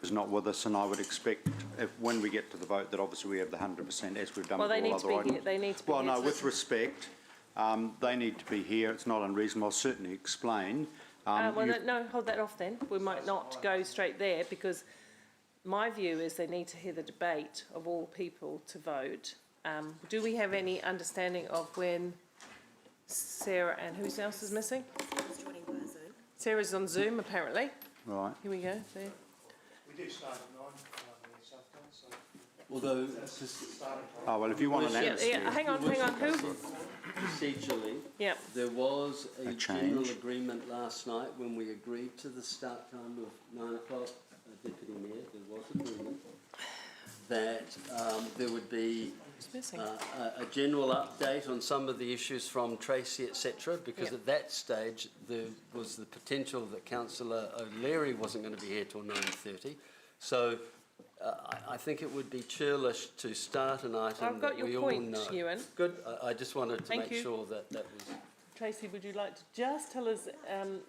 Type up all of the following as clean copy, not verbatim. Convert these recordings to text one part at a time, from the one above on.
Is not with us, and I would expect when we get to the vote that obviously we have the 100% as we've done with all other items. They need to be well, here. No, with respect, they need to be here. It's not unreasonable. I'll certainly explain. No, hold that off then. We might not go straight there because my view is they need to hear the debate of all people to vote. Do we have any understanding of when Sarah and who else is missing? Sarah's joining via Zoom. Sarah's on Zoom apparently. Right. Here we go. There. We do start at 9 so. Although, Oh, well, if you want an answer. Yeah, hang on. Who? procedurally, Yeah. there was a general change. agreement last night when we agreed to the start time of 9 o'clock. Deputy Mayor, there was agreement that there would be a general update on some of the issues from Tracy, etc. Because at that stage there was the potential that Councillor O'Leary wasn't going to be here till 9:30. So I think it would be churlish to start an item. I've got that we your all point, know. Ewan. Good. I just wanted to make you. sure that that was. Tracy, would you like to just tell us,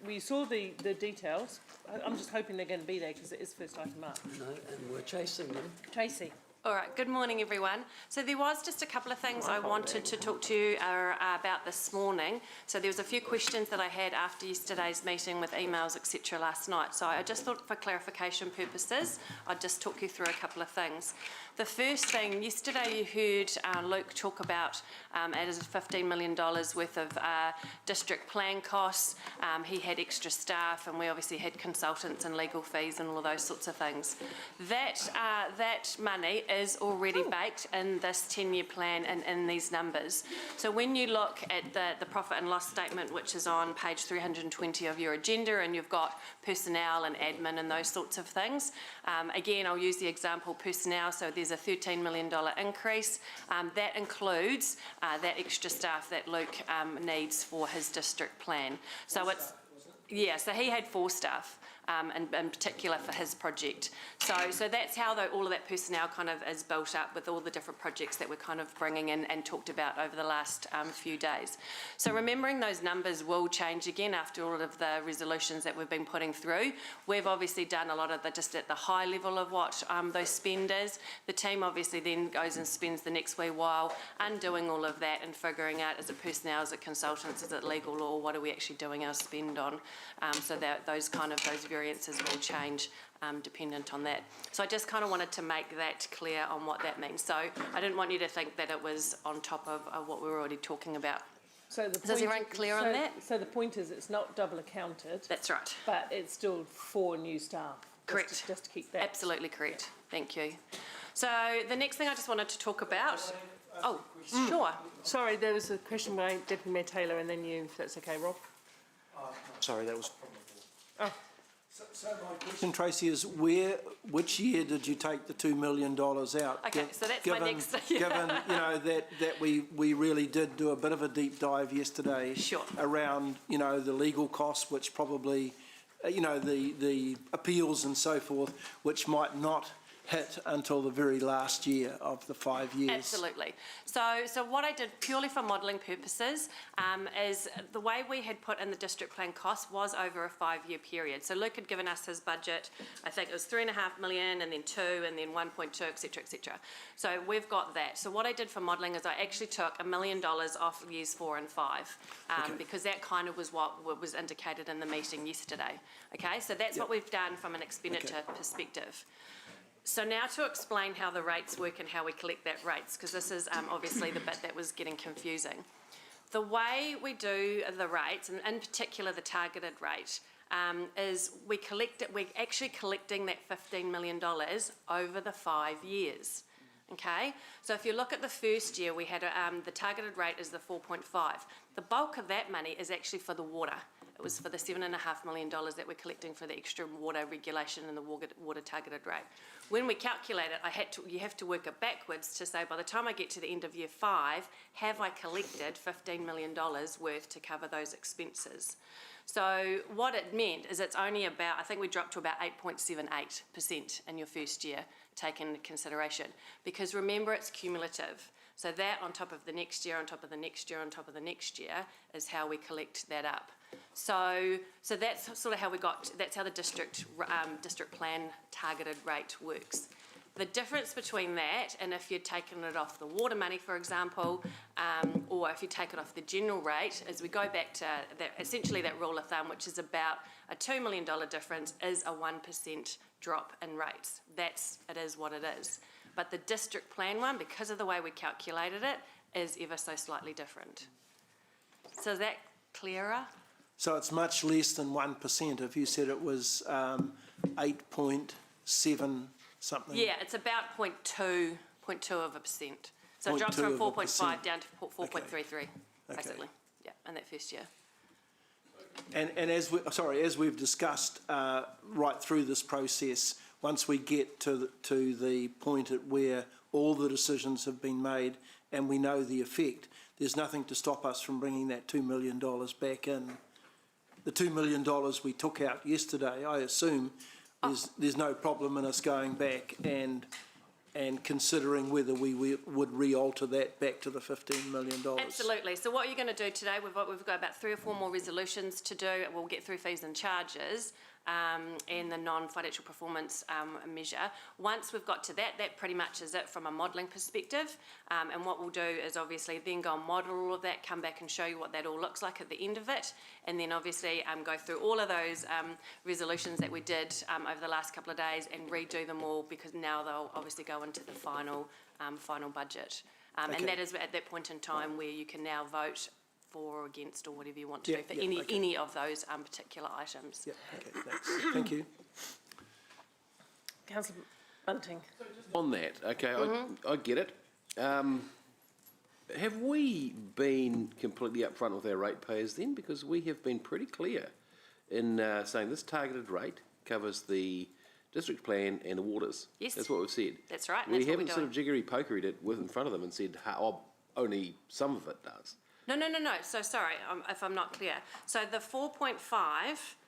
we saw the details. I'm just hoping they're going to be there because it is first item up. No, and we're chasing them. Tracy. All right, good morning everyone. So there was just a couple of things I wanted to talk to you about this morning. So there was a few questions that I had after yesterday's meeting with emails, etc. last night. So I just thought for clarification purposes, I'd just talk you through a couple of things. The first thing, yesterday you heard Luke talk about it is $15 million worth of district plan costs. He had extra staff and we obviously had consultants and legal fees and all of those sorts of things. That money is already baked in this 10-year plan and in these numbers. So when you look at the profit and loss statement, which is on page 320 of your agenda, and you've got personnel and admin and those sorts of things, again, I'll use the example personnel. So there's a $13 million increase. That includes that extra staff that Luke needs for his district plan. So it's, yeah, so he had 4 staff. In particular for his project. So that's how all of that personnel kind of is built up with all the different projects that we're kind of bringing in and talked about over the last few days. So remembering those numbers will change again after all of the resolutions that we've been putting through. We've obviously done a lot of just at the high level of what those spend is. The team obviously then goes and spends the next wee while undoing all of that and figuring out, is it personnel, is it consultants, is it legal law, what are we actually doing our spend on? So that those variances will change dependent on that. So I just kind of wanted to make that clear on what that means. So I didn't want you to think that it was on top of what we were already talking about. So the Is everyone clear on that? So the point is it's not double accounted. That's right. But it's still 4 new staff. Correct. Just to keep that. Absolutely correct. Thank you. So the next thing I just wanted to talk about. Oh, sure. Sorry, there was a question by Deputy Mayor Taylor and then you, if that's okay, Rob. Sorry, that was. Oh. So my question, Tracy, is which year did you take the $2 million out? Okay, so that's my next. Given that we really did do a bit of a deep dive yesterday. Sure. Around the legal costs, which probably the appeals and so forth, which might not hit until the very last year of the 5 years. Absolutely. So what I did purely for modelling purposes is the way we had put in the district plan cost was over a 5-year period. So Luke had given us his budget, I think it was $3.5 million and then 2 and then 1.2, etc., etc. So we've got that. So what I did for modelling is I actually took $1 million off years 4 and 5 because that kind of was what was indicated in the meeting yesterday. Okay, so that's what we've done from an expenditure perspective. So now to explain how the rates work and how we collect that rates, because this is obviously the bit that was getting confusing. The way we do the rates, and in particular the targeted rate, is we're actually collecting that $15 million over the 5 years. Okay, so if you look at the first year, we had the targeted rate is the 4.5. The bulk of that money is actually for the water. It was for the $7.5 million that we're collecting for the extra water regulation and the water targeted rate. When we calculate it, you have to work it backwards to say by the time I get to the end of year 5, have I collected $15 million worth to cover those expenses? So what it meant is it's only about, I think we dropped to about 8.78% in your first year, taken into consideration. Because remember, it's cumulative. So that on top of the next year, on top of the next year, on top of the next year is how we collect that up. So that's sort of how that's how the district plan targeted rate works. The difference between that and if you'd taken it off the water money, for example, or if you take it off the general rate, is we go back to essentially that rule of thumb, which is about a $2 million difference is a 1% drop in rates. It is what it is. But the district plan one, because of the way we calculated it, is ever so slightly different. So is that clearer? So it's much less than 1%. If you said it was 8.7 something. Yeah, it's about 0.2%. So it drops from 4.5 down to 4.33, basically. Yeah, in that first year. And as we've discussed right through this process, once we get to the point at where all the decisions have been made and we know the effect, there's nothing to stop us from bringing that $2 million back in. The $2 million we took out yesterday, I assume, there's no problem in us going back and considering whether we would re-alter that back to the $15 million. Absolutely. So what you're going to do today, we've got about 3 or 4 more resolutions to do. We'll get through fees and charges and the non-financial performance measure. Once we've got to that, that pretty much is it from a modelling perspective. And what we'll do is obviously then go and model all of that, come back and show you what that all looks like at the end of it, and then obviously go through all of those resolutions that we did over the last couple of days and redo them all, because now they'll obviously go into the final budget. Okay. And that is at that point in time where you can now vote for or against or whatever you want to do for any of those particular items. Yeah, okay, thanks. Thank you. Councillor Bunting. On that, okay, I get it. Have we been completely upfront with our ratepayers then? Because we have been pretty clear in saying this targeted rate covers the district plan and the waters. Yes. That's what we've said. That's right. And We that's what haven't we're sort of doing. jiggery-pokeried it in front of them and said, only some of it does. No. So sorry if I'm not clear. So the 4.5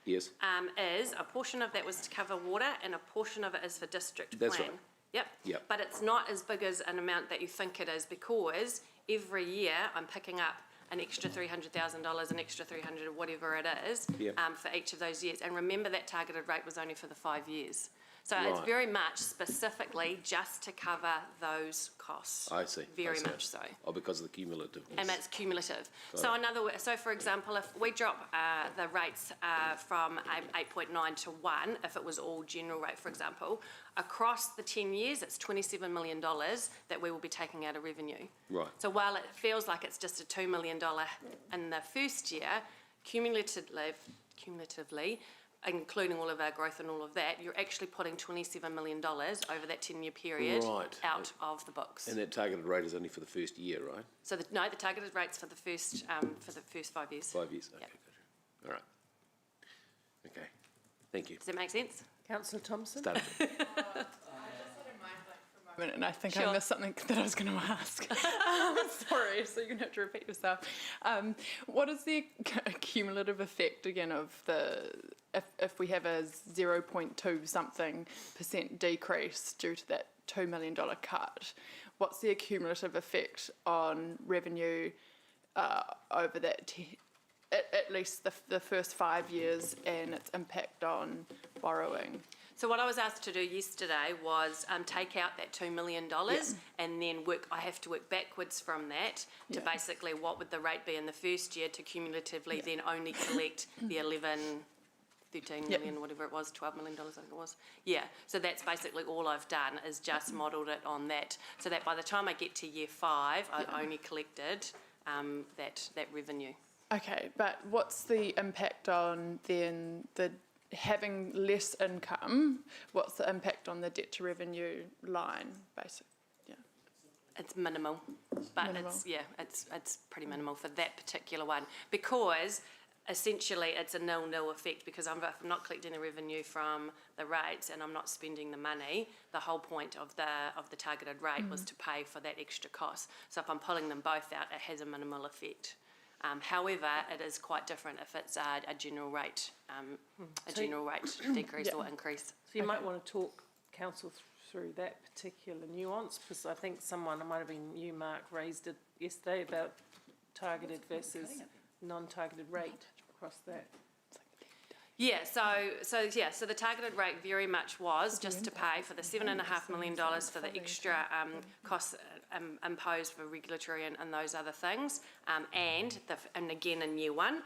Yes. is a portion of that was to cover water and a portion of it is for district plan. That's right. Yep. But it's not as big as an amount that you think it is, because every year I'm picking up an extra $300,000, an extra 300, whatever it is, Yep. for each of those years. And remember that targeted rate was only for the 5 years. So it's Right. very much specifically just to cover those costs. I see. Very I see. much so. Oh, because of the cumulative. And that's cumulative. So for example, if we drop the rates from 8.9 to 1, if it was all general rate, for example, across the 10 years, it's $27 million that we will be taking out of revenue. Right. So while it feels like it's just a $2 million in the first year, cumulatively, including all of our growth and all of that, you're actually putting $27 million over that 10-year period Right. out of the books. And that targeted rate is only for the first year, right? So the targeted rate's for the first 5 years. 5 years. Okay, Yep. gotcha. All right. Okay. Thank you. Does that make sense? Councillor Thompson. Started. And I think Sure. I missed something that I was going to ask. Sorry, so you're going to have to repeat yourself. What is the cumulative effect again of if we have a 0.2 something % decrease due to that $2 million cut? What's the cumulative effect on revenue over that at least the first 5 years, and its impact on borrowing? So what I was asked to do yesterday was take out that $2 million and then I have to work backwards from that to basically what would the rate be in the first year to cumulatively then only collect the 13 million, whatever it was, $12 million I think it was. Yeah, so that's basically all I've done is just modelled it on that, so that by the time I get to year 5, I only collected that revenue. Okay, but what's the impact on then the having less income? What's the impact on the debt to revenue line, basically? Yeah. It's minimal, but Minimal. it's pretty minimal for that particular one, because essentially it's a nil-nil effect, because if I'm not collecting the revenue from the rates and I'm not spending the money, the whole point of the targeted rate was to pay for that extra cost. So if I'm pulling them both out, it has a minimal effect. However, it is quite different if it's a general rate, decrease or increase. So you might want to talk council through that particular nuance, because I think it might have been you, Mark, raised it yesterday about targeted versus non-targeted rate across that? Yeah, so the targeted rate very much was just to pay for the $7.5 million for the extra costs imposed for regulatory and those other things, and again a new one,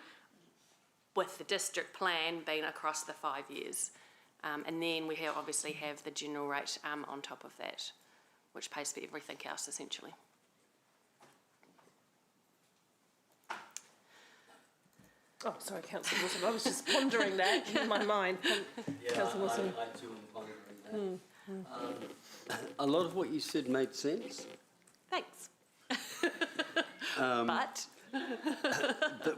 with the district plan being across the 5 years. And then we obviously have the general rate on top of that, which pays for everything else essentially. Oh, sorry, Councillor Wilson. I was just pondering that in my mind. Councillor Wilson. I too am pondering that. A lot of what you said made sense. Thanks. But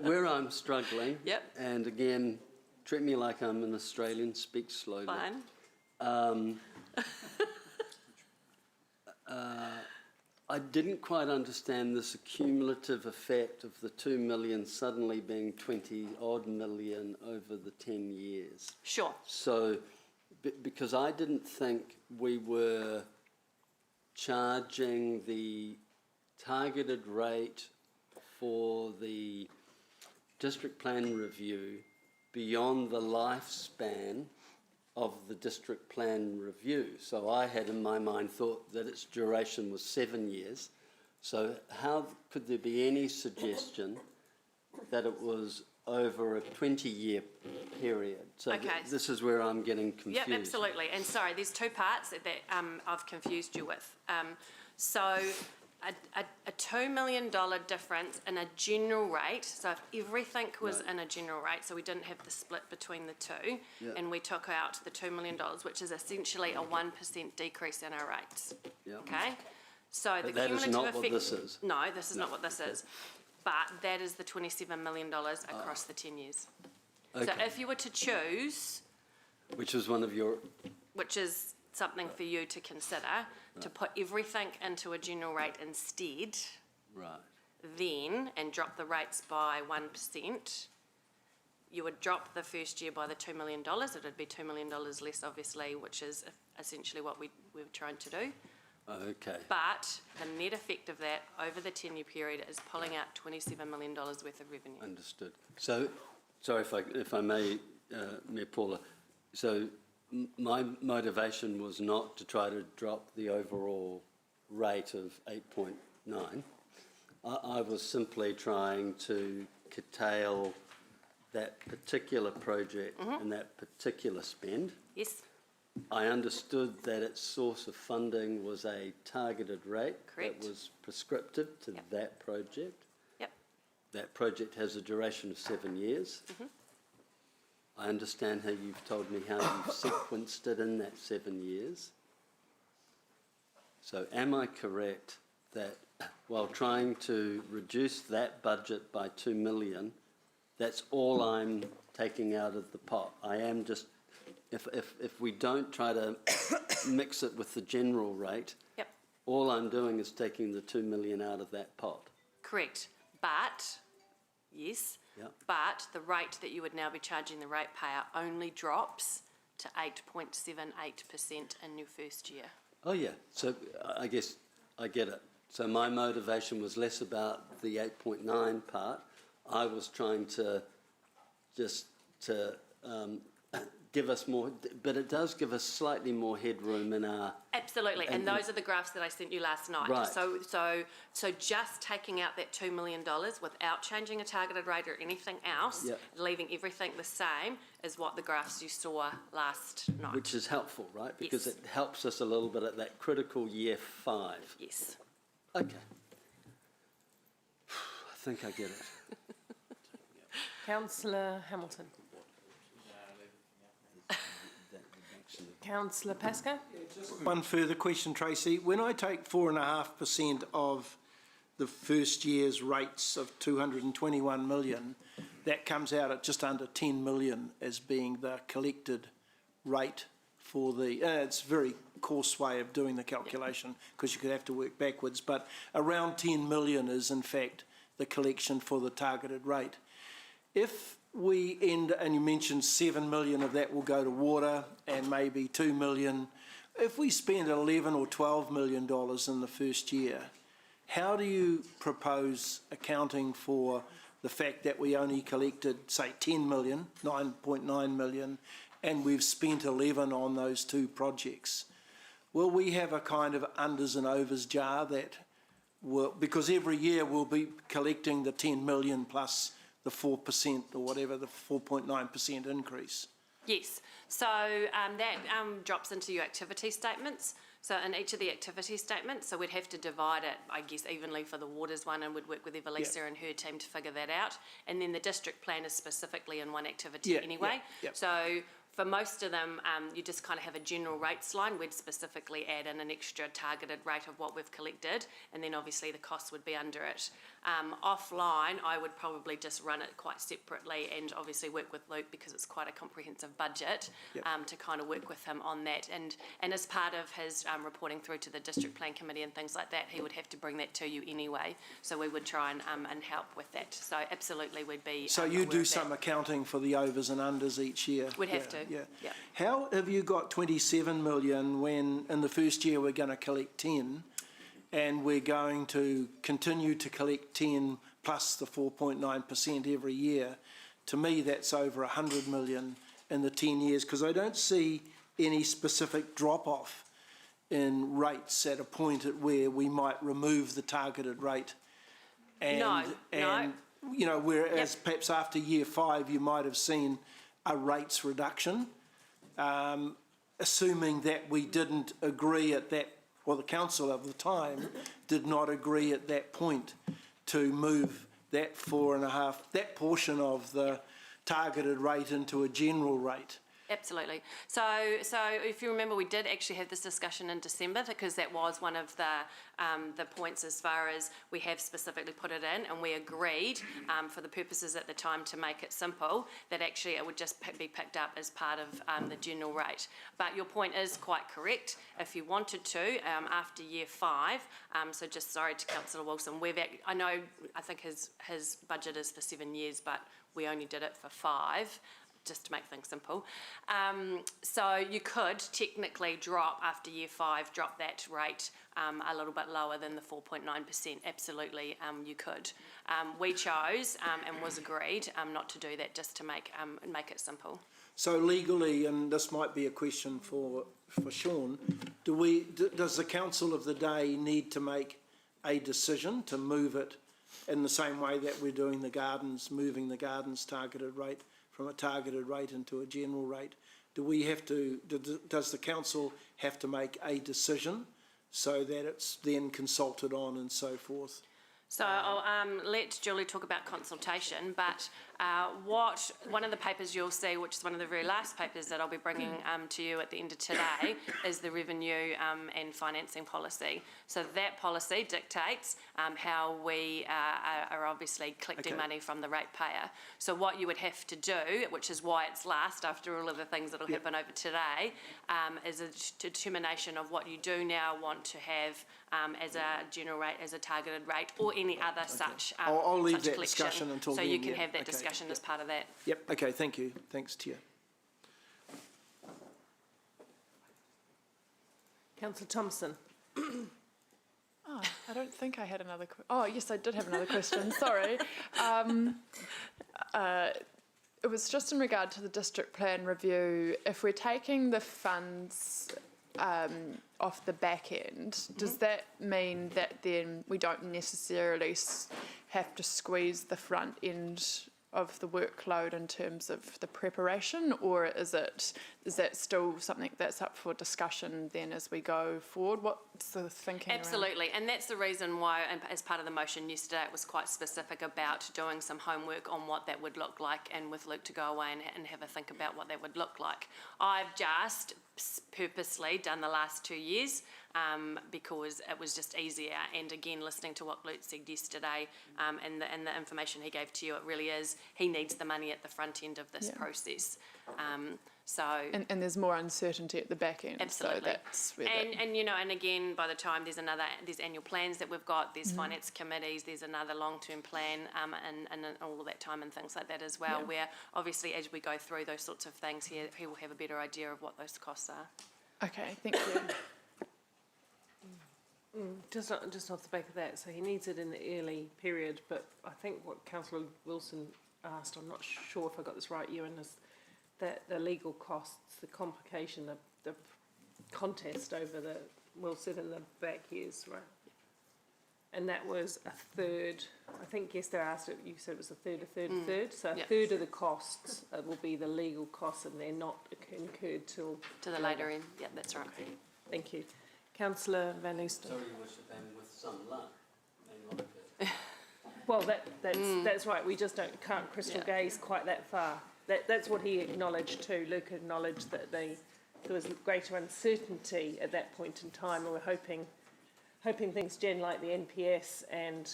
Where I'm struggling, Yep. and again, treat me like I'm an Australian, speak slowly. fine. I didn't quite understand this accumulative effect of the 2 million suddenly being 20 odd million over the 10 years. Sure. So, because I didn't think we were charging the targeted rate for the district plan review beyond the lifespan of the district plan review. So I had in my mind thought that its duration was 7 years. So how could there be any suggestion that it was over a 20-year period? So Okay. This is where I'm getting confused. Yep, absolutely. And sorry, there's two parts that I've confused you with. So a $2 million difference in a general rate, so if everything was in a general rate, so we didn't have the split between the two, Yeah. and we took out the $2 million, which is essentially a 1% decrease in our rates. Yeah. Okay? So the But that is cumulative not effect... what this is. No, this is not what this is. But that is the $27 million across the 10 years. So Okay. if you were to choose, Which is one of your... which is something for you to consider, to put everything into a general rate instead, Right. then, and drop the rates by 1%, you would drop the first year by the $2 million. It would be $2 million less, obviously, which is essentially what we were trying to do. Okay. But the net effect of that over the 10-year period is pulling out $27 million worth of revenue. Understood. So, sorry if I may, Mayor Paula. So, my motivation was not to try to drop the overall rate of 8.9. I was simply trying to curtail that particular project and that particular spend. Yes, I understood that its source of funding was a targeted rate Correct. that was prescriptive to Yep. that project. yep, That project has a duration of 7 years. I understand how you've told me how you've sequenced it in that 7 years. So am I correct that while trying to reduce that budget by 2 million, that's all I'm taking out of the pot? I am just, if we don't try to mix it with the general rate, yep, all I'm doing is taking the 2 million out of that pot. correct. But, yes, Yep. but the rate that you would now be charging the ratepayer only drops to 8.78% in your first year. Oh, yeah. So I guess I get it. So my motivation was less about the 8.9 part. I was trying to just give us more, but it does give us slightly more headroom in our... Absolutely, and those are the graphs that I sent you last night. Right. So just taking out that $2 million without changing a targeted rate or anything else, Yep. leaving everything the same, is what the graphs you saw last night. Which is helpful, right? Because Yes. it helps us a little bit at that critical year 5. Yes. Okay. I think I get it. Councillor Hamilton. Councillor Pascoe. One further question, Tracy. When I take 4.5% of the first year's rates of 221 million, that comes out at just under 10 million as being the collected rate for the, it's a very coarse way of doing the calculation because you could have to work backwards, but around 10 million is in fact the collection for the targeted rate. If we end, and you mentioned 7 million of that will go to water and maybe 2 million, if we spend 11 or 12 million dollars in the first year, how do you propose accounting for the fact that we only collected, say, 10 million, 9.9 million, and we've spent 11 on those two projects. Will we have a kind of unders and overs jar that will, because every year we'll be collecting the 10 million plus the 4% or whatever, the 4.9% increase? Yes, so that drops into your activity statements. So in each of the activity statements, so we'd have to divide it, I guess, evenly for the waters one, and we'd work with Evelisa and her team to figure that out. And then the district plan is specifically in one activity anyway. So for most of them, you just kind of have a general rates line. We'd specifically add in an extra targeted rate of what we've collected, and then obviously the costs would be under it. Offline, I would probably just run it quite separately and obviously work with Luke, because it's quite a comprehensive budget, to kind of work with him on that. And as part of his reporting through to the district plan committee and things like that, he would have to bring that to you anyway. So we would try and help with that. So absolutely we'd be So you do some accounting for the overs and unders each year? We'd have to. Yeah. Yeah. How have you got 27 million when in the first year we're going to collect 10 and we're going to continue to collect 10 plus the 4.9% every year? To me, that's over 100 million in the 10 years, because I don't see any specific drop-off in rates at a point at where we might remove the targeted rate. And, no. You know, whereas perhaps after year 5 you might have seen a rates reduction, assuming that we didn't agree at that, or the council of the time did not agree at that point to move that 4.5, that portion of the targeted rate into a general rate. Absolutely. So if you remember, we did actually have this discussion in December, because that was one of the points as far as we have specifically put it in, and we agreed for the purposes at the time to make it simple, that actually it would just be picked up as part of the general rate. But your point is quite correct. If you wanted to, after year 5, so just sorry to Councillor Wilson, I think his budget is for 7 years, but we only did it for 5. Just to make things simple. So you could technically drop, after year 5, drop that rate a little bit lower than the 4.9%. Absolutely, you could. We chose and was agreed not to do that, just to make it simple. So legally, and this might be a question for Sean, does the council of the day need to make a decision to move it in the same way that we're doing the gardens, moving the gardens targeted rate from a targeted rate into a general rate? Does the council have to make a decision so that it's then consulted on and so forth? So I'll let Julie talk about consultation, but one of the papers you'll see, which is one of the very last papers that I'll be bringing to you at the end of today, is the revenue and financing policy. So that policy dictates how we are obviously collecting money from the ratepayer. So what you would have to do, which is why it's last after all of the things that will happen over today, is a determination of what you do now want to have as a general rate, as a targeted rate, or any other such I'll leave such that collection. discussion until so then. you can have that discussion as part of that. Yep, okay, thank you. Thanks, Tia. Councillor Thompson. Oh, I don't think I had another question. Oh, yes, I did have another question. Sorry. It was just in regard to the district plan review. If we're taking the funds off the back end, does that mean that then we don't necessarily have to squeeze the front end of the workload in terms of the preparation, or is that still something that's up for discussion then as we go forward? What's the thinking? Absolutely, and that's the reason why, and as part of the motion yesterday, it was quite specific about doing some homework on what that would look like, and with Luke to go away and have a think about what that would look like. I've just purposely done the last 2 years because it was just easier, and again, listening to what Luke said yesterday and the information he gave to you, it really is, he needs the money at the front end of this process. And there's more uncertainty at the back end. Absolutely. So that's where and you know, and again, by the time there's annual plans that we've got, there's finance committees, there's another long-term plan, and all of that time and things like that as well, where obviously as we go through those sorts of things, he will have a better idea of what those costs are. Okay, thank you. Just off the back of that, so he needs it in the early period, but I think what Councillor Wilson asked, I'm not sure if I got this right, Ewan, is that the legal costs, the complication, the contest over the, we'll sit in the back years, right? And that was a third, I think yesterday I asked it, you said it was a third, so a third of the costs will be the legal costs and they're not incurred till... To the later end, yeah, that's right. Okay. Thank you. Councillor Van Oosten. Sorry, Worship, and with some luck, may not occur. Well, that's right, we just can't crystal gaze quite that far. That's what he acknowledged too. Luke acknowledged that there was greater uncertainty at that point in time, and we're hoping things, Jen, like the NPS and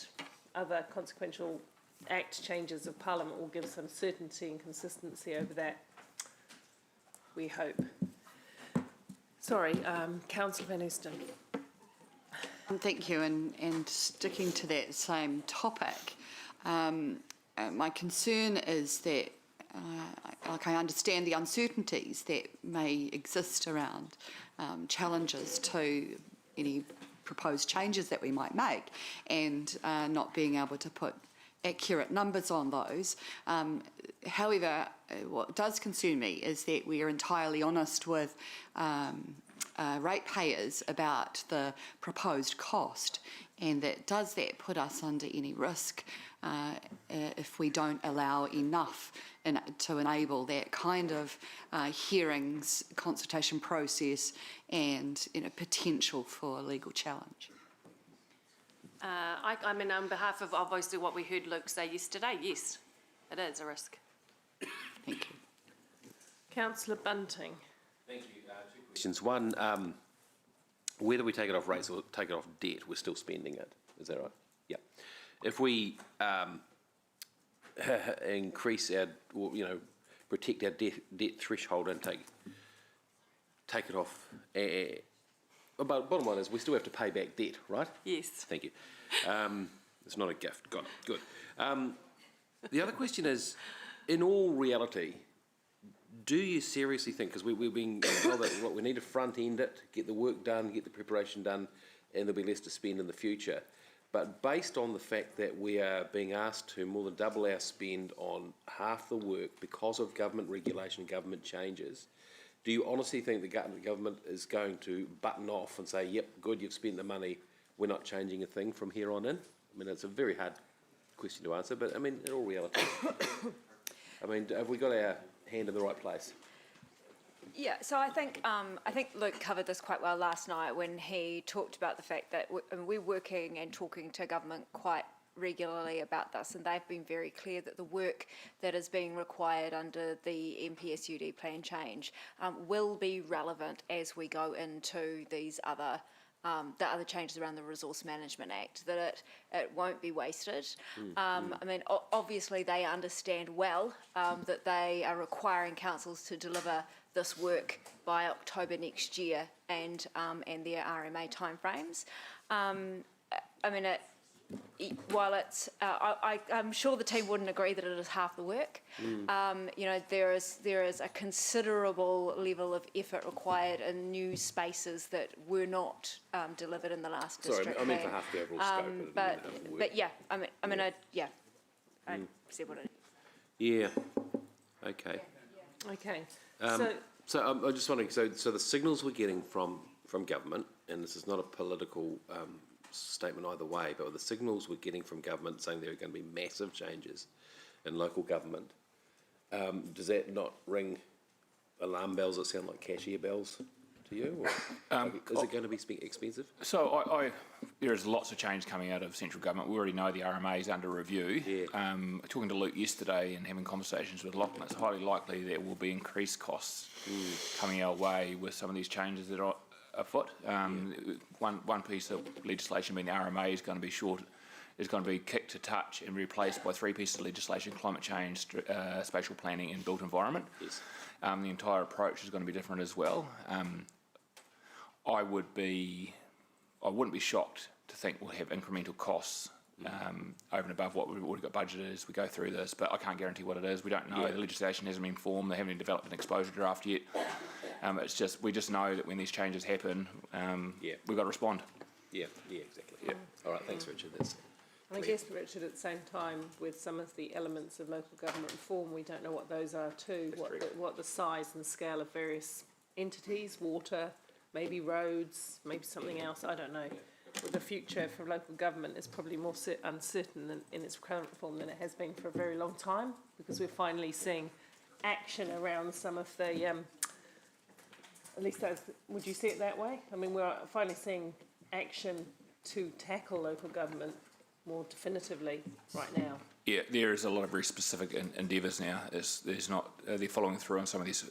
other consequential act changes of Parliament will give some certainty and consistency over that, we hope. Sorry, Councillor Van Oosten. Thank you, and sticking to that same topic, my concern is that I understand the uncertainties that may exist around challenges to any proposed changes that we might make, and not being able to put accurate numbers on those. However, what does concern me is that we are entirely honest with ratepayers about the proposed cost, and does that put us under any risk if we don't allow enough to enable that kind of hearings, consultation process, and potential for legal challenge? I mean, on behalf of obviously what we heard Luke say yesterday, yes, it is a risk. Thank you. Councillor Bunting. Thank you. Two questions. One, whether we take it off rates or take it off debt, we're still spending it. Is that right? Yeah. If we increase our, or, protect our debt threshold and take it off, but bottom line is we still have to pay back debt, right? Yes. Thank you. It's not a gift. Got it. Good. The other question is, in all reality, do you seriously think, because we're being told that we need to front end it, get the work done, get the preparation done, and there'll be less to spend in the future. But based on the fact that we are being asked to more than double our spend on half the work because of government regulation, government changes, do you honestly think the government is going to button off and say, yep, good, you've spent the money, we're not changing a thing from here on in? I mean, it's a very hard question to answer, but I mean, in all reality, I mean, have we got our hand in the right place? Yeah, so I think Luke covered this quite well last night when he talked about the fact that we're working and talking to government quite regularly about this, and they've been very clear that the work that is being required under the MPSUD plan change will be relevant as we go into these other the other changes around the Resource Management Act, that it won't be wasted. I mean, obviously they understand well that they are requiring councils to deliver this work by October next year, and their RMA timeframes. I mean, while it's, I'm sure the team wouldn't agree that it is half the work. There is a considerable level of effort required in new spaces that were not delivered in the last district. Sorry, I mean for half the overall scope. But yeah, I said what it is. Yeah. Okay. Okay. So I'm just wondering. So the signals we're getting from government, and this is not a political statement either way, but the signals we're getting from government saying there are going to be massive changes in local government, does that not ring alarm bells that sound like cashier bells to you? Or is it going to be expensive? So there is lots of change coming out of central government. We already know the RMA is under review. Yeah. Talking to Luke yesterday and having conversations with Lachlan, it's highly likely there will be increased costs coming our way with some of these changes that are afoot. One piece of legislation being the RMA is going to be kicked to touch and replaced by 3 pieces of legislation: climate change, spatial planning and built environment. Yes. The entire approach is going to be different as well. I wouldn't be shocked to think we'll have incremental costs over and above what we've already got budgeted as we go through this, but I can't guarantee what it is. We don't know. Yeah. The legislation hasn't been formed. They haven't even developed an exposure draft yet. We just know that when these changes happen, we've got to respond. Yeah, exactly. Yeah. All right, thanks, Richard. That's And I guess, Richard, at the same time, with some of the elements of local government reform, we don't know what those are too, what the size and scale of various entities, water, maybe roads, maybe something else, I don't know. But the future for local government is probably more uncertain in its current form than it has been for a very long time, because we're finally seeing action around some of the, at least would you see it that way? I mean, we're finally seeing action to tackle local government more definitively right now. Yeah, there is a lot of very specific endeavours now. There's not they're following through on some of these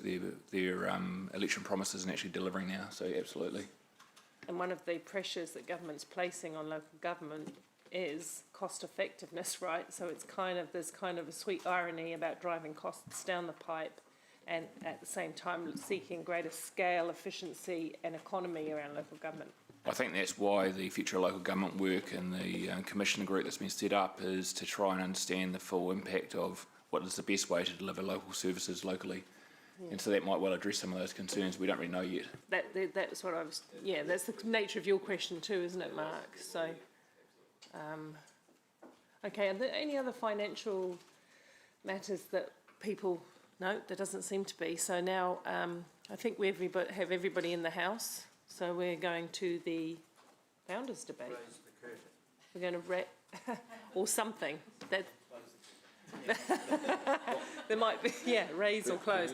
their election promises and actually delivering now. So absolutely. And one of the pressures that government's placing on local government is cost effectiveness, right? So it's there's kind of a sweet irony about driving costs down the pipe, and at the same time seeking greater scale, efficiency, and economy around local government. I think that's why the future of local government work and the commission group that's been set up is to try and understand the full impact of what is the best way to deliver local services locally. Yeah. And so that might well address some of those concerns we don't really know yet. That's what I was, yeah, that's the nature of your question too, isn't it, Mark? So, okay, are there any other financial matters that people, no, there doesn't seem to be. So now I think we have everybody in the house. So we're going to the founders' debate. Raise the curtain. We're going to or something. That there might be, yeah, raise or close.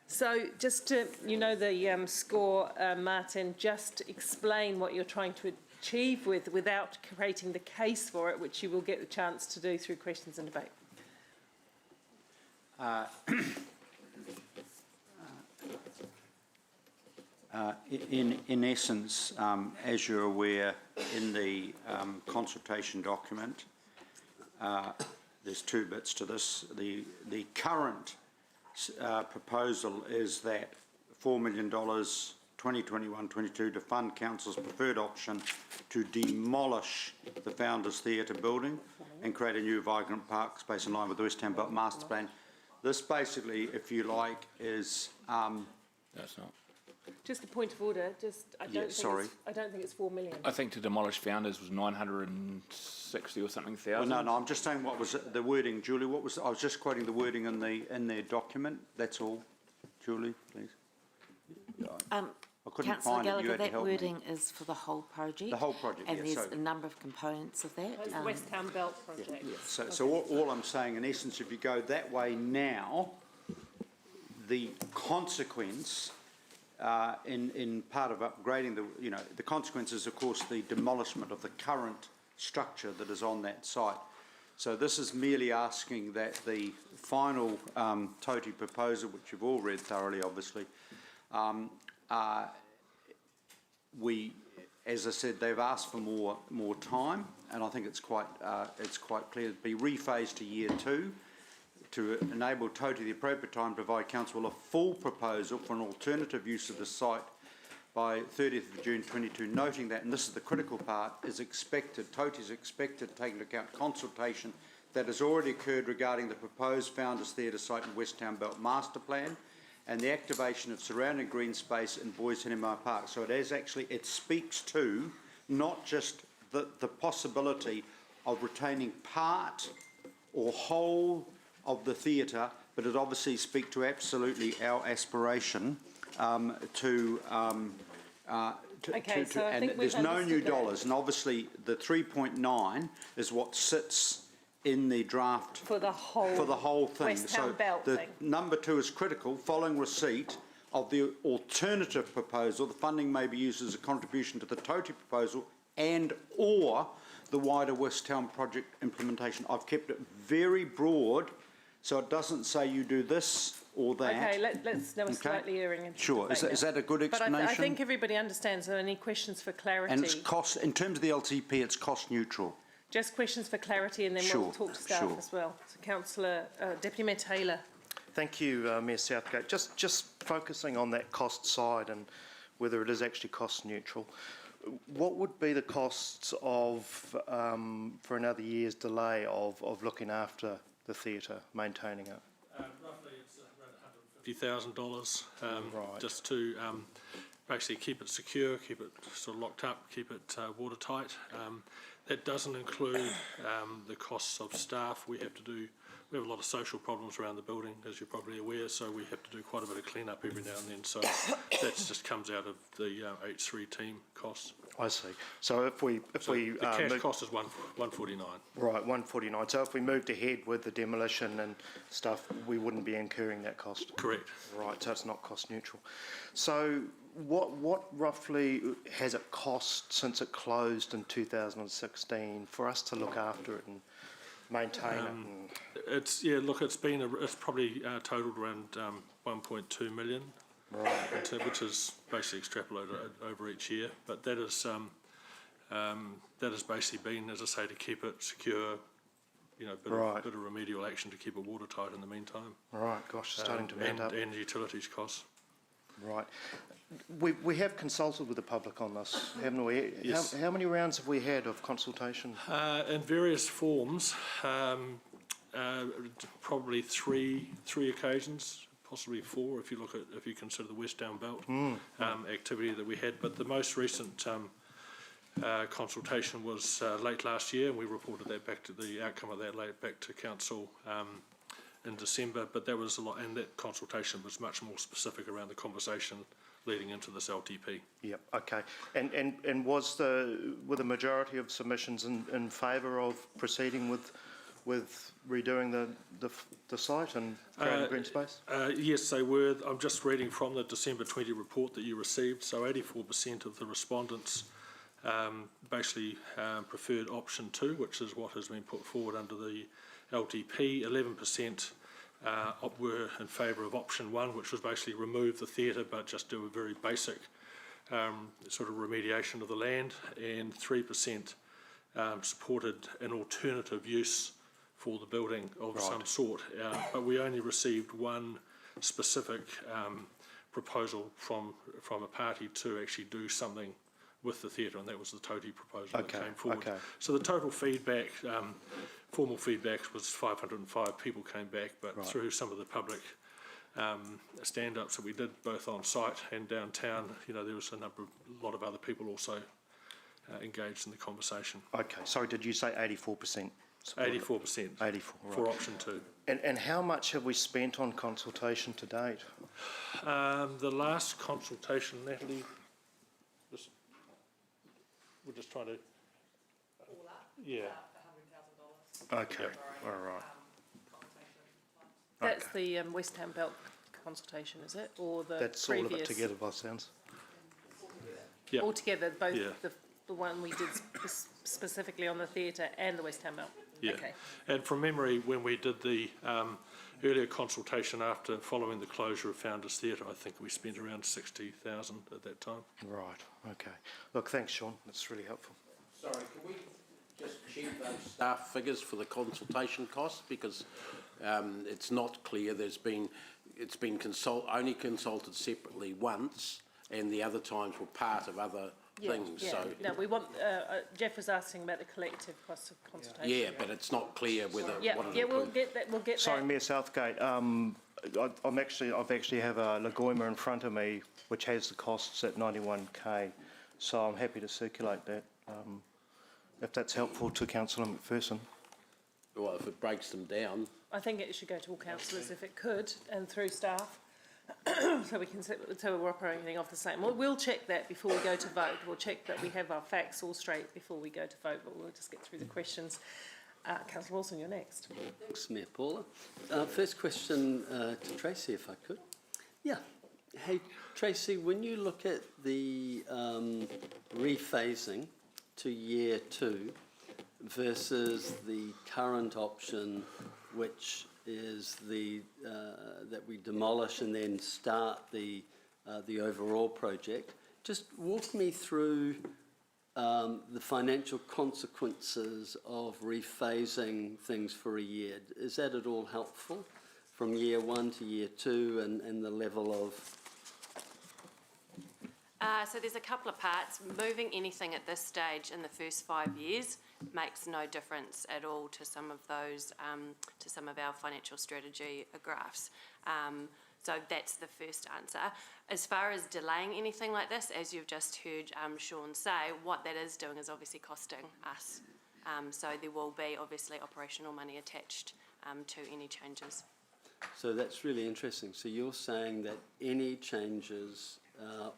So just to, you know the score, Martin, just explain what you're trying to achieve without creating the case for it, which you will get the chance to do through questions and debate. In essence, as you're aware, in the consultation document, there's two bits to this. The current proposal is that $4 million 2021-22 to fund Council's preferred option to demolish the Founders Theatre building and create a new vibrant park space in line with the West Town Belt Master Plan. This basically, if you like, is... That's not. Just a point of order. I don't think it's 4 million. I think to demolish Founders was 960 or something thousand. Well, no, I'm just saying what was the wording, Julie. What was I was just quoting the wording in their document. That's all, Julie, please. I couldn't Councillor find it. You Gallagher, had to that help wording me. is for the whole project. The whole project, and yeah, there's so a number of components of that. It's the West Town Belt project. Yeah, so all I'm saying, in essence, if you go that way now, the consequence in part of upgrading the consequence is, of course, the demolishment of the current structure that is on that site. So this is merely asking that the final TOTI proposal, which you've all read thoroughly, obviously, as I said, they've asked for more time, and I think it's quite clear to be rephased to year 2 to enable TOTI the appropriate time to provide Council with a full proposal for an alternative use of the site by 30th of June 22, noting that, and this is the critical part, TOTI is expected to take into account consultation that has already occurred regarding the proposed Founders Theatre site in West Town Belt Master Plan and the activation of surrounding green space in Boys Hinemar Park. So it speaks to not just the possibility of retaining part or whole of the theatre, but it obviously speaks to absolutely our aspiration there's no new dollars, and obviously the 3.9 is what sits in the draft for the whole thing. West Town Belt the thing. number 2 is critical. Following receipt of the alternative proposal, the funding may be used as a contribution to the TOTI proposal and or the wider West Town project implementation. I've kept it very broad, so it doesn't say you do this or that. Okay, let's now we're slightly erring into Sure, is that a good explanation? But I think everybody understands. Are there any questions for clarity? And it's cost, in terms of the LTP, it's cost neutral. Just questions for clarity, and then we'll talk to staff as well. So Councillor, Deputy Mayor Taylor. Thank you, Mayor Southgate. Just focusing on that cost side and whether it is actually cost neutral. What would be the costs of, for another year's delay of looking after the theatre, maintaining it? Roughly it's around $150,000 right. just to basically keep it secure, keep it sort of locked up, keep it watertight. That doesn't include the costs of staff. We have a lot of social problems around the building, as you're probably aware, so we have to do quite a bit of clean-up every now and then. So that just comes out of the H3 team costs. I see. So the cash cost is 149. Right, 149. So if we moved ahead with the demolition and stuff, we wouldn't be incurring that cost? Correct. Right, so it's not cost neutral. So what roughly has it cost since it closed in 2016 for us to look after it and maintain it? It's probably totaled around 1.2 million. Right. Which is basically extrapolated over each year, but that has basically been, as I say, to keep it secure, bit of remedial action to keep it watertight in the meantime. Right, gosh, it's starting to mount up. And utilities costs. Right. We have consulted with the public on this, haven't we? Yes. How many rounds have we had of consultation? In various forms, probably three occasions. Possibly 4 if you consider the West Down Belt activity that we had. But the most recent consultation was late last year, and we reported that the outcome of that back to council in December. But that was a lot, and that consultation was much more specific around the conversation leading into this LTP. Yep. Okay. And were the majority of submissions in favour of proceeding with redoing the site and creating green space? Yes, they were. I'm just reading from the December 20 report that you received. So 84% of the respondents basically preferred option 2, which is what has been put forward under the LTP. 11% were in favour of option 1, which was basically remove the theatre but just do a very basic sort of remediation of the land, and 3% supported an alternative use for the building of some sort, but we only received one specific proposal from a party to actually do something with the theatre, and that was the Toti proposal that came forward. Okay. So the total feedback, formal feedback, was 505 people came back, but through some of the public stand-ups that we did both on site and downtown, there was a lot of other people also engaged in the conversation. Okay. Sorry, did you say 84%? 84%. 84, right. For option 2. And how much have we spent on consultation to date? The last consultation, Natalie, we're just trying to... Yeah. Okay, all right. That's the West Ham Belt consultation, is it? Or the That's previous? all of it together by sounds. Yeah. Altogether, both Yeah. the one we did specifically on the theatre and the West Ham Belt? Yeah. Okay. And from memory, when we did the earlier consultation following the closure of Founders Theatre, I think we spent around 60,000 at that time. Right, okay. Look, thanks, Sean. That's really helpful. Sorry, can we just check those staff figures for the consultation costs? Because it's not clear. It's been only consulted separately once, and the other times were part of other things. Yeah. So No, we want. Jeff was asking about the collective costs of consultation. yeah, but it's not clear whether. Yeah, what it we'll includes. get that. We'll get Sorry, that. Mayor Southgate. I've actually have a Lagoima in front of me, which has the costs at 91K. So I'm happy to circulate that, if that's helpful to Councillor McPherson. Well, if it breaks them down. I think it should go to all councillors if it could, and through staff, so we're operating off the same. We'll check that before we go to vote. We'll check that we have our facts all straight before we go to vote, but we'll just get through the questions. Councillor Wilson, you're next. Thanks, Mayor Paula. First question to Tracy, if I could. Yeah. Hey, Tracy, when you look at the rephasing to year 2 versus the current option, which is that we demolish and then start the overall project, just walk me through the financial consequences of rephasing things for a year. Is that at all helpful from year 1 to year 2 and the level of... So there's a couple of parts. Moving anything at this stage in the first 5 years makes no difference at all to some of those, to some of our financial strategy graphs. So that's the first answer. As far as delaying anything like this, as you've just heard Sean say, what that is doing is obviously costing us. So there will be obviously operational money attached to any changes. So that's really interesting. So you're saying that any changes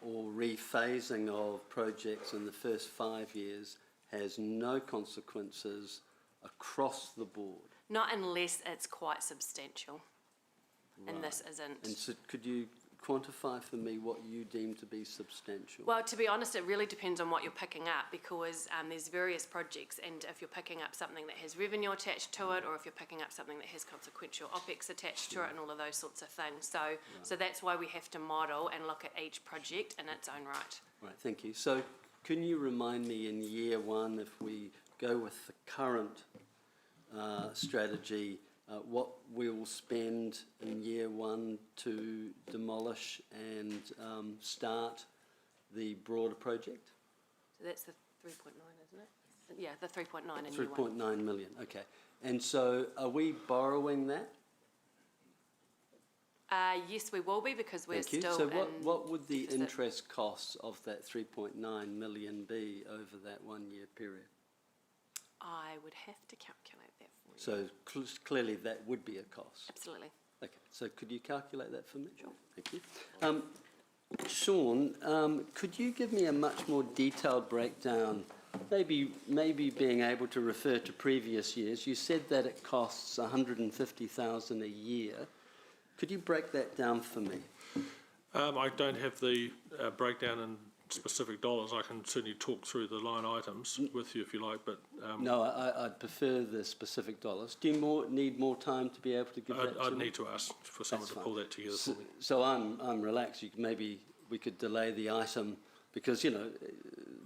or rephasing of projects in the first 5 years has no consequences across the board? Not unless it's quite substantial. And this isn't. And so could you quantify for me what you deem to be substantial? Well, to be honest, it really depends on what you're picking up, because there's various projects, and if you're picking up something that has revenue attached to it, or if you're picking up something that has consequential OPEX attached to it, and all of those sorts of things. So that's why we have to model and look at each project in its own right. Right, thank you. So can you remind me in year one, if we go with the current strategy, what we'll spend in year one to demolish and start the broader project? So that's the 3.9, isn't it? Yeah, the 3.9 in year one. 3.9 million, okay. And so are we borrowing that? Yes, we will be, because we're Thank you. still So in what would the deficit. interest costs of that 3.9 million be over that 1 year period? I would have to calculate that for you. So clearly that would be a cost. Absolutely. Okay, so could you calculate that for me? Sure. Thank you. Sean, could you give me a much more detailed breakdown, maybe being able to refer to previous years? You said that it costs $150,000 a year. Could you break that down for me? I don't have the breakdown in specific dollars. I can certainly talk through the line items with you if you like, but... No, I'd prefer the specific dollars. Do you need more time to be able to give that to me? I'd need to ask for someone to pull that together for me. So I'm relaxed. Maybe we could delay the item because, you know,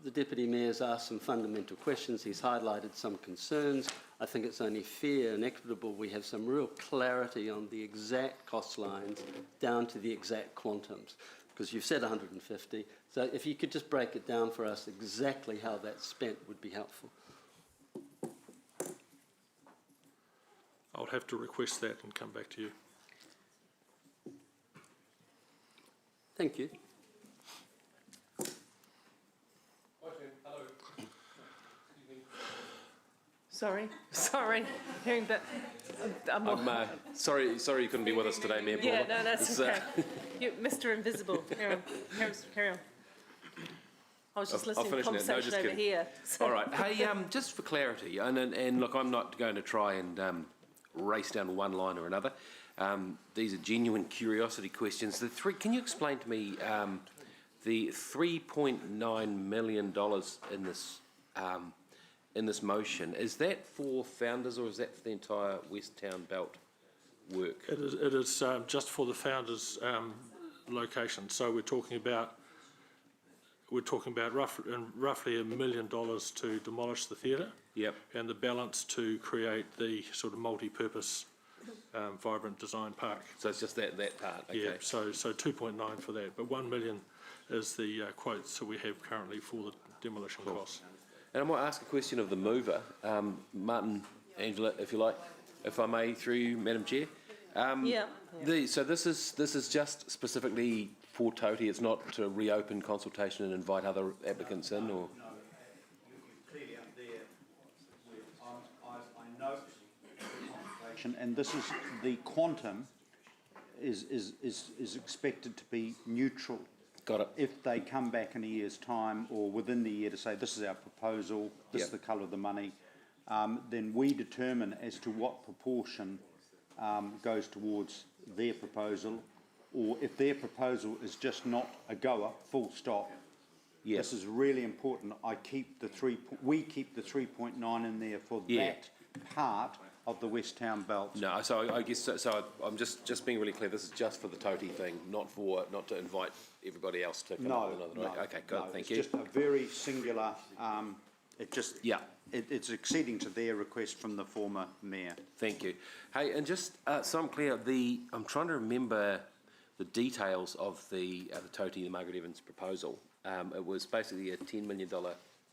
the Deputy Mayor's asked some fundamental questions. He's highlighted some concerns. I think it's only fair and equitable we have some real clarity on the exact cost lines down to the exact quantums, because you've said 150. So if you could just break it down for us exactly how that's spent would be helpful. I'll have to request that and come back to you. Thank you. Sorry, hearing that. I'm Sorry you couldn't be with us today, Mayor Paula. yeah, no, that's okay. You, Mr. Invisible, carry on. I was just I'll listening to finish the now. No, conversation just over kidding. here. So. All right. Hey, just for clarity, and look, I'm not going to try and race down one line or another. These are genuine curiosity questions. Can you explain to me the $3.9 million in this motion? Is that for Founders or is that for the entire West Town Belt work? It is just for the Founders location. So we're talking about roughly $1 million to demolish the theatre. Yep. And the balance to create the sort of multi-purpose vibrant design park. So it's just that part. Okay. Yeah. So 2.9 for that, but 1 million is the quotes that we have currently for the demolition costs. And I might ask a question of the mover, Martin, Angela, if you like, if I may, through you, Madam Chair. So this is just specifically for Toti. It's not to reopen consultation and invite other applicants in, or. Clearly up there, I note the consultation, and this is the quantum is expected to be neutral. Got it. If they come back in a year's time or within the year to say this is our proposal, this is the colour of the money, then we determine as to what proportion goes towards their proposal, or if their proposal is just not a goer, full stop. This is really important. We keep the 3.9 in there for that part of the West Town Belt. No, so I guess so I'm just being really clear. This is just for the Toti thing, not to invite everybody else to come up with another. Okay, good. Thank you. It's just a very singular. It's acceding to their request from the former mayor. Thank you. Hey, and just so I'm clear, I'm trying to remember the details of the Toti, the Margaret Evans proposal. It was basically a $10 million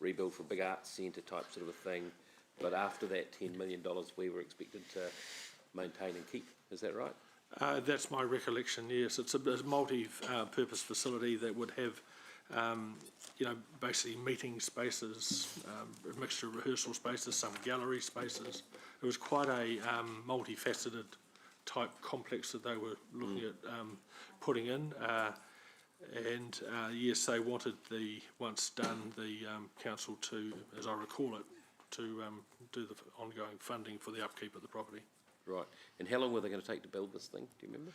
rebuild for a big arts centre type sort of a thing. But after that $10 million, we were expected to maintain and keep. Is that right? That's my recollection, yes. It's a multi-purpose facility that would have, basically meeting spaces, a mixture of rehearsal spaces, some gallery spaces. It was quite a multifaceted type complex that they were looking at putting in. Yes, they wanted once done, the council to, as I recall it, to do the ongoing funding for the upkeep of the property. Right. And how long were they going to take to build this thing? Do you remember?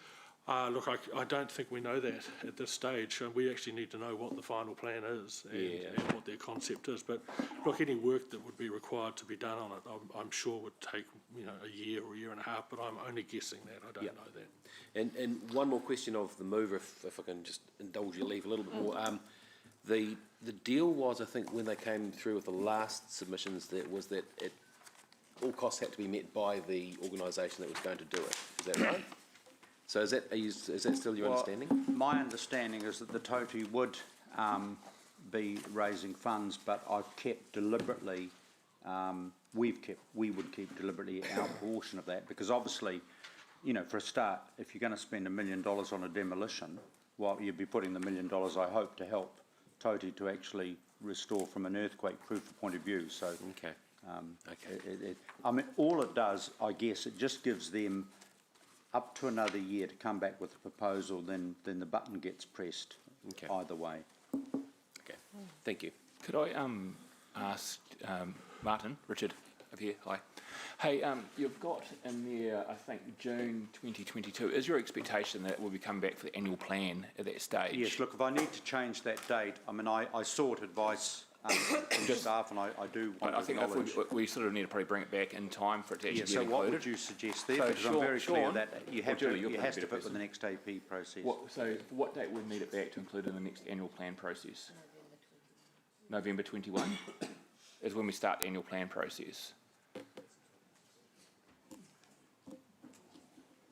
Look, I don't think we know that at this stage. We actually need to know what the final plan is and what their concept is. But look, any work that would be required to be done on it, I'm sure would take a year or a year and a half. But I'm only guessing that. I don't know that. And one more question of the mover, if I can just indulge your leave a little bit more. The deal was, I think, when they came through with the last submissions, that all costs had to be met by the organisation that was going to do it. Is that right? So is that still your understanding? My understanding is that the Toti would be raising funds, but I've kept deliberately, we would keep deliberately our portion of that, because obviously, for a start, if you're going to spend $1 million on a demolition, well, you'd be putting the $1 million, I hope, to help Toti to actually restore from an earthquake-proof point of view. So, okay. I mean, all it does, I guess, it just gives them up to another year to come back with a proposal, then the button gets pressed either way. Okay, thank you. Could I ask Martin, Richard, over here, hi. Hey, you've got in there, I think, June 2022. Is your expectation that we'll be coming back for the annual plan at that stage? Yes, look, if I need to change that date, I mean, I sought advice from staff, and I do want to acknowledge. I think we sort of need to probably bring it back in time for it to actually get included. So what would you suggest there? Because I'm very clear that you have to fit with the next AP process. So what date would need it back to include in the next annual plan process? November 21 is when we start the annual plan process.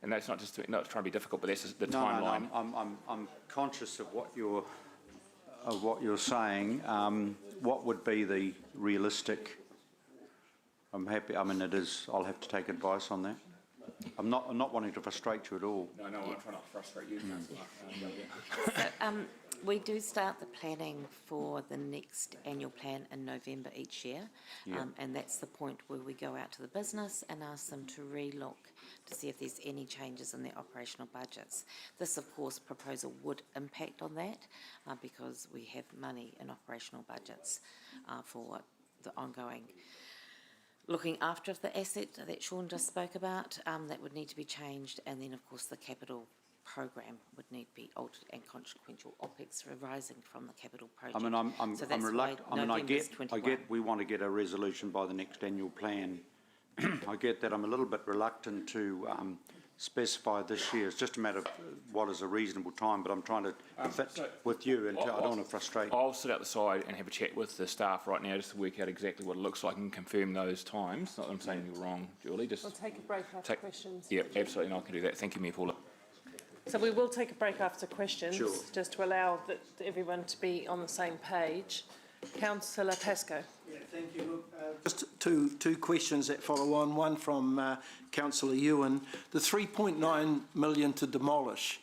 And that's not trying to be difficult, but that's just the timeline. No, I'm conscious of what you're saying. What would be the realistic? I'm happy. I mean, it is. I'll have to take advice on that. I'm not wanting to frustrate you at all. No, I'm trying not to frustrate you. So, we do start the planning for the next annual plan in November each year, and that's the point where we go out to the business and ask them to re-look to see if there's any changes in their operational budgets. This, of course, proposal would impact on that because we have money in operational budgets for the ongoing looking after the asset that Sean just spoke about, that would need to be changed, and then, of course, the capital program would need to be altered and consequential OPEX arising from the capital project. I mean, I'm reluctant. I mean, I get we want to get a resolution by the next annual plan. I get that. I'm a little bit reluctant to specify this year. It's just a matter of what is a reasonable time, but I'm trying to fit with you, and I don't want to frustrate. I'll sit out the side and have a chat with the staff right now just to work out exactly what it looks like and confirm those times. Not that I'm saying you're wrong, Julie. Just we'll take a break after questions. Yeah, absolutely, and I can do that. Thank you, Mayor Paula. So we will take a break after questions, just to allow everyone to be on the same page. Councillor Pascoe. Yeah, thank you. Look, just two questions that follow on. One from Councillor Ewan. The $3.9 million to demolish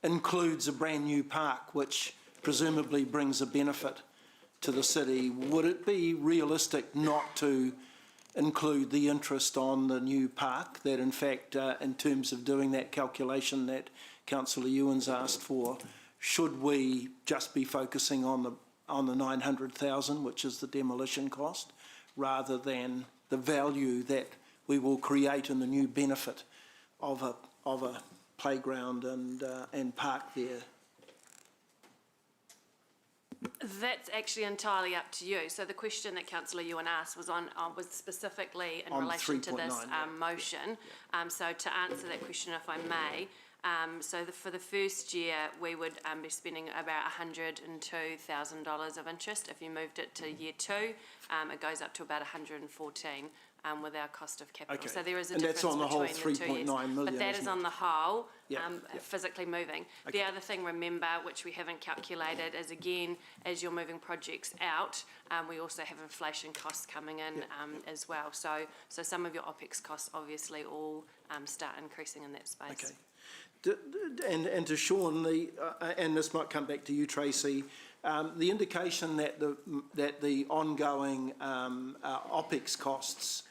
includes a brand new park, which presumably brings a benefit to the city. Would it be realistic not to include the interest on the new park, that in fact, in terms of doing that calculation that Councillor Ewan's asked for, should we just be focusing on the 900,000, which is the demolition cost, rather than the value that we will create in the new benefit of a playground and park there? That's actually entirely up to you. So the question that Councillor Ewan asked was specifically in relation to this motion. So to answer that question, if I may, for the first year, we would be spending about $102,000 of interest. If you moved it to year two, it goes up to about $114,000 with our cost of capital. Okay. So there is a And that's difference on the whole between the 2 years. 3.9 million, But that isn't is it? on the whole, Yeah, physically moving. Okay. The other thing, remember, which we haven't calculated, is again, as you're moving projects out, we also have inflation costs coming in as well. So some of your OPEX costs obviously all start increasing in that space. Okay. And to Sean, and this might come back to you, Tracy, the indication that the ongoing OPEX costs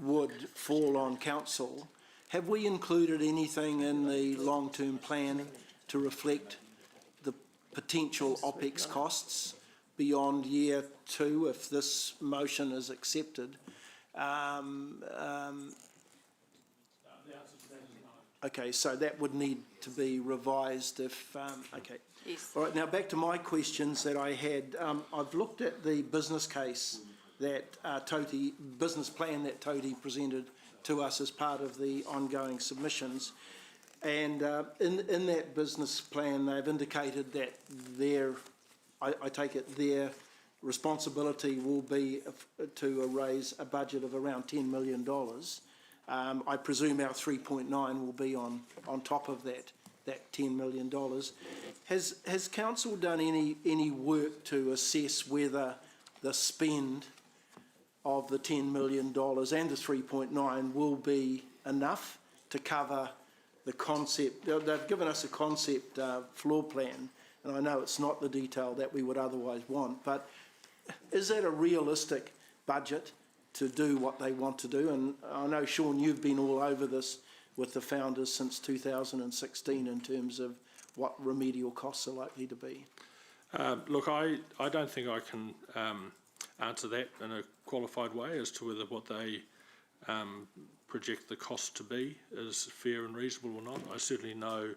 would fall on council, have we included anything in the long-term plan to reflect the potential OPEX costs beyond year 2 if this motion is accepted? Okay, so that would need to be revised if, okay. Yes. All right, now back to my questions that I had. I've looked at the business case that business plan that Toti presented to us as part of the ongoing submissions. And in that business plan, they've indicated that I take it their responsibility will be to raise a budget of around $10 million. I presume our 3.9 will be on top of that $10 million. Has council done any work to assess whether the spend of the $10 million and the 3.9 will be enough to cover the concept? They've given us a concept floor plan, and I know it's not the detail that we would otherwise want, but is that a realistic budget to do what they want to do? And I know, Sean, you've been all over this with the founders since 2016 in terms of what remedial costs are likely to be. Look, I don't think I can answer that in a qualified way as to whether what they project the cost to be is fair and reasonable or not. I certainly know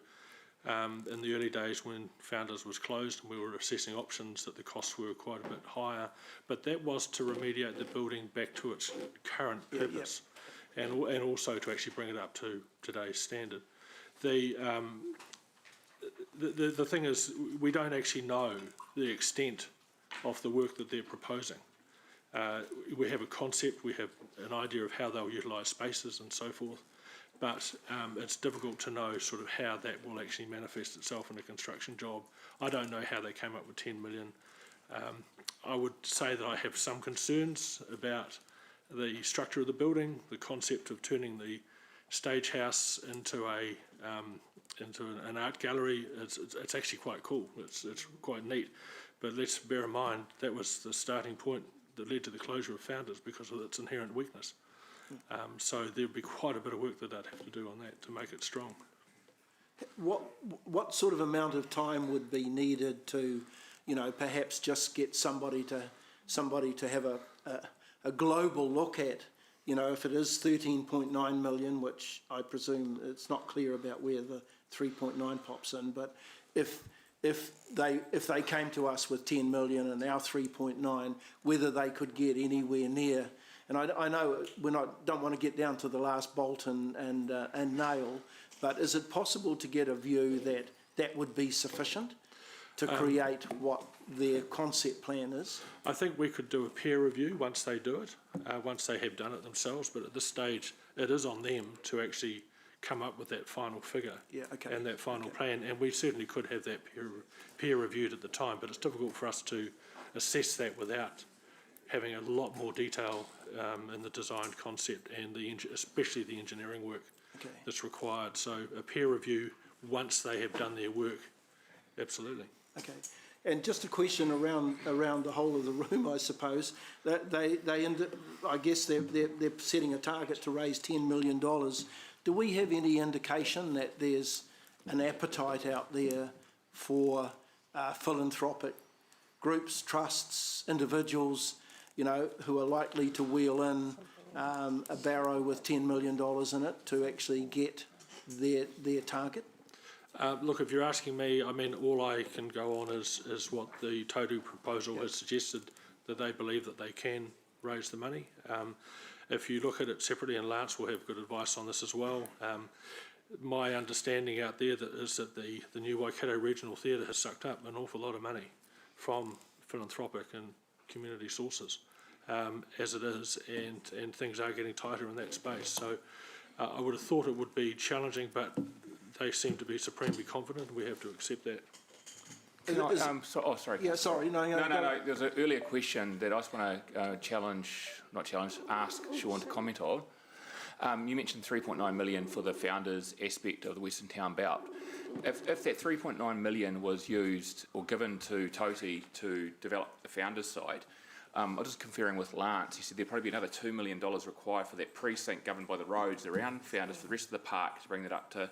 in the early days when Founders was closed and we were assessing options that the costs were quite a bit higher, but that was to remediate the building back to its current purpose and also to actually bring it up to today's standard. The thing is, we don't actually know the extent of the work that they're proposing. We have a concept, we have an idea of how they'll utilise spaces and so forth, but it's difficult to know sort of how that will actually manifest itself in a construction job. I don't know how they came up with 10 million. I would say that I have some concerns about the structure of the building, the concept of turning the stage house into an art gallery. It's actually quite cool. It's quite neat. But let's bear in mind that was the starting point that led to the closure of Founders because of its inherent weakness. So there'd be quite a bit of work that they'd have to do on that to make it strong. What sort of amount of time would be needed to, perhaps just get somebody to have a global look at, if it is 13.9 million, which I presume it's not clear about where the 3.9 pops in, but if they came to us with 10 million and our 3.9, whether they could get anywhere near. And I know don't want to get down to the last bolt and nail, but is it possible to get a view that would be sufficient to create what their concept plan is? I think we could do a peer review once they do it, once they have done it themselves, but at this stage it is on them to actually come up with that final figure and that final plan, and we certainly could have that peer reviewed at the time, but it's difficult for us to assess that without having a lot more detail in the design concept and especially the engineering work that's required. So a peer review once they have done their work, absolutely. Okay. And just a question around the whole of the room, I suppose. That I guess they're setting a target to raise $10 million. Do we have any indication that there's an appetite out there for philanthropic groups, trusts, individuals, who are likely to wheel in a barrow with $10 million in it to actually get their target? Look, if you're asking me, I mean, all I can go on is what the Totu proposal has suggested, that they believe that they can raise the money. If you look at it separately, and Lance will have good advice on this as well, my understanding out there is that the new Waikato Regional Theatre has sucked up an awful lot of money from philanthropic and community sources. as it is, and things are getting tighter in that space. So I would have thought it would be challenging, but they seem to be supremely confident, and we have to accept that. Sorry. Yeah, sorry. No. There was an earlier question that I just want to ask Sean to comment on. You mentioned 3.9 million for the founders aspect of the Western Town Belt. If that 3.9 million was used or given to Toti to develop the founders side, I was just conferring with Lance. He said there'd probably be another $2 million required for that precinct governed by the roads around founders for the rest of the park to bring that up to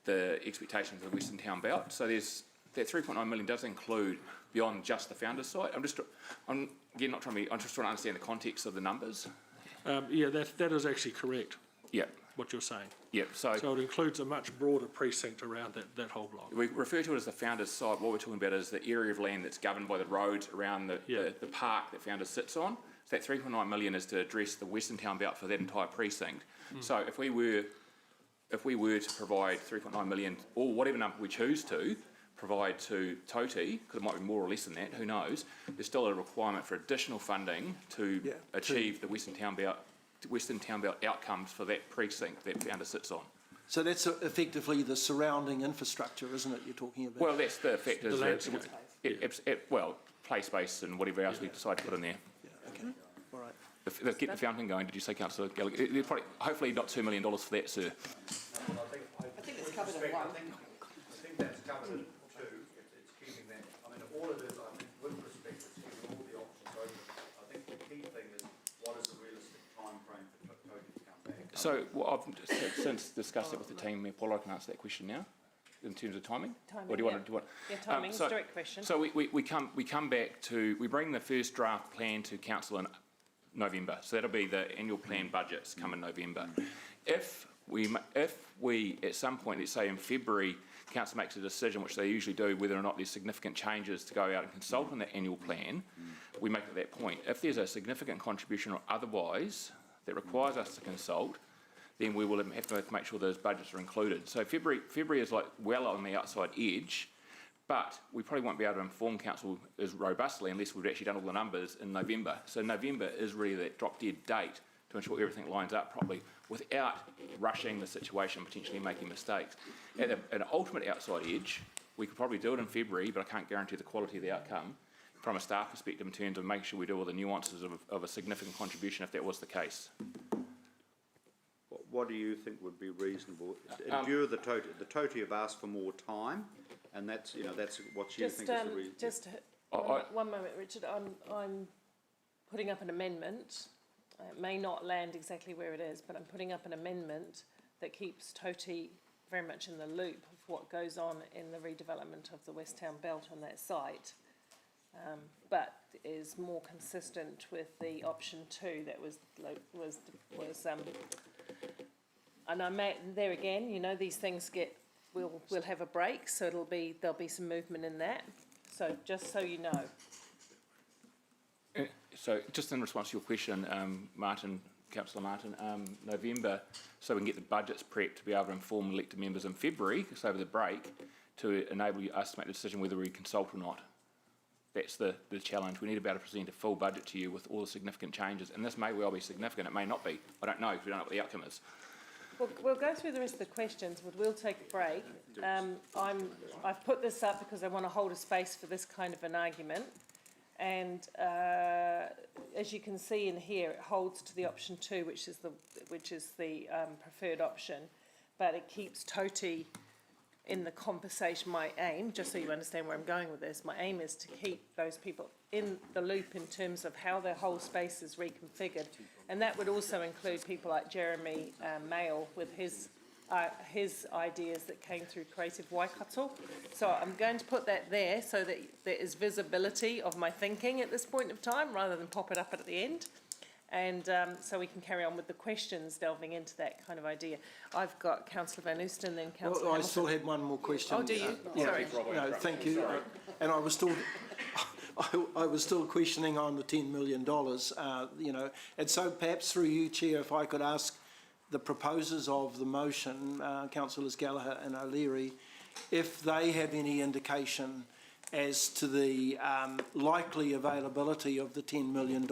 the expectations of the Western Town Belt. So that 3.9 million does include beyond just the founders side. I'm just trying to understand the context of the numbers. Yeah, that is actually correct. Yeah. What you're saying. Yeah. So it includes a much broader precinct around that whole block. We refer to it as the founders side. What we're talking about is the area of land that's governed by the roads around the park that founders sits on. So that 3.9 million is to address the Western Town Belt for that entire precinct. So if we were to provide 3.9 million, or whatever number we choose to provide to Toti, because it might be more or less than that, who knows, there's still a requirement for additional funding to achieve the Western Town Belt outcomes for that precinct that founder sits on. So that's effectively the surrounding infrastructure, isn't it, you're talking about? Well, that's the factors. Play space and whatever else we decide to put in there. Yeah, okay. All right. If get the fountain going, did you say, Councillor Gallagher? Hopefully not $2 million for that, sir. I think it's covered in one. I think that's covered in two. It's keeping that. I mean, all it is, I think, with respect, it's keeping all the options open. I think the key thing is what is the realistic time frame for Toti to come back. So I've since discussed it with the team. Paul, I can answer that question now. In terms of timing? Or do you want to? Yeah, timing is a direct question. So we come back to, we bring the first draft plan to council in November. So that'll be the annual plan budgets come in November. If we at some point, let's say in February, council makes a decision, which they usually do, whether or not there's significant changes to go out and consult on that annual plan, we make at that point. If there's a significant contribution or otherwise that requires us to consult, then we will have to make sure those budgets are included. So February is like well on the outside edge, but we probably won't be able to inform council as robustly unless we've actually done all the numbers in November. So November is really that drop-dead date to ensure everything lines up properly without rushing the situation, potentially making mistakes. At an ultimate outside edge, we could probably do it in February, but I can't guarantee the quality of the outcome from a staff perspective in terms of making sure we do all the nuances of a significant contribution if that was the case. What do you think would be reasonable? In view of the Toti have asked for more time, and that's what you think is the reason. Just one moment, Richard. I'm putting up an amendment. It may not land exactly where it is, but I'm putting up an amendment that keeps Toti very much in the loop of what goes on in the redevelopment of the West Town Belt on that site, but is more consistent with the option 2 that was and I may, there again, these things we'll have a break, so there'll be some movement in that. So just so you know. So just in response to your question, Councillor Martin, November, so we can get the budgets prepped to be able to inform elected members in February, so over the break, to enable us to make the decision whether we consult or not. That's the challenge. We need to be able to present a full budget to you with all the significant changes, and this may well be significant, it may not be. I don't know, because we don't know what the outcome is. We'll go through the rest of the questions, but we'll take a break. I've put this up because I want to hold a space for this kind of an argument. And as you can see in here, it holds to the option 2, which is the preferred option, but it keeps Toti in the conversation. My aim, just so you understand where I'm going with this, my aim is to keep those people in the loop in terms of how their whole space is reconfigured, and that would also include people like Jeremy Mayle with his ideas that came through Creative Waikato. So I'm going to put that there so that there is visibility of my thinking at this point of time rather than pop it up at the end. And so we can carry on with the questions delving into that kind of idea. I've got Councillor Van Oosten, then Councillor Hamilton. I still had one more question. Oh, do you? Yeah. Sorry. No, thank you. And I was still questioning on the $10 million, and so perhaps through you, Chair, if I could ask the proposers of the motion, Councillors Gallagher and O'Leary, if they have any indication as to the likely availability of the $10 million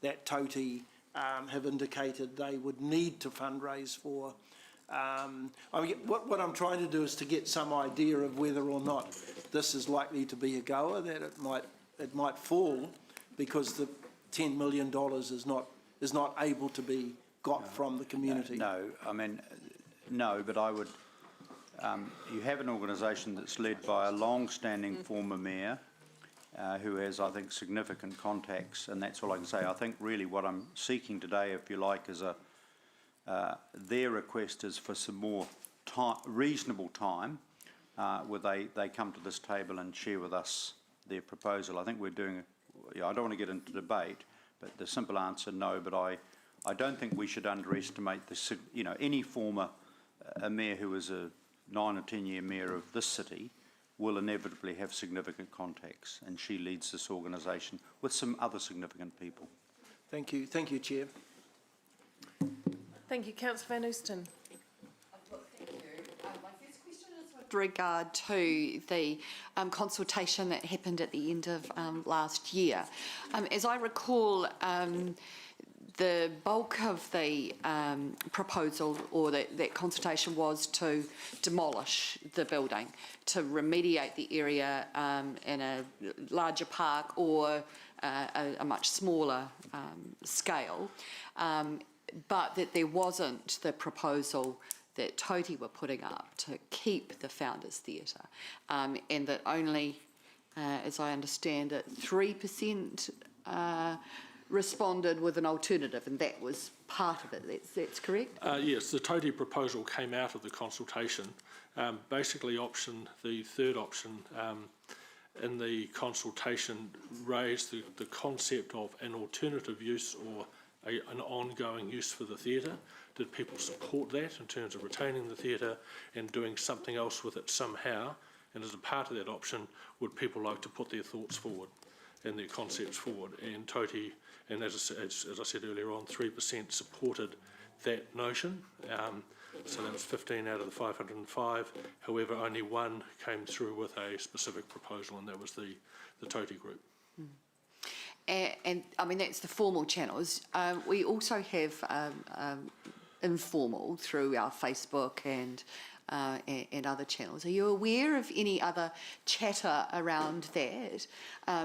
that Toti have indicated they would need to fundraise for. I mean, what I'm trying to do is to get some idea of whether or not this is likely to be a goer, that it might fall because the $10 million is not able to be got from the community. No, I mean, no, but I would, you have an organisation that's led by a long-standing former mayor who has, I think, significant contacts, and that's all I can say. I think really what I'm seeking today, if you like, is their request is for some more time, reasonable time, where they come to this table and share with us their proposal. I think we're doing, I don't want to get into debate, but the simple answer, no, but I don't think we should underestimate the, any former a mayor who is a 9 or 10 year mayor of this city will inevitably have significant contacts, and she leads this organisation with some other significant people. Thank you, Chair. Thank you, Councillor Van Oosten. Thank you. My first question is with regard to the consultation that happened at the end of last year. As I recall, the bulk of the proposal or that consultation was to demolish the building, to remediate the area in a larger park or a much smaller scale, but that there wasn't the proposal that Toti were putting up to keep the Founders Theatre, and that only, as I understand it, 3% responded with an alternative, and that was part of it. That's correct? Yes, the Toti proposal came out of the consultation. Basically, the third option in the consultation raised the concept of an alternative use or an ongoing use for the theatre. Did people support that in terms of retaining the theatre and doing something else with it somehow? And as a part of that option, would people like to put their thoughts forward and their concepts forward? And Toti, and as I said earlier on, 3% supported that notion. So that was 15 out of the 505. However, only one came through with a specific proposal, and that was the Toti group. And I mean, that's the formal channels. We also have informal through our Facebook and other channels. Are you aware of any other chatter around that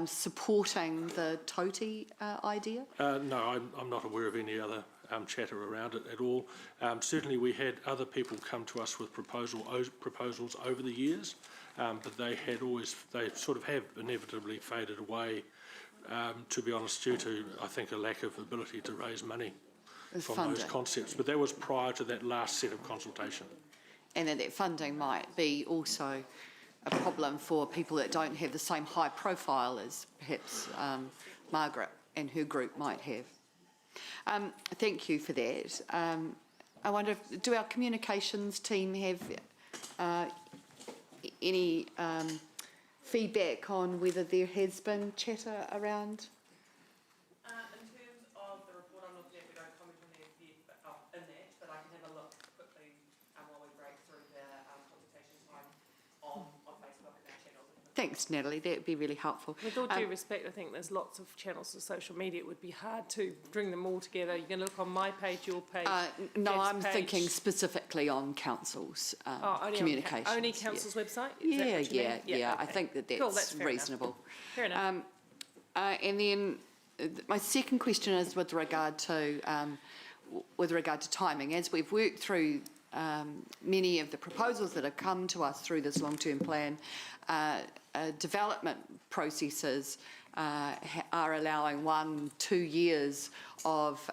supporting the Toti idea? No, I'm not aware of any other chatter around it at all. Certainly we had other people come to us with proposals over the years, but they sort of have inevitably faded away, to be honest, due to, I think, a lack of ability to raise money from those concepts. But that was prior to that last set of consultation. And that funding might be also a problem for people that don't have the same high profile as perhaps Margaret and her group might have. Thank you for that. I wonder, do our communications team have any feedback on whether there has been chatter around? In terms of the report, I'm looking at, we don't comment on there yet, but in that, but I can have a look quickly while we break through the consultation time on Facebook and our channels. Thanks, Natalie. That would be really helpful. With all due respect, I think there's lots of channels of social media. It would be hard to bring them all together. You can look on my page, your page. No, Deb's I'm page. thinking specifically on council's communications. Only council's website? Is that what you mean? Yeah. Okay. I think that's, cool, that's reasonable. Fair enough. And then my second question is with regard to timing. As we've worked through many of the proposals that have come to us through this long-term plan, development processes are allowing 1-2 years of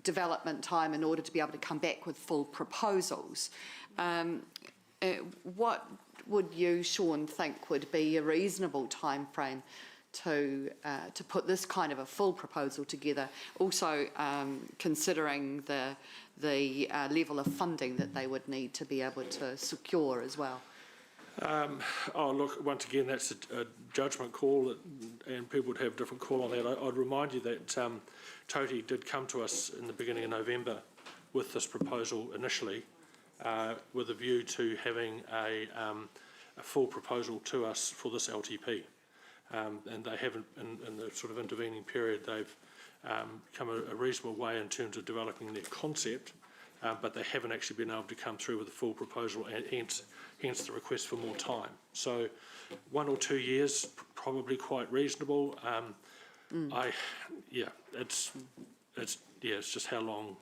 development time in order to be able to come back with full proposals. What would you, Sean, think would be a reasonable time frame to put this kind of a full proposal together, also considering the level of funding that they would need to be able to secure as well? Look, once again, that's a judgment call, and people would have a different call on that. I'd remind you that Toti did come to us in the beginning of November with this proposal initially, with a view to having a full proposal to us for this LTP. And they haven't, in the sort of intervening period, they've come a reasonable way in terms of developing their concept, but they haven't actually been able to come through with a full proposal, and hence the request for more time. So 1 or 2 years, probably quite reasonable. It's just how long.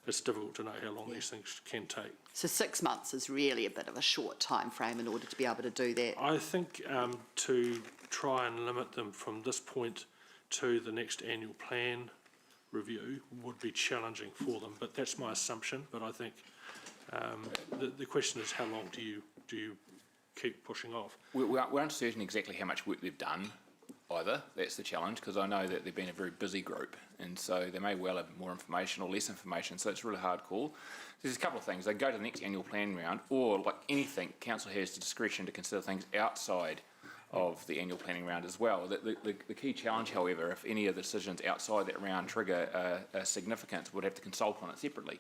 It's difficult to know how long these things can take. So 6 months is really a bit of a short time frame in order to be able to do that. I think to try and limit them from this point to the next annual plan review would be challenging for them, but that's my assumption. But I think the question is, how long do you keep pushing off? We're uncertain exactly how much work they've done either. That's the challenge, because I know that they've been a very busy group, and so they may well have more information or less information, so it's a really hard call. There's a couple of things. They go to the next annual plan round, or like anything, council has the discretion to consider things outside of the annual planning round as well. The key challenge, however, if any of the decisions outside that round trigger a significance, would have to consult on it separately.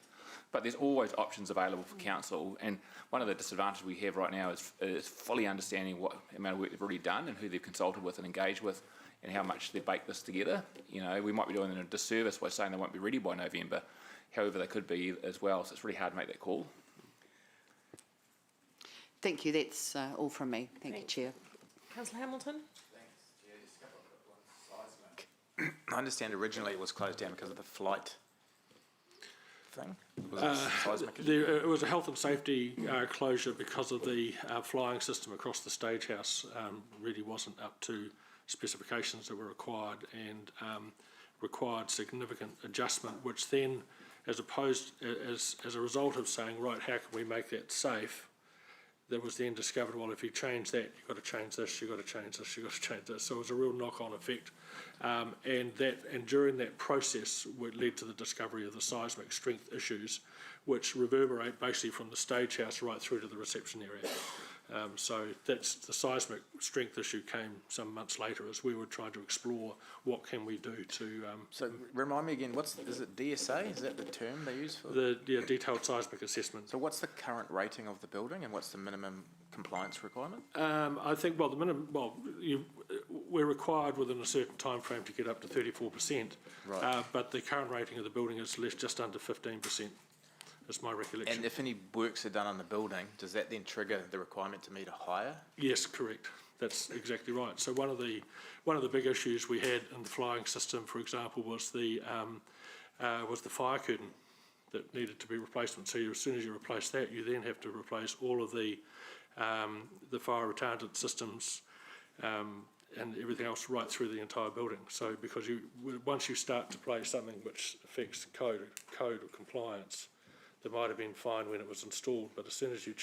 But there's always options available for council, and one of the disadvantages we have right now is fully understanding what amount of work they've already done and who they've consulted with and engaged with, and how much they've baked this together. You know, we might be doing them a disservice by saying they won't be ready by November. However, they could be as well, so it's really hard to make that call. Thank you. That's all from me. Thank you, Chair. Councillor Hamilton? I understand originally it was closed down because of the flight thing. It was a health and safety closure because of the flying system across the stage house. Really wasn't up to specifications that were required, and required significant adjustment, which then, as a result of saying, right, how can we make that safe, that was then discovered, well, if you change that, you've got to change this, you've got to change this, you've got to change this. So it was a real knock-on effect. And during that process, it led to the discovery of the seismic strength issues, which reverberate basically from the stage house right through to the reception area. So that's the seismic strength issue came some months later as we were trying to explore what can we do to... so remind me again, is it DSA? Is that the term they use for? The detailed seismic assessment. So what's the current rating of the building, and what's the minimum compliance requirement? I think, well, the minimum, we're required within a certain time frame to get up to 34%, right. But the current rating of the building is just under 15%. That's my recollection. And if any works are done on the building, does that then trigger the requirement to meet a higher? Yes, correct. That's exactly right. So one of the big issues we had in the flying system, for example, was the fire curtain that needed to be replaced. And so as soon as you replace that, you then have to replace all of the fire retardant systems and everything else right through the entire building. So because once you start to place something which affects code or compliance, that might have been fine when it was installed, but as soon as you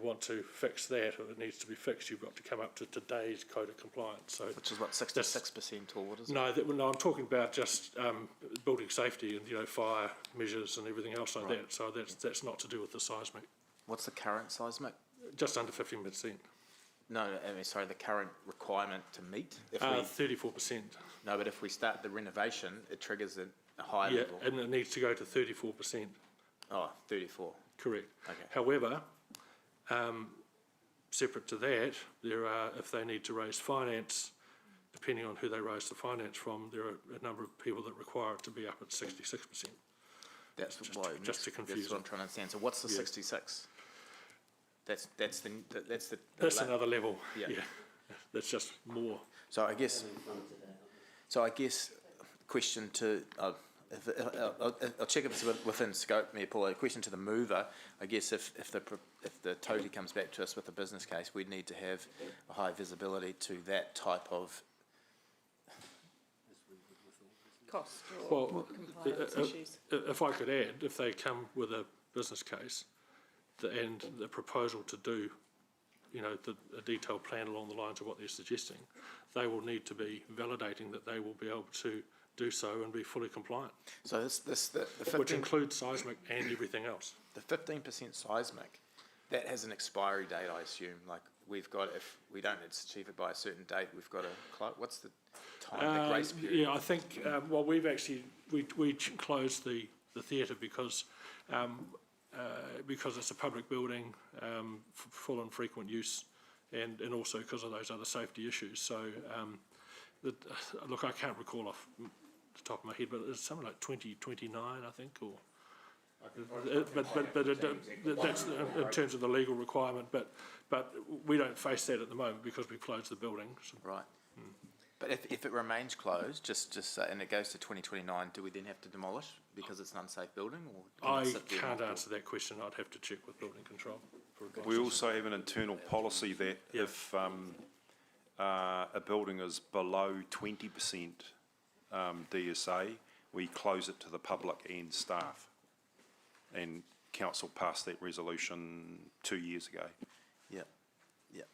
want to fix that, or it needs to be fixed, you've got to come up to today's code of compliance. So which is what, 66% or what is it? No, I'm talking about just building safety and fire measures and everything else like that. So that's not to do with the seismic. What's the current seismic? Just under 15%. No, I mean, sorry, the current requirement to meet? 34%. No, but if we start the renovation, it triggers a higher level. Yeah, and it needs to go to 34%. Oh, 34. Correct. Okay. However, separate to that, there are, if they need to raise finance, depending on who they raise the finance from, there are a number of people that require it to be up at 66%. That's just to confuse That's what I'm trying to understand. So what's the 66? That's another level. Yeah. That's just more. So I guess question to I'll check if it's within scope, Mayor Paul. A question to the mover. I guess if the totally comes back to us with a business case, we'd need to have a high visibility to that type of cost or compliance issues. If I could add, if they come with a business case and the proposal to do, a detailed plan along the lines of what they're suggesting, they will need to be validating that they will be able to do so and be fully compliant. So which includes seismic and everything else. The 15% seismic, that has an expiry date, I assume. Like we've got, if we don't achieve it by a certain date, we've got to what's the time, the grace period? Yeah, I think we've actually we closed the theatre because it's a public building, full and frequent use, and also because of those other safety issues. So, look, I can't recall off the top of my head, but it's something like 2029, I think, or. That's in terms of the legal requirement, but we don't face that at the moment because we've closed the building. So. Right. But if it remains closed, and it goes to 2029, do we then have to demolish because it's an unsafe building? Or I can't answer that question. I'd have to check with building control. For advice. We also have an internal policy that if a building is below 20% DSA, we close it to the public and staff. And council passed that resolution 2 years ago. Yeah, yeah.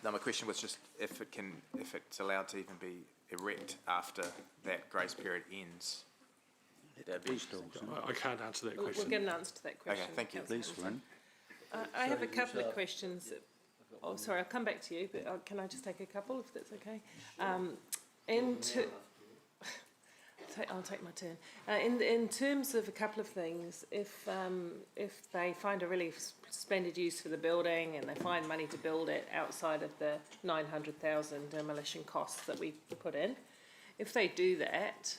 Now my question was just if it's allowed to even be erect after that grace period ends. I can't answer that question. We'll get an answer to that question. Okay, thank you. Please, Lynn. I have a couple of questions. Oh, sorry, I'll come back to you, but can I just take a couple, if that's okay? I'll take my turn. In terms of a couple of things, if they find a really splendid use for the building and they find money to build it outside of the 900,000 demolition costs that we put in, if they do that,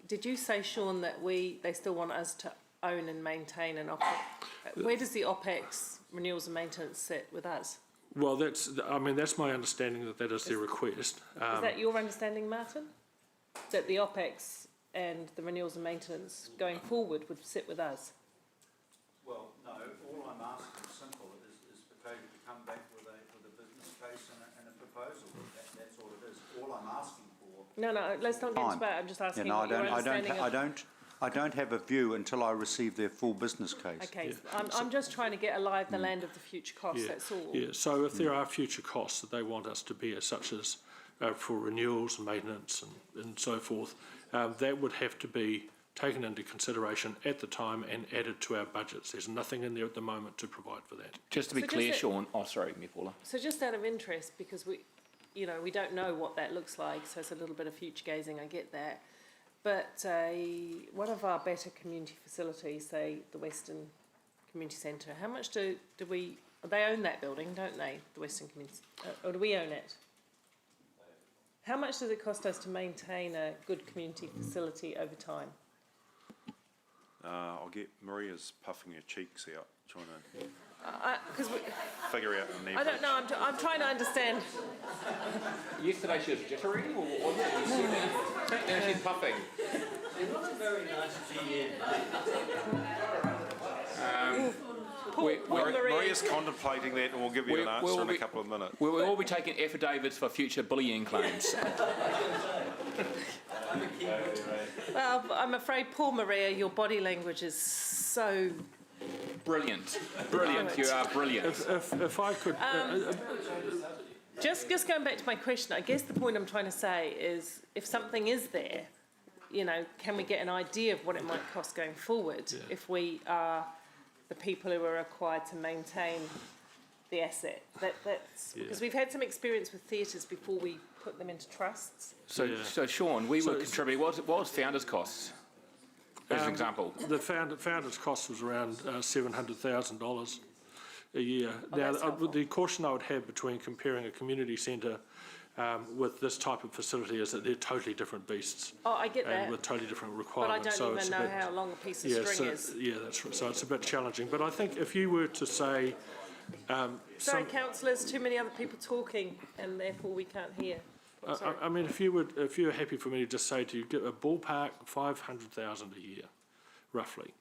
did you say, Sean, that they still want us to own and maintain an OPEX? Where does the OPEX renewals and maintenance sit with us? Well, that's my understanding that is their request. Is that your understanding, Martin? That the OPEX and the renewals and maintenance going forward would sit with us? Well, no, all I'm asking is simple, is for Cody to come back with a business case and a proposal. That's all it is. All I'm asking for. No, let's not get into that. I'm just asking what your understanding of... I don't have a view until I receive their full business case. Okay, yeah. I'm just trying to get alive the land of the future costs, that's all. Yeah, so if there are future costs that they want us to bear, such as for renewals and maintenance and so forth, that would have to be taken into consideration at the time and added to our budgets. There's nothing in there at the moment to provide for that. Just to be clear, Sean. Oh, sorry, Paula. So just out of interest, because we don't know what that looks like, so it's a little bit of future gazing, I get that. But one of our better community facilities, say the Western Community Centre, how much do we... They own that building, don't they, the Western Community... or do we own it? How much does it cost us to maintain a good community facility over time? I'll get Maria's puffing her cheeks out, trying to figure out the I don't know, I'm trying to understand. Yesterday she was jittery, or what? Now she's puffing. It was a very nice GM. Maria's contemplating that, and we'll give you an answer in a couple of minutes. We'll all be taking affidavits for future bullying claims. Well, I'm afraid, poor Maria, your body language is so... Brilliant. Brilliant. You are brilliant. If I could... Just going back to my question, I guess the point I'm trying to say is if something is there, can we get an idea of what it might cost going forward if we are the people who are required to maintain the asset? Because we've had some experience with theatres before we put them into trusts. So Sean, we were contributing. What was founders' costs? As an example. The founders' cost was around $700,000 a year. Now, the caution I would have between comparing a community centre with this type of facility is that they're totally different beasts. Oh, I get that. And with totally different requirements. But I don't even know how long a piece of string is. Yeah, that's right. So it's a bit challenging. But I think if you were to say... Sorry, councillors, too many other people talking, and therefore we can't hear. I mean, if you're happy for me to just say to you, get a ballpark 500,000 a year, roughly,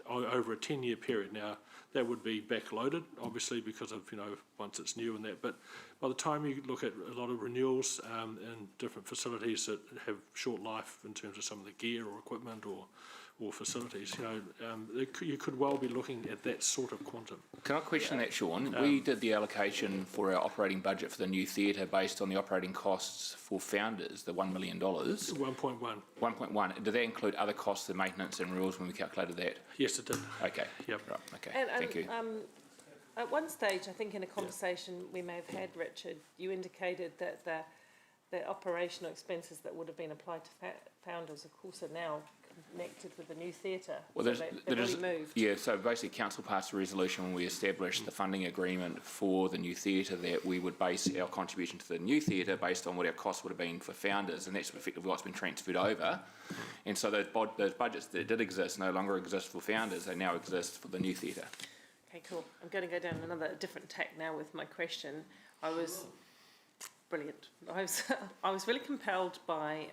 over a 10-year period. Now, that would be backloaded, obviously, because of, once it's new and that. But by the time you look at a lot of renewals in different facilities that have short life in terms of some of the gear or equipment or facilities, you could well be looking at that sort of quantum. Can I question that, Sean? We did the allocation for our operating budget for the new theatre based on the operating costs for founders, the $1 million. 1.1. 1.1. Did that include other costs, the maintenance and rules when we calculated that? Yes, it did. Okay. Yep. Right. Okay. Thank you. At one stage, I think in a conversation we may have had, Richard, you indicated that the operational expenses that would have been applied to founders, of course, are now connected with the new theatre? Well, So there's- they've there is- already moved. Yeah, so basically council passed a resolution when we established the funding agreement for the new theatre that we would base our contribution to the new theatre based on what our costs would have been for founders, and that's effectively what's been transferred over. And so those budgets that did exist no longer exist for founders, they now exist for the new theatre. Okay, cool. I'm going to go down another different tack now with my question. Brilliant. I was really compelled by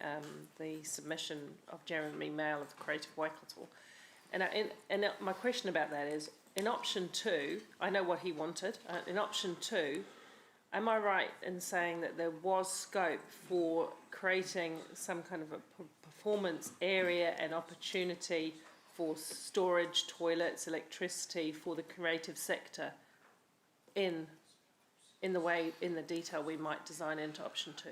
the submission of Jeremy Mail of Creative Waikato. And my question about that is, in option 2, I know what he wanted. In option 2, am I right in saying that there was scope for creating some kind of a performance area and opportunity for storage, toilets, electricity for the creative sector in the detail we might design into option 2?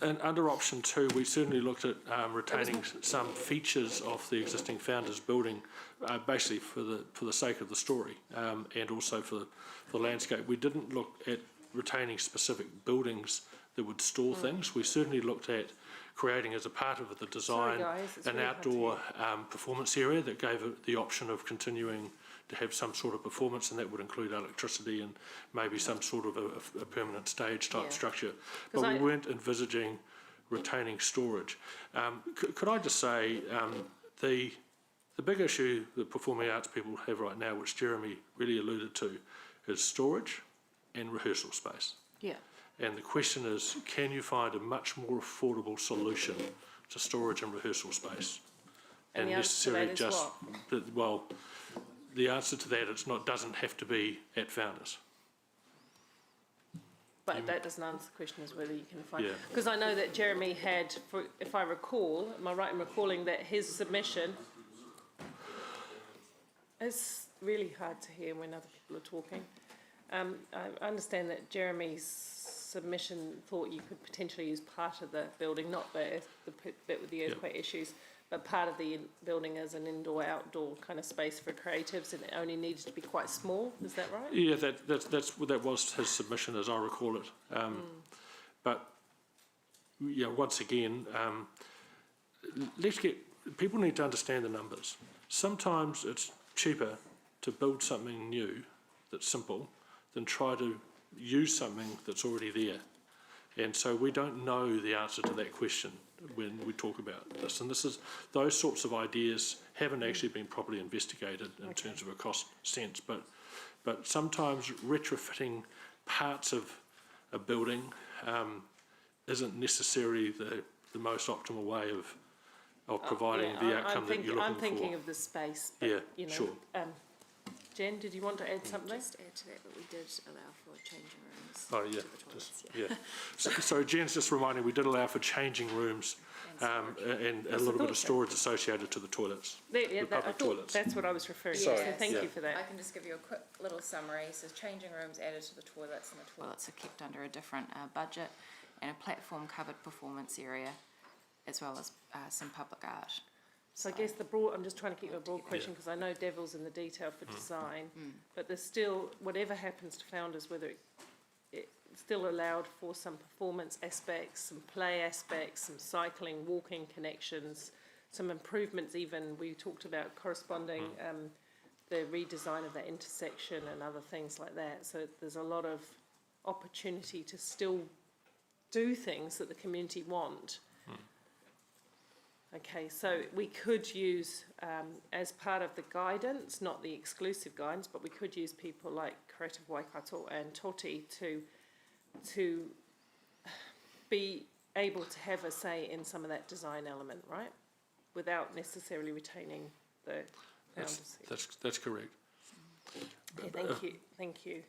And under option 2, we certainly looked at retaining some features of the existing founders building, basically for the sake of the story, and also for the landscape. We didn't look at retaining specific buildings that would store things. We certainly looked at creating, as a part of the design, an outdoor performance area that gave it the option of continuing to have some sort of performance, and that would include electricity and maybe some sort of a permanent stage type structure. But we weren't envisaging retaining storage. Could I just say, the big issue that performing arts people have right now, which Jeremy really alluded to, is storage and rehearsal space. Yeah. And the question is, can you find a much more affordable solution to storage and rehearsal space? And the answer to that is what? Well, the answer to that doesn't have to be at Founders. But that doesn't answer the question as whether you can find... Because I know that Jeremy had, if I recall, am I right in recalling that his submission... It's really hard to hear when other people are talking. I understand that Jeremy's submission thought you could potentially use part of the building, not the bit with the earthquake issues, but part of the building as an indoor-outdoor kind of space for creatives, and it only needed to be quite small. Is that right? Yeah, that was his submission, as I recall it. But yeah, once again, people need to understand the numbers. Sometimes it's cheaper to build something new that's simple than try to use something that's already there. And so we don't know the answer to that question when we talk about this. And those sorts of ideas haven't actually been properly investigated in terms of a cost sense. But sometimes retrofitting parts of a building isn't necessarily the most optimal way of providing the outcome that you're looking for. I'm thinking of the space. But, yeah, sure. Jen, did you want to add something? Just add to that, but we did allow for changing rooms. Oh, yeah. So Jen's just reminding, we did allow for changing rooms and a little bit of storage associated to the toilets, the public toilets. That's what I was referring to, Sorry. so thank you for that. I can just give you a quick little summary. So changing rooms added to the toilets, and the toilets are kept under a different budget, and a platform covered performance area, as well as some public art. So I guess I'm just trying to keep a broad question, because I know devil's in the detail for design, but there's still, whatever happens to Founders, whether it still allowed for some performance aspects, some play aspects, some cycling, walking connections, some improvements even. We talked about corresponding, the redesign of that intersection and other things like that. So there's a lot of opportunity to still do things that the community want. Okay, so we could use, as part of the guidance, not the exclusive guidance, but we could use people like Creative Waikato and Toti to be able to have a say in some of that design element, right? Without necessarily retaining the founders. That's correct. Okay, thank you.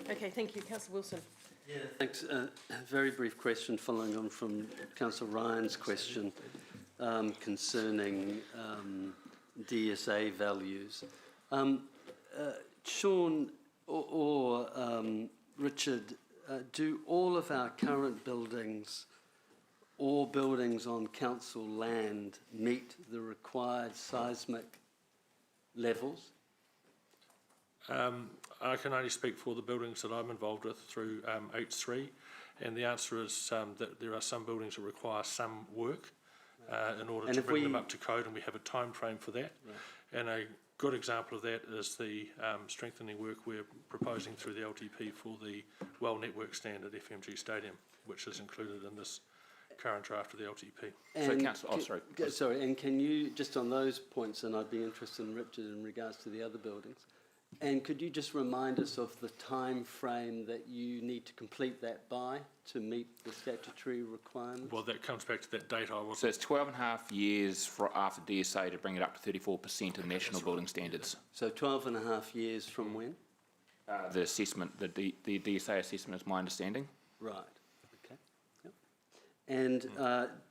Okay, thank you, Councillor Wilson. Yeah, thanks. A very brief question following on from Councillor Ryan's question concerning DSA values. Sean or Richard, do all of our current buildings or buildings on council land meet the required seismic levels? I can only speak for the buildings that I'm involved with through H3, and the answer is that there are some buildings that require some work, in order And to if bring them we- up to code, and we have a time frame for that. Right. And a good example of that is the strengthening work we're proposing through the LTP for the well network standard FMG Stadium, which is included in this current draft of the LTP. So, And Councillor, sorry, and can you, just on those points, and I'd be interested in Richard in regards to the other buildings, and could you just remind us of the time frame that you need to complete that by to meet the statutory requirements? Well, that comes back to that date I was. So it's 12.5 years after DSA to bring it up to 34% of national building standards. So 12.5 years from when? The assessment, the DSA assessment is my understanding. Right, okay. Yep. And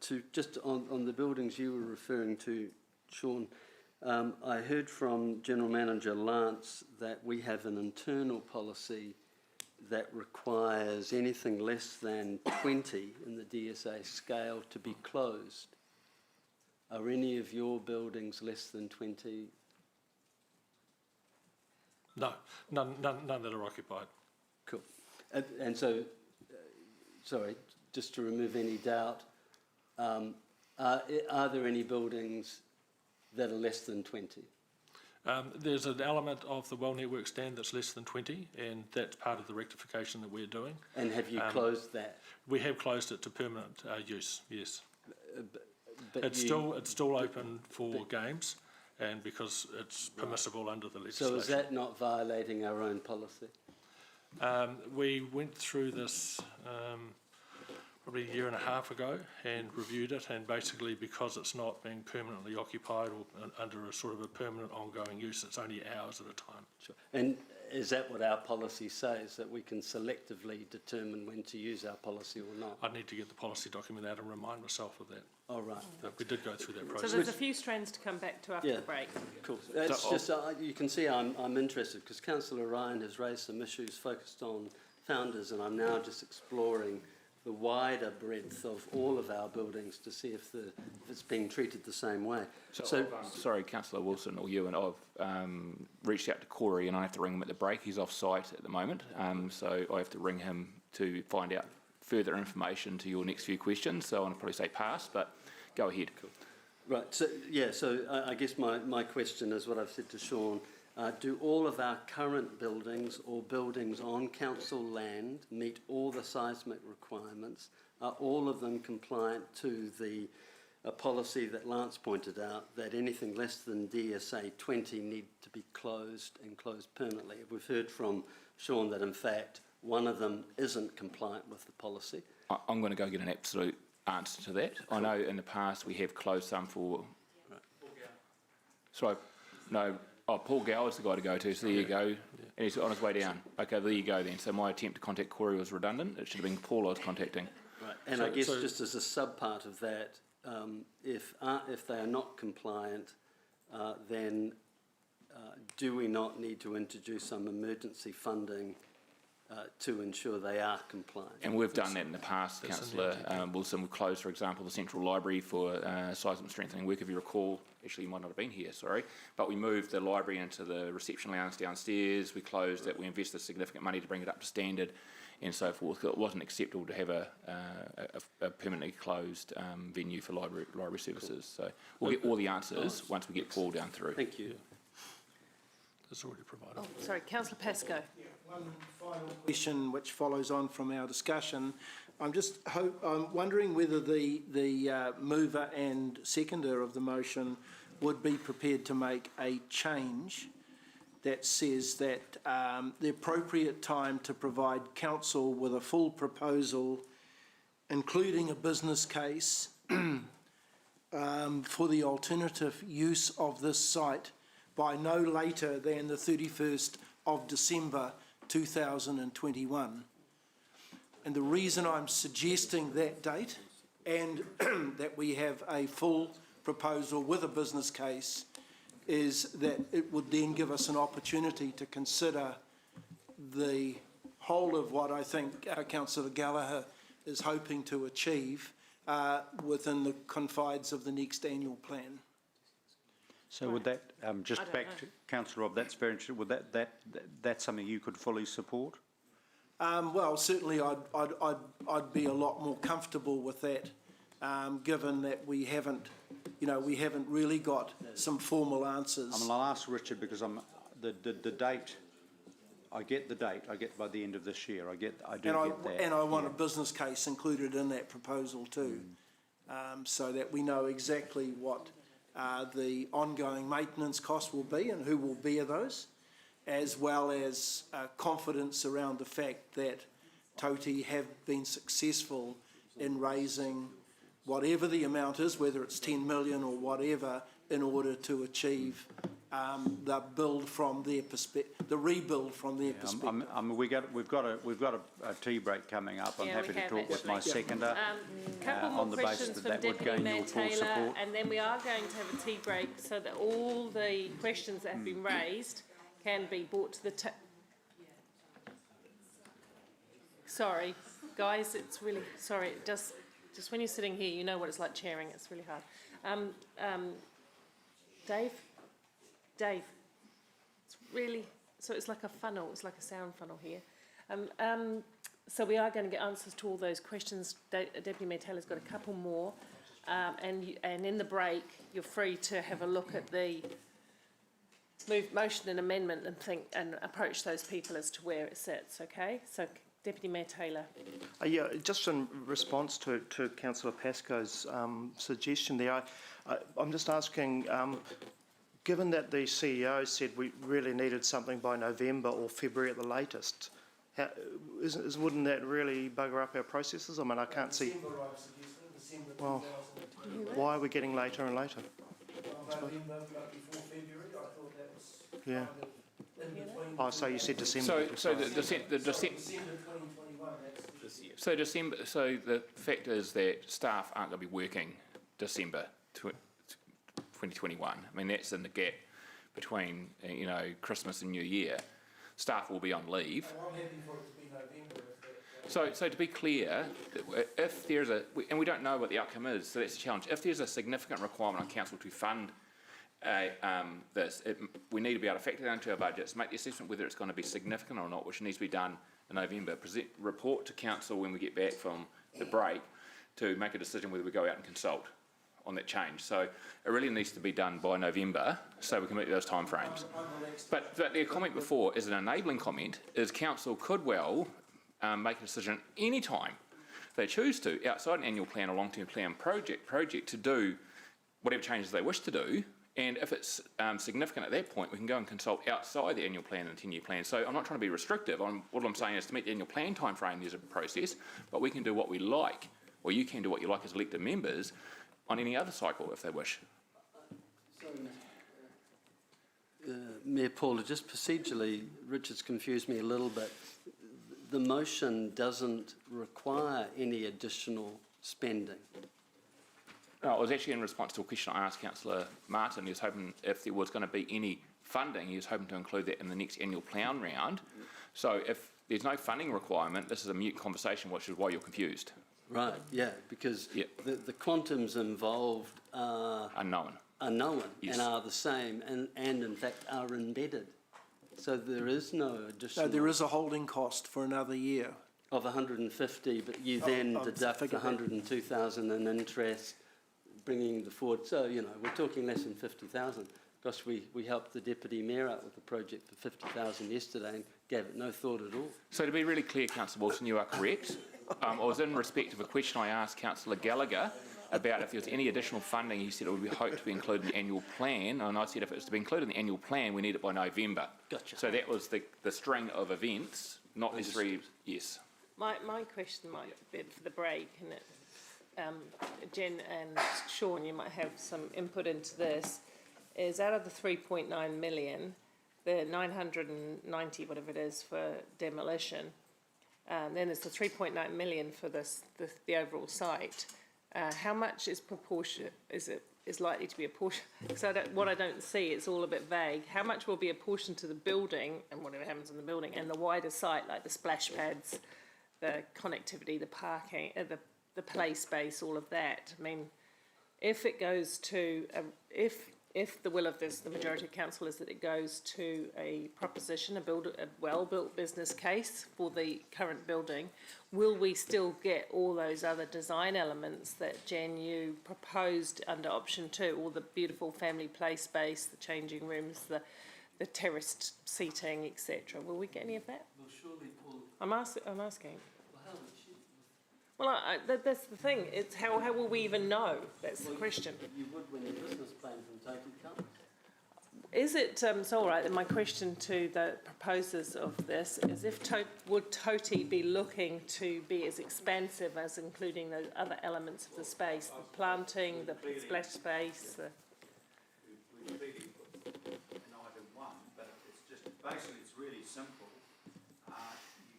to just on the buildings you were referring to, Sean, I heard from General Manager Lance that we have an internal policy that requires anything less than 20 in the DSA scale to be closed. Are any of your buildings less than 20? No, none that are occupied. Cool. And so, sorry, just to remove any doubt, are there any buildings that are less than 20? There's an element of the well network stand that's less than 20, and that's part of the rectification that we're doing. And have you closed that? We have closed it to permanent use, yes. But It's still open for games, and because it's permissible under the legislation. So is that not violating our own policy? We went through this probably a year and a half ago and reviewed it, and basically because it's not being permanently occupied or under a sort of a permanent ongoing use, it's only hours at a time. Sure. And is that what our policy says, that we can selectively determine when to use our policy or not? I'd need to get the policy document out and remind myself of that. Oh, right. But we did go through that process. So there's a few strands to come back to after the break. Cool. That's just, you can see I'm interested because Councillor Ryan has raised some issues focused on founders, and I'm now just exploring the wider breadth of all of our buildings to see if it's being treated the same way. So sorry, Councillor Wilson or you, and I've reached out to Corey, and I have to ring him at the break. He's off site at the moment, so I have to ring him to find out further information to your next few questions. So I'll probably say pass, but go ahead. Cool. Right, so I guess my question is what I've said to Sean. Do all of our current buildings or buildings on council land meet all the seismic requirements? Are all of them compliant to the policy that Lance pointed out, that anything less than DSA 20 need to be closed and closed permanently? We've heard from Sean that in fact one of them isn't compliant with the policy. I'm going to go get an absolute answer to that. Cool. I know in the past we have closed some for... Right. Sorry, no... Oh, Paul Gower's the guy to go to, so there you go. And he's on his way down. Okay, there you go then. So my attempt to contact Corey was redundant. It should have been Paul I was contacting. Right, and I guess just as a sub-part of that, if they are not compliant, then do we not need to introduce some emergency funding to ensure they are compliant? And we've done that in the past, Councillor Wilson. We've closed, for example, the Central Library for seismic strengthening work, if you recall. Actually, you might not have been here, sorry. But we moved the library into the reception lounge downstairs. We closed it. We invested significant money to bring it up to standard and so forth. It wasn't acceptable to have a permanently closed venue for library services. So we'll get all the answers once we get Paul down through. Thank you. That's already provided. Oh, sorry, Councillor Pascoe. One final question which follows on from our discussion. I'm wondering whether the mover and seconder of the motion would be prepared to make a change that says that the appropriate time to provide council with a full proposal, including a business case for the alternative use of this site by no later than the 31st of December 2021. And the reason I'm suggesting that date and that we have a full proposal with a business case is that it would then give us an opportunity to consider the whole of what I think Councillor Gallagher is hoping to achieve within the confines of the next annual plan. So would that, just back to Councillor Robb, that's very interesting, would that's something you could fully support? Well, certainly I'd be a lot more comfortable with that given that we haven't really got some formal answers. I'll ask Richard because the date. I get the date. I get by the end of this year. I get that. And I want a business case included in that proposal too, so that we know exactly what the ongoing maintenance costs will be and who will bear those, as well as confidence around the fact that Toti have been successful in raising whatever the amount is, whether it's 10 million or whatever, in order to achieve the build from their perspective, the rebuild from their perspective. We've got a tea break coming up. I'm happy to talk with my seconder Couple more on the basis questions that from would Deputy gain Mayor your full Taylor, support. and then we are going to have a tea break so that all the questions that have been raised can be brought to the Sorry, guys, it's really, sorry, just when you're sitting here, you know what it's like chairing, it's really hard. Dave, it's really, so it's like a funnel, it's like a sound funnel here. So we are going to get answers to all those questions. Deputy Mayor Taylor's got a couple more, and in the break, you're free to have a look at the motion and amendment and approach those people as to where it sits, okay? So Deputy Mayor Taylor. Yeah, just in response to Councillor Pascoe's suggestion there, I'm just asking, given that the CEO said we really needed something by November or February at the latest, wouldn't that really bugger up our processes? I mean, I can't see. Well, why are we getting later and later? November, but before February, I thought that was yeah. In between. Oh, so you said December. So the fact is that staff aren't going to be working December 2021. I mean, that's in the gap between Christmas and New Year. Staff will be on leave. I'm happy for it to be November. So to be clear, if there's and we don't know what the outcome is, so that's a challenge. If there's a significant requirement on council to fund this, we need to be able to factor that into our budgets, make the assessment whether it's going to be significant or not, which needs to be done in November. Report to council when we get back from the break to make a decision whether we go out and consult on that change. So it really needs to be done by November so we can meet those timeframes. But the comment before is an enabling comment, is council could well make a decision any time they choose to, outside an annual plan or long-term plan project to do whatever changes they wish to do. And if it's significant at that point, we can go and consult outside the annual plan and 10-year plan. So I'm not trying to be restrictive. What I'm saying is to meet the annual plan timeframe, there's a process, but we can do what we like, or you can do what you like as elected members on any other cycle if they wish. Mayor Paula, just procedurally, Richard's confused me a little bit. The motion doesn't require any additional spending. No, it was actually in response to a question I asked Councillor Martin. He was hoping if there was going to be any funding, he was hoping to include that in the next annual plan round. So if there's no funding requirement, this is a mute conversation, which is why you're confused. Right, yeah, because the quantums involved are unknown, yes, and are the same, and in fact are embedded. So there is no additional. So there is a holding cost for another year of 150, but you then deduct 102,000 in interest, bringing the forward. So we're talking less than 50,000. Gosh, we helped the Deputy Mayor out with the project for 50,000 yesterday and gave it no thought at all. So to be really clear, Councillor Wilson, you are correct. I was in respect of a question I asked Councillor Gallagher about if there was any additional funding. He said it would be hoped to be included in the annual plan, and I said if it's to be included in the annual plan, we need it by November. Gotcha. So that was the string of events, not necessarily, yes. My question might be for the break, and Jen and Sean, you might have some input into this, is out of the 3.9 million, the 990, whatever it is, for demolition, then there's the 3.9 million for the overall site. How much is proportionate? Is likely to be a portion? Because what I don't see, it's all a bit vague. How much will be a portion to the building and whatever happens in the building, and the wider site, like the splash pads, the connectivity, the parking, the play space, all of that? I mean, if it goes to if if the will of the majority of council is that it goes to a proposition, a well-built business case for the current building, will we still get all those other design elements that Jan, you proposed under option 2, all the beautiful family play space, the changing rooms, the terraced seating, etc.? Will we get any of that? Well, surely, Paul. I'm asking. Well, how would she? Well, that's the thing. It's how will we even know? That's the question. You would when the business plan from Toti comes. Is it so? All right. Then my question to the proposers of this is: if would Toti be looking to be as expansive as including those other elements of the space, the planting, the splash space? We clearly put in item 1, but it's just basically it's really simple.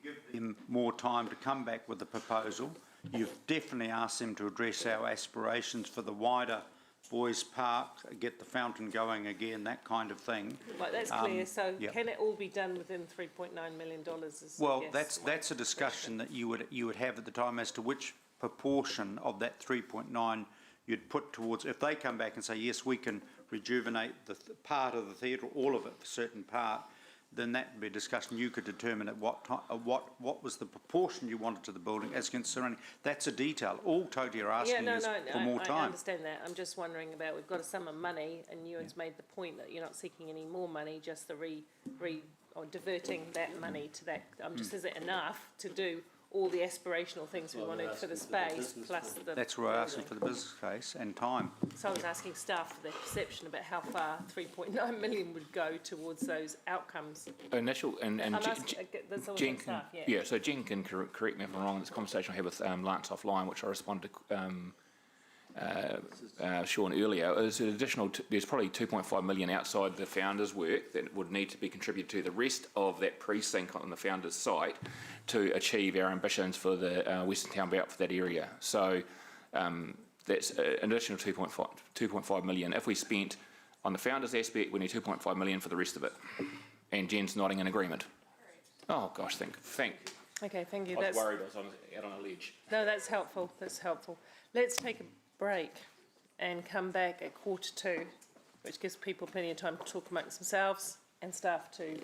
You give them more time to come back with the proposal. You've definitely asked them to address our aspirations for the wider Boys Park, get the fountain going again, that kind of thing. Right, that's clear. So yep. can it all be done within $3.9 million? Well, that's a discussion that you would have at the time as to which proportion of that 3.9 you'd put towards. If they come back and say yes, we can rejuvenate the part of the theatre, all of it, a certain part, then that would be a discussion. You could determine at what time, what was the proportion you wanted to the building as concerning. That's a detail. All Toti are asking is for more time. I understand that. I'm just wondering about, we've got a sum of money, and Ewan's made the point that you're not seeking any more money, just the or diverting that money to that. Just is it enough to do all the aspirational things we wanted for the space, plus the... That's where I asked for the business case and time. So I was asking staff for their perception about how far 3.9 million would go towards those outcomes. Initial, and I'm asking, that's all Jen staff, yeah, so Jen can correct me if I'm wrong, this conversation I had with Lance offline, which I responded to Sean earlier, is an additional, there's probably 2.5 million outside the founders' work that would need to be contributed to the rest of that precinct on the founders' site to achieve our ambitions for the Western Town Belt for that area. So that's an additional 2.5 million. If we spent on the founders' aspect, we need 2.5 million for the rest of it. And Jen's nodding in agreement. Oh gosh, thank Okay, thank you. I was worried I was out on a ledge. No, that's helpful. That's helpful. Let's take a break and come back at 1:45, which gives people plenty of time to talk amongst themselves and staff to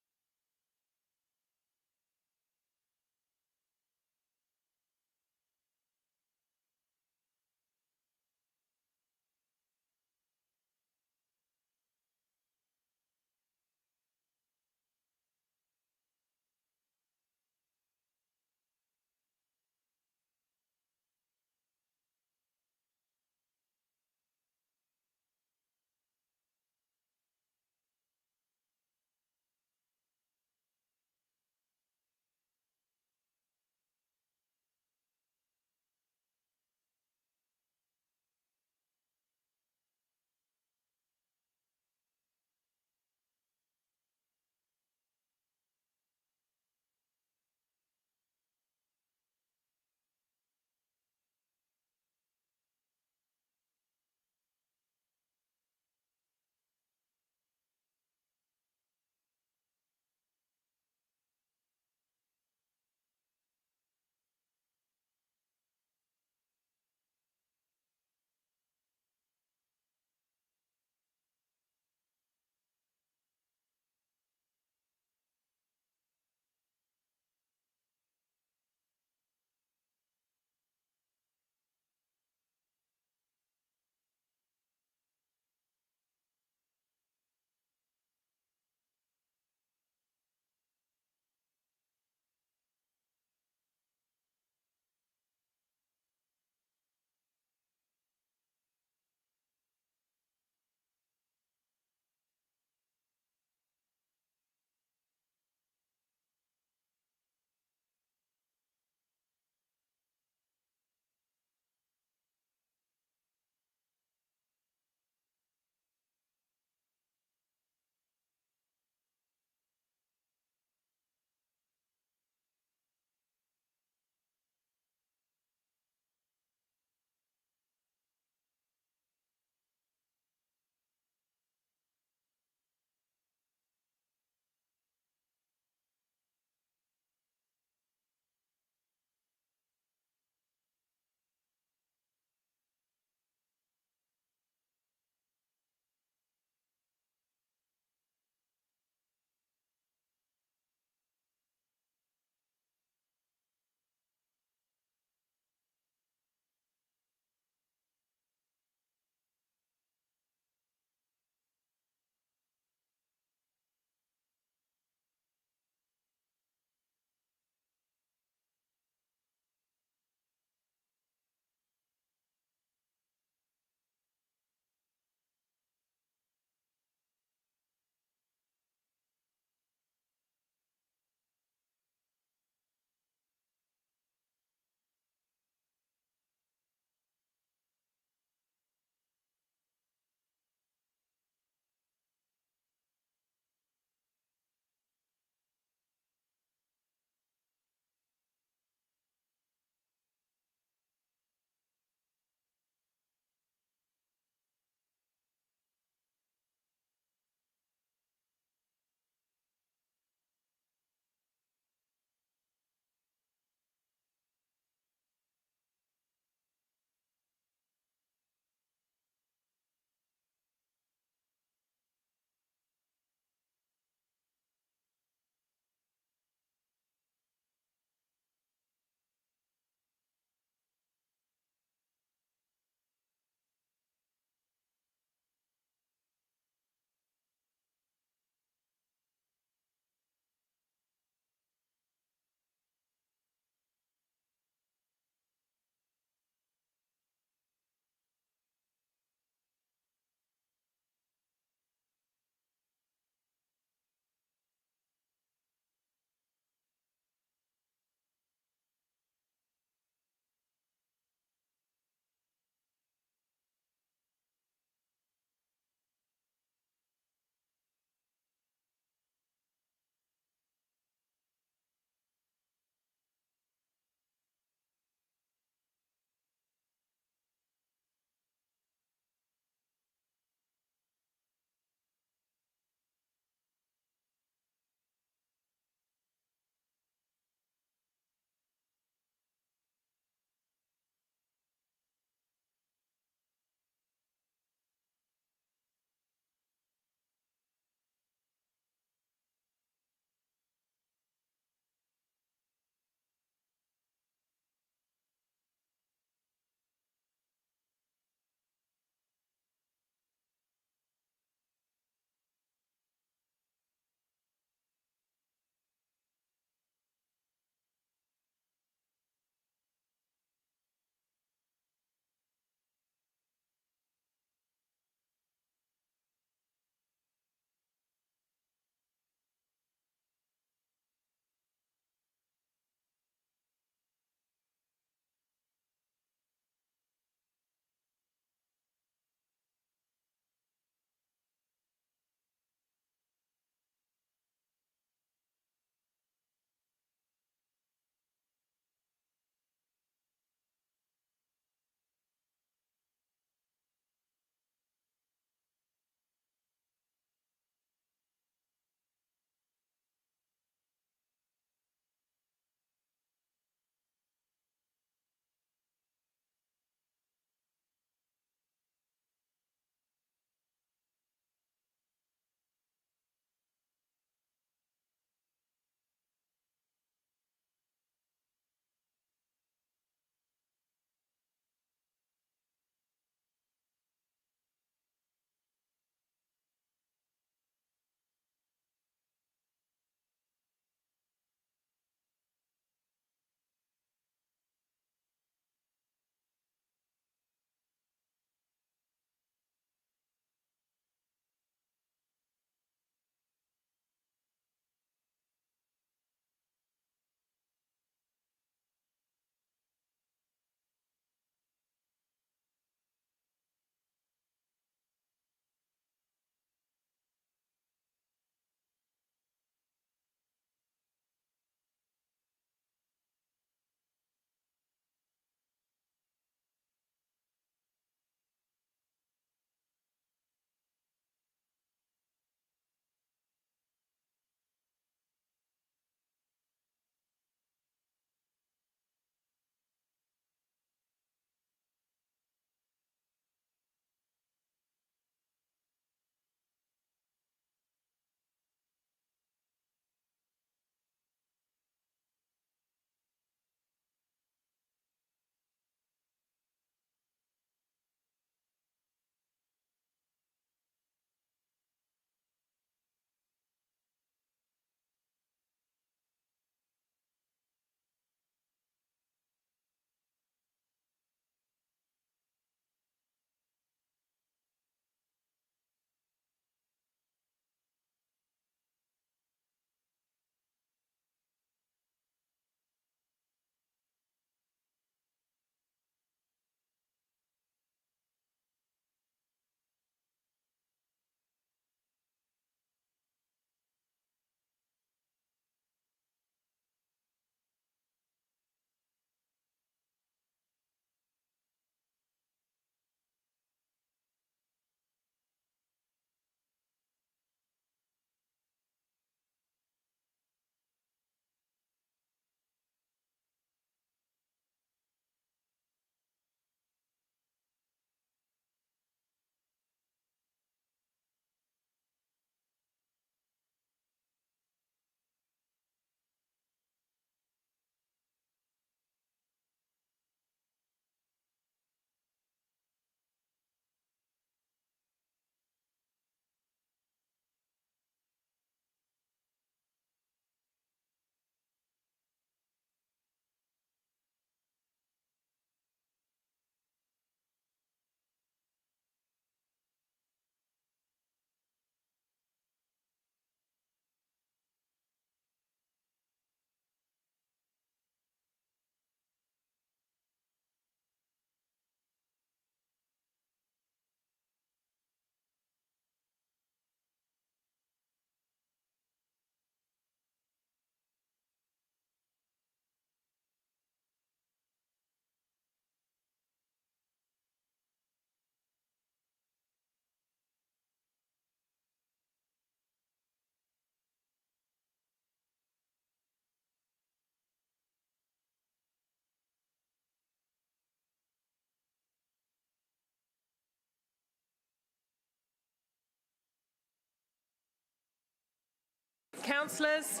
councillors,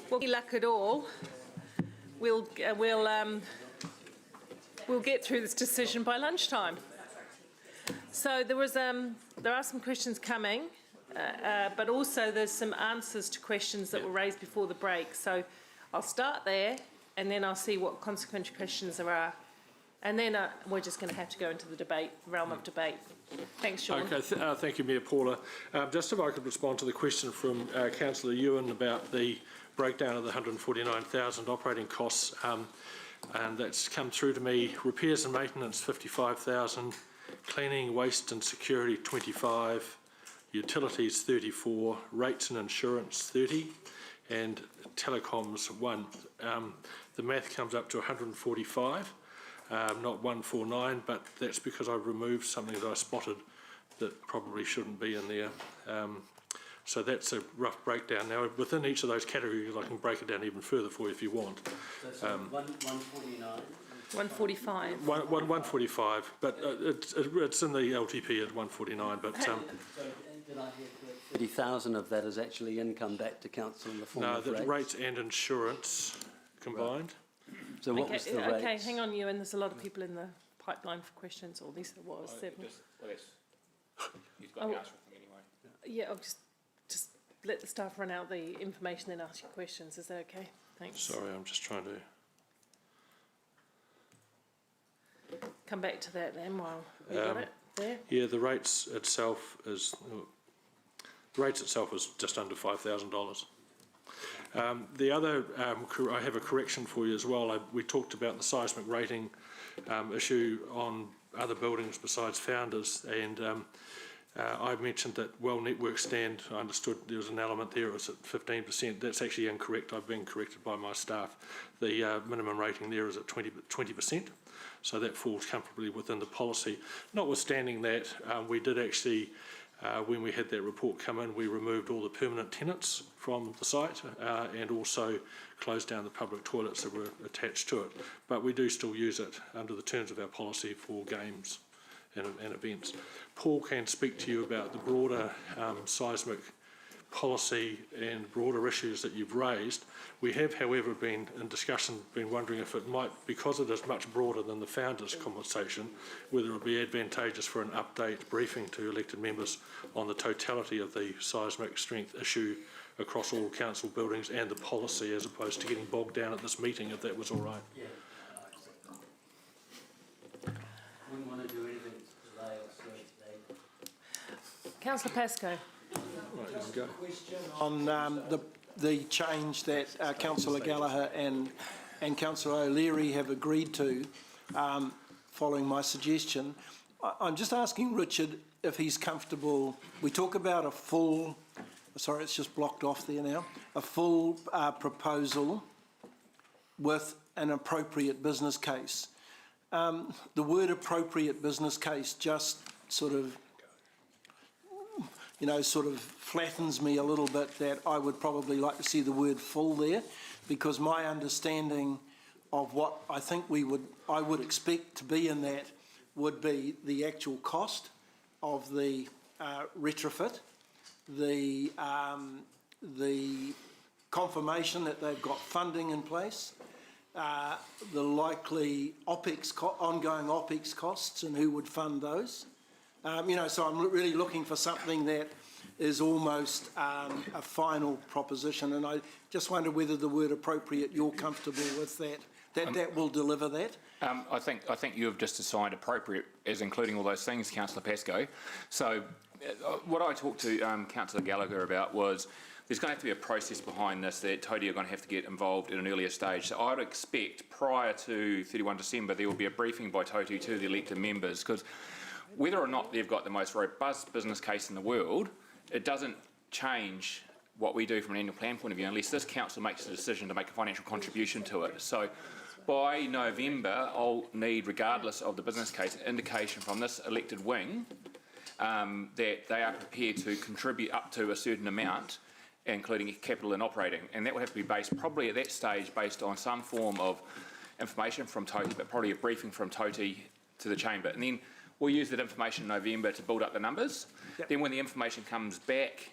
well, any luck at all, we'll get through this decision by lunchtime. So there are some questions coming, but also there's some answers to questions that were raised before the break. So I'll start there, and then I'll see what consequential questions there are. And then we're just going to have to go into the realm of debate. Thanks, Sean. Okay, thank you, Mayor Paula. Just if I could respond to the question from Councillor Ewan about the breakdown of the 149,000 operating costs, and that's come through to me. Repairs and maintenance, 55,000. Cleaning, waste and security, 25. Utilities, 34. Rates and insurance, 30. And telecoms, 1. The math comes up to 145. Not 149, but that's because I've removed something that I spotted that probably shouldn't be in there. So that's a rough breakdown. Now, within each of those categories, I can break it down even further for you if you want. So 149? 145. 145, but it's in the LTP at 149. But so did I hear 30,000 of that is actually income back to council in the form of rates? No, the rates and insurance combined. Right. So what was the rates? Okay, hang on, Ewan. There's a lot of people in the pipeline for questions. Or at least there was 7. You've got the answer from anyway. Yeah, I'll just let the staff run out the information, then ask you questions. Is that okay? Thanks. Sorry, I'm just trying to come back to that then while we got it there. Yeah, the rates itself is just under $5,000. The other, I have a correction for you as well. We talked about the seismic rating issue on other buildings besides Founders, and I mentioned that well network stand, I understood there was an element there, it was at 15%. That's actually incorrect. I've been corrected by my staff. The minimum rating there is at 20%. So that falls comfortably within the policy. Notwithstanding that, we did actually, when we had that report come in, we removed all the permanent tenants from the site and also closed down the public toilets that were attached to it. But we do still use it under the terms of our policy for games and events. Paul can speak to you about the broader seismic policy and broader issues that you've raised. We have, however, been in discussion, been wondering if it might, because it is much broader than the Founders conversation, whether it would be advantageous for an update briefing to elected members on the totality of the seismic strength issue across all council buildings and the policy, as opposed to getting bogged down at this meeting, if that was all right. Yeah. Wouldn't want to do anything today or so today. Councillor Pascoe. Right, there we go. Question on the change that Councillor Gallagher and Councillor O'Leary have agreed to, following my suggestion. I'm just asking Richard if he's comfortable. We talk about a full, sorry, it's just blocked off there now, a full proposal with an appropriate business case. The word appropriate business case just sort of flattens me a little bit, that I would probably like to see the word full there, because my understanding of what I think I would expect to be in that would be the actual cost of the retrofit, the confirmation that they've got funding in place, the likely ongoing OPEX costs and who would fund those. So I'm really looking for something that is almost a final proposition, and I just wonder whether the word appropriate, you're comfortable with that will deliver that. I think you have just assigned appropriate as including all those things, Councillor Pascoe. So what I talked to Councillor Gallagher about was there's going to have to be a process behind this that TOTI are going to have to get involved at an earlier stage. So I would expect prior to 31 December there will be a briefing by TOTI to the elected members, because whether or not they've got the most robust business case in the world, it doesn't change what we do from an annual plan point of view unless this council makes a decision to make a financial contribution to it. So by November, I'll need, regardless of the business case, an indication from this elected wing that they are prepared to contribute up to a certain amount, including capital and operating. And that would have to be based, probably at that stage, based on some form of information from TOTI, but probably a briefing from TOTI to the chamber. And then we'll use that information in November to build up the numbers. Yep. Then when the information comes back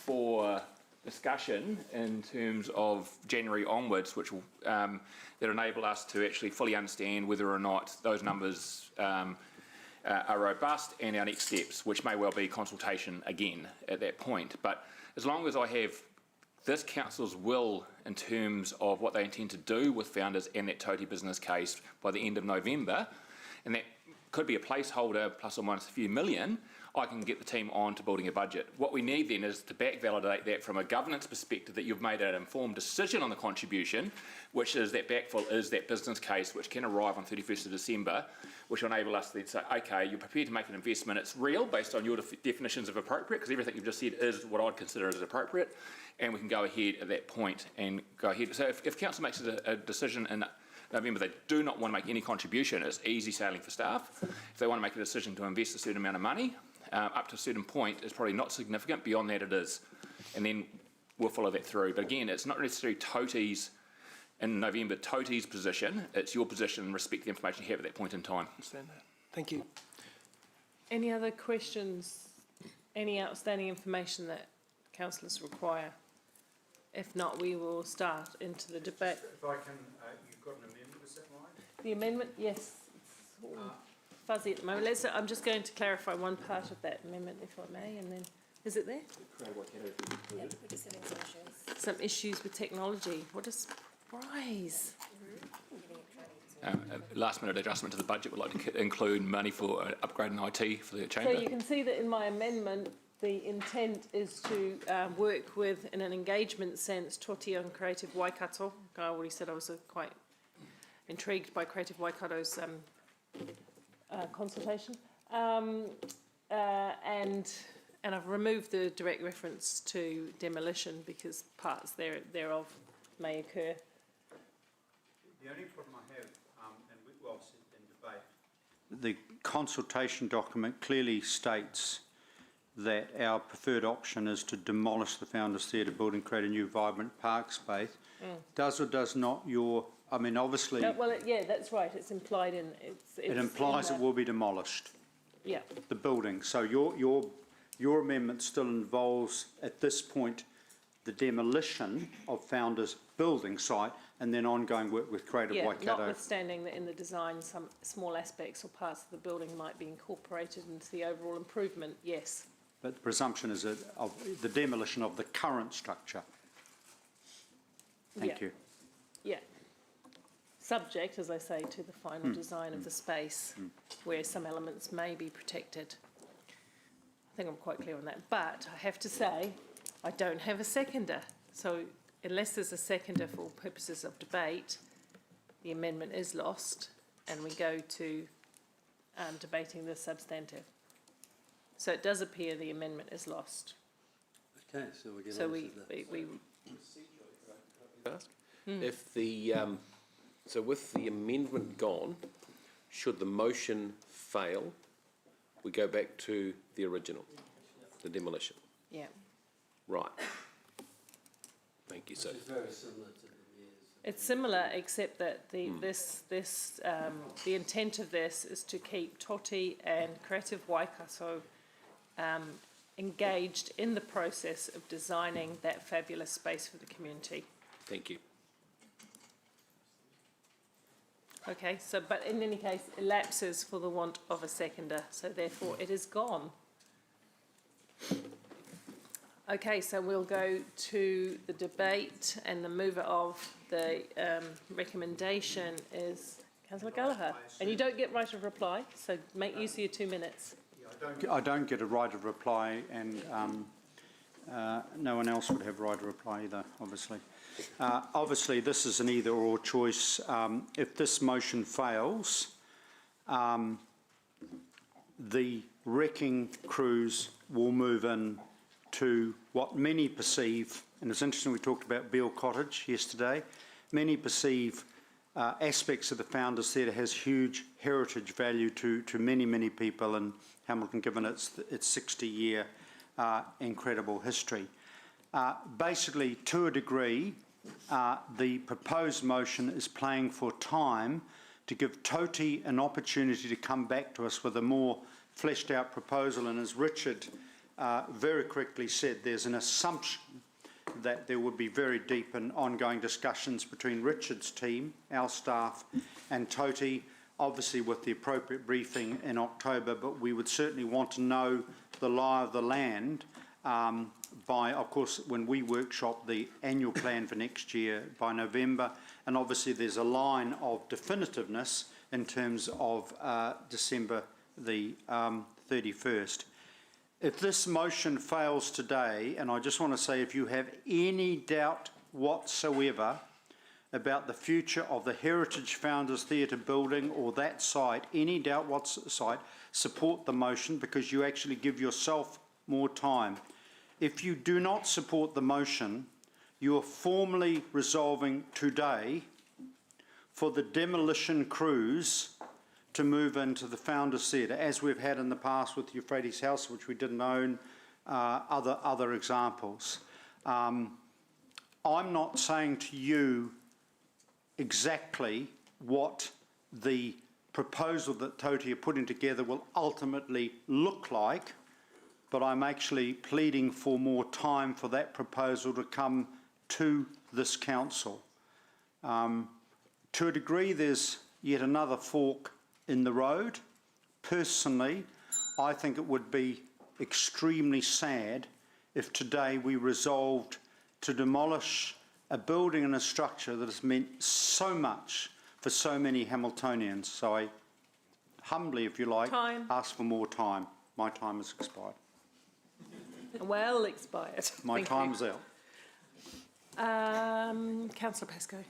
for discussion in terms of January onwards, which will that enable us to actually fully understand whether or not those numbers are robust, and our next steps, which may well be consultation again at that point. But as long as I have this council's will in terms of what they intend to do with founders and that Toti business case by the end of November, and that could be a placeholder plus or minus a few million, I can get the team on to building a budget. What we need then is to back validate that from a governance perspective, that you've made an informed decision on the contribution, which is that backfill is that business case which can arrive on 31st of December, which will enable us to then say, okay, you're prepared to make an investment, it's real based on your definitions of appropriate, because everything you've just said is what I'd consider as appropriate, and we can go ahead at that point and go ahead. So if council makes a decision in November, they do not want to make any contribution, it's easy sailing for staff. If they want to make a decision to invest a certain amount of money, up to a certain point, it's probably not significant. Beyond that, it is. And then we'll follow that through. But again, it's not necessarily Toti's, in November, Toti's position. It's your position and respect the information you have at that point in time. Understand that. Thank you. Any other questions? Any outstanding information that councillors require? If not, we will start into the debate. If I can, you've got an amendment, is that right? The amendment, yes. It's all fuzzy at the moment. I'm just going to clarify one part of that amendment, if I may, and then, is it there? Yeah, we're just having some issues. Some issues with technology. What a surprise. Last minute adjustment to the budget would like to include money for upgrading IT for the chamber. So you can see that in my amendment, the intent is to work with, in an engagement sense, Toti on Creative Waikato. I already said I was quite intrigued by Creative Waikato's consultation. And I've removed the direct reference to demolition because parts thereof may occur. The only problem I have, and well said in debate, the consultation document clearly states that our preferred option is to demolish the Founders Theatre building, create a new vibrant park space. Does or does not your, I mean, obviously... yeah, that's right. It's implied in... it implies it will be demolished. Yeah. The building. So your amendment still involves, at this point, the demolition of Founders building site and then ongoing work with Creative Waikato. Notwithstanding that in the design some small aspects or parts of the building might be incorporated into the overall improvement, yes. But the presumption is of the demolition of the current structure. Thank you. Yeah. Subject, as I say, to the final design of the space, where some elements may be protected. I think I'm quite clear on that. But I have to say, I don't have a seconder. So unless there's a seconder for purposes of debate, the amendment is lost, and we go to debating the substantive. So it does appear the amendment is lost. Okay, so we get So on we Ask? If the so with the amendment gone, should the motion fail, we go back to the original, the demolition. Yeah. Right. Thank you. So It's very similar to the years. It's similar, except that the intent of this is to keep Toti and Creative Waikato engaged in the process of designing that fabulous space for the community. thank you. Okay, so, but in any case, it lapses for the want of a seconder, so therefore it is gone. Okay, so we'll go to the debate, and the mover of the recommendation is Councillor Gallagher. And you don't get right of reply, so make use of your 2 minutes. I don't get a right of reply, and no one else would have right of reply either, obviously. Obviously, this is an either-or choice. If this motion fails, the wrecking crews will move in to what many perceive, and it's interesting we talked about Beale Cottage yesterday, many perceive aspects of the Founders Theatre has huge heritage value to many, many people in Hamilton, given its 60-year incredible history. Basically, to a degree, the proposed motion is playing for time to give Toti an opportunity to come back to us with a more fleshed out proposal. And as Richard very correctly said, there's an assumption that there would be very deep and ongoing discussions between Richard's team, our staff, and Toti, obviously with the appropriate briefing in October, but we would certainly want to know the lie of the land by, of course, when we workshop the annual plan for next year by November, and obviously there's a line of definitiveness in terms of December the 31st. If this motion fails today, and I just want to say, if you have any doubt whatsoever about the future of the Heritage Founders Theatre building or that site, any doubt whatsoever, support the motion because you actually give yourself more time. If you do not support the motion, you are formally resolving today for the demolition crews to move into the Founders Theatre, as we've had in the past with Euphrates House, which we didn't own, other examples. I'm not saying to you exactly what the proposal that Toti are putting together will ultimately look like, but I'm actually pleading for more time for that proposal to come to this council. To a degree, there's yet another fork in the road. Personally, I think it would be extremely sad if today we resolved to demolish a building and a structure that has meant so much for so many Hamiltonians. So I humbly, if you like, ask for more time. My time has expired. Well expired. My time's out. Councillor Pascoe.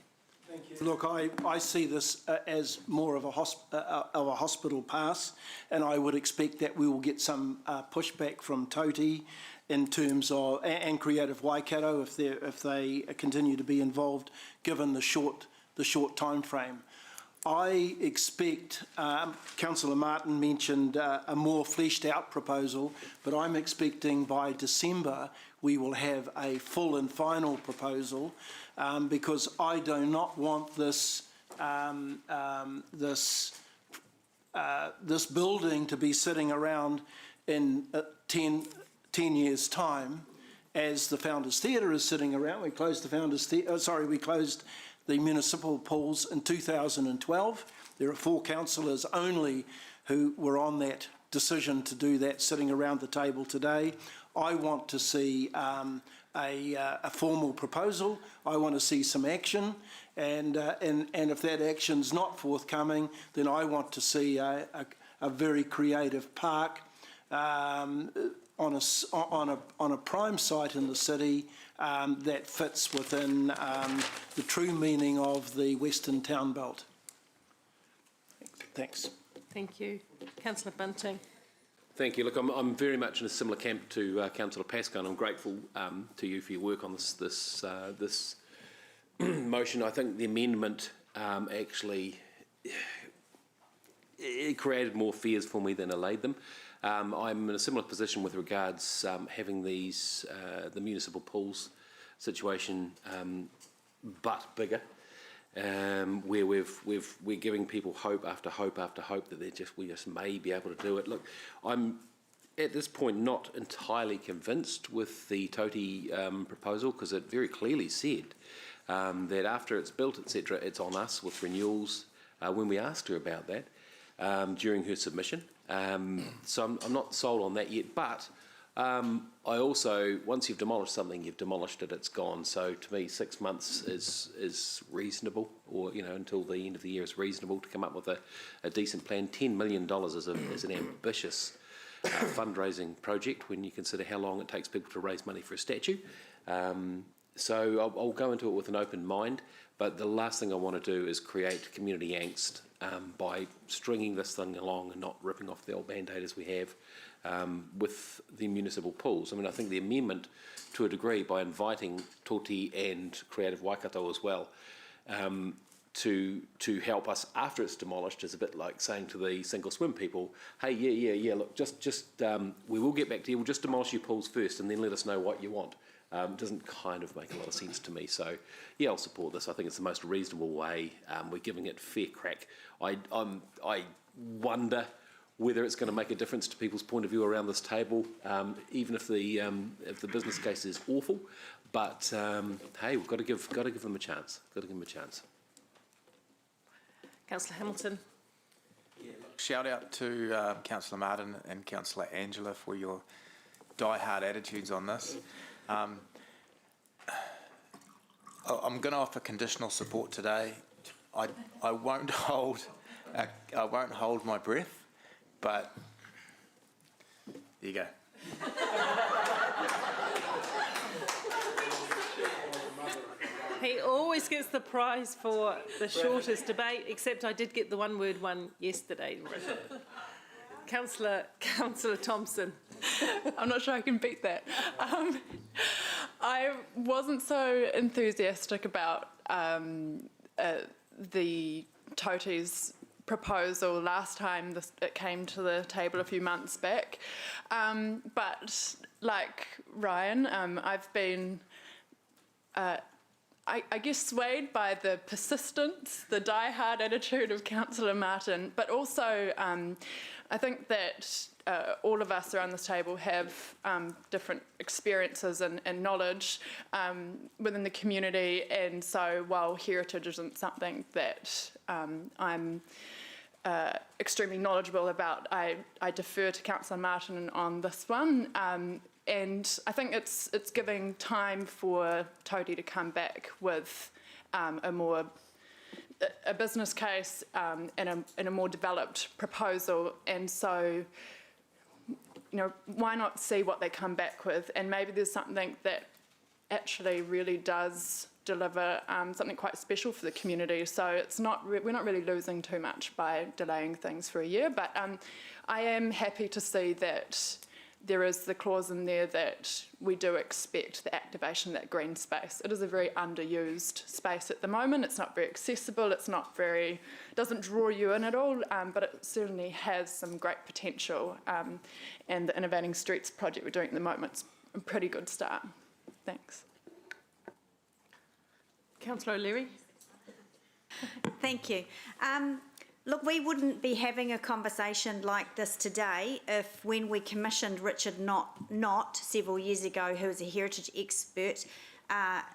Look, I see this as more of a hospital pass, and I would expect that we will get some pushback from Toti in terms of, and Creative Waikato if they continue to be involved, given the short time frame. I expect, Councillor Martin mentioned a more fleshed out proposal, but I'm expecting by December we will have a full and final proposal, because I do not want this this building to be sitting around in 10 years' time as the Founders Theatre is sitting around. We closed the Founders Theatre, we closed the municipal pools in 2012. There are 4 councillors only who were on that decision to do that sitting around the table today. I want to see a formal proposal. I want to see some action, and if that action's not forthcoming, then I want to see a very creative park on a prime site in the city that fits within the true meaning of the Western Town Belt. Thanks. Thank you. Councillor Bunting. Thank you. Look, I'm very much in a similar camp to Councillor Pascoe, and I'm grateful to you for your work on this motion. I think the amendment actually it created more fears for me than allayed them. I'm in a similar position with regards having these the municipal pools situation, but bigger. Where we're giving people hope after hope after hope that we just may be able to do it. Look, I'm at this point not entirely convinced with the Toti proposal, because it very clearly said that after it's built, etc., it's on us with renewals when we asked her about that during her submission. So I'm not sold on that yet, but I also, once you've demolished something, you've demolished it, it's gone. So to me, 6 months is reasonable, or until the end of the year is reasonable to come up with a decent plan. $10 million is an ambitious fundraising project when you consider how long it takes people to raise money for a statue. So I'll go into it with an open mind, but the last thing I want to do is create community angst by stringing this thing along and not ripping off the old band-aid as we have with the municipal pools. I mean, I think the amendment, to a degree, by inviting Toti and Creative Waikato as well to help us after it's demolished, is a bit like saying to the single swim people, hey, yeah, look, just we will get back to you, we'll just demolish your pools first and then let us know what you want. It doesn't kind of make a lot of sense to me. So, yeah, I'll support this. I think it's the most reasonable way. We're giving it fair crack. I wonder whether it's going to make a difference to people's point of view around this table, even if the business case is awful. But hey, we've got to give them a chance. Got to give them a chance. Councillor Hamilton. Shout out to Councillor Martin and Councillor Angela for your die-hard attitudes on this. I'm going to offer conditional support today. I won't hold my breath, but there you go. He always gets the prize for the shortest debate, except I did get the one-word one yesterday. Councillor Thompson. I'm not sure I can beat that. I wasn't so enthusiastic about the Toti's proposal last time it came to the table a few months back. But like Ryan, I've been I guess swayed by the persistence, the die-hard attitude of Councillor Martin, but also I think that all of us around this table have different experiences and knowledge within the community, and so while heritage isn't something that I'm extremely knowledgeable about, I defer to Councillor Martin on this one. And I think it's giving time for Toti to come back with a business case and a more developed proposal. And so, you know, why not see what they come back with? And maybe there's something that actually really does deliver something quite special for the community. So it's not we're not really losing too much by delaying things for a year. But I am happy to see that there is the clause in there that we do expect the activation of that green space. It is a very underused space at the moment. It's not very accessible. It's not very, doesn't draw you in at all, but it certainly has some great potential. And the Innovating Streets project we're doing at the moment is a pretty good start. Thanks. Councillor O'Leary. Thank you. Look, we wouldn't be having a conversation like this today if, when we commissioned Richard Knott several years ago, who was a heritage expert,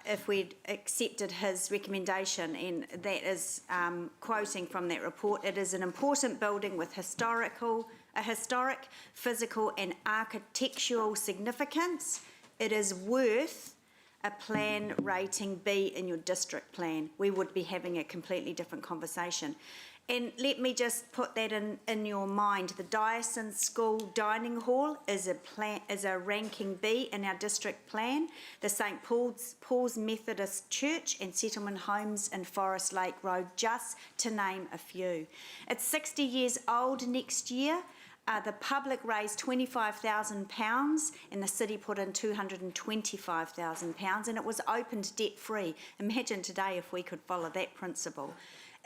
if we'd accepted his recommendation, and that is quoting from that report, it is an important building with historic, physical and architectural significance. It is worth a plan rating B in your district plan. We would be having a completely different conversation. And let me just put that in your mind. The Diocesan School Dining Hall is a ranking B in our district plan. The St Paul's Methodist Church and Settlement Homes in Forest Lake Road, just to name a few. It's 60 years old next year. The public raised £25,000 and the city put in £225,000, and it was opened debt-free. Imagine today if we could follow that principle.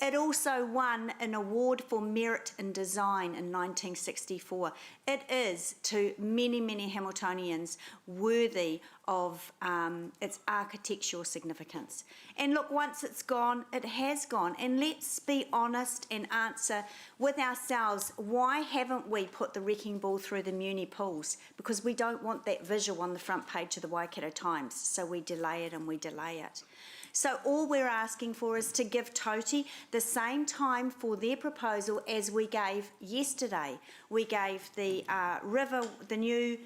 It also won an award for merit in design in 1964. It is, to many, many Hamiltonians, worthy of its architectural significance. And look, once it's gone, it has gone. And let's be honest and answer with ourselves, why haven't we put the wrecking ball through the Muni pools? Because we don't want that visual on the front page of the Waikato Times, so we delay it and we delay it. So all we're asking for is to give Toti the same time for their proposal as we gave yesterday. We gave the the new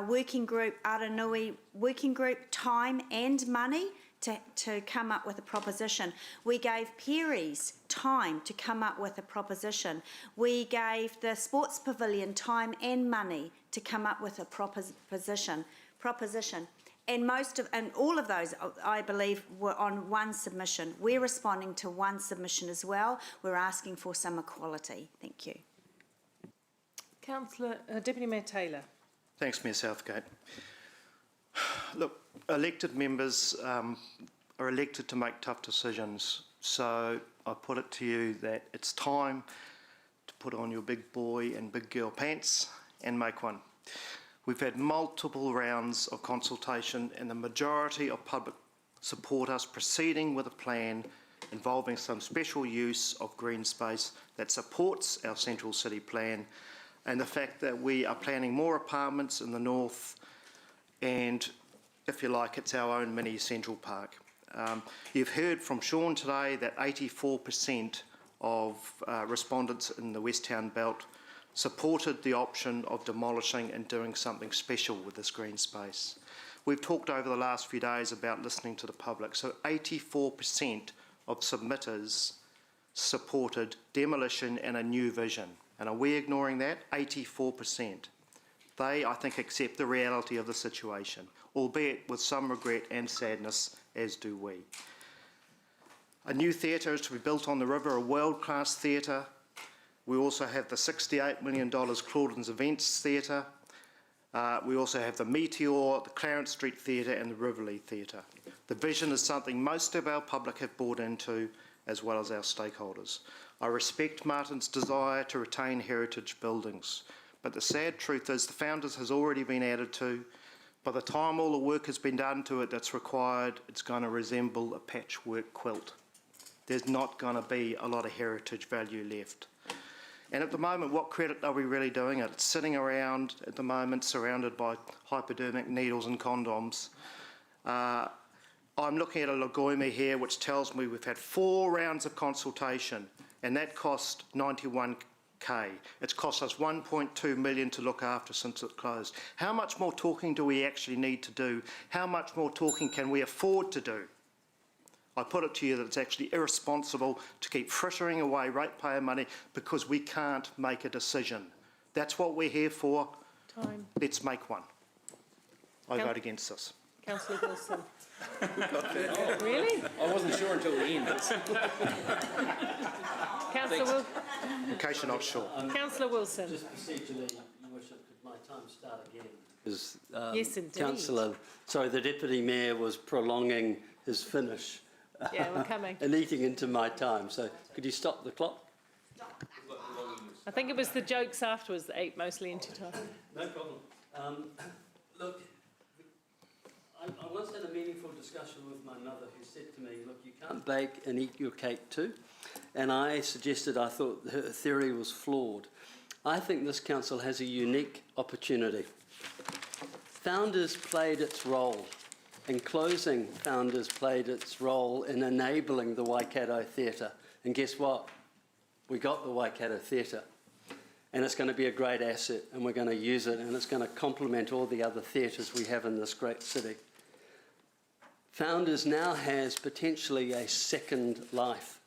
working group, Aranui working group, time and money to come up with a proposition. We gave Perry's time to come up with a proposition. We gave the Sports Pavilion time and money to come up with a proposition. And all of those, I believe, were on one submission. We're responding to one submission as well. We're asking for some equality. Thank you. Councillor, Deputy Mayor Taylor. Thanks, Mayor Southgate. Look, elected members are elected to make tough decisions. So I put it to you that it's time to put on your big boy and big girl pants and make one. We've had multiple rounds of consultation and the majority of public support us proceeding with a plan involving some special use of green space that supports our central city plan, and the fact that we are planning more apartments in the north, and if you like, it's our own mini Central Park. You've heard from Sean today that 84% of respondents in the West Town Belt supported the option of demolishing and doing something special with this green space. We've talked over the last few days about listening to the public, so 84% of submitters supported demolition and a new vision. And are we ignoring that? 84%. They, I think, accept the reality of the situation, albeit with some regret and sadness, as do we. A new theatre is to be built on the river, a world-class theatre. We also have the $68 million Clauden's Events Theatre. We also have the Meteor, the Clarence Street Theatre and the Riverlea Theatre. The vision is something most of our public have bought into, as well as our stakeholders. I respect Martin's desire to retain heritage buildings, but the sad truth is the Founders has already been added to. By the time all the work has been done to it that's required, it's going to resemble a patchwork quilt. There's not going to be a lot of heritage value left. And at the moment, what credit are we really doing it? It's sitting around at the moment surrounded by hypodermic needles and condoms. I'm looking at a Lagoima here which tells me we've had 4 rounds of consultation and that cost 91k. It's cost us 1.2 million to look after since it closed. How much more talking do we actually need to do? How much more talking can we afford to do? I put it to you that it's actually irresponsible to keep frittering away ratepayer money because we can't make a decision. That's what we're here for. Time. Let's make one. I vote against this. Councillor Wilson. Really? I wasn't sure until the end. Councillor Wilson. In case you're not sure. Councillor Wilson. Just procedurally, Your Worship, could my time start again? Because, Yes, indeed. the Deputy Mayor was prolonging his finish. Yeah, we're coming. And eating into my time. So could you stop the clock? I think it was the jokes afterwards that ate mostly into time. No problem. Look, I once had a meaningful discussion with my mother who said to me, look, you can't bake and eat your cake too. And I suggested I thought her theory was flawed. I think this council has a unique opportunity. Founders played its role. In closing, Founders played its role in enabling the Waikato Theatre. And guess what? We got the Waikato Theatre. And it's going to be a great asset, and we're going to use it, and it's going to complement all the other theatres we have in this great city. Founders now has potentially a second life.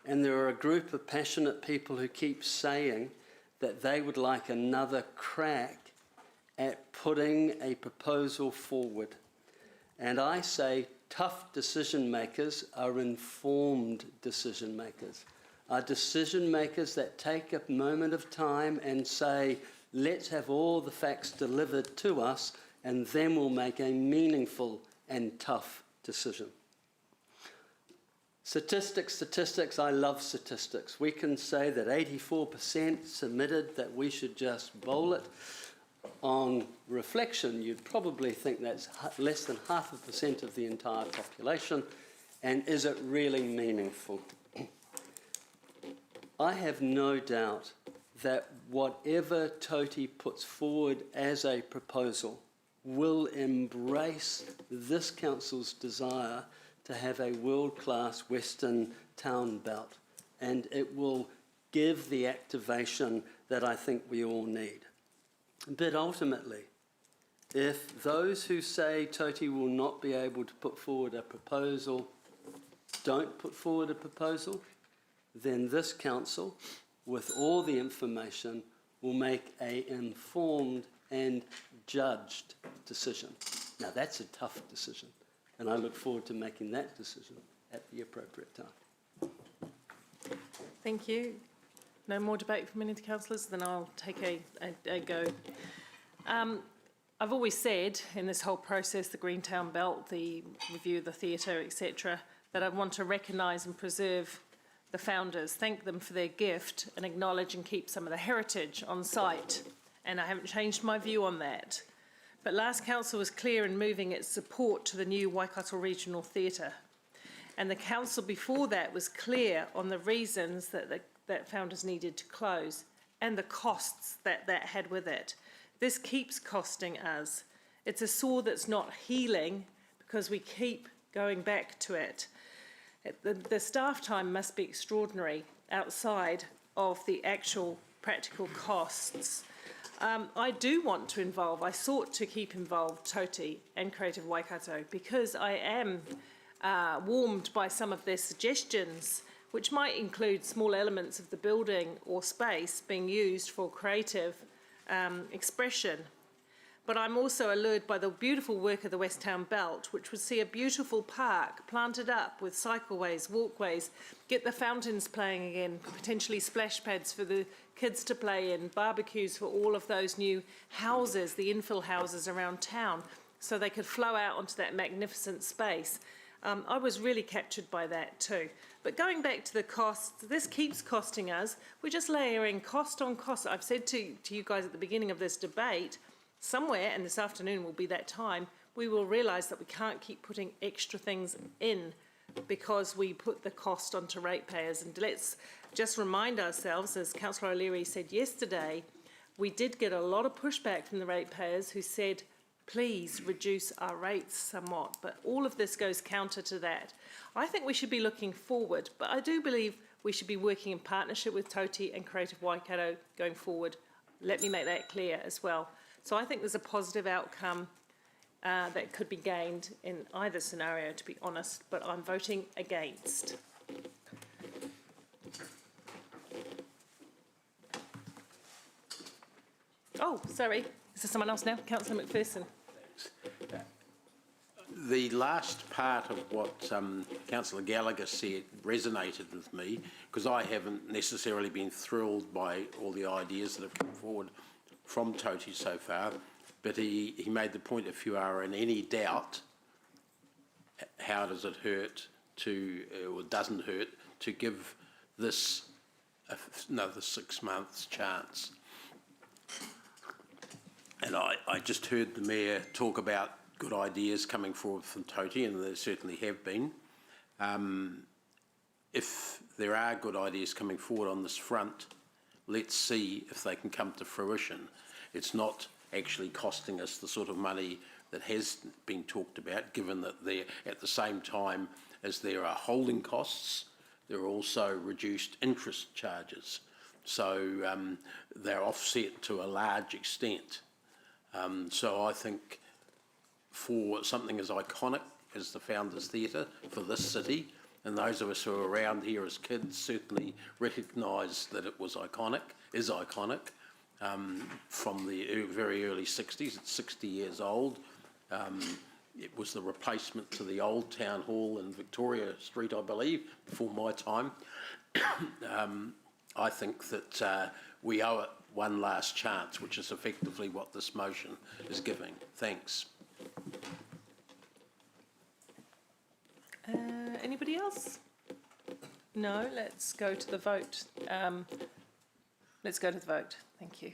And there are a group of passionate people who keep saying that they would like another crack at putting a proposal forward. And I say tough decision makers are informed decision makers, are decision makers that take a moment of time and say, let's have all the facts delivered to us and then we'll make a meaningful and tough decision. Statistics, I love statistics. We can say that 84% submitted that we should just bowl it. On reflection, you'd probably think that's less than 0.5% of the entire population, and is it really meaningful? I have no doubt that whatever Toti puts forward as a proposal will embrace this council's desire to have a world-class Western town belt, and it will give the activation that I think we all need. But ultimately, if those who say Toti will not be able to put forward a proposal don't put forward a proposal, then this council, with all the information, will make an informed and judged decision. Now, that's a tough decision, and I look forward to making that decision at the appropriate time. Thank you. No more debate from any of the councillors, then I'll take a go. I've always said in this whole process, the Greentown Belt, the review of the theatre, etc., that I want to recognise and preserve the founders, thank them for their gift and acknowledge and keep some of the heritage on site. And I haven't changed my view on that. But last council was clear in moving its support to the new Waikato Regional Theatre. And the council before that was clear on the reasons that founders needed to close. and the costs that that had with it. This keeps costing us. It's a sore that's not healing because we keep going back to it. The staff time must be extraordinary outside of the actual practical costs. I do want to involve, I sought to keep involved Toti and Creative Waikato because I am warmed by some of their suggestions, which might include small elements of the building or space being used for creative expression. But I'm also allured by the beautiful work of the West Town Belt, which would see a beautiful park planted up with cycleways, walkways, get the fountains playing again, potentially splash pads for the kids to play in, barbecues for all of those new houses, the infill houses around town, so they could flow out onto that magnificent space. I was really captured by that too. But going back to the costs, this keeps costing us. We're just layering cost on cost. I've said to you guys at the beginning of this debate, somewhere, and this afternoon will be that time, we will realise that we can't keep putting extra things in because we put the cost onto ratepayers. And let's just remind ourselves, as Councillor O'Leary said yesterday, we did get a lot of pushback from the ratepayers who said, please reduce our rates somewhat. But all of this goes counter to that. I think we should be looking forward, but I do believe we should be working in partnership with Toti and Creative Waikato going forward. Let me make that clear as well. So I think there's a positive outcome that could be gained in either scenario, to be honest, but I'm voting against. Oh, sorry. Is there someone else now? Councillor McPherson. The last part of what Councillor Gallagher said resonated with me because I haven't necessarily been thrilled by all the ideas that have come forward from Toti so far, but he made the point, if you are in any doubt, how does it hurt to, or doesn't hurt, to give this another 6 months chance. And I just heard the Mayor talk about good ideas coming forward from Toti, and there certainly have been. If there are good ideas coming forward on this front, let's see if they can come to fruition. It's not actually costing us the sort of money that has been talked about, given that there, at the same time as there are holding costs, there are also reduced interest charges. So they're offset to a large extent. So I think for something as iconic as the Founders Theatre for this city, and those of us who are around here as kids certainly recognise that it was iconic, is iconic, from the very early 60s. It's 60 years old. It was the replacement to the old town hall in Victoria Street, I believe, before my time. I think that we owe it one last chance, which is effectively what this motion is giving. Thanks. Anybody else? No, let's go to the vote. Let's go to the vote. Thank you.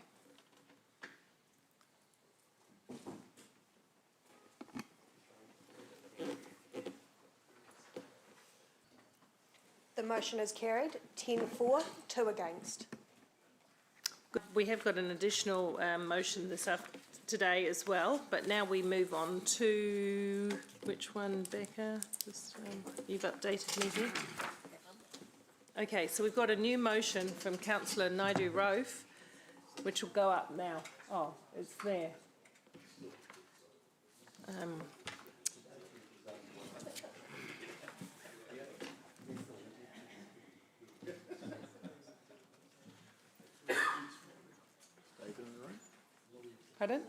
The motion is carried, 10 for, 2 against. We have got an additional motion today as well, but now we move on to which one, Becca? Just, you've updated me here. Okay, so we've got a new motion from Councillor Naidu-Rofe, which will go up now. Oh, it's there. Pardon?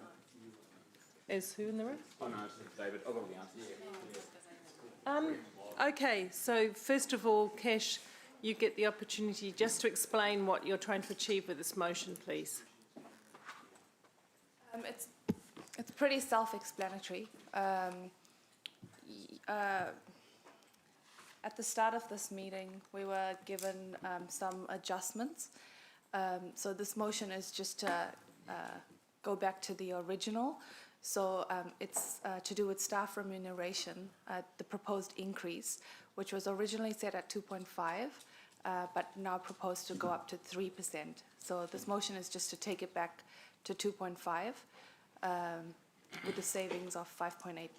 Is who in the room? Oh no, it's David. I've got the answer. Okay, so first of all, Kesh, you get the opportunity just to explain what you're trying to achieve with this motion, please. It's pretty self-explanatory. At the start of this meeting, we were given some adjustments. So this motion is just to go back to the original. So it's to do with staff remuneration, the proposed increase, which was originally set at 2.5, but now proposed to go up to 3%. So this motion is just to take it back to 2.5 with the savings of 5.8 million.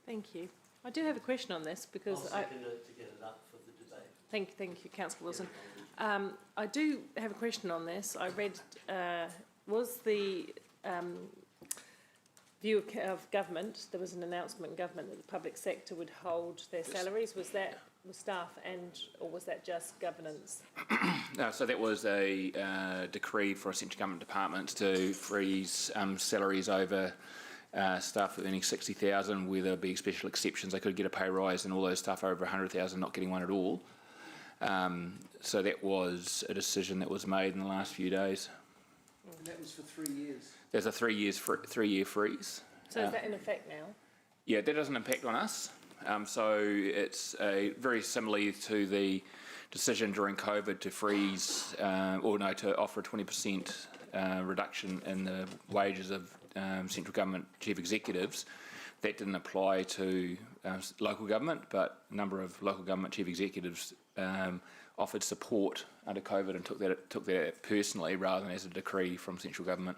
Thank you. I do have a question on this because I'll second it to get it up for the debate. Thank you, Councillor Wilson. I do have a question on this. I read, was the view of government, there was an announcement in government that the public sector would hold their salaries. Was that with staff or was that just governance? So that was a decree for central government departments to freeze salaries over staff earning 60,000, where there'd be special exceptions. They could get a pay rise, and all those staff over 100,000 not getting one at all. So that was a decision that was made in the last few days. And that was for 3 years. There's a 3-year freeze. So is that in effect now? Yeah, that doesn't impact on us. So it's very similarly to the decision during COVID to freeze, to offer a 20% reduction in the wages of central government chief executives. That didn't apply to local government, but a number of local government chief executives offered support under COVID and took that personally rather than as a decree from central government.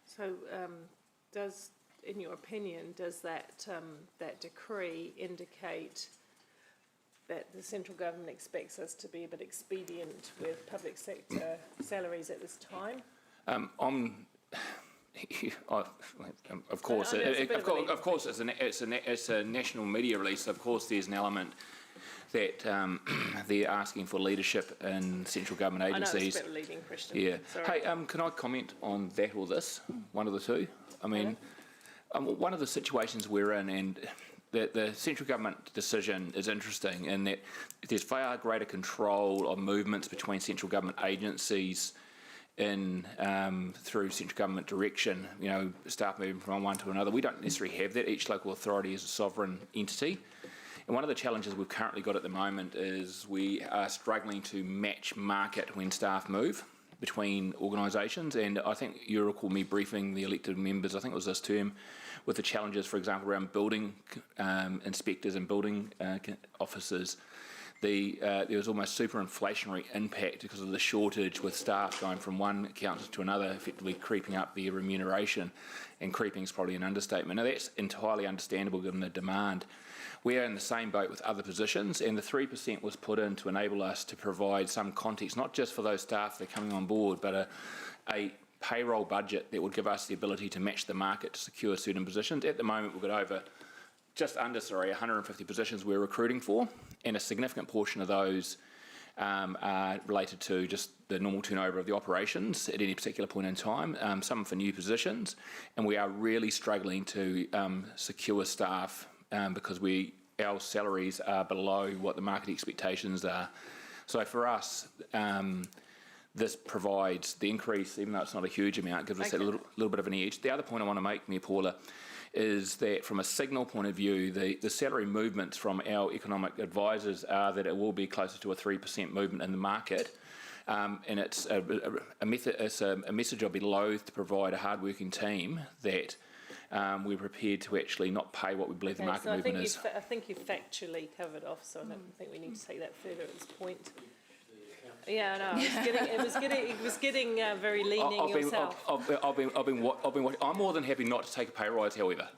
So in your opinion, does that decree indicate that the central government expects us to be a bit expedient with public sector salaries at this time? Of course, it's a national media release. Of course, there's an element that they're asking for leadership in central government agencies. I know it's a bit of a leading question. Yeah. Sorry. Hey, can I comment on that or this? One of the two. I mean, one of the situations we're in, and the central government decision is interesting in that there's far greater control of movements between central government agencies through central government direction, staff moving from one to another. We don't necessarily have that. Each local authority is a sovereign entity. And one of the challenges we've currently got at the moment is we are struggling to match market when staff move between organisations. And I think you recall me briefing the elected members, I think it was this term, with the challenges, for example, around building inspectors and building officers. There was almost super inflationary impact because of the shortage with staff going from one council to another, effectively creeping up their remuneration, and creeping is probably an understatement. Now that's entirely understandable given the demand. We are in the same boat with other positions, and the 3% was put in to enable us to provide some context, not just for those staff that are coming on board, but a payroll budget that would give us the ability to match the market to secure certain positions. At the moment, we've got just under 150 positions we're recruiting for, and a significant portion of those are related to just the normal turnover of the operations at any particular point in time, some for new positions, and we are really struggling to secure staff because our salaries are below what the market expectations are. So for us, this provides the increase, even though it's not a huge amount, gives us a little bit of an edge. The other point I want to make, Mayor Paula, is that from a signal point of view, the salary movements from our economic advisors are that it will be closer to a 3% movement in the market. And it's a message I'd be loath to provide a hard-working team that we're prepared to actually not pay what we believe the market movement is. I think you've factually covered off, so I don't think we need to take that further at this point. Yeah, no, it was getting very leaning yourself. I'm more than happy not to take a pay rise, however.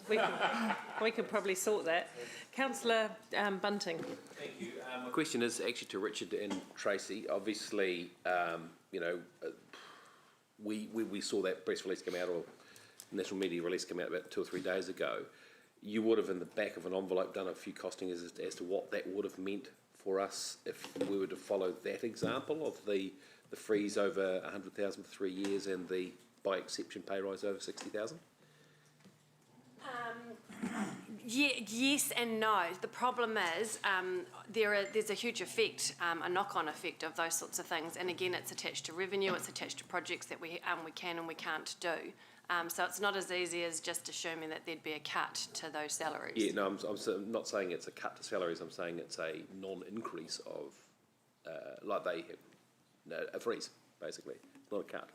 We can probably sort that. Councillor Bunting. Thank you. My question is actually to Richard and Tracy. Obviously, we saw that press release come out, or national media release come out about 2 or 3 days ago. You would have, in the back of an envelope, done a few costings as to what that would have meant for us if we were to follow that example of the freeze over 100,000 for 3 years and the, by exception, pay rise over 60,000? Yes and no. The problem is there's a huge effect, a knock-on effect of those sorts of things. And again, it's attached to revenue, it's attached to projects that we can and we can't do. So it's not as easy as just assuming that there'd be a cut to those salaries. Yeah, no, I'm not saying it's a cut to salaries. I'm saying it's a non-increase of, like they have, a freeze, basically, not a cut.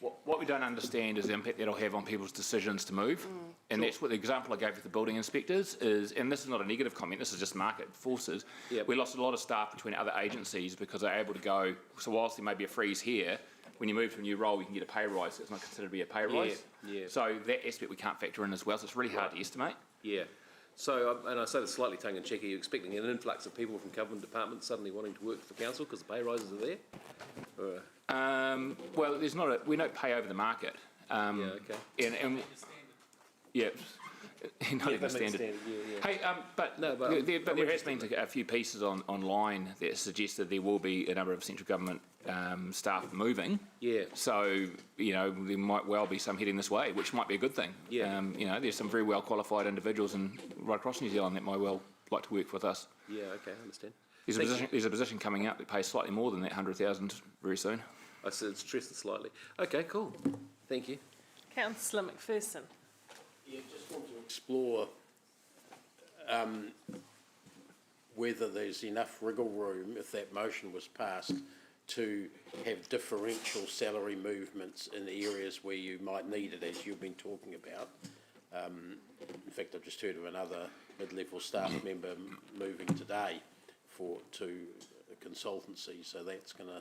What we don't understand is the impact that'll have on people's decisions to move. And that's what the example I gave with the building inspectors is, and this is not a negative comment, this is just market forces. Yep. We lost a lot of staff between other agencies because they're able to go, so whilst there may be a freeze here, when you move to a new role, you can get a pay rise. It's not considered to be a pay rise. Yeah. So that aspect we can't factor in as well, so it's really hard to estimate. Yeah. So, and I say this slightly tongue-in-cheek, are you expecting an influx of people from government departments suddenly wanting to work for the council because the pay rises are there? Or, Well, there's not a, we don't pay over the market. yeah, okay. And yeah, not even standard. Hey, but there has been a few pieces online that suggested there will be a number of central government staff moving. Yeah. So, you know, there might well be some heading this way, which might be a good thing. Yeah. You know, there's some very well qualified individuals right across New Zealand that might well like to work with us. Yeah, okay, I understand. There's a position coming up that pays slightly more than that 100,000 very soon. I said stress it slightly. Okay, cool. Thank you. Councillor McPherson. Yeah, just want to explore whether there's enough wriggle room, if that motion was passed, to have differential salary movements in areas where you might need it, as you've been talking about. In fact, I've just heard of another mid-level staff member moving today to a consultancy, so that's going to,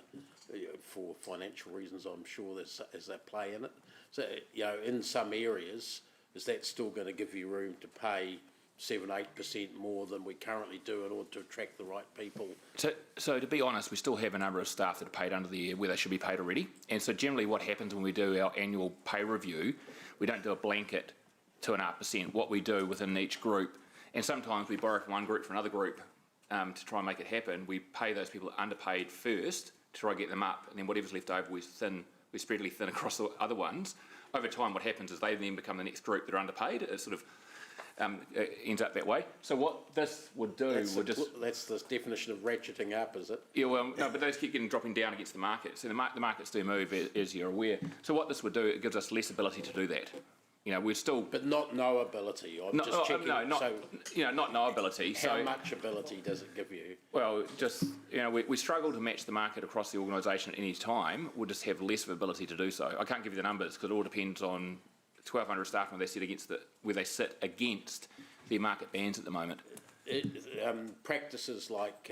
for financial reasons, I'm sure there's that play in it. So, you know, in some areas, is that still going to give you room to pay 7-8% more than we currently do in order to attract the right people? So to be honest, we still have a number of staff that are paid under the year where they should be paid already. And so generally what happens when we do our annual pay review, we don't do a blanket 2.5%. What we do within each group, and sometimes we borrow from one group for another group to try and make it happen, we pay those people underpaid first to try and get them up, and then whatever's left over we spreadily thin across the other ones. Over time what happens is they then become the next group that are underpaid. It sort of ends up that way. So what this would do that's the definition of ratcheting up, is it? Yeah, well, no, but those keep dropping down against the market. So the markets do move, as you're aware. So what this would do, it gives us less ability to do that. You know, we're still... But not no ability. I'm just checking. No, not no ability. How much ability does it give you? Well, just, you know, we struggle to match the market across the organisation at any time. We'll just have less of ability to do so. I can't give you the numbers because it all depends on 1,200 staff and where they sit against their market bands at the moment. Practices like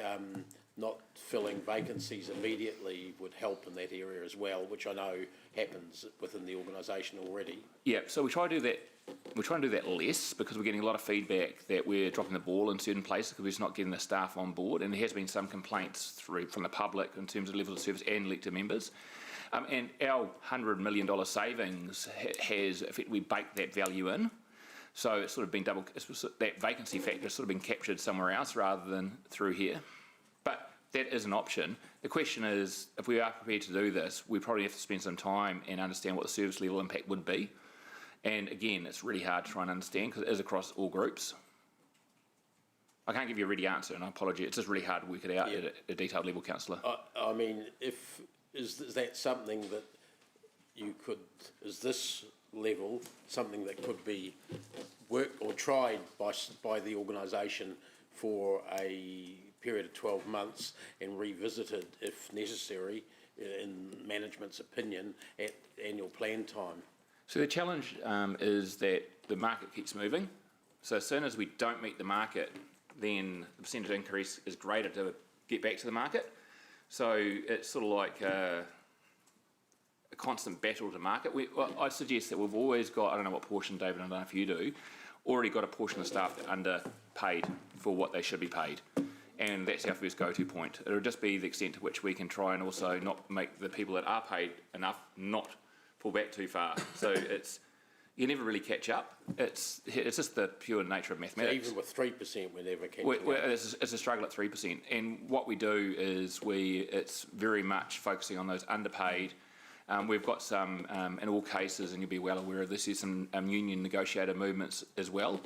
not filling vacancies immediately would help in that area as well, which I know happens within the organisation already. Yeah, so we try to do that. We try and do that less because we're getting a lot of feedback that we're dropping the ball in certain places because we're just not getting the staff on board, and there has been some complaints from the public in terms of levels of service and elected members. And our $100 million savings has effectively baked that value in. So it's sort of been that vacancy factor has sort of been captured somewhere else rather than through here. But that is an option. The question is, if we are prepared to do this, we probably have to spend some time and understand what the service level impact would be. And again, it's really hard to try and understand because it is across all groups. I can't give you a ready answer, and I apologise. It's just really hard to work it out at a detailed level, Councillor. I mean, is that something that you could, is this level something that could be worked or tried by the organisation for a period of 12 months and revisited if necessary, in management's opinion, at annual plan time? So the challenge is that the market keeps moving. So as soon as we don't meet the market, then the percentage increase is greater to get back to the market. So it's sort of like a constant battle to market. I suggest that we've always got, I don't know what portion, David, I don't know if you do, already got a portion of staff that are underpaid for what they should be paid. And that's our first go-to point. It'll just be the extent to which we can try and also not make the people that are paid enough not fall back too far. So you never really catch up. It's just the pure nature of mathematics. So even with 3%, we're never catching up. It's a struggle at 3%. And what we do is it's very much focusing on those underpaid. We've got some, in all cases, and you'll be well aware of this, there's some union negotiator movements as well.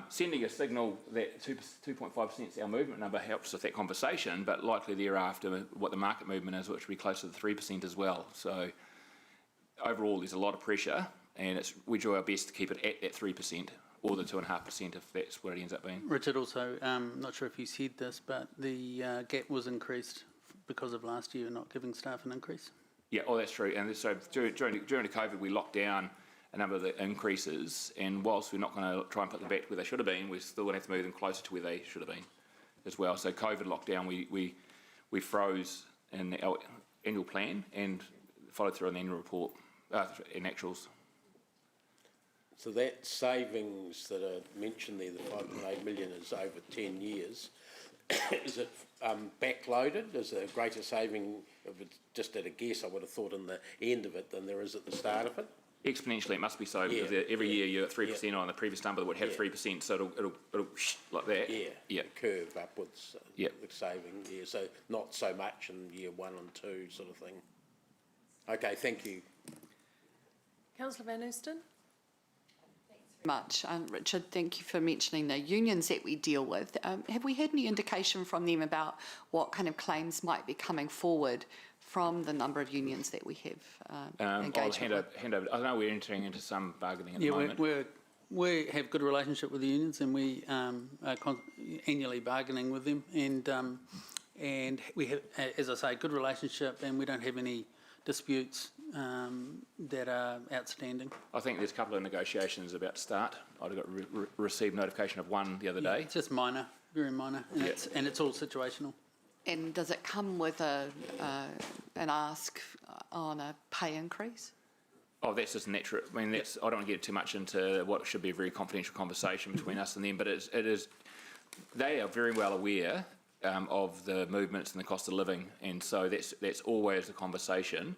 Sending a signal that 2.5% is our movement number helps with that conversation, but likely thereafter what the market movement is, which will be closer to 3% as well. So overall there's a lot of pressure, and we do our best to keep it at that 3% or the 2.5% if that's what it ends up being. Richard, also, not sure if you said this, but the gap was increased because of last year not giving staff an increase. Yeah, oh, that's true. And so during the COVID, we locked down a number of the increases, and whilst we're not going to try and put them back to where they should have been, we're still going to have to move them closer to where they should have been as well. So COVID lockdown, we froze in our annual plan and followed through on the annual report in actuals. So that savings that are mentioned there, the 5.8 million, is over 10 years. Is it backloaded? Is there a greater saving, if it's just at a guess, I would have thought in the end of it than there is at the start of it? Exponentially, it must be so, because every year you're at 3% on the previous number that would have 3%, so it'll like that. Yeah. Curve upwards, the saving, so not so much in year 1 and 2 sort of thing. Okay, thank you. Councillor Van Oosten? Much. Richard, thank you for mentioning the unions that we deal with. Have we had any indication from them about what kind of claims might be coming forward from the number of unions that we have engaged with? Hand over. I know we're entering into some bargaining at the moment. We have good relationship with the unions, and we are annually bargaining with them, and we have, as I say, good relationship, and we don't have any disputes that are outstanding. I think there's a couple of negotiations about to start. I got received notification of one the other day. It's just minor, very minor, and it's all situational. And does it come with an ask on a pay increase? Oh, that's just natural. I mean, I don't want to get too much into what should be a very confidential conversation between us and them, but it is. They are very well aware of the movements and the cost of living, and so that's always the conversation.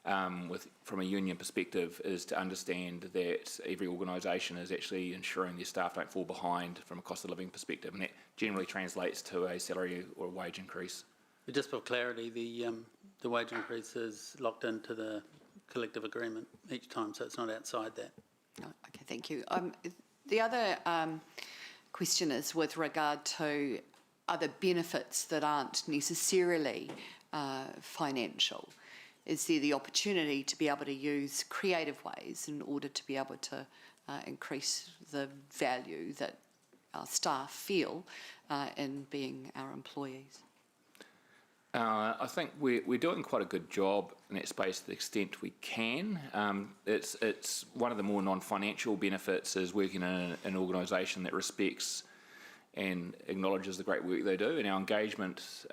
From a union perspective, is to understand that every organisation is actually ensuring their staff don't fall behind from a cost of living perspective, and that generally translates to a salary or a wage increase. But just for clarity, the wage increase is locked into the collective agreement each time, so it's not outside that. Oh, okay, thank you. The other question is with regard to other benefits that aren't necessarily financial. Is there the opportunity to be able to use creative ways in order to be able to increase the value that our staff feel in being our employees? I think we're doing quite a good job in that space to the extent we can. It's one of the more non-financial benefits is working in an organisation that respects and acknowledges the great work they do, and our engagement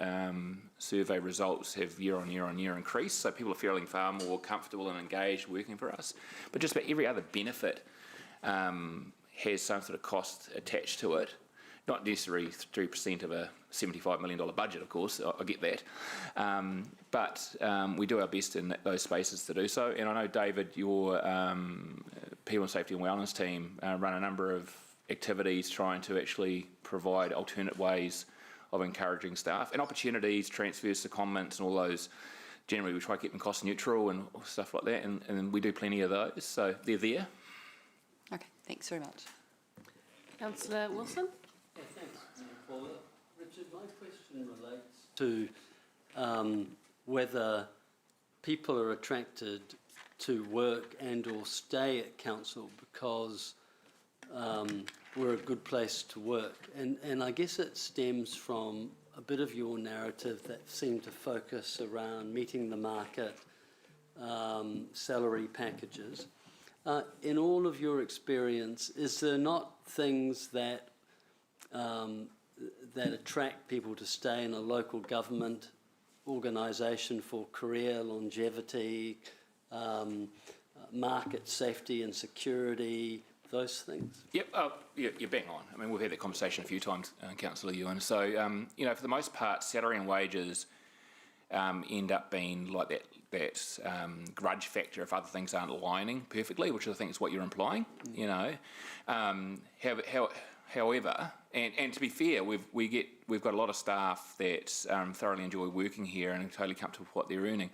survey results have year on year increased, so people are feeling far more comfortable and engaged working for us. But just about every other benefit has some sort of cost attached to it, not necessarily 3% of a $75 million budget, of course, I get that, but we do our best in those spaces to do so. And I know, David, your People and Safety and Wellness team run a number of activities trying to actually provide alternate ways of encouraging staff and opportunities, transfers to comments and all those. Generally, we try to keep them cost neutral and stuff like that, and we do plenty of those, so they're there. Okay, thanks very much. Councillor Wilson? Yeah, thanks, Paula. Richard, my question relates to whether people are attracted to work and or stay at council because we're a good place to work. And I guess it stems from a bit of your narrative that seemed to focus around meeting the market, salary packages. In all of your experience, is there not things that that attract people to stay in a local government organisation for career longevity, market safety and security, those things? Yep, you're bang on. I mean, we've had that conversation a few times, Councillor Ewan. So, you know, for the most part, salary and wages end up being like that grudge factor if other things aren't aligning perfectly, which I think is what you're implying, you know. However, and to be fair, we've got a lot of staff that thoroughly enjoy working here and are totally comfortable with what they're earning.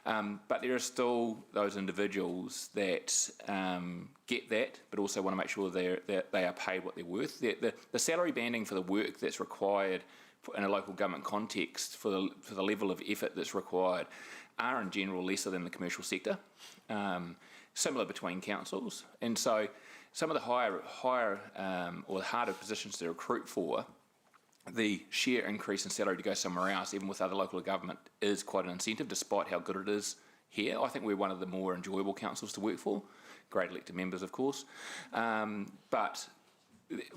But there are still those individuals that get that, but also want to make sure that they are paid what they're worth. The salary banding for the work that's required in a local government context for the level of effort that's required are in general lesser than the commercial sector, similar between councils. And so some of the higher or the harder positions to recruit for, the sheer increase in salary to go somewhere else, even with other local government, is quite an incentive, despite how good it is here. I think we're one of the more enjoyable councils to work for. Great elected members, of course. But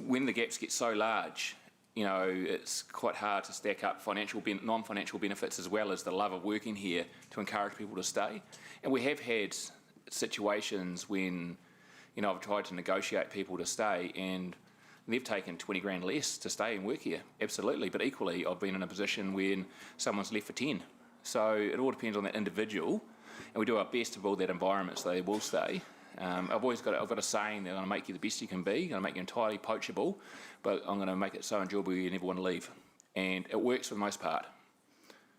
when the gaps get so large, you know, it's quite hard to stack up non-financial benefits as well as the love of working here to encourage people to stay. And we have had situations when, you know, I've tried to negotiate people to stay and they've taken 20 grand less to stay and work here, absolutely. But equally, I've been in a position when someone's left for 10. So it all depends on that individual, and we do our best to build that environment so they will stay. I've got a saying that I'm going to make you the best you can be, I'm going to make you entirely poachable, but I'm going to make it so enjoyable you never want to leave. And it works for the most part.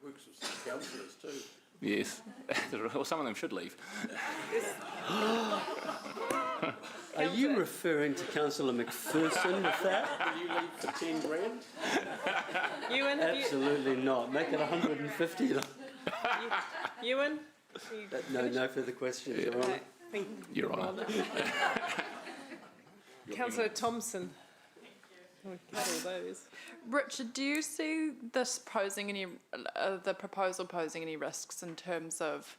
Works with some councillors too. Yes. Well, some of them should leave. Are you referring to Councillor McPherson with that? Will you leave for 10 grand? Ewan, Absolutely not. Make it 150. Ewan? No further questions, Your Honour. Your Honour. Councillor Thompson. We cut all those. Richard, do you see this posing any, the proposal posing any risks in terms of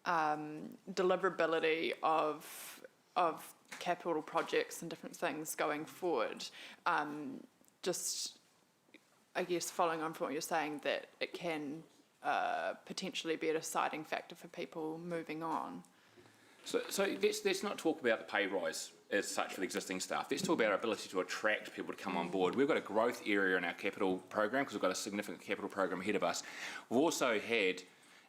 deliverability of capital projects and different things going forward? Just, I guess, following on from what you're saying, that it can potentially be a deciding factor for people moving on. So let's not talk about the pay rise as such for the existing staff. Let's talk about our ability to attract people to come on board. We've got a growth area in our capital program because we've got a significant capital program ahead of us. We've also had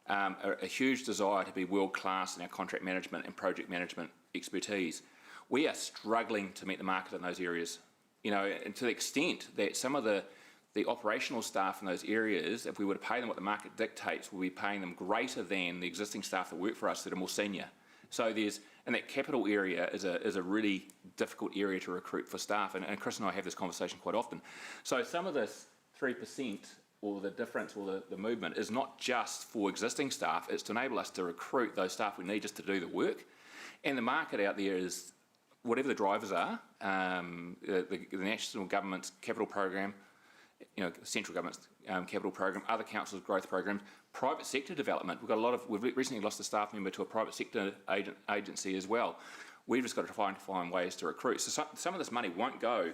a huge desire to be world-class in our contract management and project management expertise. We are struggling to meet the market in those areas, you know, and to the extent that some of the operational staff in those areas, if we were to pay them what the market dictates, we'll be paying them greater than the existing staff that work for us that are more senior. So and that capital area is a really difficult area to recruit for staff, and Chris and I have this conversation quite often. So some of this 3% or the difference or the movement is not just for existing staff, it's to enable us to recruit those staff we need just to do the work. And the market out there is, whatever the drivers are, the national government's capital program, you know, central government's capital program, other councils' growth programs, private sector development. We've recently lost a staff member to a private sector agency as well. We've just got to try and find ways to recruit. So some of this money won't go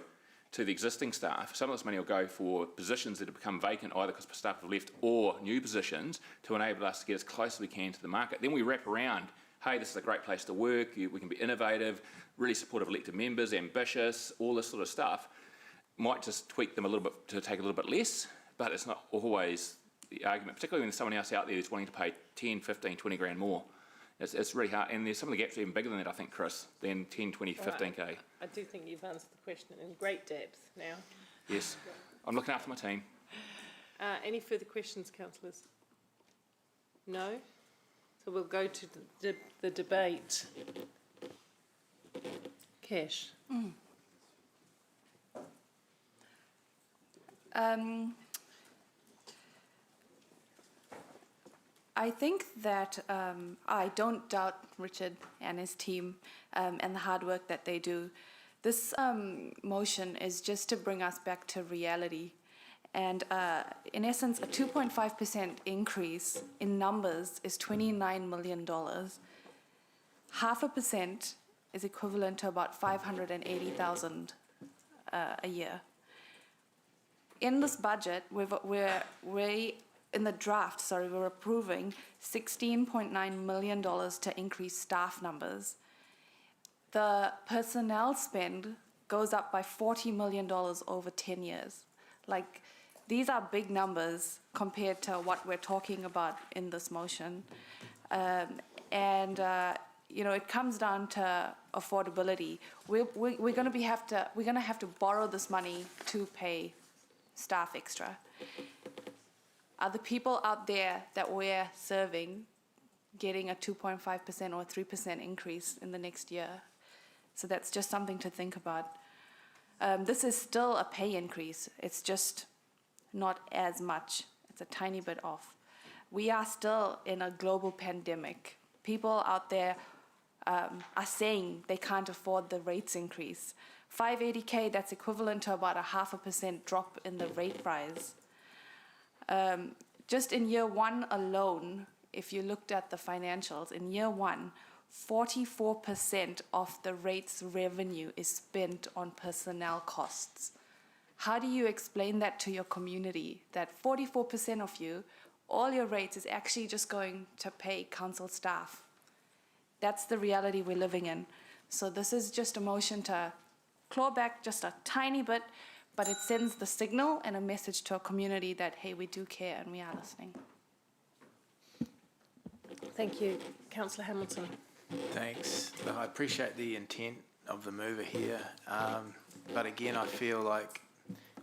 to the existing staff. Some of this money will go for positions that have become vacant either because staff have left or new positions to enable us to get as close as we can to the market. Then we wrap around, hey, this is a great place to work, we can be innovative, really supportive of elected members, ambitious, all this sort of stuff. Might just tweak them a little bit to take a little bit less, but it's not always the argument, particularly when there's someone else out there who's wanting to pay 10, 15, 20 grand more. It's really hard, and there's some of the gaps even bigger than that, I think, Chris, than 10, 20, 15k. I do think you've answered the question in great depth now. Yes, I'm looking after my team. Any further questions, councillors? No? So we'll go to the debate. Cash. I think that I don't doubt Richard and his team and the hard work that they do. This motion is just to bring us back to reality. And in essence, a 2.5% increase in numbers is $29 million. 0.5% is equivalent to about $580,000 a year. In this budget, we're approving $16.9 million to increase staff numbers. The personnel spend goes up by $40 million over 10 years. Like, these are big numbers compared to what we're talking about in this motion. You know, it comes down to affordability. We're going to have to borrow this money to pay staff extra. Are the people out there that we're serving getting a 2.5% or 3% increase in the next year? So that's just something to think about. This is still a pay increase. It's just not as much. It's a tiny bit off. We are still in a global pandemic. People out there are saying they can't afford the rates increase. 580K, that's equivalent to about a 0.5% drop in the rate rise. Just in year one alone, if you looked at the financials, in year one, 44% of the rate's revenue is spent on personnel costs. How do you explain that to your community, that 44% of you, all your rates is actually just going to pay council staff? That's the reality we're living in. So this is just a motion to claw back just a tiny bit, but it sends the signal and a message to our community that, hey, we do care and we are listening. Thank you. Councillor Hamilton. Thanks. Look, I appreciate the intent of the mover here, but again, I feel like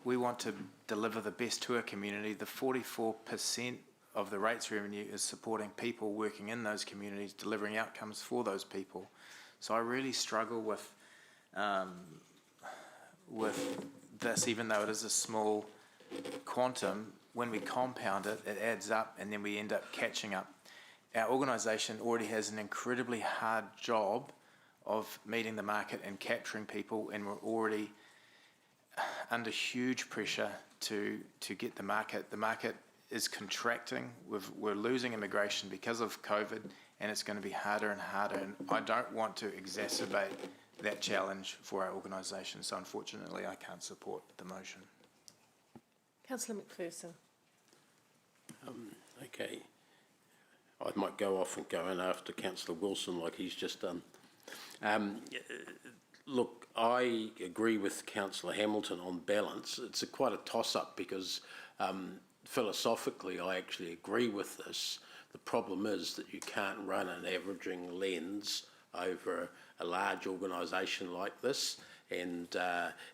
we want to deliver the best to our community. The 44% of the rates revenue is supporting people working in those communities, delivering outcomes for those people. So I really struggle with this, even though it is a small quantum. When we compound it, it adds up, and then we end up catching up. Our organisation already has an incredibly hard job of meeting the market and capturing people, and we're already under huge pressure to get the market. The market is contracting. We're losing immigration because of COVID, and it's going to be harder and harder, and I don't want to exacerbate that challenge for our organisation, so unfortunately I can't support the motion. Councillor McPherson. Okay. I might go off and go in after Councillor Wilson like he's just done. Look, I agree with Councillor Hamilton on balance. It's quite a toss-up because philosophically I actually agree with this. The problem is that you can't run an averaging lens over a large organisation like this and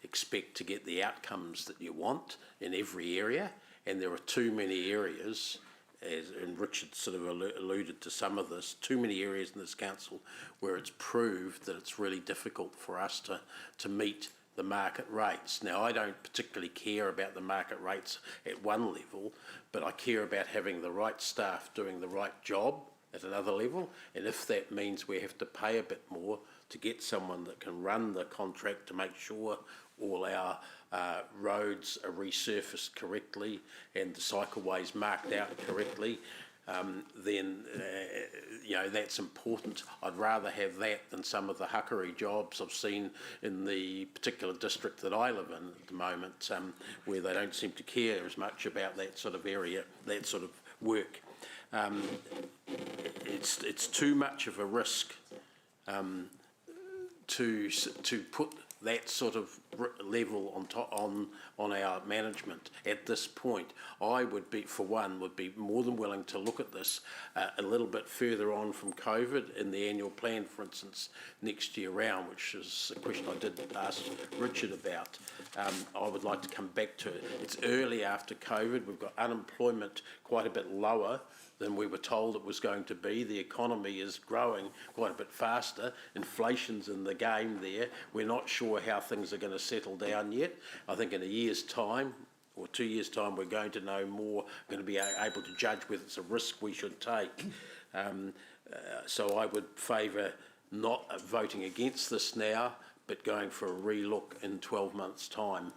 expect to get the outcomes that you want in every area, and there are too many areas, and Richard sort of alluded to some of this, too many areas in this council where it's proved that it's really difficult for us to meet the market rates. Now, I don't particularly care about the market rates at one level, but I care about having the right staff doing the right job at another level, and if that means we have to pay a bit more to get someone that can run the contract to make sure all our roads are resurfaced correctly and the cycleways marked out correctly, then that's important. I'd rather have that than some of the huckery jobs I've seen in the particular district that I live in at the moment, where they don't seem to care as much about that sort of area, that sort of work. It's too much of a risk to put that sort of level on our management at this point. I would be, for one, more than willing to look at this a little bit further on from COVID in the annual plan, for instance, next year round, which is a question I did ask Richard about. I would like to come back to it. It's early after COVID. We've got unemployment quite a bit lower than we were told it was going to be. The economy is growing quite a bit faster. Inflation's in the game there. We're not sure how things are going to settle down yet. I think in a year's time or 2 years' time, we're going to know more, going to be able to judge whether it's a risk we should take. So I would favour not voting against this now, but going for a re-look in 12 months' time.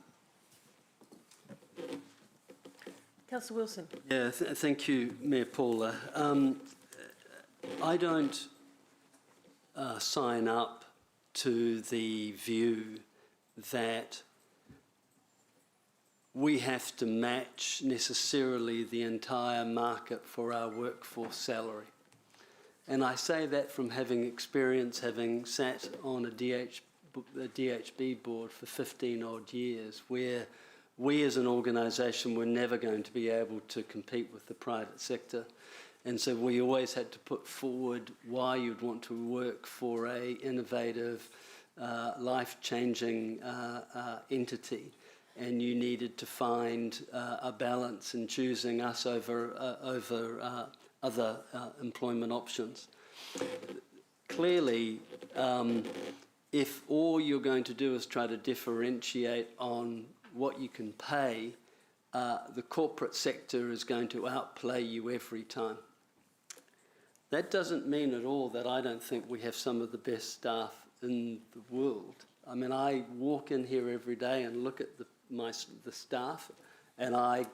Councillor Wilson. Yeah, thank you, Mayor Paula. I don't sign up to the view that we have to match necessarily the entire market for our workforce salary. And I say that from having experience, having sat on a DHB board for 15 odd years, where we as an organisation were never going to be able to compete with the private sector. And so we always had to put forward why you'd want to work for a innovative, life-changing entity. And you needed to find a balance in choosing us over other employment options. Clearly, if all you're going to do is try to differentiate on what you can pay, the corporate sector is going to outplay you every time. That doesn't mean at all that I don't think we have some of the best staff in the world. I mean, I walk in here every day and look at the staff, and I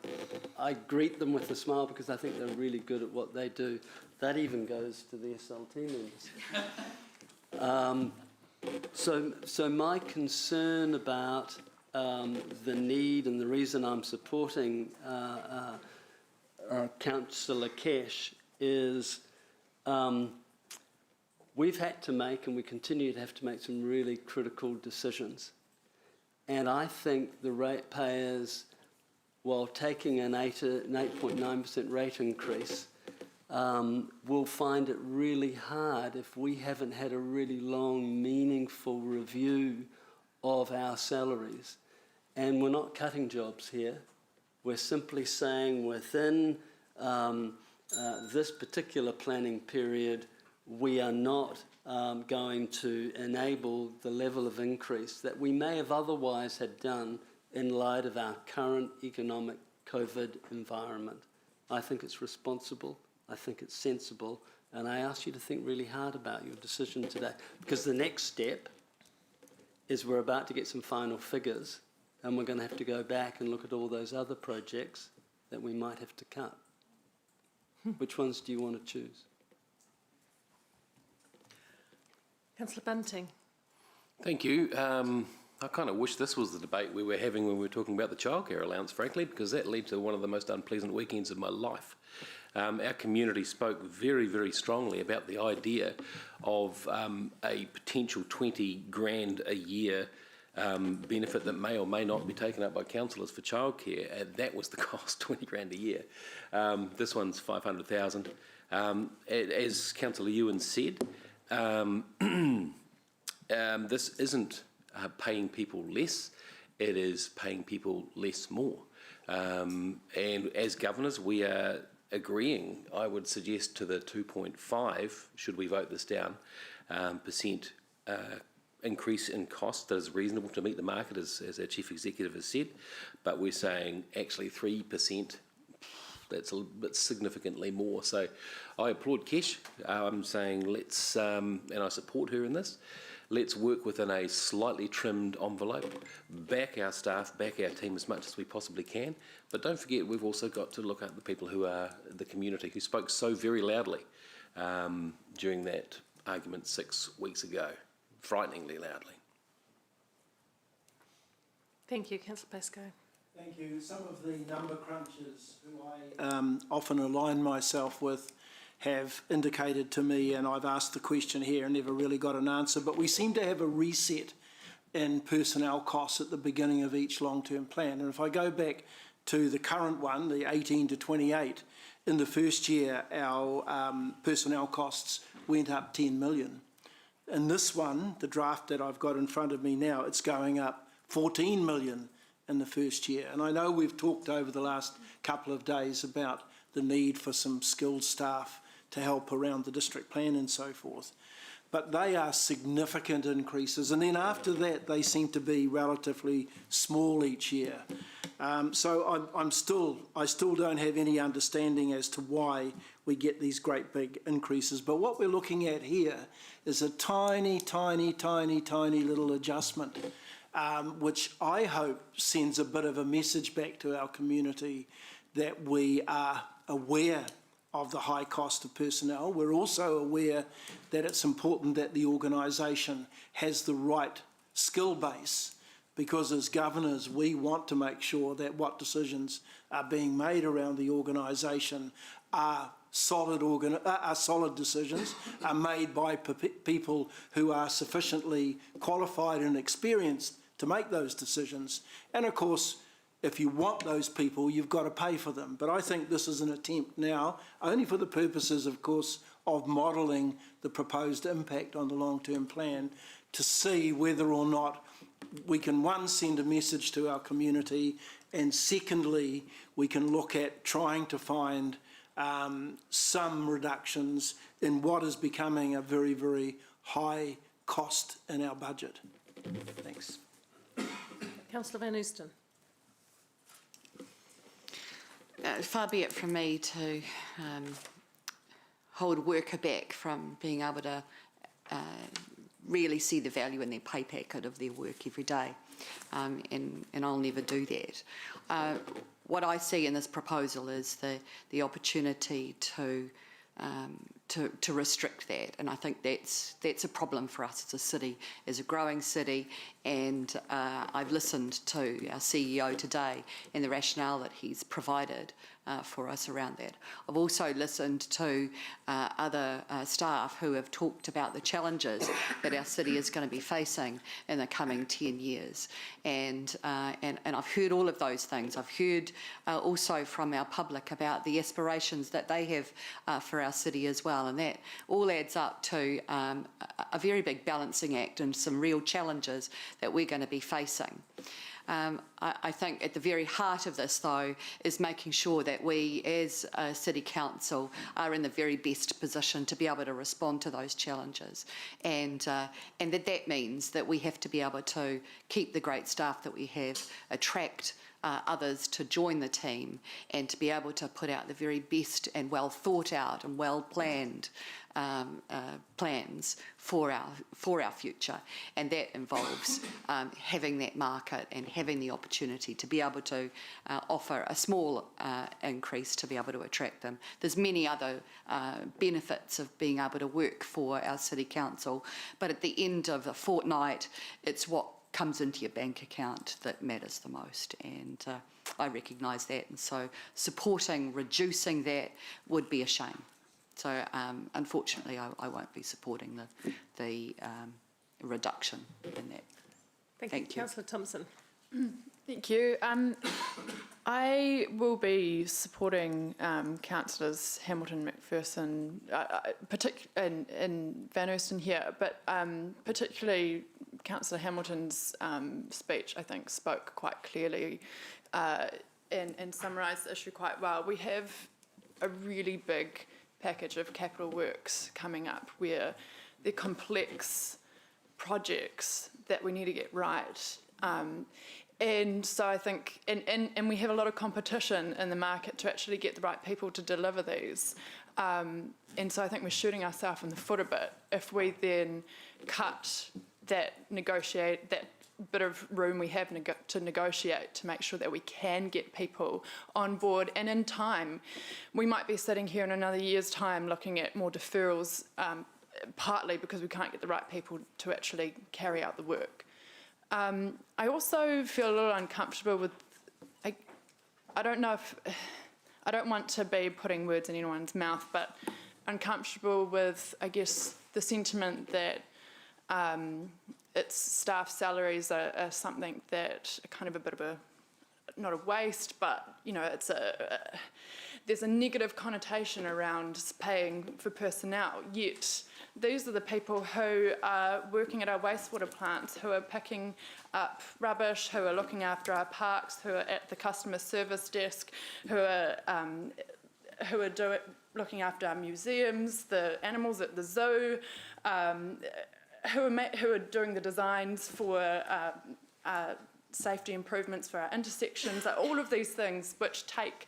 greet them with a smile because I think they're really good at what they do. That even goes to the SLT members. So my concern about the need, and the reason I'm supporting Councillor Cash, is we've had to make, and we continue to have to make, some really critical decisions. And I think the ratepayers, while taking an 8.9% rate increase, will find it really hard if we haven't had a really long, meaningful review of our salaries. And we're not cutting jobs here. We're simply saying within this particular planning period, we are not going to enable the level of increase that we may have otherwise had done in light of our current economic COVID environment. I think it's responsible. I think it's sensible, and I ask you to think really hard about your decision today, because the next step is we're about to get some final figures, and we're going to have to go back and look at all those other projects that we might have to cut. Which ones do you want to choose? Councillor Bunting. Thank you. I kind of wish this was the debate we were having when we were talking about the childcare allowance, frankly, because that led to one of the most unpleasant weekends of my life. Our community spoke very, very strongly about the idea of a potential 20 grand a year benefit that may or may not be taken up by councillors for childcare, and that was the cost, 20 grand a year. This one's 500,000. As Councillor Ewan said, this isn't paying people less, it is paying people less more. And as governors, we are agreeing, I would suggest, to the 2.5, should we vote this down, percent increase in cost that is reasonable to meet the market, as our Chief Executive has said, but we're saying actually 3%, that's a bit significantly more. So I applaud Kesh. I'm saying let's, and I support her in this, let's work within a slightly trimmed envelope, back our staff, back our team as much as we possibly can, but don't forget we've also got to look at the people who are the community, who spoke so very loudly during that argument 6 weeks ago, frighteningly loudly. Thank you, Councillor Pascoe. Thank you. Some of the number crunchers who I often align myself with have indicated to me, and I've asked the question here and never really got an answer, but we seem to have a reset in personnel costs at the beginning of each long-term plan. And if I go back to the current one, the 18 to 28, in the first year our personnel costs went up 10 million. In this one, the draft that I've got in front of me now, it's going up 14 million in the first year. And I know we've talked over the last couple of days about the need for some skilled staff to help around the district plan and so forth. But they are significant increases, and then after that they seem to be relatively small each year. So I still don't have any understanding as to why we get these great big increases. But what we're looking at here is a tiny, tiny, tiny, tiny little adjustment, which I hope sends a bit of a message back to our community that we are aware of the high cost of personnel. We're also aware that it's important that the organisation has the right skill base, because as governors we want to make sure that what decisions are being made around the organisation are solid decisions, are made by people who are sufficiently qualified and experienced to make those decisions. And of course, if you want those people, you've got to pay for them. But I think this is an attempt now, only for the purposes, of course, of modelling the proposed impact on the long-term plan, to see whether or not we can, one, send a message to our community, and secondly, we can look at trying to find some reductions in what is becoming a very, very high cost in our budget. Thanks. Councillor Van Oosten. Far be it from me to hold worker back from being able to really see the value in their pay packet of their work every day, and I'll never do that. What I see in this proposal is the opportunity to to restrict that, and I think that's a problem for us as a city, as a growing city. And I've listened to our CEO today and the rationale that he's provided for us around that. I've also listened to other staff who have talked about the challenges that our city is going to be facing in the coming 10 years. And I've heard all of those things. I've heard also from our public about the aspirations that they have for our city as well. And that all adds up to a very big balancing act and some real challenges that we're going to be facing. I think at the very heart of this, though, is making sure that we as a City Council are in the very best position to be able to respond to those challenges. And that means that we have to be able to keep the great staff that we have, attract others to join the team, and to be able to put out the very best and well thought out and well planned plans for our future. And that involves having that market and having the opportunity to be able to offer a small increase to be able to attract them. There's many other benefits of being able to work for our City Council, but at the end of a fortnight, it's what comes into your bank account that matters the most, and I recognise that, and so reducing that would be a shame. So unfortunately I won't be supporting the reduction in that. Thank you. Councillor Thompson. Thank you. I will be supporting Councillors Hamilton, McPherson, and Van Oosten here, but particularly Councillor Hamilton's speech, I think, spoke quite clearly and summarised the issue quite well. We have a really big package of capital works coming up where they're complex projects that we need to get right. And so I think, and we have a lot of competition in the market to actually get the right people to deliver these. And so I think we're shooting ourselves in the foot a bit if we then cut that bit of room we have to negotiate to make sure that we can get people on board. And in time, we might be sitting here in another year's time looking at more deferrals, partly because we can't get the right people to actually carry out the work. I also feel a little uncomfortable with, I don't know if, I don't want to be putting words in anyone's mouth, but uncomfortable with, I guess, the sentiment that its staff salaries are something that are kind of a bit of a, not a waste, but, you know, it's there's a negative connotation around paying for personnel, yet these are the people who are working at our wastewater plants, who are picking up rubbish, who are looking after our parks, who are at the customer service desk, who are looking after our museums, the animals at the zoo, who are doing the designs for safety improvements for our intersections, all of these things which take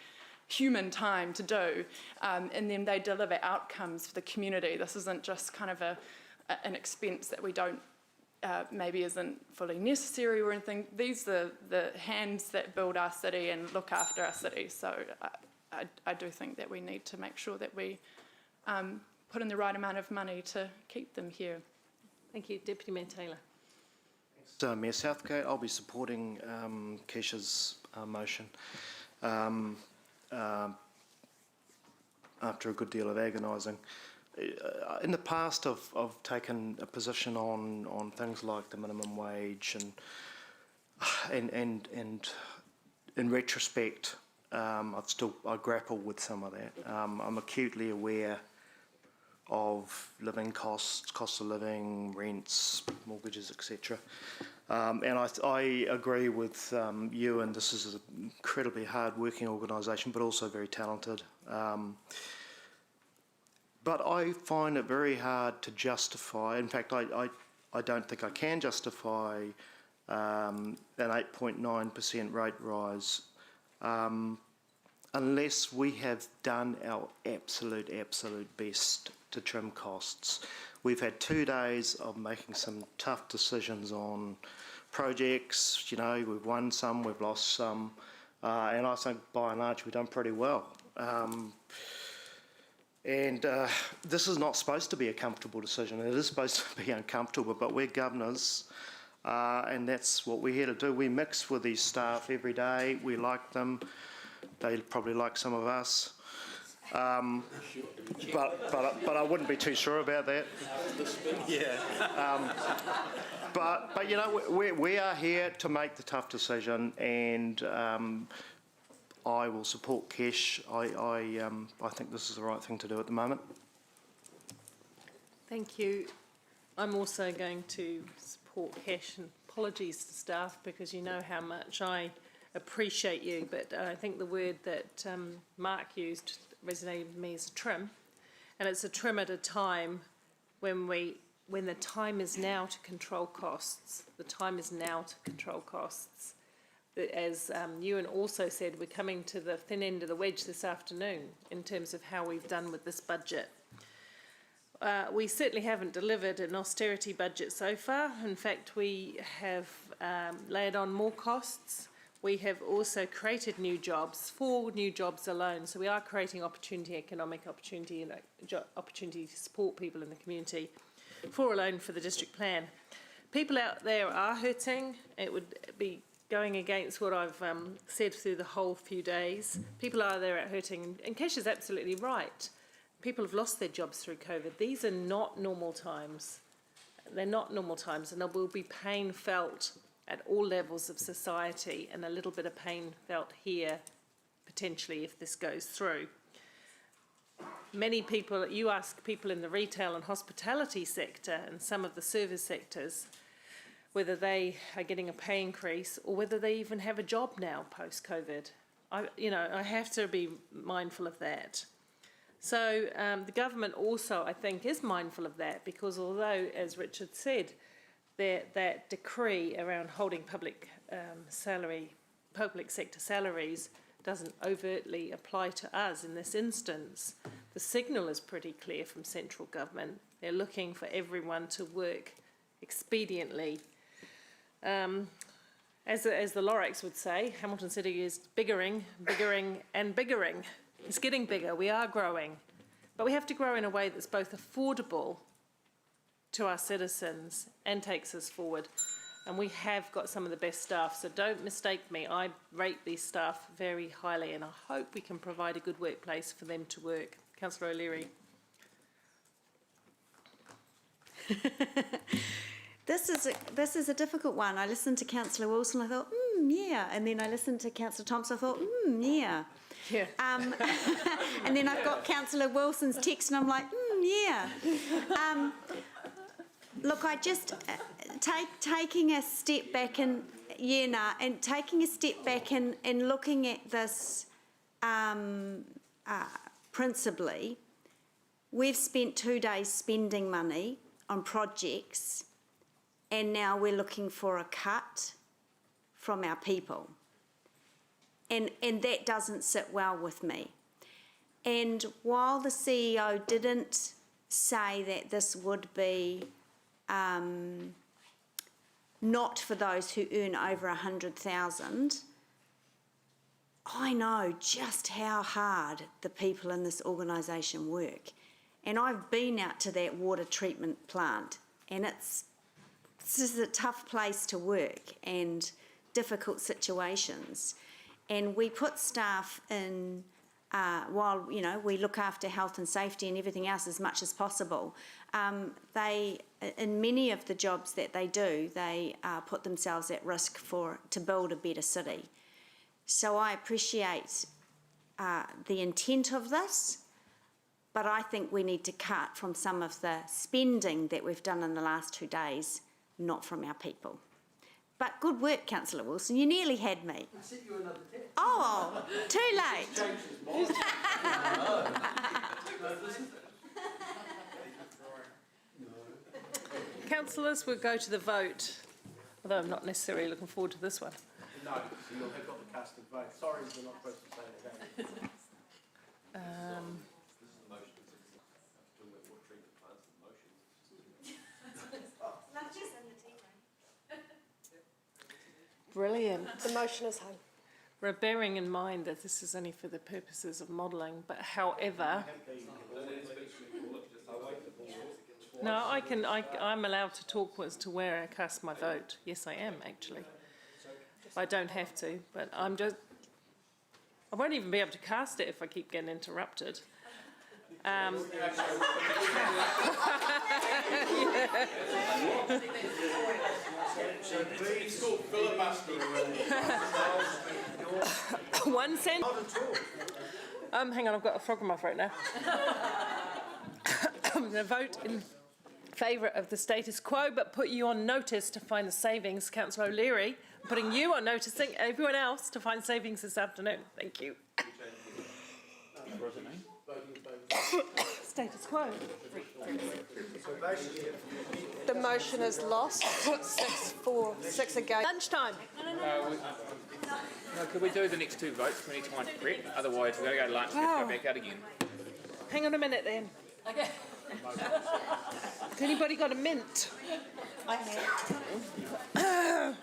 human time to do, and then they deliver outcomes for the community. This isn't just kind of an expense that we don't, maybe isn't fully necessary or anything. These are the hands that build our city and look after our city. So I do think that we need to make sure that we put in the right amount of money to keep them here. Thank you. Deputy Mayor Taylor. Thanks, Mayor Southgate. I'll be supporting Keisha's motion. After a good deal of agonising. In the past, I've taken a position on things like the minimum wage, and in retrospect, I grapple with some of that. I'm acutely aware of living costs, cost of living, rents, mortgages, etc. And I agree with you, and this is an incredibly hard-working organisation, but also very talented. But I find it very hard to justify, in fact, I don't think I can justify an 8.9% rate rise unless we have done our absolute best to trim costs. We've had 2 days of making some tough decisions on projects. You know, we've won some, we've lost some, and I think by and large we've done pretty well. And this is not supposed to be a comfortable decision. It is supposed to be uncomfortable, but we're governors, and that's what we're here to do. We mix with these staff every day. We like them. They probably like some of us. But I wouldn't be too sure about that. Yeah. But you know, we are here to make the tough decision, and I will support Kesh. I think this is the right thing to do at the moment. Thank you. I'm also going to support Kesh, and apologies to staff because you know how much I appreciate you, but I think the word that Mark used resonated with me as a trim, and it's a trim at a time when the time is now to control costs. The time is now to control costs. As Ewan also said, we're coming to the thin end of the wedge this afternoon in terms of how we've done with this budget. We certainly haven't delivered an austerity budget so far. In fact, we have layered on more costs. We have also created new jobs, 4 new jobs alone. So we are creating opportunity, economic opportunity, and opportunity to support people in the community, 4 alone for the district plan. People out there are hurting. It would be going against what I've said through the whole few days. People are there at hurting, and Kesh is absolutely right. People have lost their jobs through COVID. These are not normal times. They're not normal times, and there will be pain felt at all levels of society, and a little bit of pain felt here, potentially, if this goes through. Many people, you ask people in the retail and hospitality sector and some of the service sectors, whether they are getting a pay increase or whether they even have a job now post-COVID. I have to be mindful of that. So the government also, I think, is mindful of that, because although, as Richard said, that decree around holding public sector salaries doesn't overtly apply to us in this instance, the signal is pretty clear from central government. They're looking for everyone to work expediently. As the Lorax would say, Hamilton City is biggering and biggering. It's getting bigger. We are growing. But we have to grow in a way that's both affordable to our citizens and takes us forward. And we have got some of the best staff, so don't mistake me. I rate these staff very highly, and I hope we can provide a good workplace for them to work. Councillor O'Leary. This is a difficult one. I listened to Councillor Wilson, I thought, yeah. And then I listened to Councillor Thompson, I thought, yeah. Yeah. And then I've got Councillor Wilson's text and I'm like, yeah. Look, I just, taking a step back and, and taking a step back and looking at this principally, we've spent 2 days spending money on projects, and now we're looking for a cut from our people. And that doesn't sit well with me. And while the CEO didn't say that this would be not for those who earn over 100,000, I know just how hard the people in this organisation work. And I've been out to that water treatment plant, and this is a tough place to work and difficult situations. And we put staff in, while we look after health and safety and everything else as much as possible. They, in many of the jobs that they do, they put themselves at risk to build a better city. So I appreciate the intent of this, but I think we need to cut from some of the spending that we've done in the last 2 days, not from our people. But good work, Councillor Wilson. You nearly had me. I sent you another text. Oh, too late. Councillors, we'll go to the vote, although I'm not necessarily looking forward to this one. No, so you'll have got the casted vote. Sorry, we're not supposed to say that. Brilliant. The motion is hung. We're bearing in mind that this is only for the purposes of modelling, but however, No, I'm allowed to talk as to where I cast my vote. Yes, I am, actually. I don't have to, but I won't even be able to cast it if I keep getting interrupted. One cent. Hang on, I've got a frog in my throat now. I'm going to vote in favour of the status quo, but put you on notice to find the savings. Councillor O'Leary, I'm putting you on noticing everyone else to find savings this afternoon. Thank you. What does it mean? Status quo. The motion is lost. 6 against. Lunchtime. No, could we do the next two votes? We need time to prep. Otherwise, we've got to go to lunch and we have to go back out again. Hang on a minute then. Okay. Has anybody got a mint? I have.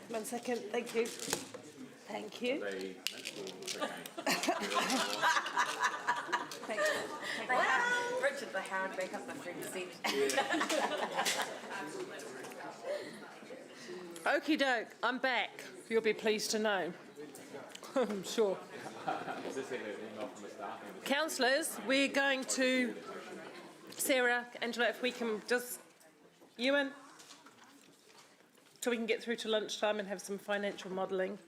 One second, thank you. Thank you. Richard, the hand back up the front seat. Okie doke, I'm back. You'll be pleased to know. I'm sure. Councillors, we're going to, Sarah, Angela, if we can just, Ewan, so we can get through to lunchtime and have some financial modelling.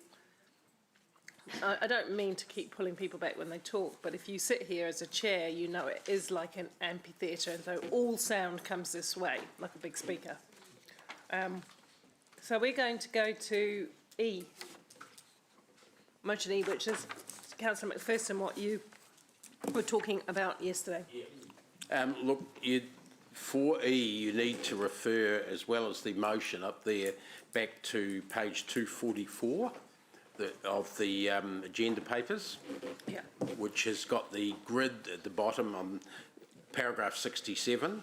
I don't mean to keep pulling people back when they talk, but if you sit here as a chair, you know it is like an amphitheatre, and though all sound comes this way, like a big speaker. So we're going to go to E, motion E, which is Councillor McPherson, what you were talking about yesterday. Look, for E, you need to refer, as well as the motion up there, back to page 244 of the agenda papers, yeah, which has got the grid at the bottom on paragraph 67.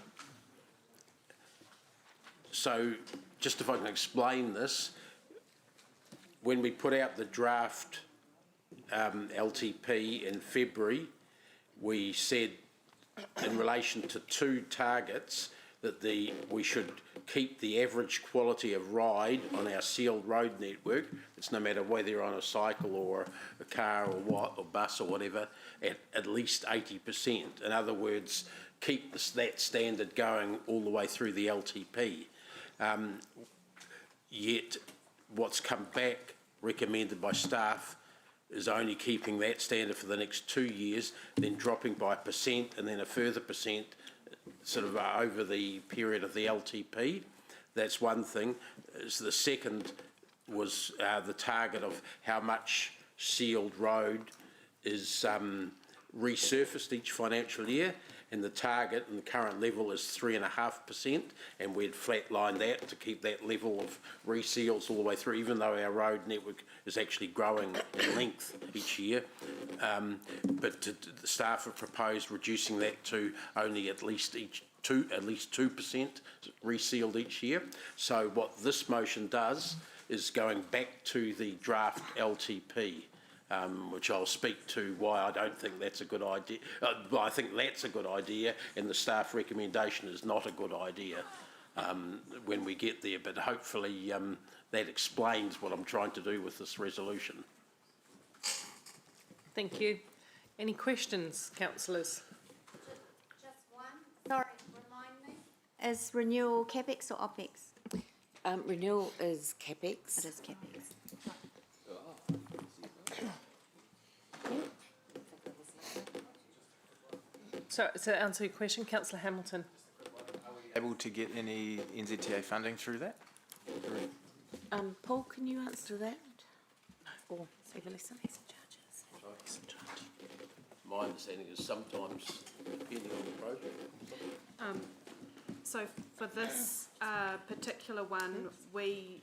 So, just if I can explain this, when we put out the draft LTP in February, we said in relation to two targets that we should keep the average quality of ride on our sealed road network, it's no matter whether you're on a cycle or a car or or bus or whatever, at least 80%. In other words, keep that standard going all the way through the LTP. Yet what's come back recommended by staff is only keeping that standard for the next 2 years, then dropping by 1% and then a further % sort of over the period of the LTP. That's one thing. So the second was the target of how much sealed road is resurfaced each financial year, and the target and the current level is 3.5%, and we'd flatline that to keep that level of reseals all the way through, even though our road network is actually growing in length each year. But the staff have proposed reducing that to only at least 2% resealed each year. So what this motion does is going back to the draft LTP. Which I'll speak to why I don't think that's a good idea. Well, I think that's a good idea, and the staff recommendation is not a good idea when we get there, but hopefully that explains what I'm trying to do with this resolution. Thank you. Any questions, councillors? Just one. Sorry, remind me. Is renewal CapEx or OpEx? Renewal is CapEx. It is CapEx. So to answer your question, Councillor Hamilton. Able to get any NZTA funding through that? Paul, can you answer that? Or Evelyn? My understanding is sometimes, depending on the project. So for this particular one, we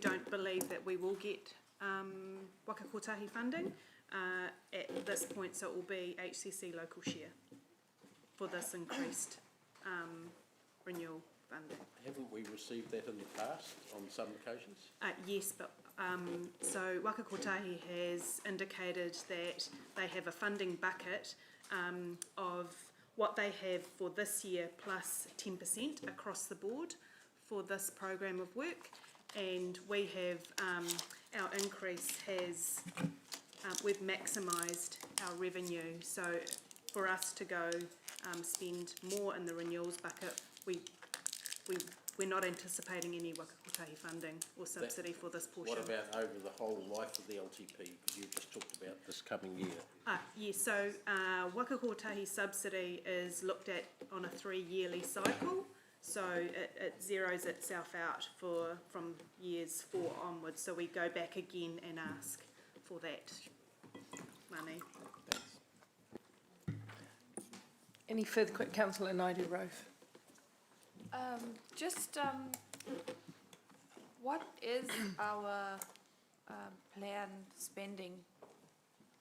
don't believe that we will get Waka Kotahi funding at this point, so it will be HCC local share for this increased renewal. funding. Haven't we received that in the past on some occasions? Yes, but so Waka Kotahi has indicated that they have a funding bucket of what they have for this year plus 10% across the board for this program of work, and we have our increase has we've maximised our revenue. So for us to go spend more in the renewals bucket, we're not anticipating any Waka Kotahi funding or subsidy for this portion. What about over the whole life of the LTP? Because you just talked about this coming year. Yes, so Waka Kotahi subsidy is looked at on a 3-yearly cycle, so it zeroes itself out from years 4 onwards. So we go back again and ask for that money. Any further quick, Councillor Naidu-Rove? What is our planned spending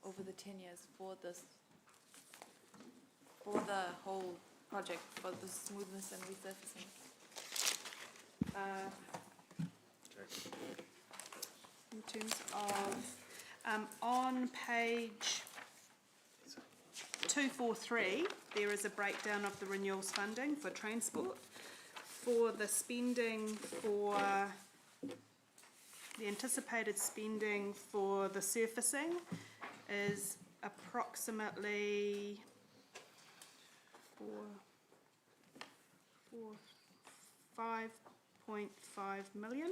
over the 10 years for this, for the whole project, for the smoothness and resurfacing? In terms of, on page 243, there is a breakdown of the renewals funding for transport. For the spending for the anticipated spending for the surfacing is approximately $5.5 million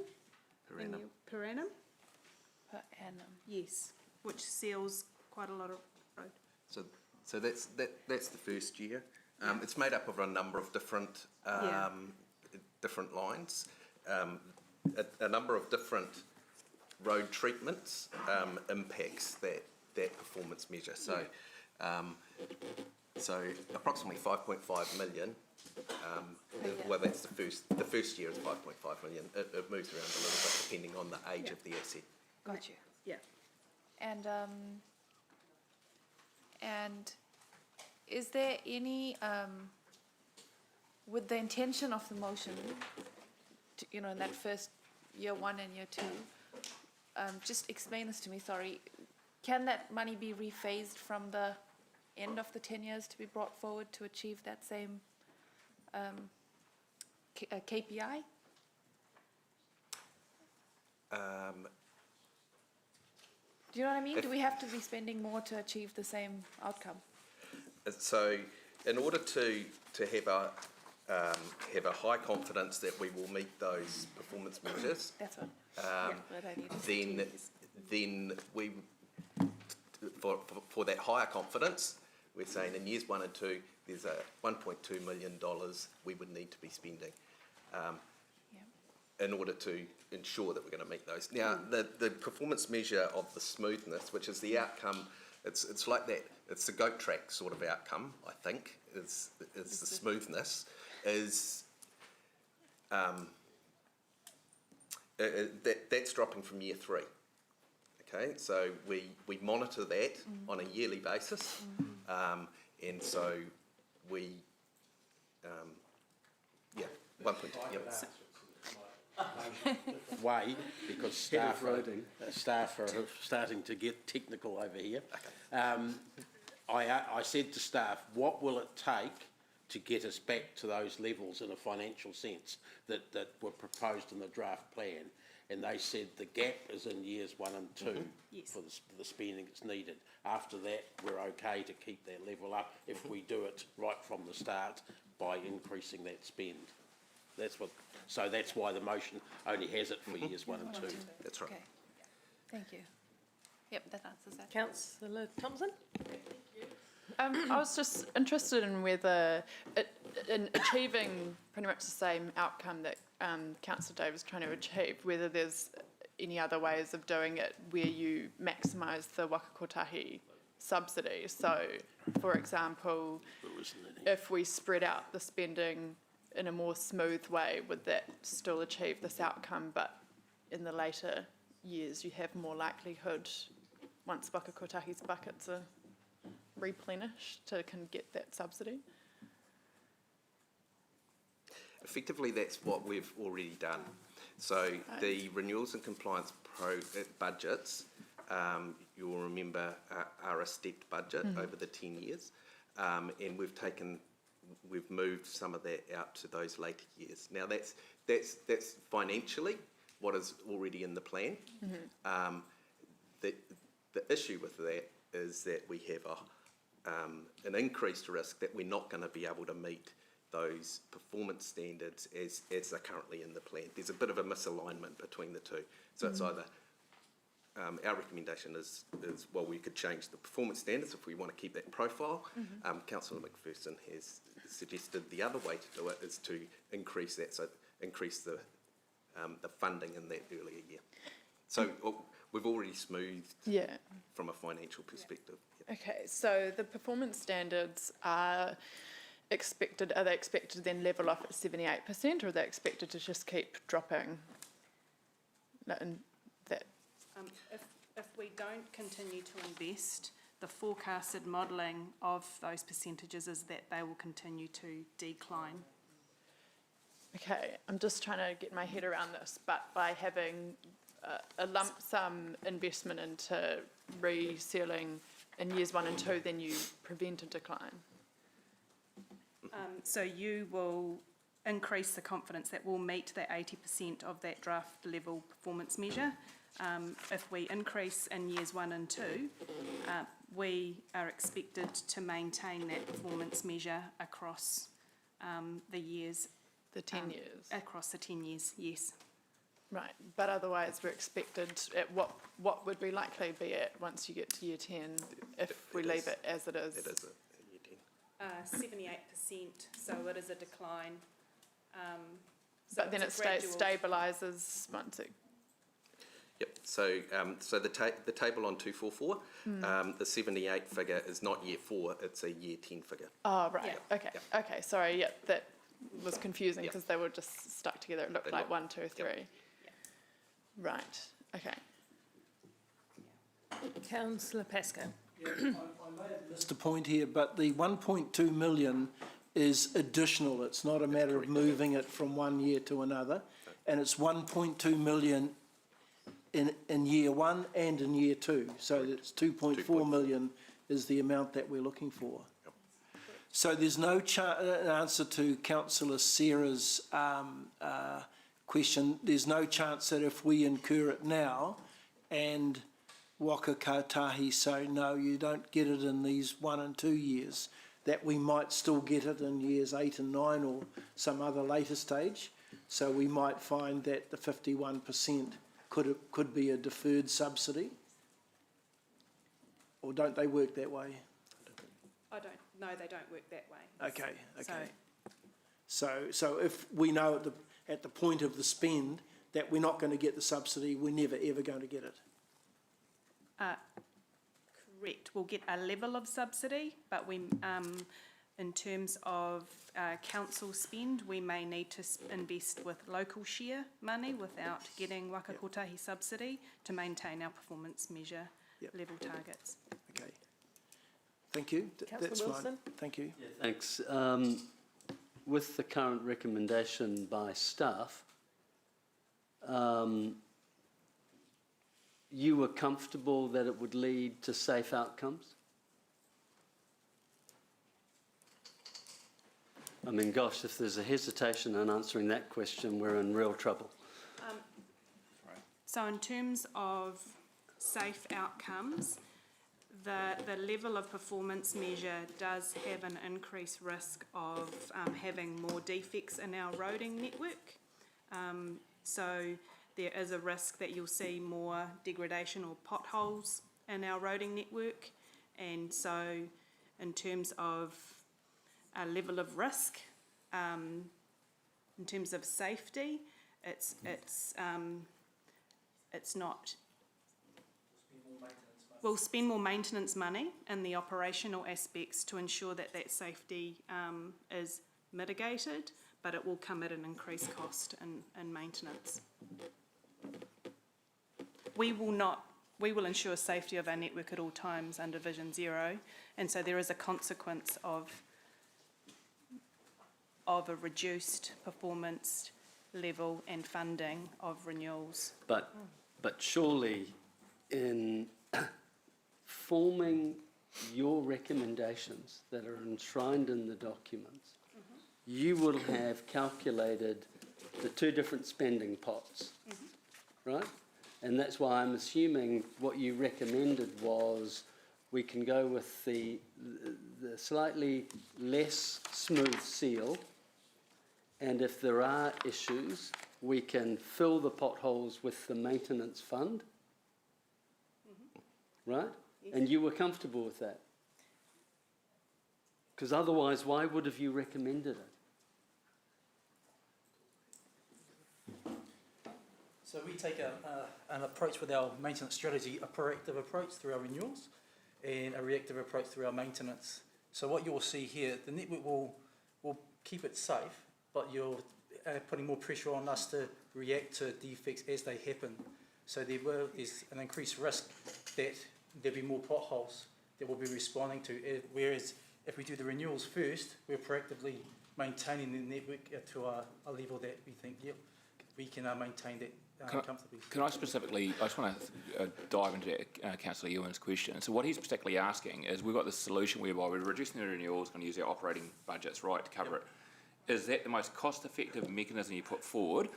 Per annum. per annum. Per annum. Yes, which seals quite a lot of road. So that's the first year. It's made up of a number of different different lines, a number of different road treatments impacts that performance measure. So so approximately 5.5 million. Well, that's the first year is 5.5 million. It moves around a little bit depending on the age of the asset. Got you. Yeah. And is there any, with the intention of the motion, to, in that first year 1 and year 2, just explain this to me, sorry. Can that money be rephased from the end of the 10 years to be brought forward to achieve that same KPI? Do you know what I mean? Do we have to be spending more to achieve the same outcome? So, in order to have a high confidence that we will meet those performance measures, that's what then we for that higher confidence, we're saying in years 1 and 2, there's a $1.2 million we would need to be spending in order to ensure that we're going to meet those. Now, the performance measure of the smoothness, which is the outcome, it's like that. It's the goat track sort of outcome, I think, is the smoothness, is that's dropping from year 3. Okay, so we monitor that on a yearly basis, and so we, 1.2, Way, because staff are starting to get technical over here. I said to staff, what will it take to get us back to those levels in a financial sense that were proposed in the draft plan? And they said the gap is in years 1 and 2 for the spending that's needed. After that, we're okay to keep that level up if we do it right from the start by increasing that spend. So that's why the motion only has it for years 1 and 2. That's right. Okay. Thank you. Yep, that answers that. Councillor Thompson? I was just interested in whether, in achieving pretty much the same outcome that Councillor Dave is trying to achieve, whether there's any other ways of doing it where you maximise the Waka Kotahi subsidy. So, for example, if we spread out the spending in a more smooth way, would that still achieve this outcome, but in the later years you have more likelihood, once Waka Kotahi's buckets are replenished, to can get that subsidy? effectively that's what we've already done. So the renewals and compliance budgets, you'll remember, are a stepped budget over the 10 years, and we've moved some of that out to those later years. Now that's financially what is already in the plan. The issue with that is that we have an increased risk that we're not going to be able to meet those performance standards as they're currently in the plan. There's a bit of a misalignment between the two. So it's either, our recommendation is, well, we could change the performance standards if we want to keep that profile. Councillor McPherson has suggested the other way to do it is to increase that, so increase the funding in that earlier year. So we've already smoothed from a financial perspective. Okay, so the performance standards are they expected to then level off at 78%, or are they expected to just keep dropping? If we don't continue to invest, the forecasted modelling of those percentages is that they will continue to decline. Okay, I'm just trying to get my head around this, but by having a lump sum investment into resealing in years 1 and 2, then you prevent a decline. So you will increase the confidence that we'll meet that 80% of that draft level performance measure. If we increase in years 1 and 2, we are expected to maintain that performance measure across the years. The 10 years? Across the 10 years, yes. Right, but otherwise we're expected at what would we likely be at once you get to year 10 if we leave it as it is? It is a year 10. 78%, so it is a decline. But then it stabilises once it... Yep, so the table on 244, the 78 figure is not year 4, it's a year 10 figure. Oh, right, okay, okay, sorry, that was confusing because they were just stuck together. It looked like 1, 2, 3. Right, okay. Councillor Pascoe. I may have missed a point here, but the 1.2 million is additional. It's not a matter of moving it from one year to another. And it's 1.2 million in year 1 and in year 2. So it's 2.4 million is the amount that we're looking for. So there's no answer to Councillor Sarah's question. There's no chance that if we incur it now and Waka Kotahi say, no, you don't get it in these 1 and 2 years, that we might still get it in years 8 and 9 or some other later stage. So we might find that the 51% could be a deferred subsidy. Or don't they work that way? No, they don't work that way. Okay. So if we know at the point of the spend that we're not going to get the subsidy, we're never ever going to get it. Correct. We'll get a level of subsidy, but we, in terms of council spend, we may need to invest with local share money without getting Waka Kotahi subsidy to maintain our performance measure level targets. Okay. Thank you. That's Wilson? fine. Thank you. Yeah, thanks. With the current recommendation by staff, you were comfortable that it would lead to safe outcomes? I mean, gosh, if there's a hesitation in answering that question, we're in real trouble. So in terms of safe outcomes, the level of performance measure does have an increased risk of having more defects in our roading network. So there is a risk that you'll see more degradation or potholes in our roading network. And so in terms of a level of risk, in terms of safety, it's not. We'll spend more maintenance money in the operational aspects to ensure that that safety is mitigated, but it will come at an increased cost in maintenance. We will ensure safety of our network at all times under Vision Zero, and so there is a consequence of of a reduced performance level and funding of renewals. But surely in forming your recommendations that are enshrined in the documents, you will have calculated the two different spending pots, right? And that's why I'm assuming what you recommended was we can go with the slightly less smooth seal, and if there are issues, we can fill the potholes with the maintenance fund, right? Yes. And you were comfortable with that? Because otherwise, why would have you recommended it? So we take an approach with our maintenance strategy, a proactive approach through our renewals and a reactive approach through our maintenance. So what you'll see here, the network will keep it safe, but you're putting more pressure on us to react to defects as they happen. So there's an increased risk that there'll be more potholes that we'll be responding to, whereas if we do the renewals first, we're proactively maintaining the network to a level that we think, yep, we can maintain that comfortably. Can I specifically, I just want to dive into Councillor Ewan's question. So what he's particularly asking is, we've got this solution whereby we're reducing the renewals, going to use our operating budgets, right, to cover it. Is that the most cost-effective mechanism you put forward,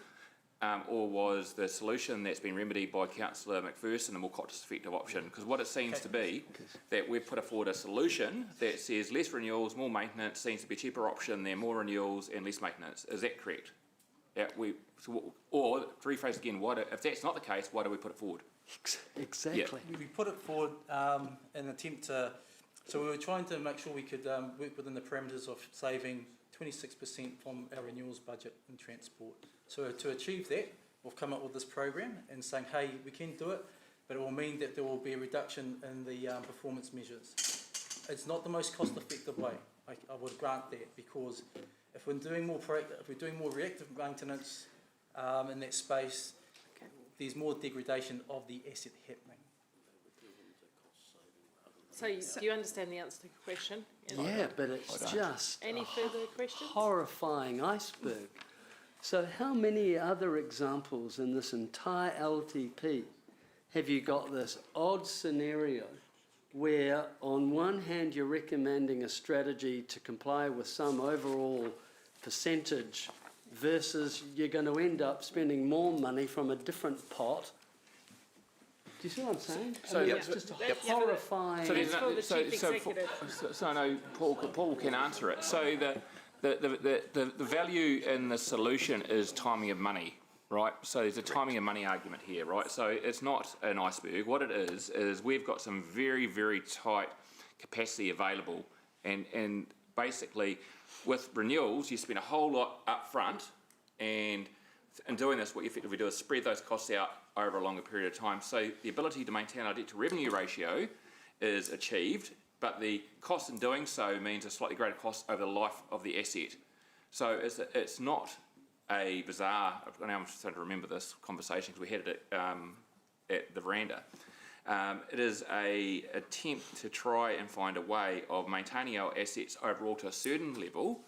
or was the solution that's been remedied by Councillor McPherson a more cost-effective option? Because what it seems to be, that we've put forward a solution that says less renewals, more maintenance, seems to be a cheaper option than more renewals and less maintenance. Is that correct? Or, to rephrase again, if that's not the case, why do we put it forward? Exactly. Yeah. We put it forward in an attempt to, so we were trying to make sure we could work within the parameters of saving 26% from our renewals budget in transport. So to achieve that, we've come up with this program and saying, hey, we can do it, but it will mean that there will be a reduction in the performance measures. It's not the most cost-effective way, I would grant that, because if we're doing more reactive maintenance in that space, there's more degradation of the asset happening. So do you understand the answer to the question? Yeah, but it's just any further questions? Horrifying iceberg. So how many other examples in this entire LTP have you got this odd scenario where on one hand you're recommending a strategy to comply with some overall percentage versus you're going to end up spending more money from a different pot? Do you see what I'm saying? So it's just a horrifying... So I know Paul can answer it. So the value in the solution is timing of money, right? So there's a timing of money argument here, right? So it's not an iceberg. What it is we've got some very, very tight capacity available, and basically with renewals you spend a whole lot up front, and in doing this what you effectively do is spread those costs out over a longer period of time. So the ability to maintain our debt to revenue ratio is achieved, but the cost in doing so means a slightly greater cost over the life of the asset. So it's not a bizarre, now I'm starting to remember this conversation because we had it at the veranda. It is an attempt to try and find a way of maintaining our assets overall to a certain level,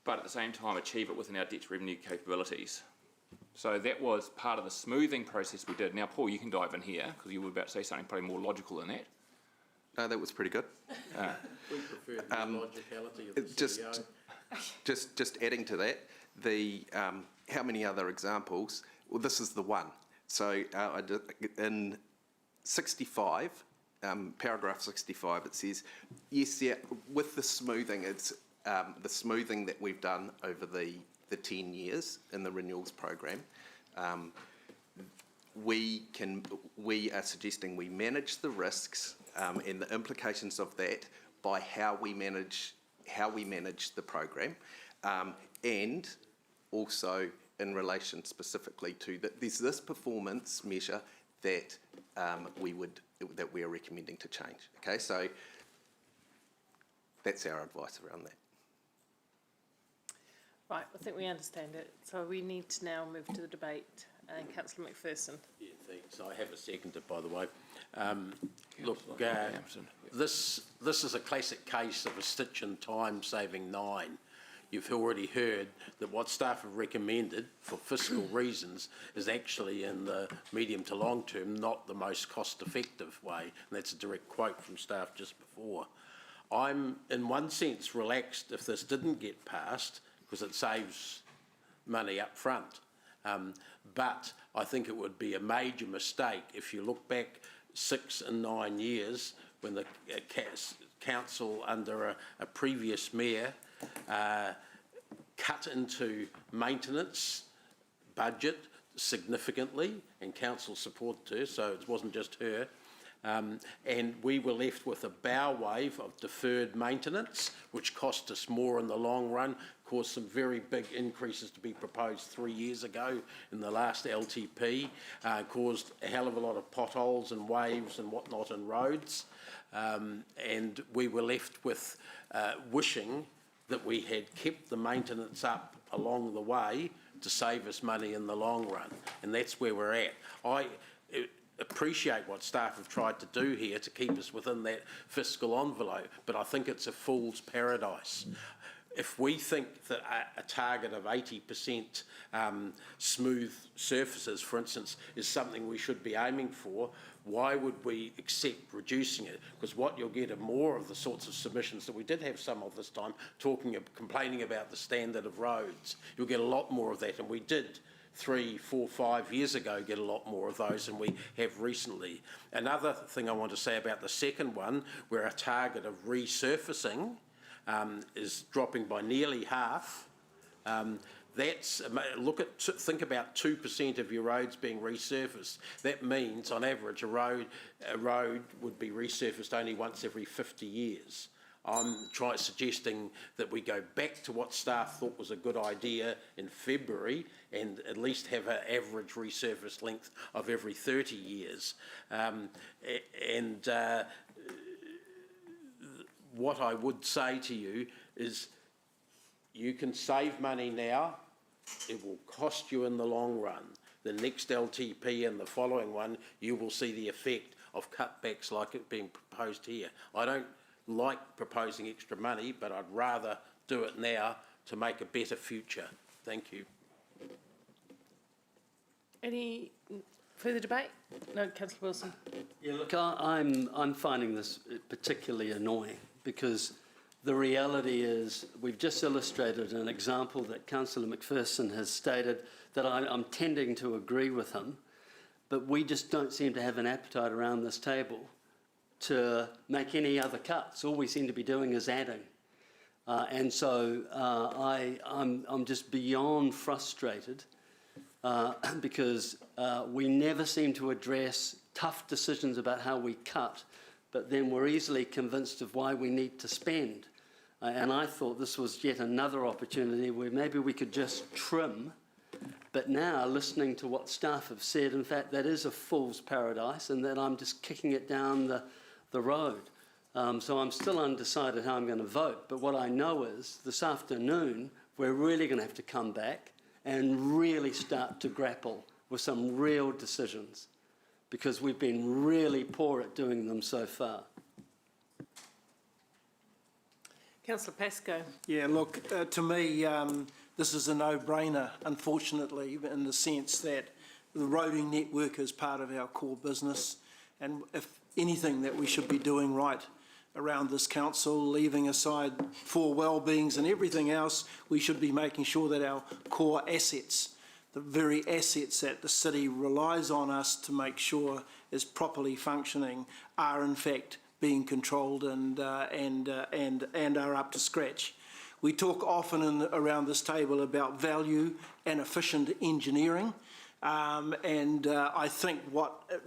but at the same time achieve it within our debt to revenue capabilities. So that was part of the smoothing process we did. Now, Paul, you can dive in here because you were about to say something probably more logical than that. No, that was pretty good. We prefer the logicality of the CEO. Just adding to that, how many other examples? Well, this is the one. So in 65, paragraph 65, it says, yes, yeah, with the smoothing, it's the smoothing that we've done over the 10 years in the renewals program. We are suggesting we manage the risks and the implications of that by how we manage the program, and also in relation specifically to that there's this performance measure that we are recommending to change. Okay, so that's our advice around that. Right, I think we understand it. So we need to now move to the debate. And Councillor McPherson. Yeah, thanks. I have a seconder, by the way. Look, this is a classic case of a stitch in time saving 9. you've already heard that what staff have recommended for fiscal reasons is actually in the medium to long term not the most cost-effective way, and that's a direct quote from staff just before. I'm, in one sense, relaxed if this didn't get passed because it saves money up front. But I think it would be a major mistake if you look back 6 and 9 years when the council under a previous mayor cut into maintenance budget significantly, and council supported her, so it wasn't just her. And we were left with a bow wave of deferred maintenance, which cost us more in the long run, caused some very big increases to be proposed 3 years ago in the last LTP, caused a hell of a lot of potholes and waves and whatnot in roads. And we were left with wishing that we had kept the maintenance up along the way to save us money in the long run. And that's where we're at. I appreciate what staff have tried to do here to keep us within that fiscal envelope, but I think it's a fool's paradise. If we think that a target of 80% smooth surfaces, for instance, is something we should be aiming for, why would we accept reducing it? Because what you'll get are more of the sorts of submissions that we did have some of this time, complaining about the standard of roads. You'll get a lot more of that, and we did 3, 4, 5 years ago get a lot more of those than we have recently. Another thing I want to say about the second one, where a target of resurfacing is dropping by nearly half. Think about 2% of your roads being resurfaced. That means, on average, a road would be resurfaced only once every 50 years. I'm suggesting that we go back to what staff thought was a good idea in February and at least have an average resurface length of every 30 years. What I would say to you is you can save money now. It will cost you in the long run. The next LTP and the following one, you will see the effect of cutbacks like it being proposed here. I don't like proposing extra money, but I'd rather do it now to make a better future. Thank you. Any further debate? No, Councillor Wilson. Yeah, look, I'm finding this particularly annoying because the reality is we've just illustrated an example that Councillor McPherson has stated that I'm tending to agree with him, but we just don't seem to have an appetite around this table to make any other cuts. All we seem to be doing is adding. And so I'm just beyond frustrated because we never seem to address tough decisions about how we cut, but then we're easily convinced of why we need to spend. And I thought this was yet another opportunity where maybe we could just trim. But now, listening to what staff have said, in fact, that is a fool's paradise and that I'm just kicking it down the road. So I'm still undecided how I'm going to vote. But what I know is this afternoon, we're really going to have to come back and really start to grapple with some real decisions because we've been really poor at doing them so far. Councillor Pascoe. Yeah, look, to me, this is a no-brainer, unfortunately, in the sense that the roading network is part of our core business, and if anything that we should be doing right around this council, leaving aside for well-beings and everything else, we should be making sure that our core assets, the very assets that the city relies on us to make sure is properly functioning, are in fact being controlled and are up to scratch. We talk often around this table about value and efficient engineering. I think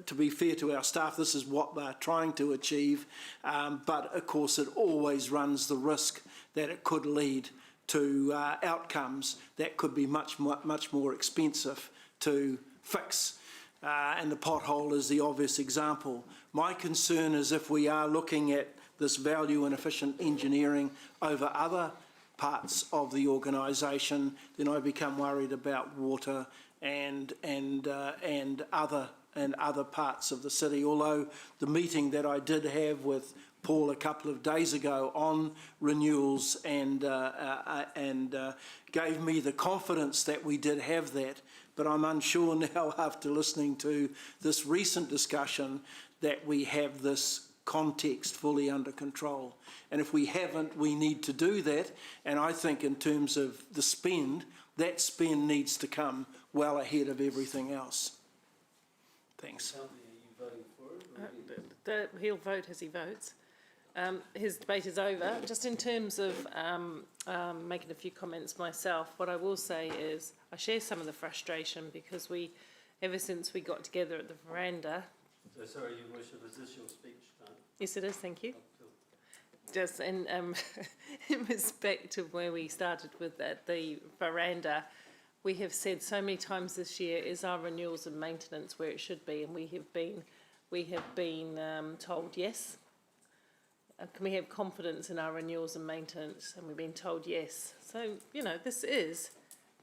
to be fair to our staff, this is what they're trying to achieve. But of course, it always runs the risk that it could lead to outcomes that could be much more expensive to fix. And the pothole is the obvious example. My concern is if we are looking at this value and efficient engineering over other parts of the organisation, then I become worried about water and other parts of the city. Although the meeting that I did have with Paul a couple of days ago on renewals and gave me the confidence that we did have that. But I'm unsure now, after listening to this recent discussion, that we have this context fully under control. And if we haven't, we need to do that. And I think in terms of the spend, that spend needs to come well ahead of everything else. Thanks. He'll vote as he votes. His debate is over. Just in terms of making a few comments myself, what I will say is I share some of the frustration because ever since we got together at the veranda. So sorry, Your Worship, is this your speech time? Yes, it is, thank you. Just in respect of where we started with the veranda, we have said so many times this year, is our renewals and maintenance where it should be? And we have been told yes. Can we have confidence in our renewals and maintenance? And we've been told yes. So, you know, this is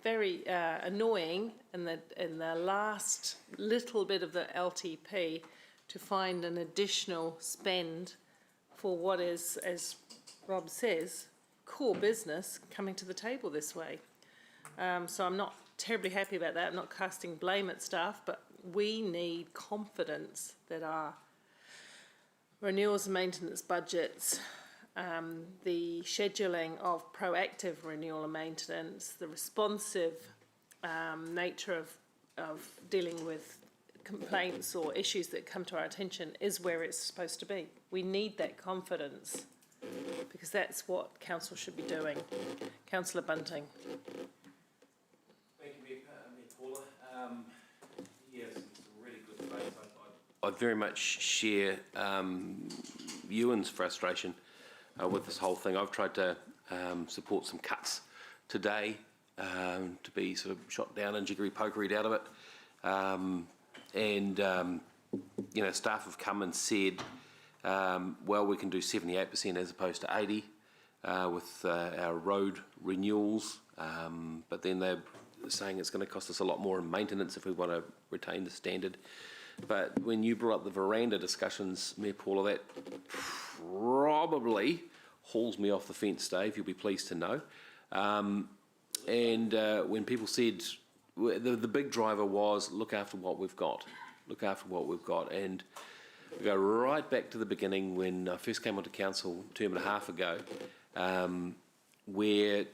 very annoying in the last little bit of the LTP to find an additional spend for what is, as Rob says, core business coming to the table this way. So I'm not terribly happy about that. I'm not casting blame at staff, but we need confidence that our renewals and maintenance budgets, the scheduling of proactive renewal and maintenance, the responsive nature of dealing with complaints or issues that come to our attention is where it's supposed to be. We need that confidence because that's what council should be doing. Councillor Bunting. Thank you, Mayor Paula. Yes, it's a really good debate. I very much share Ewan's frustration with this whole thing. I've tried to support some cuts today to be sort of shot down and jiggery-pokeryed out of it. You know, staff have come and said, well, we can do 78% as opposed to 80% with our road renewals, but then they're saying it's going to cost us a lot more in maintenance if we want to retain the standard. But when you brought up the veranda discussions, Mayor Paula, that probably hauls me off the fence, Dave, you'll be pleased to know. When people said, the big driver was look after what we've got, and we go right back to the beginning when I first came onto council a term and a half ago, where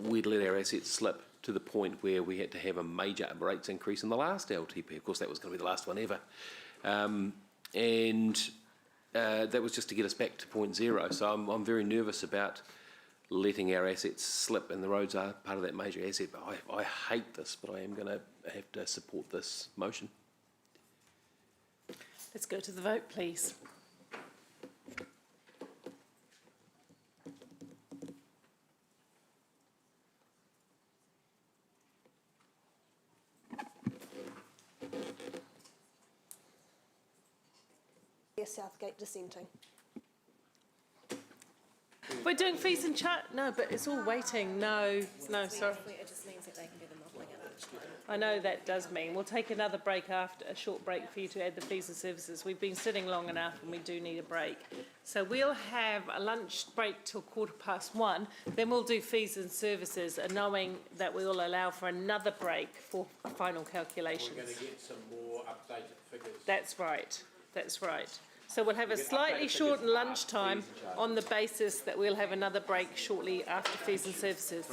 we'd let our assets slip to the point where we had to have a major rates increase in the last LTP. Of course, that was going to be the last one ever. That was just to get us back to 0.0. So I'm very nervous about letting our assets slip, and the roads are part of that major asset. But I hate this, but I am going to have to support this motion. Let's go to the vote, please. Southgate dissenting. We're doing fees and charge. No, but it's all waiting. No, sorry. It just means that they can do the modelling at lunchtime. I know that does mean we'll take another break after a short break for you to add the fees and services. We've been sitting long enough and we do need a break. So we'll have a lunch break till 1:15. Then we'll do fees and services, and knowing that we will allow for another break for final calculations. We're going to get some more updated figures. That's right. That's right. So we'll have a slightly shortened lunchtime on the basis that we'll have another break shortly after fees and services.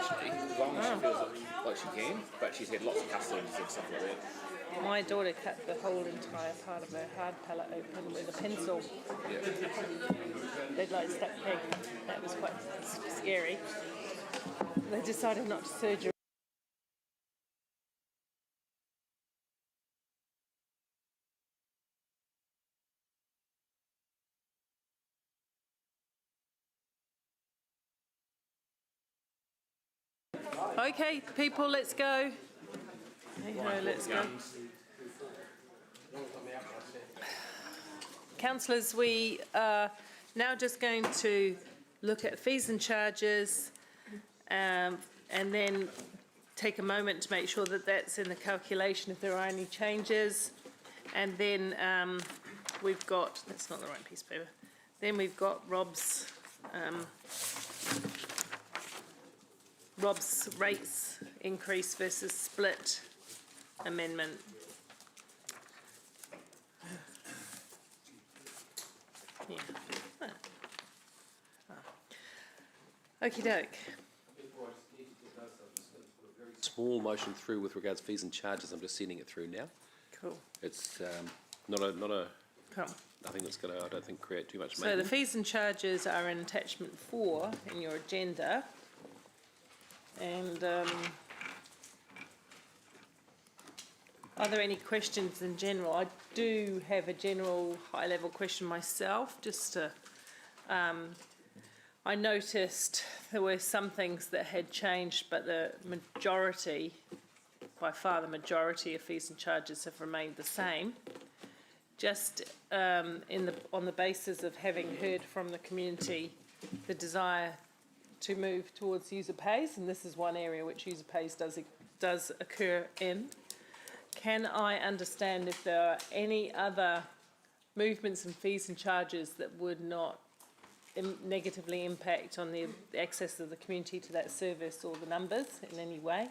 actually, as long as she feels like she can, but she's had lots of customers and stuff like that. My daughter cut the whole entire part of her hard palate open with a pencil. They'd like stuck pig. That was quite scary. They decided not to surgery. Okay, people, let's go. Hey ho, let's go. Councillors, we are now just going to look at fees and charges and then take a moment to make sure that that's in the calculation if there are any changes. And then we've got, that's not the right piece of paper, then we've got Rob's rates increase versus split amendment. Yeah. Okie doke. Small motion through with regards to fees and charges. I'm just sending it through now. Cool. It's not a Cool. nothing that's going to, I don't think, create too much. So the fees and charges are in attachment 4 in your agenda. And are there any questions in general? I do have a general high-level question myself, just to, I noticed there were some things that had changed, but the majority, by far the majority of fees and charges have remained the same. Just on the basis of having heard from the community the desire to move towards user pays, and this is one area which user pays does occur in. Can I understand if there are any other movements in fees and charges that would not negatively impact on the access of the community to that service or the numbers in any way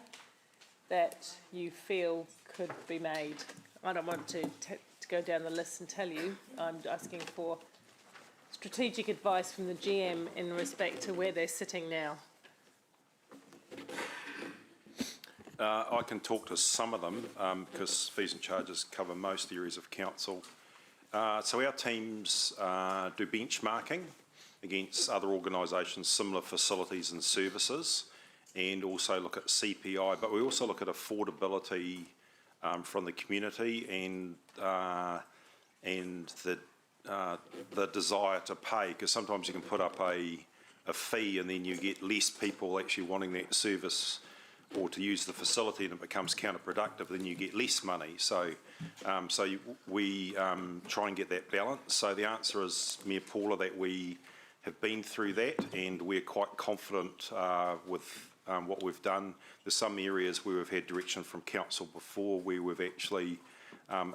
that you feel could be made? I don't want to go down the list and tell you. I'm asking for strategic advice from the GM in respect to where they're sitting now. I can talk to some of them because fees and charges cover most areas of council. So our teams do benchmarking against other organisations, similar facilities and services, and also look at CPI, but we also look at affordability from the community and the desire to pay, because sometimes you can put up a fee and then you get less people actually wanting that service or to use the facility, and it becomes counterproductive, then you get less money. So we try and get that balance. So the answer is, Mayor Paula, that we have been through that and we're quite confident with what we've done. There's some areas where we've had direction from council before where we've actually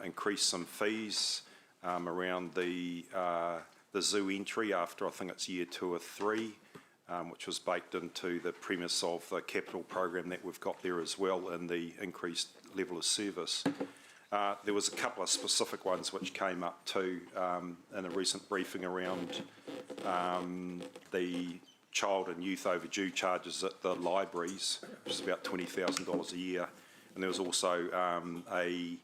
increased some fees around the zoo entry after, I think it's year 2 or 3. Which was baked into the premise of the capital program that we've got there as well, and the increased level of service. There was a couple of specific ones which came up too in a recent briefing around the child and youth overdue charges at the libraries, which is about $20,000 a year, and there was also a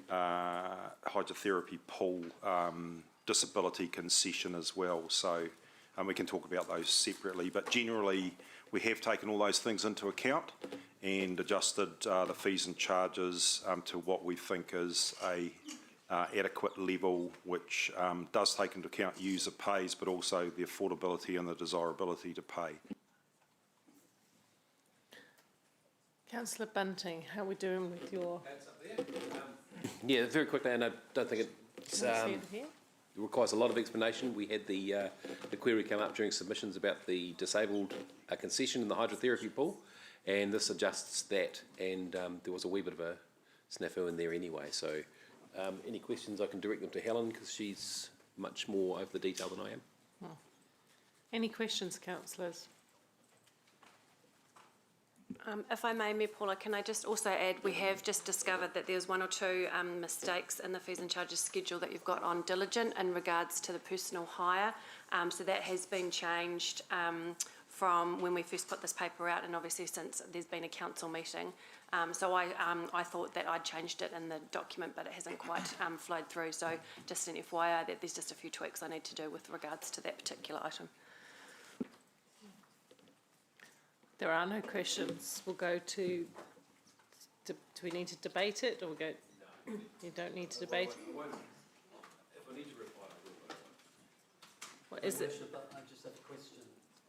hydrotherapy pool disability concession as well. So. We can talk about those separately, but generally we have taken all those things into account and adjusted the fees and charges to what we think is a adequate level, which does take into account user pays, but also the affordability and the desirability to pay. Councillor Bunting, how are we doing with your... Yeah, very quickly, and I don't think it's... It requires a lot of explanation. We had the query come up during submissions about the disabled concession in the hydrotherapy pool, and this adjusts that, and there was a wee bit of a snafu in there anyway. So any questions, I can direct them to Helen because she's much more over the detail than I am. Any questions, councillors? If I may, Mayor Paula, can I just also add, we have just discovered that there's 1 or 2 mistakes in the fees and charges schedule that you've got on diligent in regards to the personal hire. So that has been changed from when we first put this paper out, and obviously since there's been a council meeting. So I thought that I'd changed it in the document, but it hasn't quite flowed through. So just an FYI that there's just a few tweaks I need to do with regards to that particular item. There are no questions. We'll go to, do we need to debate it, or we go, you don't need to debate it? What is it? I just have a question.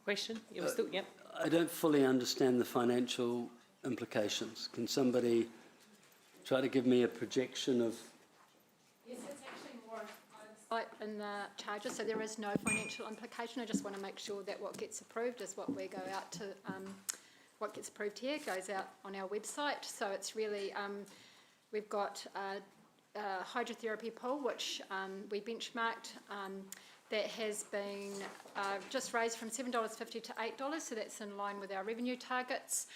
Question? You were still, yep. I don't fully understand the financial implications. Can somebody try to give me a projection of? Yes, it's actually more in the charges, so there is no financial implication. I just want to make sure that what gets approved is what we go out to, what gets approved here goes out on our website. So it's really, we've got a hydrotherapy pool, which we benchmarked, that has been just raised from $7.50 to $8, so that's in line with our revenue targets.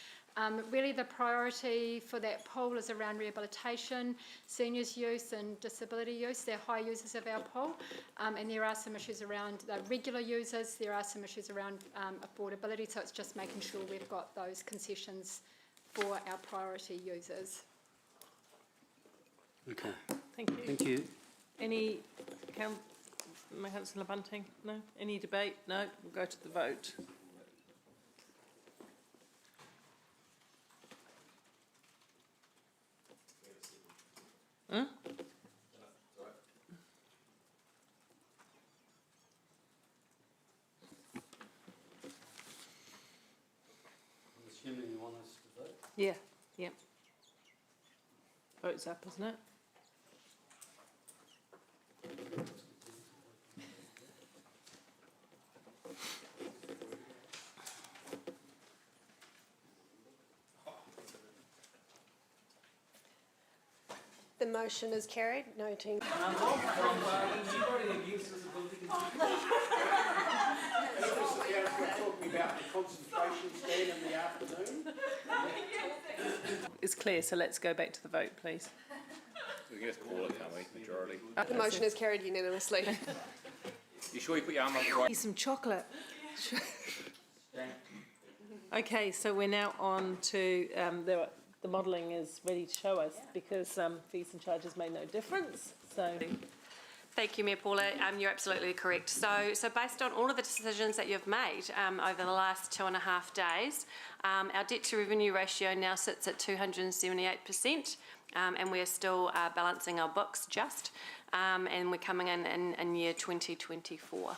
Really the priority for that pool is around rehabilitation, seniors use and disability use. They're high users of our pool, and there are some issues around the regular users. There are some issues around affordability, so it's just making sure we've got those concessions for our priority users. Okay. Thank you. Thank you. Any, Councillor Bunting? No? Any debate? No? We'll go to the vote. Hmm? I'm assuming you want us to vote? Yeah, yeah. Vote's up, isn't it? The motion is carried, noting. It's clear, so let's go back to the vote, please. We can just call it, can't we? Majority. The motion is carried unanimously. You sure you put your arm up right? Some chocolate. Okay, so we're now on to the modelling is ready to show us because fees and charges made no difference. So. Thank you, Mayor Paula. You're absolutely correct. So based on all of the decisions that you've made over the last 2.5 days, our debt to revenue ratio now sits at 278%, and we're still balancing our books just, and we're coming in year 2024.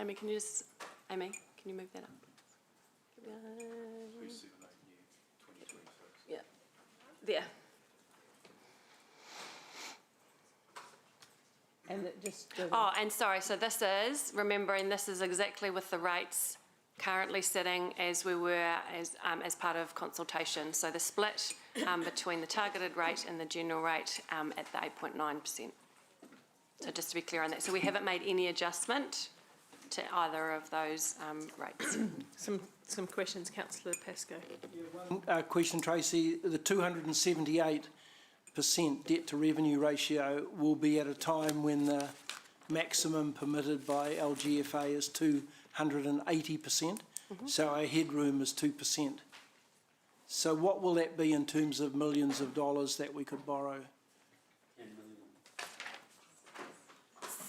Amy, can you move that up? Yeah, there. And it just oh, and sorry, so this is, remembering this is exactly with the rates currently sitting as we were as part of consultation. So the split between the targeted rate and the general rate at the 8.9%. So just to be clear on that. So we haven't made any adjustment to either of those rates. Some questions, Councillor Pascoe. Question, Tracy. The 278% debt to revenue ratio will be at a time when the maximum permitted by LGFA is 280%. So our headroom is 2%. So what will that be in terms of millions of dollars that we could borrow?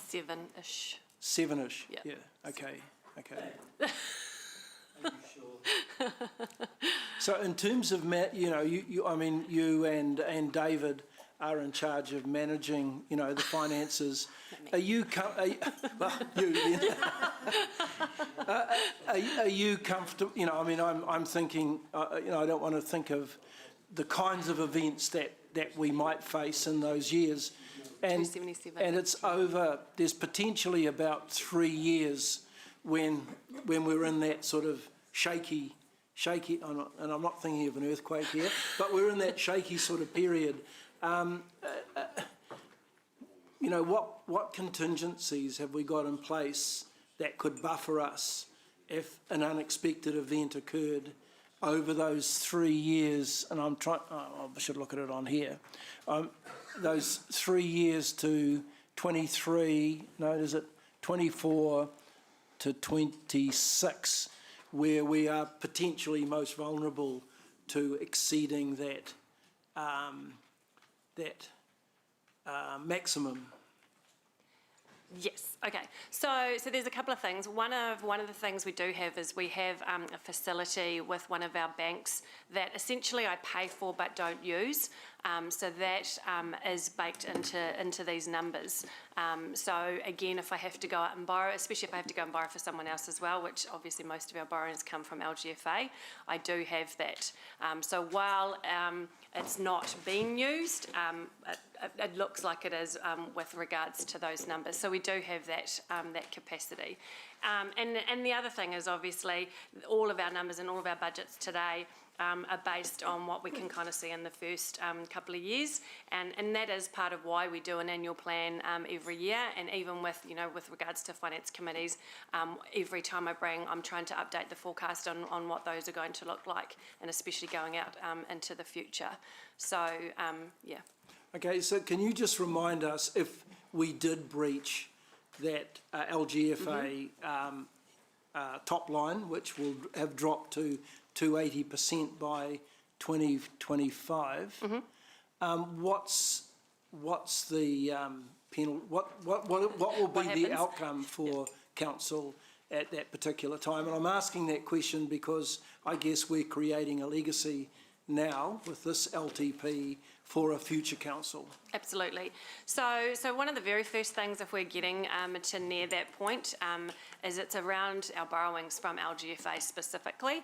7-ish. 7-ish? Yeah. Yeah, okay. So in terms of, you and David are in charge of managing, the finances. Are you are you comfortable? I'm thinking. I don't want to think of the kinds of events that we might face in those years, and it's over. There's potentially about 3 years when we're in that sort of shaky, and I'm not thinking of an earthquake here, but we're in that shaky sort of period. What contingencies have we got in place that could buffer us if an unexpected event occurred over those 3 years? And I'm trying. I should look at it on here. Those 3 years to 23. No, is it 24? to 26, where we are potentially most vulnerable to exceeding that maximum. Yes. Okay. So there's a couple of things. One of the things we do have is we have a facility with one of our banks that essentially I pay for but don't use. So that is baked into these numbers. So again, if I have to go out and borrow, especially if I have to go and borrow for someone else as well, which obviously most of our borrowings come from LGFA, I do have that. So while it's not being used, it looks like it is with regards to those numbers. So we do have that capacity. And the other thing is obviously all of our numbers and all of our budgets today are based on what we can kind of see in the first couple of years, and that is part of why we do an annual plan every year. And even with with regards to finance committees, every time I'm trying to update the forecast on what those are going to look like, and especially going out into the future. So yeah. Okay, so can you just remind us if we did breach that LGFA top line, which will have dropped to 80% by 2025, what's the penalty? What will be the outcome for council at that particular time? And I'm asking that question because I guess we're creating a legacy now with this LTP for a future council. Absolutely. So one of the very first things, if we're getting to near that point, is it's around our borrowings from LGFA specifically,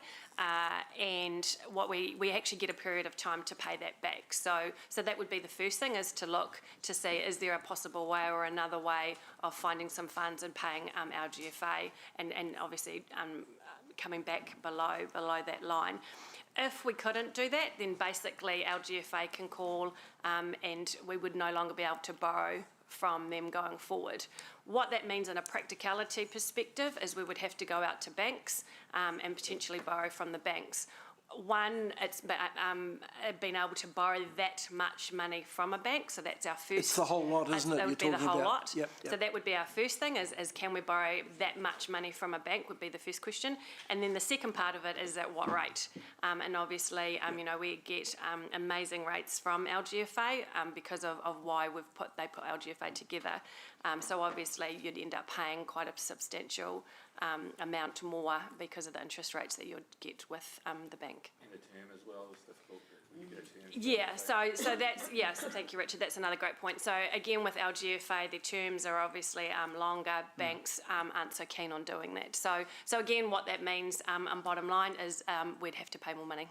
and what we actually get a period of time to pay that back. So that would be the first thing, is to look to see, is there a possible way or another way of finding some funds and paying LGFA, and obviously coming back below that line. If we couldn't do that, then basically LGFA can call and we would no longer be able to borrow from them going forward. What that means in a practicality perspective is we would have to go out to banks and potentially borrow from the banks. One, it's being able to borrow that much money from a bank, so that's our first. It's the whole lot, isn't it? That would be the whole lot. Yep. So that would be our first thing: is can we borrow that much money from a bank? Would be the first question, and then the second part of it is at what rate? And obviously, we get amazing rates from LGFA because of why they put LGFA together. So obviously, you'd end up paying quite a substantial amount more because of the interest rates that you'd get with the bank. And the term as well is difficult when you get a term. Yeah, so that's, so thank you, Richard, that's another great point. So again, with LGFA, the terms are obviously longer. Banks aren't so keen on doing that. So again, what that means, bottom line, is we'd have to pay more money.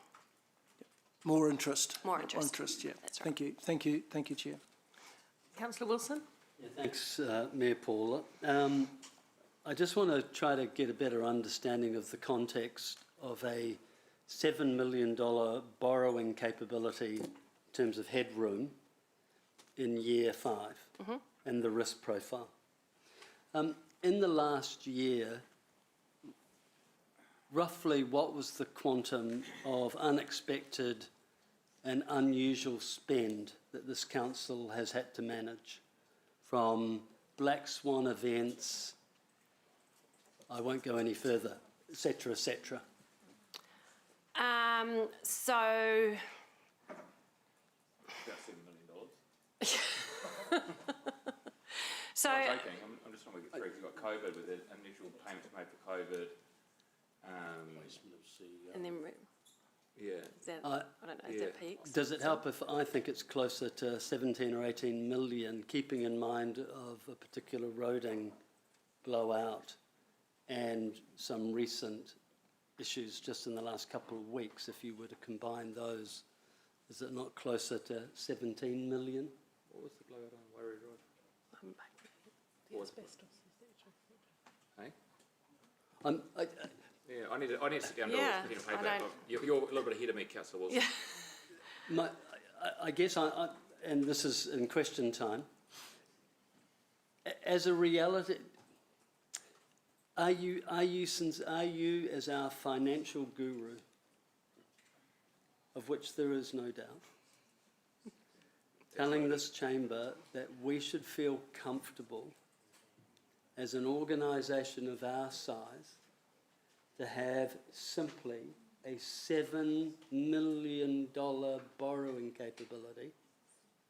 More interest. More interest. Interest, yeah. That's right. Thank you, Chair. Councillor Wilson? Yeah, thanks, Mayor Paula. I just want to try to get a better understanding of the context of a $7 million borrowing capability in terms of headroom in year 5 and the risk profile. In the last year, roughly what was the quantum of unexpected and unusual spend that this council has had to manage, from black swan events, I won't go any further, et cetera, et cetera? So About $7 million. So I'm joking. I'm just trying to get through. You've got COVID with the initial payments made for COVID. and then Yeah. is that, I don't know, is that peaks? Does it help if I think it's closer to 17 or 18 million, keeping in mind of a particular roading blowout and some recent issues just in the last couple of weeks? If you were to combine those, is it not closer to 17 million? What was the blowout on Warrior Road? The asbestos. Hey? Yeah, I need to sit down Yeah, and pay that. You're a little bit ahead of me, Councillor Wilson. Yeah. I guess and this is in question time. As a reality, are you as our financial guru, of which there is no doubt, telling this chamber that we should feel comfortable as an organisation of our size, to have simply a $7 million borrowing capability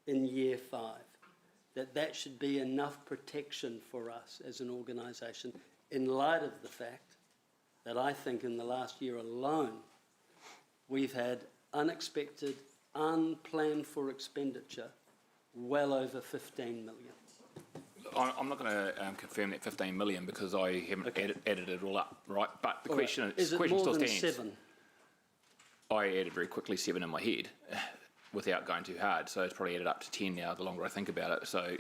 in year 5. That should be enough protection for us as an organisation, in light of the fact that I think in the last year alone we've had unexpected, unplanned for expenditure well over 15 million. I'm not going to confirm that 15 million because I haven't added it all up, right? But the question Is it question more still than stands. 7? I added very quickly 7 in my head without going too hard, so it's probably added up to 10 now the longer I think about it. So,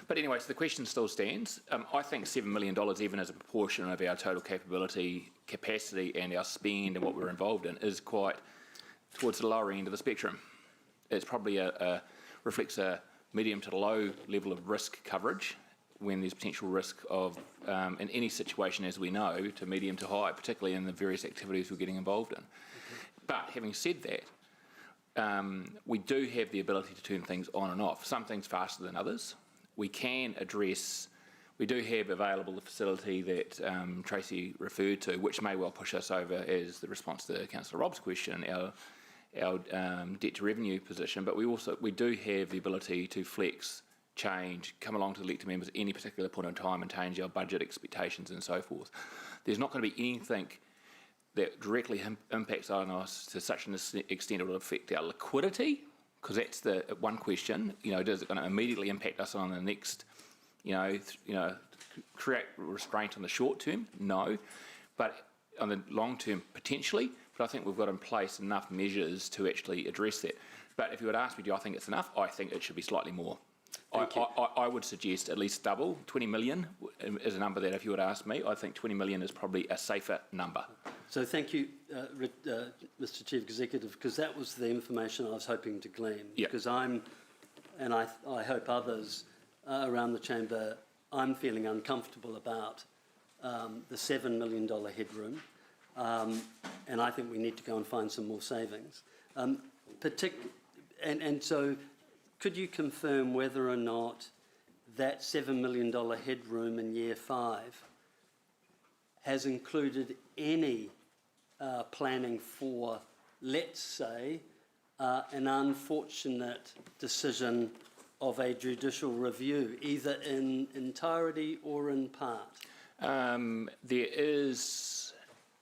but anyway, so the question still stands. I think $7 million, even as a proportion of our total capacity and our spend and what we're involved in, is quite towards the lower end of the spectrum. It's probably reflects a medium to low level of risk coverage when there's potential risk of, in any situation as we know, to medium to high, particularly in the various activities we're getting involved in. But having said that, we do have the ability to turn things on and off, some things faster than others. We can address, we do have available the facility that Tracy referred to, which may well push us over as the response to Councillor Robb's question, our debt to revenue position, but we do have the ability to flex, change, come along to the elected members at any particular point in time and change our budget expectations and so forth. There's not going to be anything that directly impacts on us to such an extent it will affect our liquidity, because that's the one question. Is it going to immediately impact us on the next, create restraint on the short term? No, but on the long term potentially. But I think we've got in place enough measures to actually address that. But if you would ask me, do I think it's enough? I think it should be slightly more. I would suggest at least double. 20 million is a number that, if you would ask me, I think 20 million is probably a safer number. So thank you, Mr. Chief Executive, because that was the information I was hoping to glean. Yep. Because I hope others around the chamber, I'm feeling uncomfortable about the $7 million headroom, and I think we need to go and find some more savings. So could you confirm whether or not that $7 million headroom in year 5 has included any planning for, let's say, an unfortunate decision of a judicial review, either in entirety or in part? There is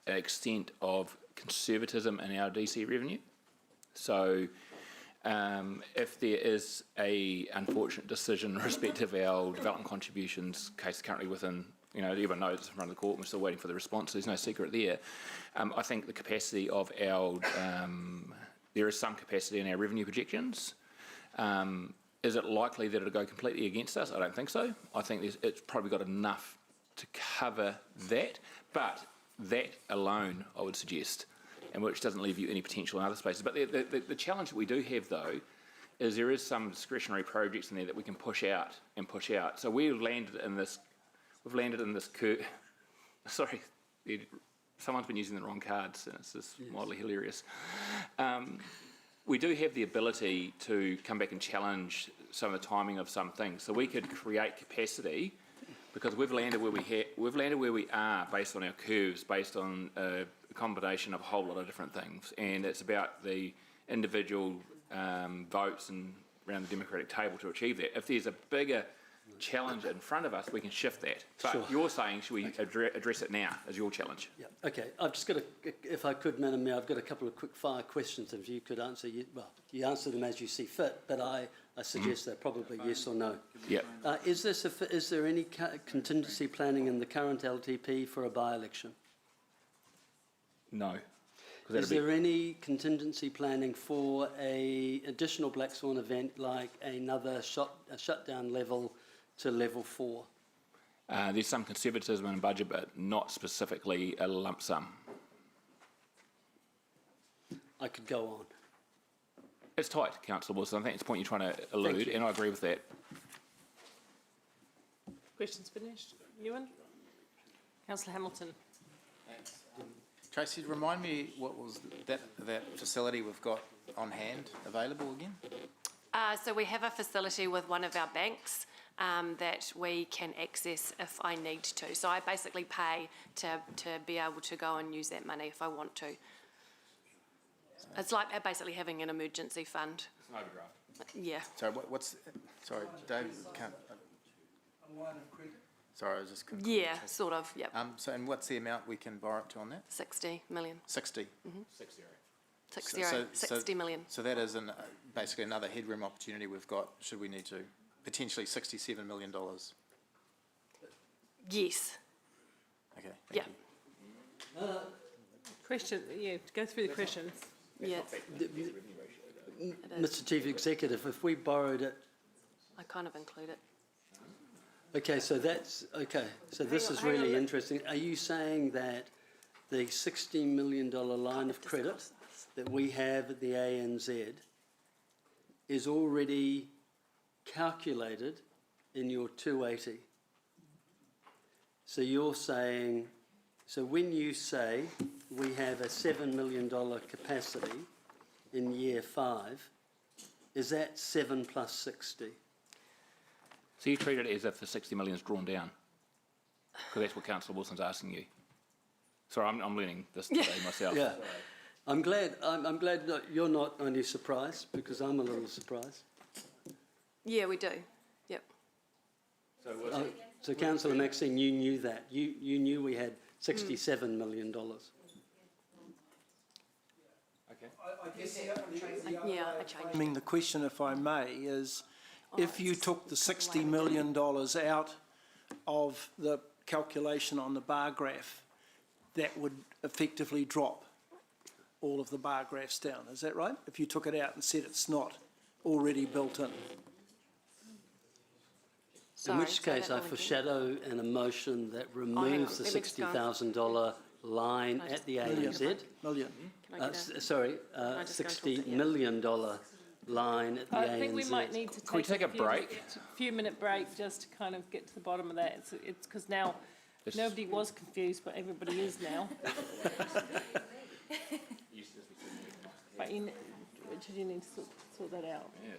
an extent of conservatism in our DC revenue. So if there is a unfortunate decision in respect of our development contributions case currently within, everyone knows it's in front of the court, we're still waiting for the response, there's no secret there. I think the capacity of our, there is some capacity in our revenue projections. Is it likely that it'll go completely against us? I don't think so. I think it's probably got enough to cover that, but that alone, I would suggest, and which doesn't leave you any potential in other spaces. But the challenge that we do have, though, is there is some discretionary projects in there that we can push out and push out. So we've landed in this curve. Sorry, someone's been using the wrong cards, and it's just mildly hilarious. We do have the ability to come back and challenge some of the timing of some things. So we could create capacity because we've landed where we are based on our curves, based on a combination of a whole lot of different things, and it's about the individual votes and around the democratic table to achieve that. If there's a bigger challenge in front of us, we can shift that. But You're saying, should we address it now as your challenge? Yeah. Okay. I've just got if I could, Madam Mayor, I've got a couple of quick fire questions. If you could answer, you answer them as you see fit, but I suggest they're probably yes or no. Yeah. Is there any contingency planning in the current LTP for a by-election? No. Is there any contingency planning for a additional black swan event like another shutdown level to level 4? There's some conservatism in the budget, but not specifically a lump sum. I could go on. It's tight, Councillor Wilson. I think it's the point you're trying to allude, and I agree with that. Questions finished? Ewan? Councillor Hamilton. Thanks. Tracy, remind me what was that facility we've got on hand available again? So we have a facility with one of our banks that we can access if I need to. So I basically pay to be able to go and use that money if I want to. It's like basically having an emergency fund. It's an overdraft. Yeah. Sorry, sorry, Dave, can't, sorry, I was just. Yeah, sort of, yep. So, and what's the amount we can borrow up to on that? 60 million. 60? Mm-hmm. 60. 60 million. So that is basically another headroom opportunity we've got, should we need to, potentially $67 million. Yes. Okay. Yeah. Question, yeah, go through the questions. Yeah. Mr Chief Executive, if we borrowed it, I kind of include it. okay, so that's, okay, so this is really interesting. Are you saying that the $60 million line of credit that we have at the ANZ is already calculated in your 280? So you're saying, so when you say we have a $7 million capacity in year 5, is that 7 plus 60? So you treat it as if the 60 million is drawn down? Because that's what Councillor Wilson's asking you. Sorry, I'm learning this today myself. Yeah. I'm glad that you're not only surprised, because I'm a little surprised. Yeah, we do. Yep. So Councillor Maxine, you knew that. You knew we had $67 million. Yeah, I changed. I mean, the question, if I may, is if you took the $60 million out of the calculation on the bar graph, that would effectively drop all of the bar graphs down. Is that right? If you took it out and said it's not already built in. In which case, I foreshadow an emotion that removes the $60,000 line at the ANZ. $60 million line at the ANZ. I think we might need to take a few minute break just to kind of get to the bottom of that. It's because now nobody was confused, but everybody is now. But Richard, you need to sort that out. Yeah.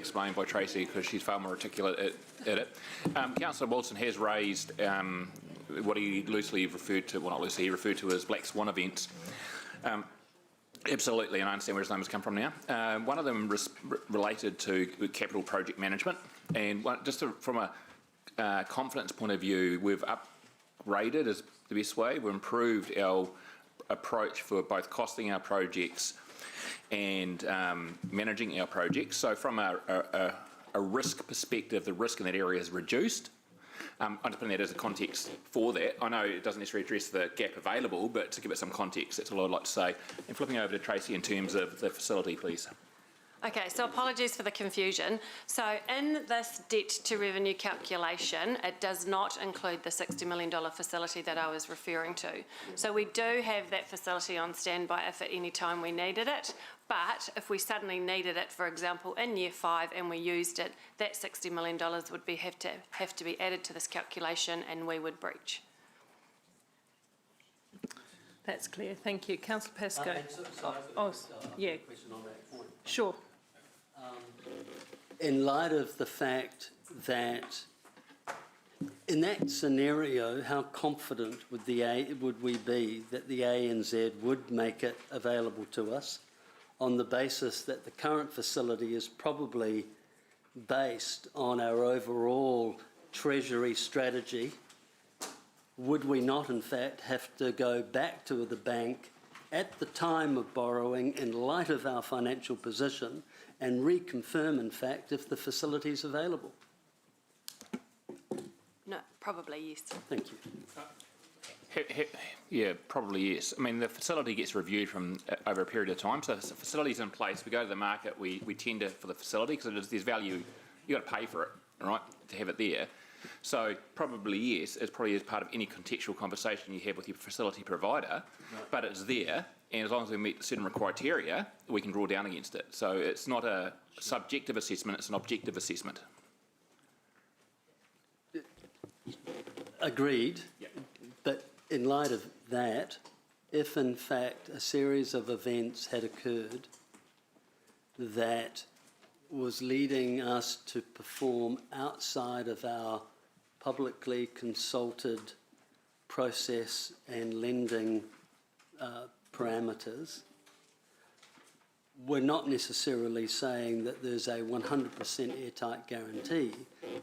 explained by Tracy because she's far more articulate at it. Councillor Wilson has raised what he loosely referred to, well not loosely, he referred to as black swan events. Absolutely, and I understand where his numbers come from now. One of them related to capital project management, and from a confidence point of view, we've upgraded is the best way. We've improved our approach for both costing our projects and managing our projects. So from a risk perspective, the risk in that area is reduced. I'm just putting that as a context for that. I know it doesn't necessarily address the gap available, but to give it some context, that's all I'd like to say. And flipping over to Tracy in terms of the facility, please. Okay, so apologies for the confusion. So in this debt to revenue calculation, it does not include the $60 million facility that I was referring to. So we do have that facility on standby if at any time we needed it, but if we suddenly needed it, for example, in year 5 and we used it, that $60 million would have to be added to this calculation and we would breach. That's clear. Thank you. Councillor Pascoe. Yeah. Sure. In light of the fact that in that scenario, how confident would we be that the ANZ would make it available to us on the basis that the current facility is probably based on our overall Treasury strategy? Would we not, in fact, have to go back to the bank at the time of borrowing in light of our financial position and reconfirm, in fact, if the facility is available? No, probably yes. Thank you. Yeah, probably yes. I mean, the facility gets reviewed from over a period of time. So if the facility's in place, we go to the market, we tender for the facility because there's value. You've got to pay for it, right, to have it there. So probably yes, it's probably as part of any contextual conversation you have with your facility provider, but it's there, and as long as we meet certain criteria, we can draw down against it. So it's not a subjective assessment, it's an objective assessment. Agreed, but in light of that, if in fact a series of events had occurred that was leading us to perform outside of our publicly consulted process and lending parameters, we're not necessarily saying that there's a 100% airtight guarantee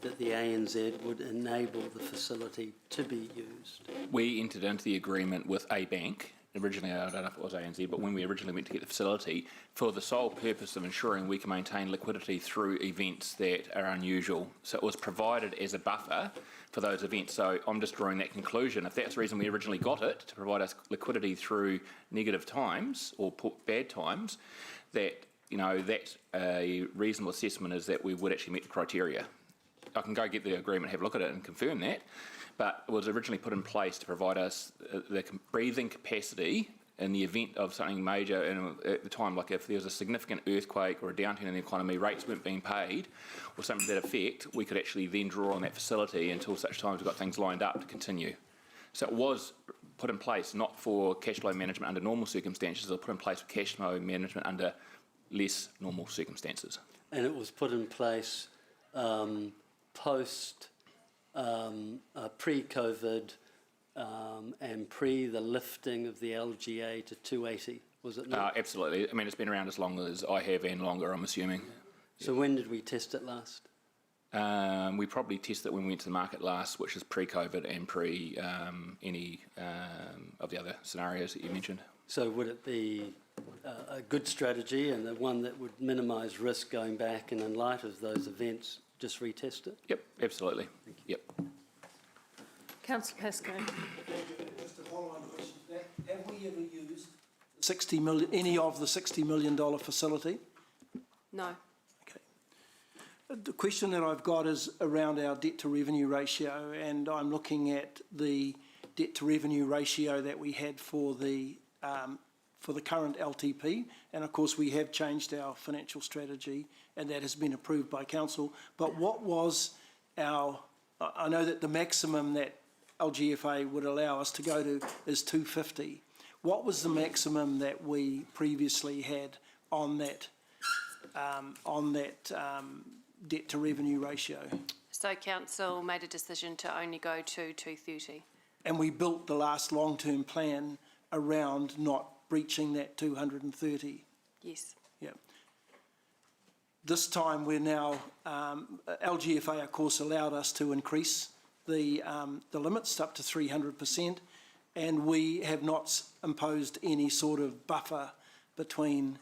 that the ANZ would enable the facility to be used. We entered into the agreement with a bank. Originally, I don't know if it was ANZ, but when we originally went to get the facility, for the sole purpose of ensuring we can maintain liquidity through events that are unusual. So it was provided as a buffer for those events. So I'm just drawing that conclusion. If that's the reason we originally got it, to provide us liquidity through negative times or bad times, that, you know, that's a reasonable assessment is that we would actually meet the criteria. I can go get the agreement, have a look at it and confirm that. But it was originally put in place to provide us the breathing capacity in the event of something major. And at the time, like if there was a significant earthquake or a downturn in the economy, rates weren't being paid, or something to that effect, we could actually then draw on that facility until such times we've got things lined up to continue. So it was put in place not for cash flow management under normal circumstances, it was put in place for cash flow management under less normal circumstances. And it was put in place post pre-COVID and pre the lifting of the LGA to 280, was it not? Absolutely. I mean, it's been around as long as I have and longer, I'm assuming. So when did we test it last? We probably tested it when we went to the market last, which is pre-COVID and pre any of the other scenarios that you mentioned. So would it be a good strategy and the one that would minimise risk going back and in light of those events, just retest it? Yep, absolutely. Yep. Councillor Pascoe. Just a follow-on question. Have we ever used 60 million, any of the $60 million facility? No. Okay. The question that I've got is around our debt to revenue ratio, and I'm looking at the debt to revenue ratio that we had for the current LTP, and of course we have changed our financial strategy and that has been approved by council. But what was our, I know that the maximum that LGFA would allow us to go to is 250. What was the maximum that we previously had on that on that debt to revenue ratio. So council made a decision to only go to 230. And we built the last long-term plan around not breaching that 230. Yes. Yeah. This time we're now, LGFA of course allowed us to increase the limits up to 300%, and we have not imposed any sort of buffer between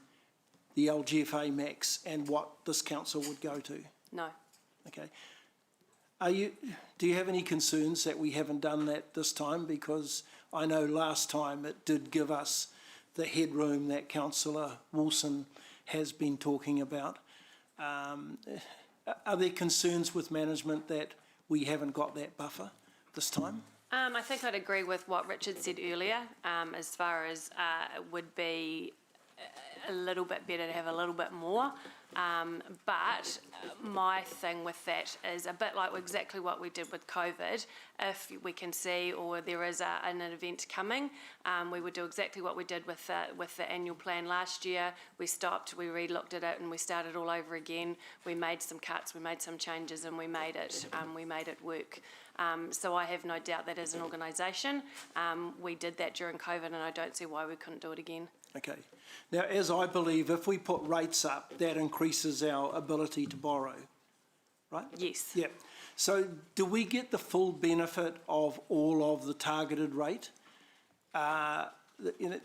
the LGFA max and what this council would go to. No. Okay. Do you have any concerns that we haven't done that this time? Because I know last time it did give us the headroom that Councillor Wilson has been talking about. Are there concerns with management that we haven't got that buffer this time? I think I'd agree with what Richard said earlier, as far as it would be a little bit better to have a little bit more. But my thing with that is a bit like exactly what we did with COVID. If we can see or there is an event coming, we would do exactly what we did with the annual plan last year. We stopped, we re-looked at it and we started all over again. We made some cuts, we made some changes and we made it work. So I have no doubt that as an organisation, we did that during COVID and I don't see why we couldn't do it again. Okay. Now, as I believe, if we put rates up, that increases our ability to borrow, right? Yes. Yeah. So do we get the full benefit of all of the targeted rate? The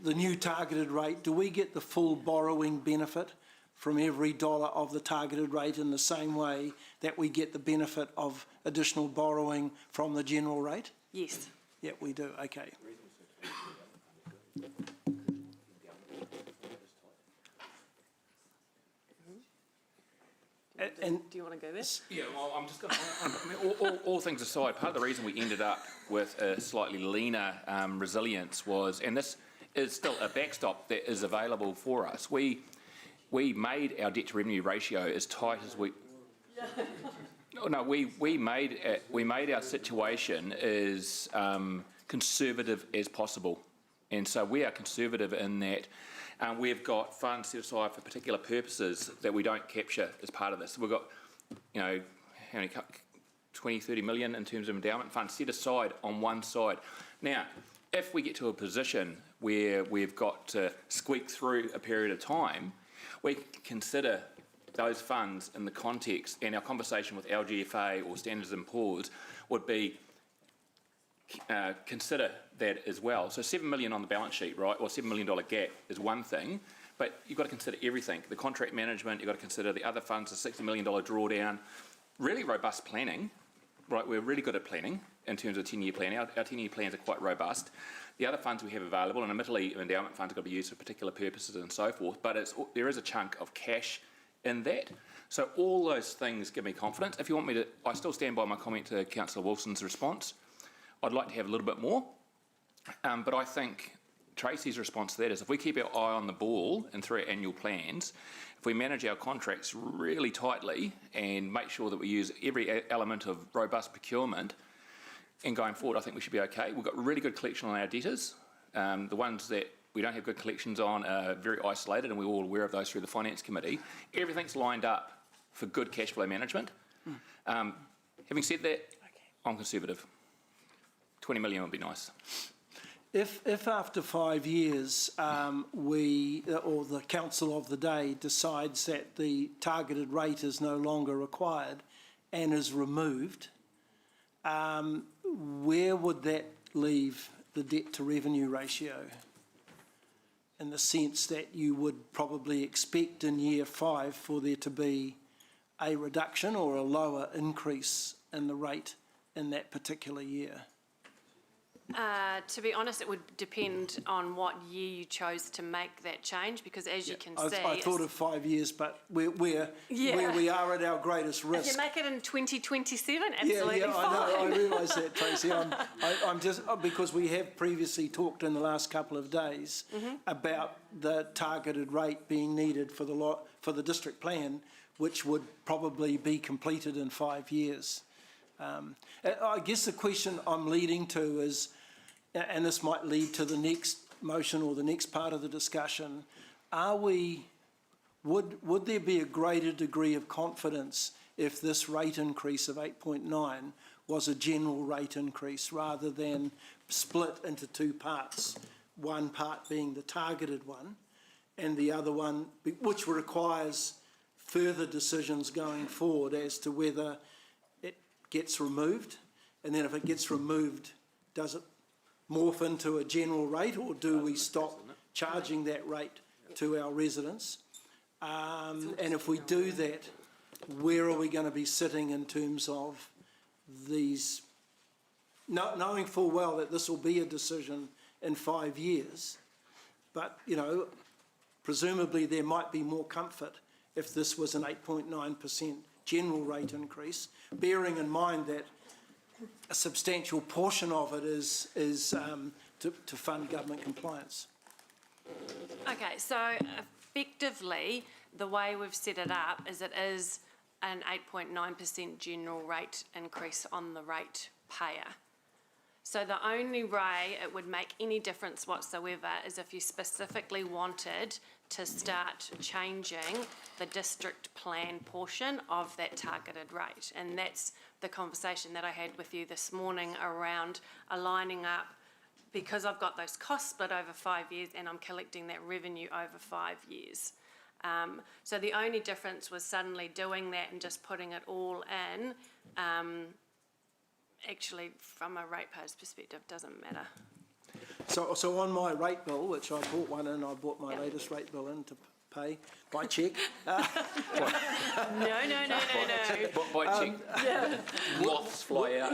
new targeted rate, do we get the full borrowing benefit from every dollar of the targeted rate in the same way that we get the benefit of additional borrowing from the general rate? Yes. Yeah, we do. Okay. And do you want to go there? Yeah, well, I'm just going to, all things aside, part of the reason we ended up with a slightly leaner resilience was, and this is still a backstop that is available for us, we made our debt to revenue ratio as tight as we... No, we made our situation as conservative as possible. And so we are conservative in that we've got funds set aside for particular purposes that we don't capture as part of this. So we've got, how many, 20, 30 million in terms of endowment funds set aside on one side. Now, if we get to a position where we've got to squeak through a period of time, we consider those funds in the context, and our conversation with LGFA or Standards & Poor's would be consider that as well. So 7 million on the balance sheet, right, or $7 million gap is one thing, but you've got to consider everything. The contract management, you've got to consider the other funds, the $60 million drawdown, really robust planning, right? We're really good at planning in terms of 10-year planning. Our 10-year plans are quite robust. The other funds we have available, and admittedly endowment funds have got to be used for particular purposes and so forth, but there is a chunk of cash in that. So all those things give me confidence. If you want me to, I still stand by my comment to Councillor Wilson's response. I'd like to have a little bit more, but I think Tracy's response to that is if we keep our eye on the ball and through our annual plans, if we manage our contracts really tightly and make sure that we use every element of robust procurement, and going forward, I think we should be okay. We've got really good collection on our debtors. The ones that we don't have good collections on are very isolated, and we're all aware of those through the Finance Committee. Everything's lined up for good cash flow management. Having said that, I'm conservative. 20 million would be nice. If after 5 years or the council of the day decides that the targeted rate is no longer required and is removed, where would that leave the debt to revenue ratio? In the sense that you would probably expect in year 5 for there to be a reduction or a lower increase in the rate in that particular year? To be honest, it would depend on what year you chose to make that change, because as you can see... I thought of 5 years, but where we are at our greatest risk. If you make it in 2027, absolutely fine. I realise that, Tracy. I'm just, because we have previously talked in the last couple of days about the targeted rate being needed for the district plan, which would probably be completed in 5 years. I guess the question I'm leading to is, and this might lead to the next motion or the next part of the discussion, are we would there be a greater degree of confidence if this rate increase of 8.9 was a general rate increase rather than split into two parts, one part being the targeted one and the other one, which requires further decisions going forward as to whether it gets removed, and then if it gets removed, does it morph into a general rate, or do we stop charging that rate to our residents? And if we do that, where are we going to be sitting in terms of these, knowing full well that this will be a decision in 5 years, but, you know, presumably there might be more comfort if this was an 8.9% general rate increase, bearing in mind that a substantial portion of it is to fund government compliance. Okay, so effectively, the way we've set it up is it is an 8.9% general rate increase on the rate payer. So the only way it would make any difference whatsoever is if you specifically wanted to start changing the district plan portion of that targeted rate. And that's the conversation that I had with you this morning around aligning up, because I've got those costs split over 5 years and I'm collecting that revenue over 5 years. So the only difference was suddenly doing that and just putting it all in. Actually, from a ratepayer's perspective, doesn't matter. So on my rate bill, which I bought one in, I bought my latest rate bill in to pay by cheque. No. By cheque. Yeah. Moths fly out.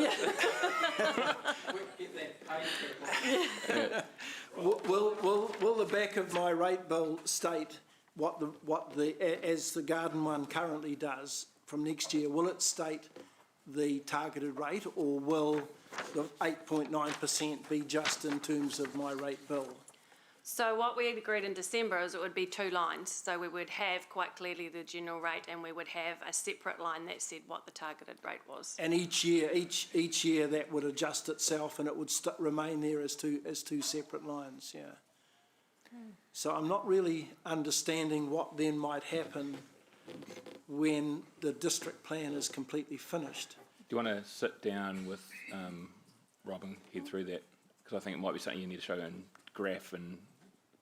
Will the back of my rate bill state as the garden one currently does from next year? Will it state the targeted rate, or will the 8.9% be just in terms of my rate bill? So what we agreed in December is it would be 2 lines. So we would have quite clearly the general rate, and we would have a separate line that said what the targeted rate was. And each year that would adjust itself, and it would remain there as two separate lines. Yeah. So I'm not really understanding what then might happen when the district plan is completely finished. Do you want to sit down with Rob and head through that? Because I think it might be something you need to show in graph and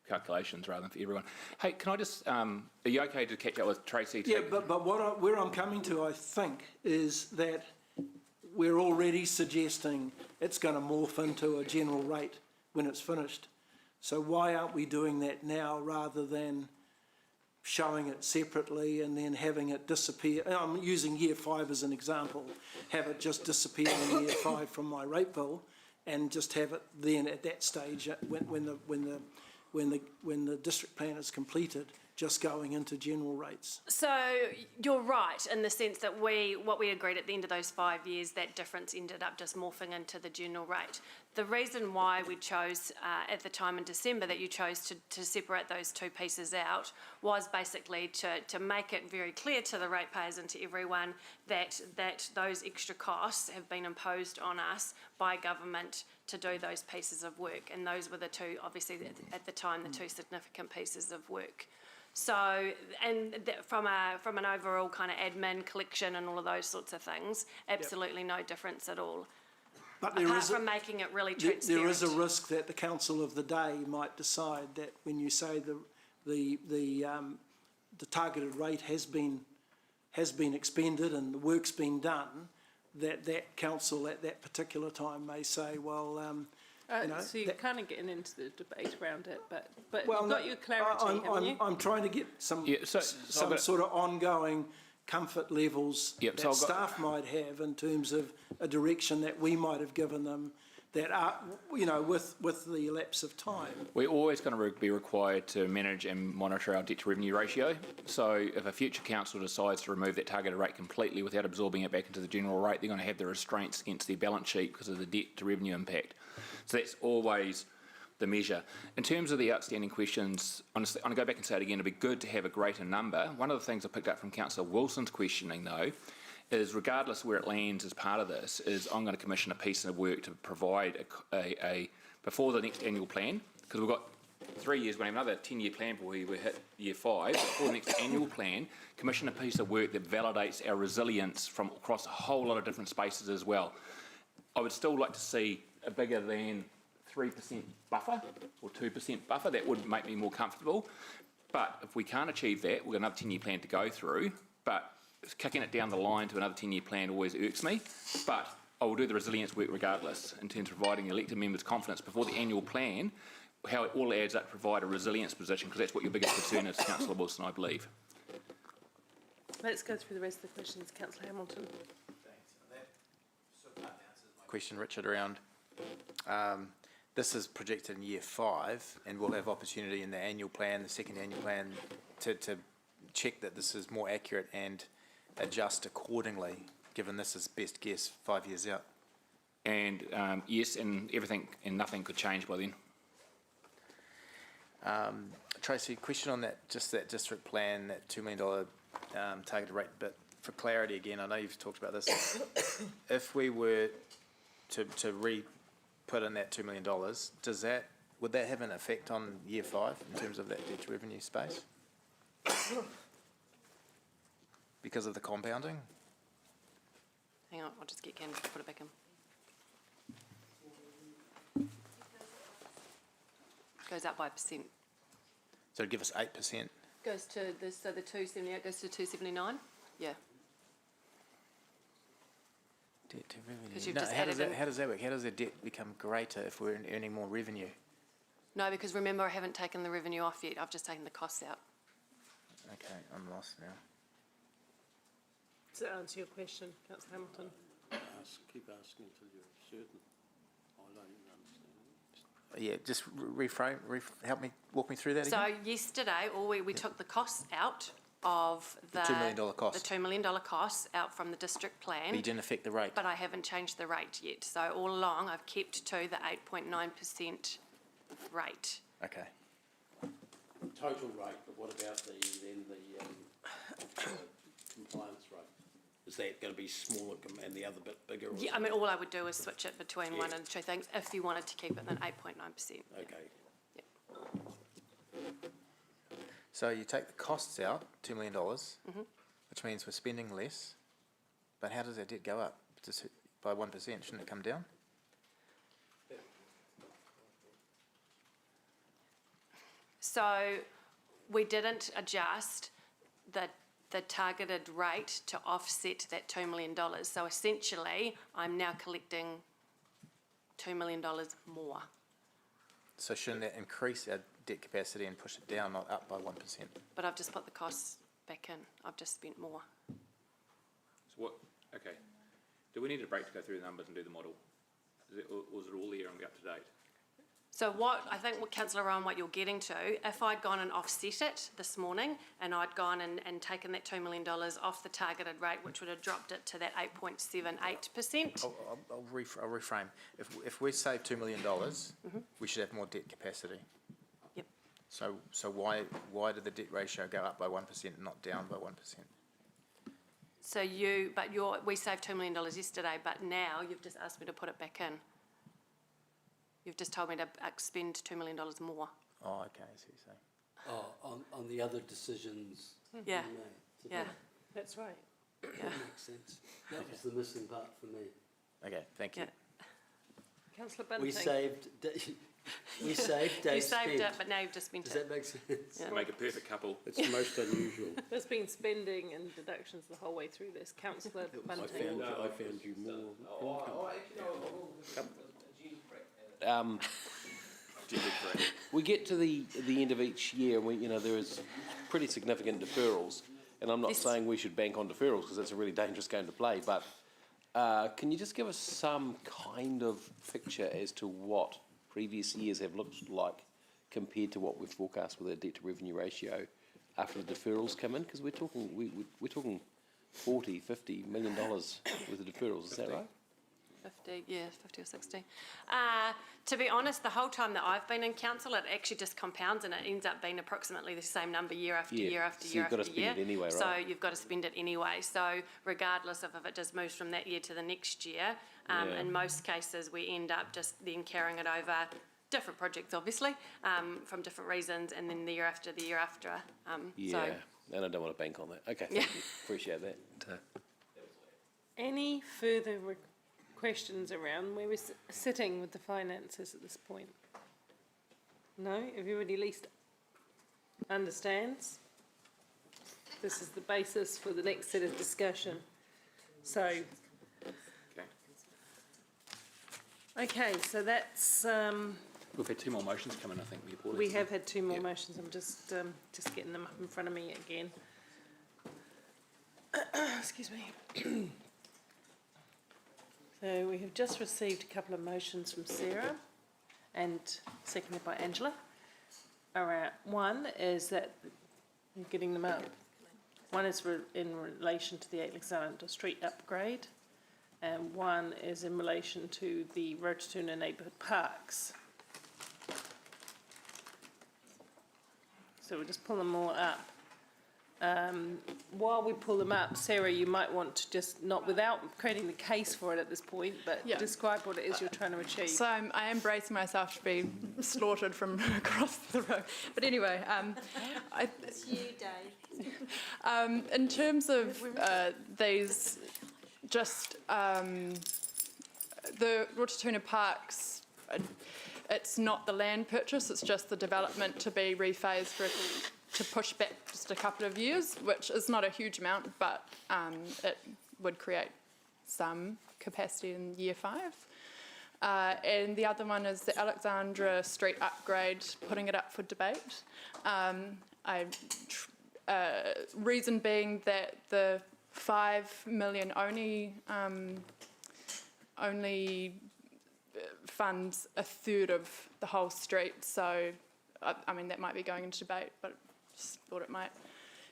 calculations rather than for everyone. Hey, can I just, are you okay to catch up with Tracy? Yeah, but where I'm coming to, I think, is that we're already suggesting it's going to morph into a general rate when it's finished. So why aren't we doing that now rather than showing it separately and then having it disappear? I'm using year 5 as an example. Have it just disappear in year 5 from my rate bill, and just have it then at that stage when the district plan is completed, just going into general rates. So you're right in the sense that what we agreed at the end of those 5 years, that difference ended up just morphing into the general rate. The reason why we chose at the time in December that you chose to separate those two pieces out was basically to make it very clear to the ratepayers and to everyone that those extra costs have been imposed on us by government to do those pieces of work, and those were the two, obviously at the time, the two significant pieces of work. So, and from an overall kind of admin collection and all of those sorts of things, absolutely no difference at all. But apart from making it really transparent. There is a risk that the council of the day might decide that when you say the targeted rate has been expended and the work's been done, that council at that particular time may say, well, so you're kind of getting into the debate around it, but you've got your clarity, haven't you? I'm trying to get some sort of ongoing comfort levels that staff might have in terms of a direction that we might have given them that are, with the elapse of time. We're always going to be required to manage and monitor our debt to revenue ratio. So if a future council decides to remove that targeted rate completely without absorbing it back into the general rate, they're going to have the restraints against their balance sheet because of the debt to revenue impact. So that's always the measure. In terms of the outstanding questions, honestly, I'm going to go back and say it again, it'd be good to have a greater number. One of the things I picked up from Councillor Wilson's questioning, though, is regardless where it lands as part of this, is I'm going to commission a piece of work to provide a before the next annual plan, because we've got 3 years, we're going to have another 10-year plan before we hit year 5. For the next annual plan, commission a piece of work that validates our resilience from across a whole lot of different spaces as well. I would still like to see a bigger than 3% buffer or 2% buffer. That would make me more comfortable. But if we can't achieve that, we've got another 10-year plan to go through. But kicking it down the line to another 10-year plan always irks me. But I will do the resilience work regardless in terms of providing elected members confidence before the annual plan, how it all adds up to provide a resilience position, because that's what your biggest concern is, Councillor Wilson, I believe. Let's go through the rest of the questions. Councillor Hamilton. Question, Richard, around this is projected in year 5, and we'll have opportunity in the annual plan, the second annual plan, to check that this is more accurate and adjust accordingly, given this is best guess 5 years out. And yes, and everything and nothing could change by then. Tracy, question on that, just that district plan, that $2 million targeted rate, but for clarity again, I know you've talked about this. If we were to put in that $2 million, would that have an effect on year 5 in terms of that debt to revenue space? Because of the compounding? Hang on, I'll just get Candice to put it back in. Goes up by %. So give us 8%. Goes to this, so the 278 goes to 279. Yeah. Debt to revenue. 'Cause you've No, just how does added that work? How does the debt become greater if we're earning more revenue? No, because remember, I haven't taken the revenue off yet. I've just taken the costs out. Okay, I'm lost now. Does that answer your question, Councillor Hamilton? Keep asking until you're certain. I don't understand. Yeah, just reframe, help me, walk me through that So again. yesterday, we took the costs out of the $2 million cost. The $2 million costs out from the district plan. But you didn't affect the rate. But I haven't changed the rate yet. So all along, I've kept to the 8.9% rate. Okay. Total rate, but what about the compliance rate? Is that going to be smaller and the other bit bigger? Yeah, I mean, all I would do is switch it between one and two things. If you wanted to keep it, then 8.9%. Okay. Yeah. So you take the costs out, $2 million, which means we're spending less. But how does that debt go up? Just by 1%, shouldn't it come down? So we didn't adjust the targeted rate to offset that $2 million. So essentially, I'm now collecting $2 million more. So shouldn't that increase our debt capacity and push it down, not up by 1%? But I've just put the costs back in. I've just spent more. So what, okay. Do we need a break to go through the numbers and do the model? Or is it all there and be up to date? So I think what Councillor Rowan, what you're getting to, if I'd gone and offset it this morning and I'd gone and taken that $2 million off the targeted rate, which would have dropped it to that 8.78%. I'll reframe. If we save $2 million, we should have more debt capacity. Yep. So why did the debt ratio go up by 1% and not down by 1%? So we saved $2 million yesterday, but now you've just asked me to put it back in. You've just told me to spend $2 million more. Oh, okay, I see what you're saying. Oh, on the other decisions Yeah. you made today. Yeah. That's right. Yeah. That makes sense. That was the missing part for me. Okay, thank you. Yeah. Councillor Bunting. We saved Dave You saved it, but now you've just spent Does it. that make sense? Yeah. Make a perfect couple. It's most unusual. There's been spending and deductions the whole way through this. Councillor Bunting. I found you more We get to the end of each year, and there is pretty significant deferrals, and I'm not saying we should bank on deferrals because it's a really dangerous game to play, but can you just give us some kind of picture as to what previous years have looked like compared to what we've forecast with our debt to revenue ratio after the deferrals come in? Because we're talking $40, $50 million worth of deferrals, is that right? 50 or 60. To be honest, the whole time that I've been in council, it actually just compounds and it ends up being approximately the same number year after year after so year you've got after to year. spend it anyway, right? So you've got to spend it anyway. So regardless of if it just moves from that year to the next year, in most cases we end up just then carrying it over different projects, obviously, from different reasons, and then the year after. Yeah, and I don't want to bank on that. Okay, thank you. Appreciate that. Any further questions around where we're sitting with the finances at this point? No? Everybody at least understands? This is the basis for the next set of discussion. So, okay, so that's... We've had 2 more motions come in, I think. We have had 2 more motions. I'm just getting them up in front of me again. Excuse me. So we have just received a couple of motions from Sarah and seconded by Angela. All right, one is that, I'm getting them up. One is in relation to the Alexander Street upgrade, and one is in relation to the Rototuna neighbourhood parks. So we'll just pull them all up. While we pull them up, Sarah, you might want to just, not without creating the case for it at this point, but describe what it is you're trying to achieve. So I am bracing myself to be slaughtered from across the road. But anyway, It's you, Dave. in terms of these, just the Rototuna Parks, it's not the land purchase, it's just the development to be rephased to push back just a couple of years, which is not a huge amount, but it would create some capacity in year 5. And the other one is the Alexandra Street upgrade, putting it up for debate. Reason being that the 5 million only funds a third of the whole street, so I mean that might be going into debate, but just thought it might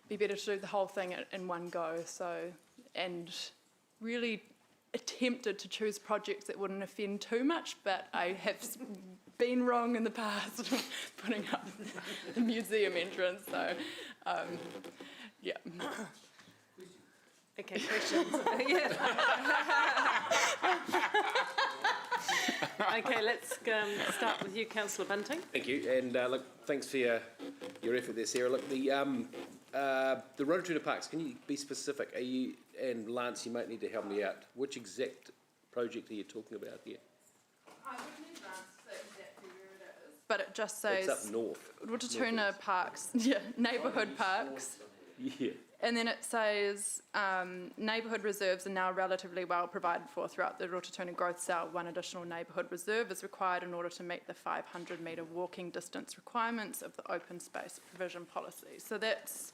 be better to do the whole thing in one go. So, and really attempted to choose projects that wouldn't offend too much, but I have been wrong in the past putting up the museum entrance. So, yeah. Okay, questions? Okay, let's start with you, Councillor Bunting. Thank you, and look, thanks for your effort there, Sarah. Look, the Rototuna Parks, can you be specific? Are you, and Lance, you might need to help me out. Which exact project are you talking about here? I would need Lance to say exactly where it is. But it just says... It's up north. Rototuna Parks, neighbourhood parks. Yeah. And then it says neighbourhood reserves are now relatively well provided for throughout the Rototuna Growth Cell. 1 additional neighbourhood reserve is required in order to meet the 500-metre walking distance requirements of the open space provision policy. So that's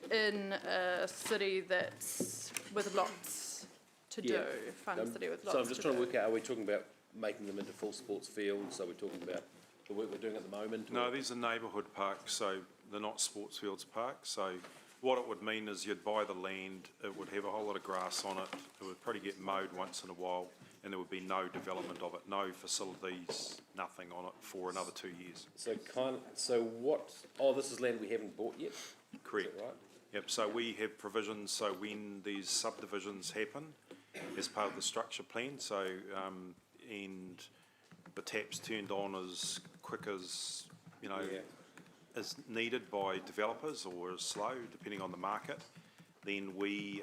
in a city that's with lots to do, fun city with lots to do. So I'm just trying to work out, are we talking about making them into full sports fields? Are we talking about the work we're doing at the moment? No, these are neighbourhood parks, so they're not sports fields parks. So what it would mean is you'd buy the land, it would have a whole lot of grass on it, it would probably get mowed once in a while, and there would be no development of it, no facilities, nothing on it for another 2 years. So what, this is land we haven't bought yet? Correct. Is that right? Yep, so we have provisions, so when these subdivisions happen, as part of the structure plan, so, and the tap's turned on as quick as, you know, is needed by developers or is slow, depending on the market, then we're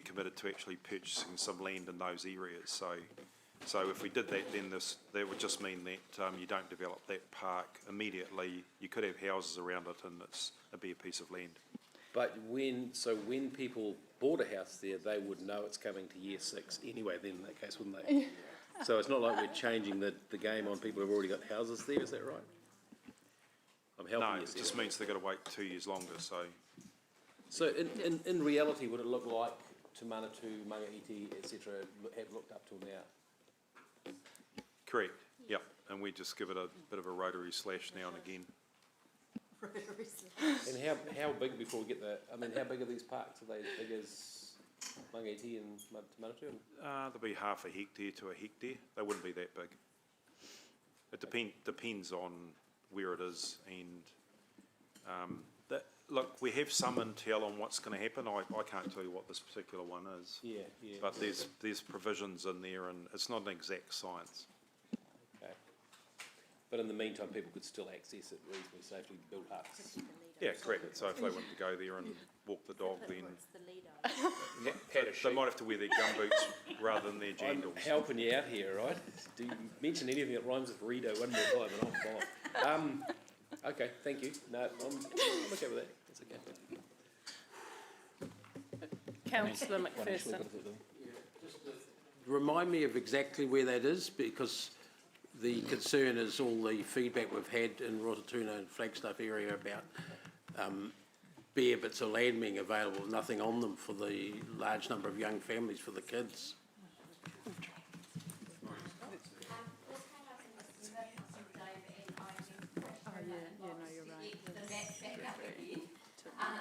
committed to actually purchasing some land in those areas. So if we did that, then that would just mean that you don't develop that park immediately. You could have houses around it, and it'd be a piece of land. But when people bought a house there, they would know it's coming to year 6 anyway. Then in that case, wouldn't they? So it's not like we're changing the game on people who've already got houses there. Is that right? I'm helping you. No, it just means they've got to wait 2 years longer. So in reality, would it look like Te Manatu, Mangaiti, etc., have looked up till now? Correct. Yep. And we just give it a bit of a rotary slash now and again. And how big before we get how big are these parks? Are they as big as Mangaiti and Te Manatu? They'll be half a hectare to a hectare. They wouldn't be that big. It depends on where it is, and look, we have some intel on what's going to happen. I can't tell you what this particular one is. Yeah. But there's provisions in there, and it's not an exact science. Okay. But in the meantime, people could still access it reasonably safely, build huts. Yeah, correct. So if they wanted to go there and walk the dog, then Had a they might have to wear their gumboots rather than their I'm jandals. helping you out here, right? Do you mention anything that rhymes with Rito one more time and I'm fine. Okay, thank you. No, I'm okay with that. That's okay. Councillor McPherson. Remind me of exactly where that is, because the concern is all the feedback we've had in Rotatuna and Flagstaff area about bare bits of land being available, nothing on them for the large number of young families, for the kids.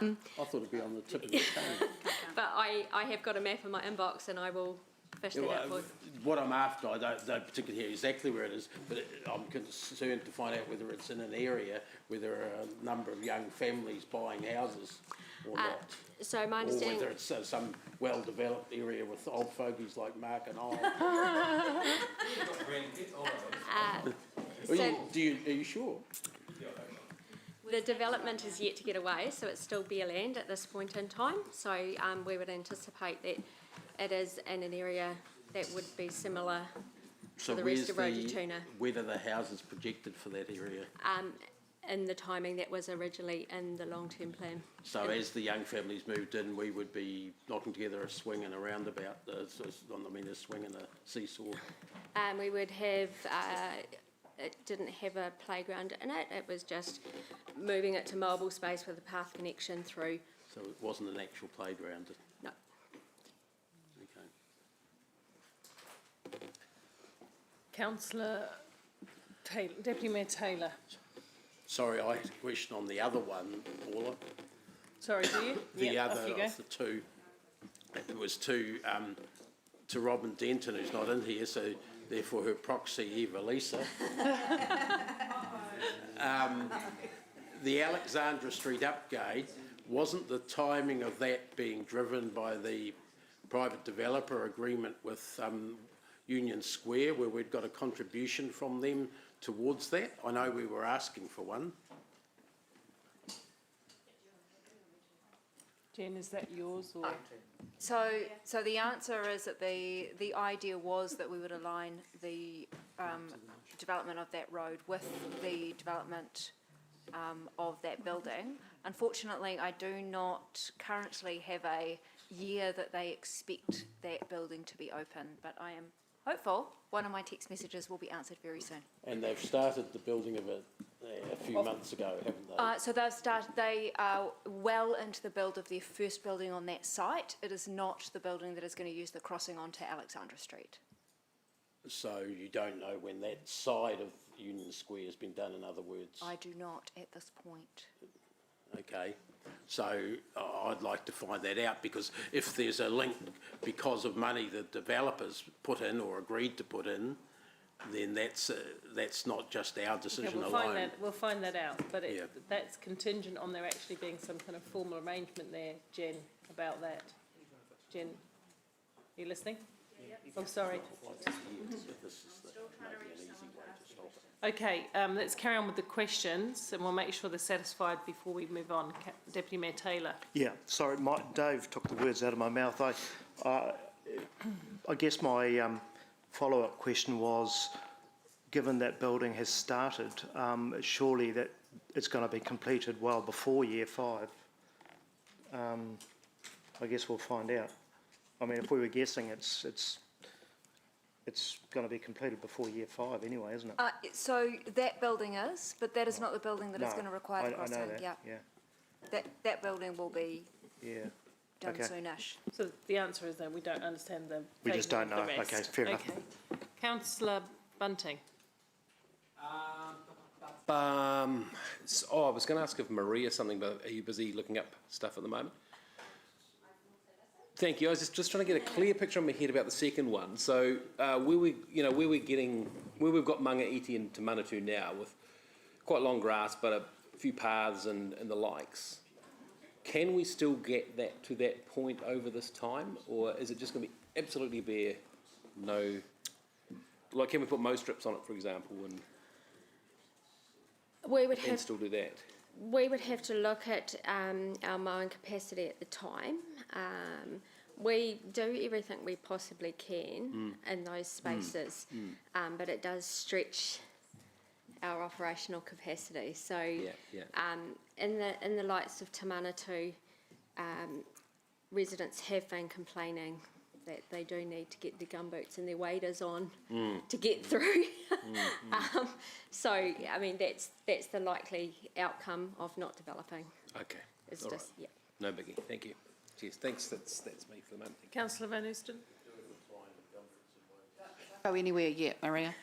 I thought it'd be on the tip of your tongue. But I have got a map in my inbox and I will fish that out for you. What I'm after, I don't particularly hear exactly where it is, but I'm concerned to find out whether it's in an area where there are a number of young families buying houses or not. So my understanding... Or whether it's some well-developed area with old fogies like Mark and I. Are you sure? The development is yet to get away, so it's still bare land at this point in time. So we would anticipate that it is in an area that would be similar to the rest of Rotatuna. Whether the house is projected for that area? In the timing that was originally in the long-term plan. So as the young families moved in, we would be knocking together a swing and a roundabout, a swing and a seesaw. We would have, it didn't have a playground in it, it was just moving it to mobile space with a path connection through. So it wasn't an actual playground? No. Okay. Councillor Taylor, Deputy Mayor Taylor. Sorry, I had a question on the other one, Paula. Sorry, do you? The other of the two. It was to Robin Denton, who's not in here, so therefore her proxy, Eva Lisa. The Alexandra Street upgrade, wasn't the timing of that being driven by the private developer agreement with Union Square, where we'd got a contribution from them towards that? I know we were asking for one. Jen, is that yours or? So the answer is that the idea was that we would align the development of that road with the development of that building. Unfortunately, I do not currently have a year that they expect that building to be open, but I am hopeful one of my text messages will be answered very soon. And they've started the building of it a few months ago, haven't they? So they are well into the build of their first building on that site. It is not the building that is going to use the crossing onto Alexandra Street. So you don't know when that side of Union Square has been done, in other words? I do not at this point. Okay, so I'd like to find that out, because if there's a link because of money the developers put in or agreed to put in, then that's not just our decision alone. We'll find that out, but that's contingent on there actually being some kind of formal arrangement there, Jen, about that. Jen, are you listening? Oh, sorry. Okay, let's carry on with the questions and we'll make sure they're satisfied before we move on. Deputy Mayor Taylor. Yeah, sorry, Dave took the words out of my mouth. I guess my follow-up question was, given that building has started, surely that it's going to be completed well before year 5. I guess we'll find out. I mean, if we were guessing, it's going to be completed before year 5 anyway, isn't it? So that building is, but that is not the building that is going to require the crossing. I know that. Yeah. That building will be done okay. soonish. So the answer is that we don't understand the. We just don't know. Okay, fair enough. Councillor Bunting. I was going to ask of Maria something, but are you busy looking up stuff at the moment? Thank you. I was just trying to get a clear picture in my head about the second one. So where we've got Mangaiti and Te Manatu now, with quite long grass, but a few paths and the likes. Can we still get that to that point over this time, or is it just going to be absolutely bare? No. Like, can we put mow strips on it, for example? And We would and have, still do that? we would have to look at our mowing capacity at the time. We do everything we possibly can in those spaces, but it does stretch our operational capacity. So in the lights of Te Manatu, residents have been complaining that they do need to get their gumboots and their waders on to get through. So, I mean, that's the likely outcome of not developing. Okay. It's All just, right. No biggie. Thank you. Cheers. Thanks. That's me for the moment. Councillor Van Oosten. Go anywhere yet, Maria.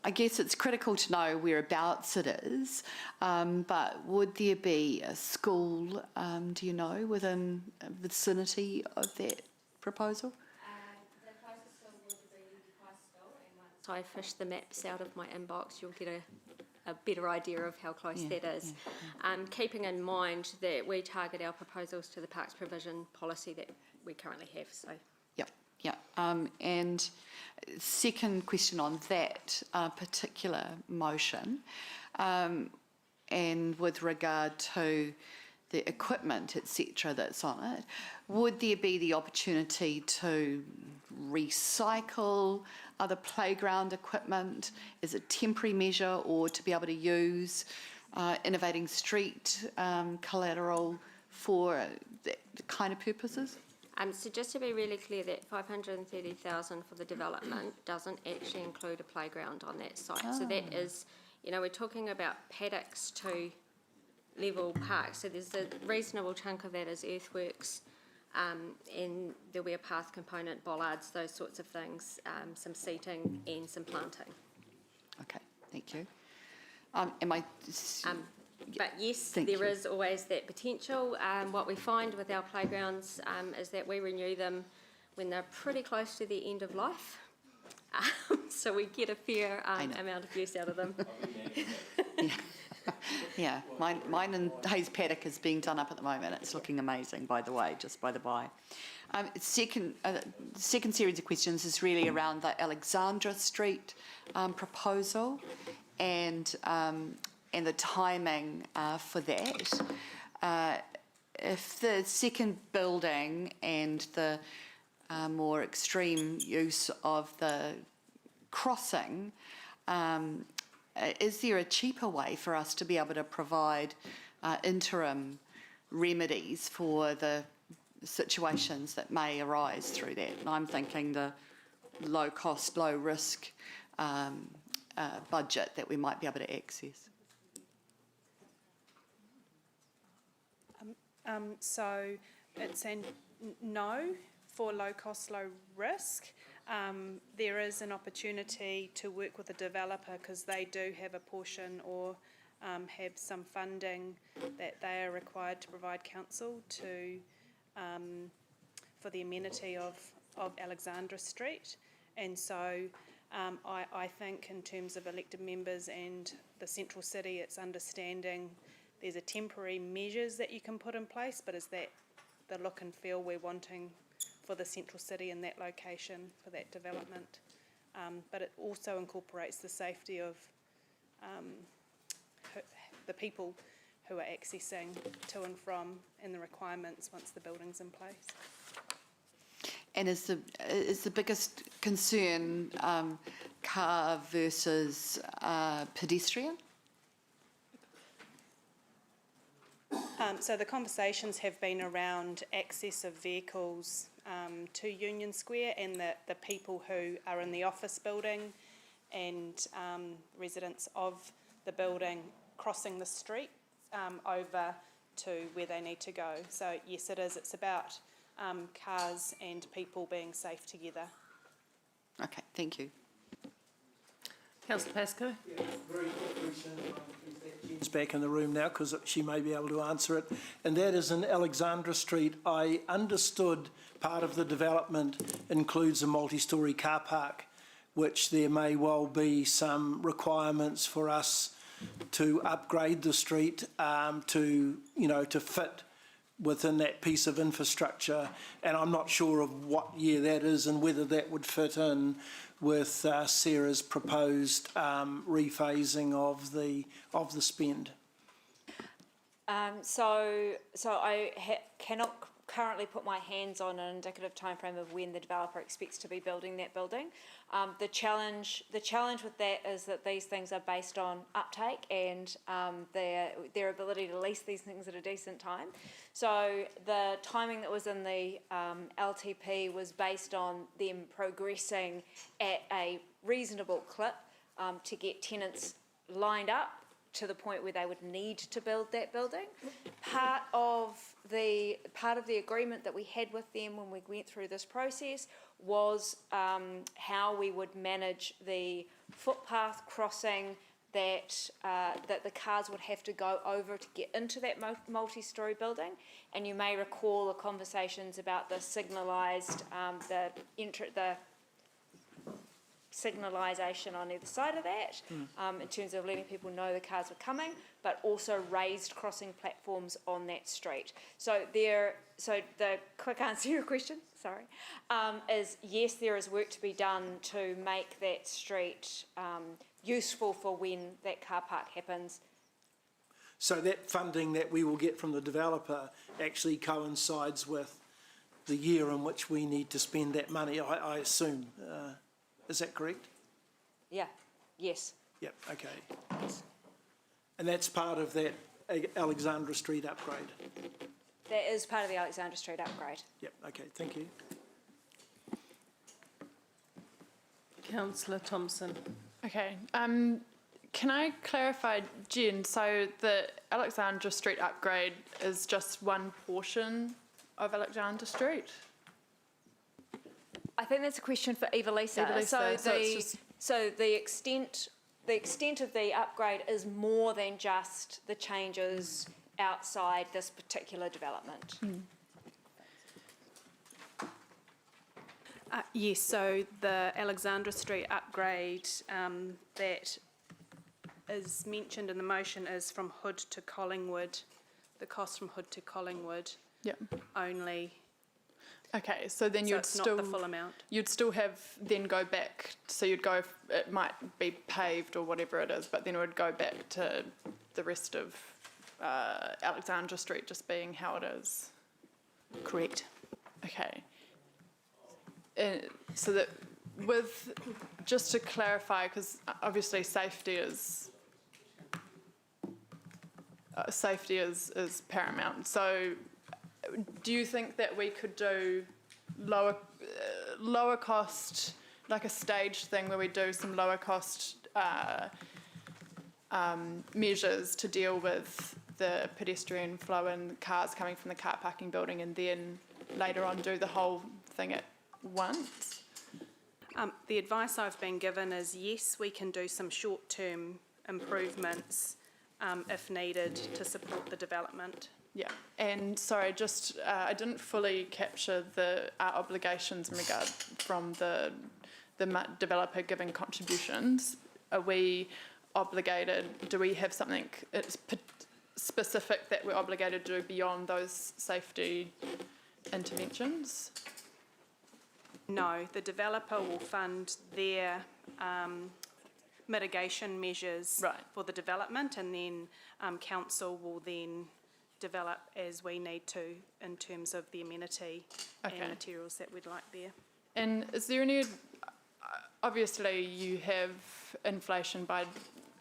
I guess it's critical to know whereabouts it is, but would there be a school, do you know, within vicinity of that proposal? The closest school would be high school, and once I fish the maps out of my inbox, you'll get a better idea of how close that is. Keeping in mind that we target our proposals to the Parks Provision policy that we currently have. So. And second question on that particular motion, and with regard to the equipment, etc., that's on it, would there be the opportunity to recycle other playground equipment as a temporary measure, or to be able to use innovating street collateral for that kind of purposes? So just to be really clear, that 530,000 for the development doesn't actually include a playground on that site. So that is, we're talking about paddocks to level parks. So there's a reasonable chunk of that is earthworks, and there'll be a path component, bollards, those sorts of things, some seating and some planting. Okay, thank you. But yes, there is always that potential. What we find with our playgrounds is that we renew them when they're pretty close to the end of life. So we get a fair amount of use out of them. Mine in Hayes Paddock is being done up at the moment. It's looking amazing, by the way, just by the by. Second series of questions is really around the Alexandra Street proposal and the timing for that. If the second building and the more extreme use of the crossing, is there a cheaper way for us to be able to provide interim remedies for the situations that may arise through that? And I'm thinking the low cost, low risk budget that we might be able to access. So it's a no for low cost, low risk. There is an opportunity to work with a developer because they do have a portion or have some funding that they are required to provide council to for the amenity of Alexandra Street. And so I think in terms of elected members and the central city, it's understanding there's a temporary measures that you can put in place, but is that the look and feel we're wanting for the central city in that location for that development? But it also incorporates the safety of the people who are accessing to and from, and the requirements once the building's in place. And is the biggest concern car versus pedestrian? So the conversations have been around access of vehicles to Union Square and the people who are in the office building and residents of the building crossing the street over to where they need to go. So yes, it is. It's about cars and people being safe together. Okay, thank you. Councillor Pascoe. Yeah, very quick question. Jen's back in the room now because she may be able to answer it. And that is in Alexandra Street. I understood part of the development includes a multi-storey car park, which there may well be some requirements for us to upgrade the street to fit within that piece of infrastructure. And I'm not sure of what year that is and whether that would fit in with Sarah's proposed rephasing of the spend? So I cannot currently put my hands on an indicative timeframe of when the developer expects to be building that building. The challenge with that is that these things are based on uptake and their ability to lease these things at a decent time. So the timing that was in the LTP was based on them progressing at a reasonable clip to get tenants lined up to the point where they would need to build that building. Part of the agreement that we had with them when we went through this process was how we would manage the footpath crossing that the cars would have to go over to get into that multi-storey building. And you may recall the conversations about the signalised, the signalisation on either side of that, in terms of letting people know the cars were coming, but also raised crossing platforms on that street. So the quick answer to your question, is yes, there is work to be done to make that street useful for when that car park happens. So that funding that we will get from the developer actually coincides with the year in which we need to spend that money, I assume. Is that correct? Yeah, yes. Yep, okay. And that's part of that Alexandra Street upgrade? That is part of the Alexandra Street upgrade. Yep, okay, thank you. Councillor Thompson. Okay, can I clarify, Jen, so the Alexandra Street upgrade is just one portion of Alexandra Street? I think that's a question for Eva-Lisa. So the extent of the upgrade is more than just the changes outside this particular development. Yes, so the Alexandra Street upgrade that is mentioned in the motion is from Hood to Collingwood, the cost from Hood to Collingwood only. Okay, so then you'd it's still not the full amount. You'd still have then go back. So you'd go. It might be paved or whatever it is, but then it would go back to the rest of Alexandra Street just being how it is. Correct. Okay. So that just to clarify, because obviously safety is paramount. So do you think that we could do lower cost, like a staged thing where we do some lower cost measures to deal with the pedestrian flow and cars coming from the car parking building, and then later on do the whole thing at once? The advice I've been given is yes, we can do some short-term improvements if needed to support the development. Yeah, and sorry, just I didn't fully capture our obligations in regard from the developer giving contributions. Are we obligated? Do we have something specific that we're obligated to do beyond those safety interventions? No, the developer will fund their mitigation measures for the development, and then council will then develop as we need to in terms of the amenity and materials that we'd like there. And is there any, obviously you have inflation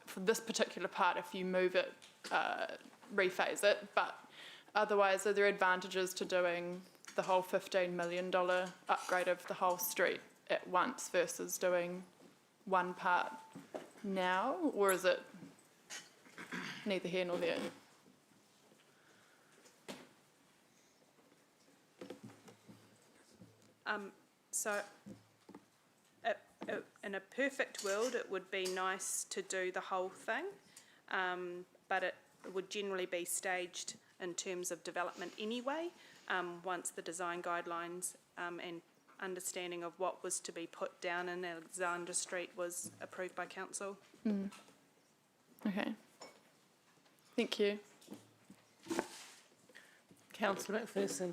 for this particular part if you move it, rephase it, but otherwise are there advantages to doing the whole $15 million upgrade of the whole street at once versus doing one part now, or is it neither here nor there? So in a perfect world, it would be nice to do the whole thing, but it would generally be staged in terms of development anyway, once the design guidelines and understanding of what was to be put down in Alexandra Street was approved by council. Okay. Thank you. Councillor McPherson.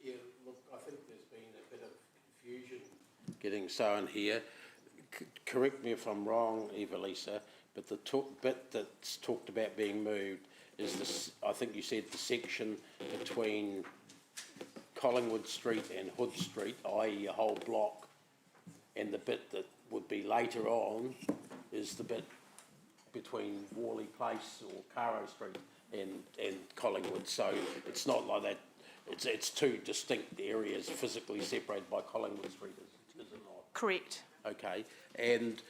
Yeah, look, I think there's been a bit of confusion getting sown here. correct me if I'm wrong, Evelisa, but the bit that's talked about being moved is this, I think you said the section between Collingwood Street and Hood Street, i.e. a whole block, and the bit that would be later on is the bit between Worley Place or Caro Street and Collingwood. So it's not like that. It's two distinct areas physically separated by Collingwood Street, is it not? Correct. Okay, and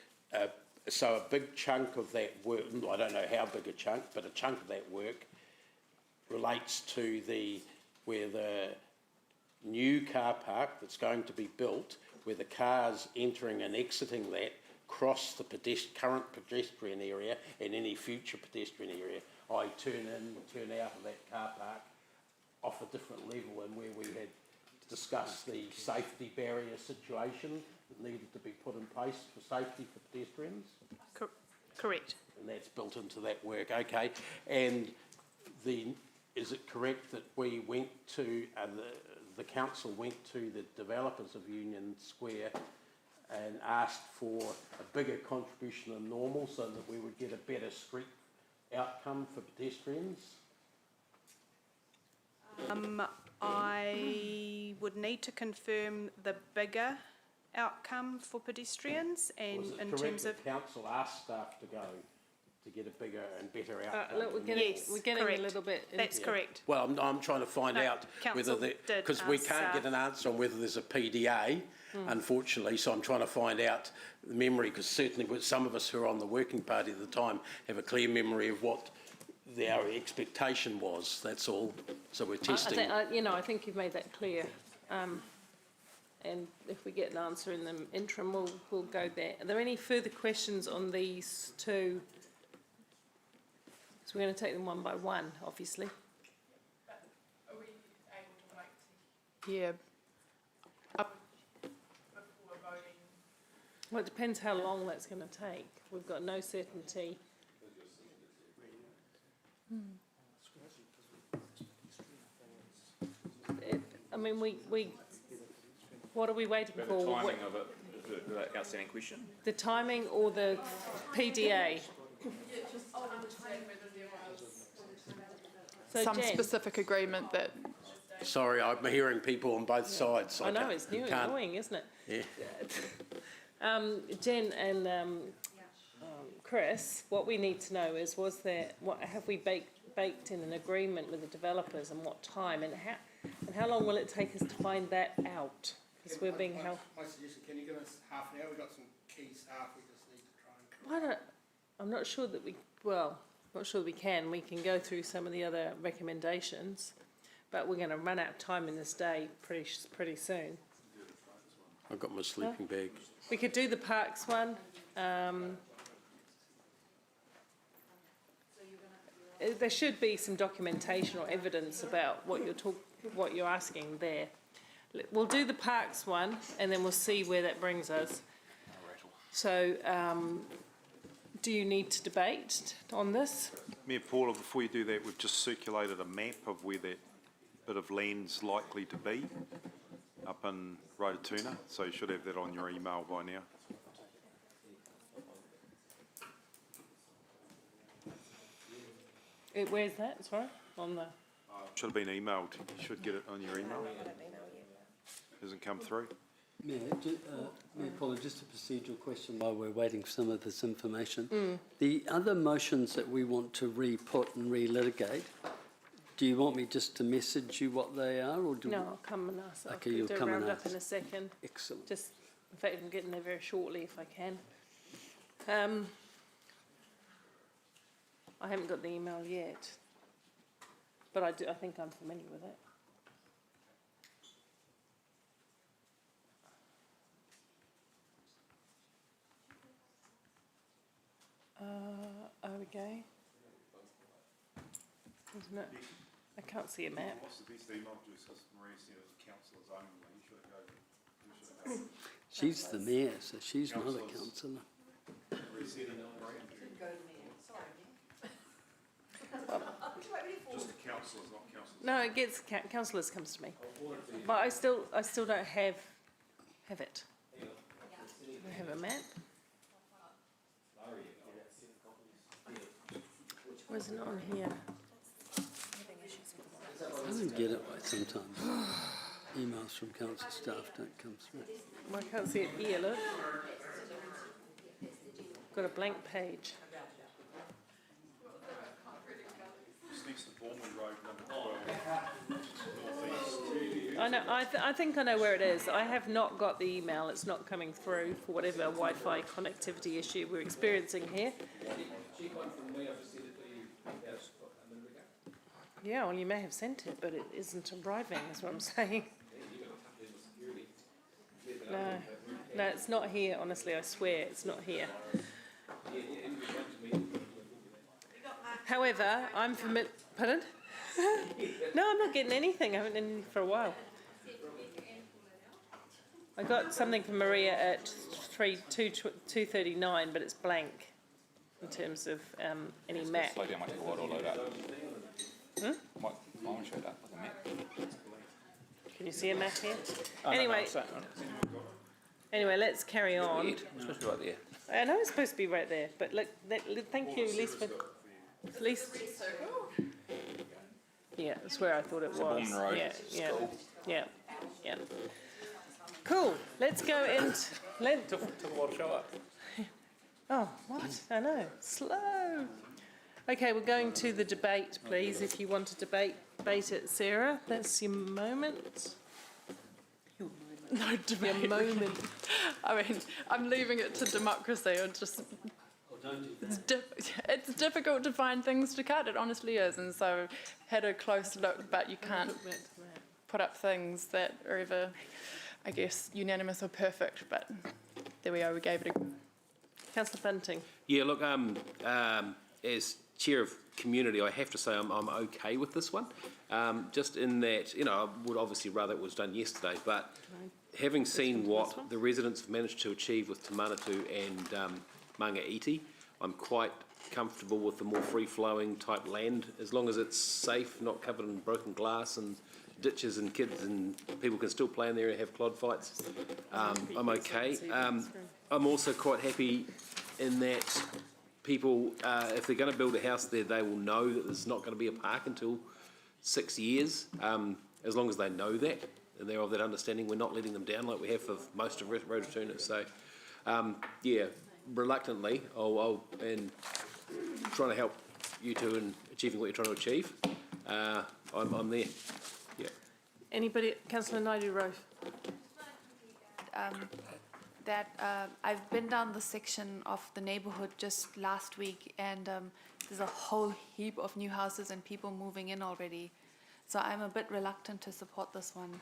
so a big chunk of that work, I don't know how big a chunk, but a chunk of that work relates to where the new car park that's going to be built, where the cars entering and exiting that cross the current pedestrian area and any future pedestrian area. I turn in, turn out of that car park off a different level, and where we had discussed the safety barrier situation that needed to be put in place for safety for pedestrians. Correct. And that's built into that work, okay. And is it correct that we went to, the council went to the developers of Union Square and asked for a bigger contribution than normal so that we would get a better street outcome for pedestrians? I would need to confirm the bigger outcome for pedestrians, and Was it in correct terms of that council asked staff to go to get a bigger and better outcome? Look, we're getting correct. a little bit. That's correct. Well, I'm trying to find out council whether did because we ask can't get staff. an answer on whether there's a PDA, unfortunately. So I'm trying to find out the memory, because certainly with some of us who are on the working party at the time have a clear memory of what our expectation was. That's all. So we're testing. I think you've made that clear. And if we get an answer in the interim, we'll go there. Are there any further questions on these two? So we're going to take them one by one, obviously. Are we able to wait to hear up before voting? Well, it depends how long that's going to take. We've got no certainty. What are we waiting for? The timing of it, the outstanding question. The timing or the PDA? So Some Jen, specific agreement that Sorry, I'm hearing people on both sides. So I know, can't- it's you new, can't- annoying, isn't it? Yeah. Jen and Chris, what we need to know is, what have we baked in an agreement with the developers, and what time, and how long will it take us to find that out? Because we're being held. My suggestion, can you give us half an hour? We've got some key staff we just need to try and... I'm not sure that we can. We can go through some of the other recommendations, but we're going to run out of time in this day pretty soon. I've got my sleeping bag. We could do the parks one. There should be some documentation or evidence about what you're asking there. We'll do the parks one, and then we'll see where that brings us. So, do you need to debate on this? Mayor Paula, before you do that, we've just circulated a map of where that bit of land's likely to be up in Rotorua, so you should have that on your email by now. Where's that, sorry? On the... Should have been emailed. You should get it on your email. Hasn't come through. Mayor, Paula, just a procedural question while we're waiting for some of this information. The other motions that we want to re-put and re-litigate, do you want me just to message you what they are, or do No, I'll come and ask. Okay, you'll come and round up ask. in a second. Excellent. Just, in fact, I'm getting there very shortly if I can. I haven't got the email yet, but I think I'm familiar with it. Okay. Isn't it? I can't see a map. What's the best email to us? Maria said it was councillors only. You should go. She's the mayor, so she's not a councillor. Maria said it. Just the councillors, not councillors. No, it gets councillors comes to me, but I still don't have it. Do I have a map? Was it on here? I don't get it right sometimes. Emails from council staff don't come through. Well, I can't see it here, look. Got a blank page. It's next to Bournemouth Road, number 12. I know. I think I know where it is. I have not got the email. It's not coming through for whatever Wi-Fi connectivity issue we're experiencing here. Yeah, well, you may have sent it, but it isn't arriving, is what I'm saying. No, it's not here, honestly, I swear, it's not here. However, I'm familiar... Pardon? No, I'm not getting anything. I haven't been for a while. I got something from Maria at 2:39, but it's blank in terms of any map. Slow down, might take a while to load up. Might show that with a map. Can you see a map here? Oh, anyway, no, anyway, let's carry on. It's supposed to be right there. I know it's supposed to be right there, but look, thank you, Lisa, for... Lisa. Yeah, that's where I thought it was. Bournemouth Road. Yeah. Cool. Let's go and Took a while to show up. Oh, what? I know. Slow. Okay, we're going to the debate, please. If you want to debate it, Sarah. That's your moment. No debate. Your moment. I mean, I'm leaving it to democracy. Or just it's difficult to find things to cut. It honestly is, and so had a close look. But you can't put up things that are ever, I guess, unanimous or perfect. But there we are. We gave it a. Councillor Bunting. Yeah, look, as chair of community, I have to say I'm okay with this one. Just in that, I would obviously rather it was done yesterday, but having seen what the residents have managed to achieve with Te Manatu and Mangaiti, I'm quite comfortable with the more free-flowing type land, as long as it's safe, not covered in broken glass and ditches and kids and people can still play in there and have clod fights. I'm okay. I'm also quite happy in that people, if they're going to build a house there, they will know that there's not going to be a park until 6 years, as long as they know that and they're of that understanding. We're not letting them down like we have for most of Rototuna. So, yeah, reluctantly, and trying to help you two in achieving what you're trying to achieve. I'm there. Yeah. Anybody? Councillor Naidu-Rofe. I've been down the section of the neighbourhood just last week, and there's a whole heap of new houses and people moving in already. So I'm a bit reluctant to support this one.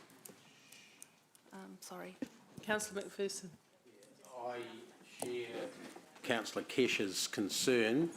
Sorry. Councillor McPherson. I share Councillor Kesh's concern.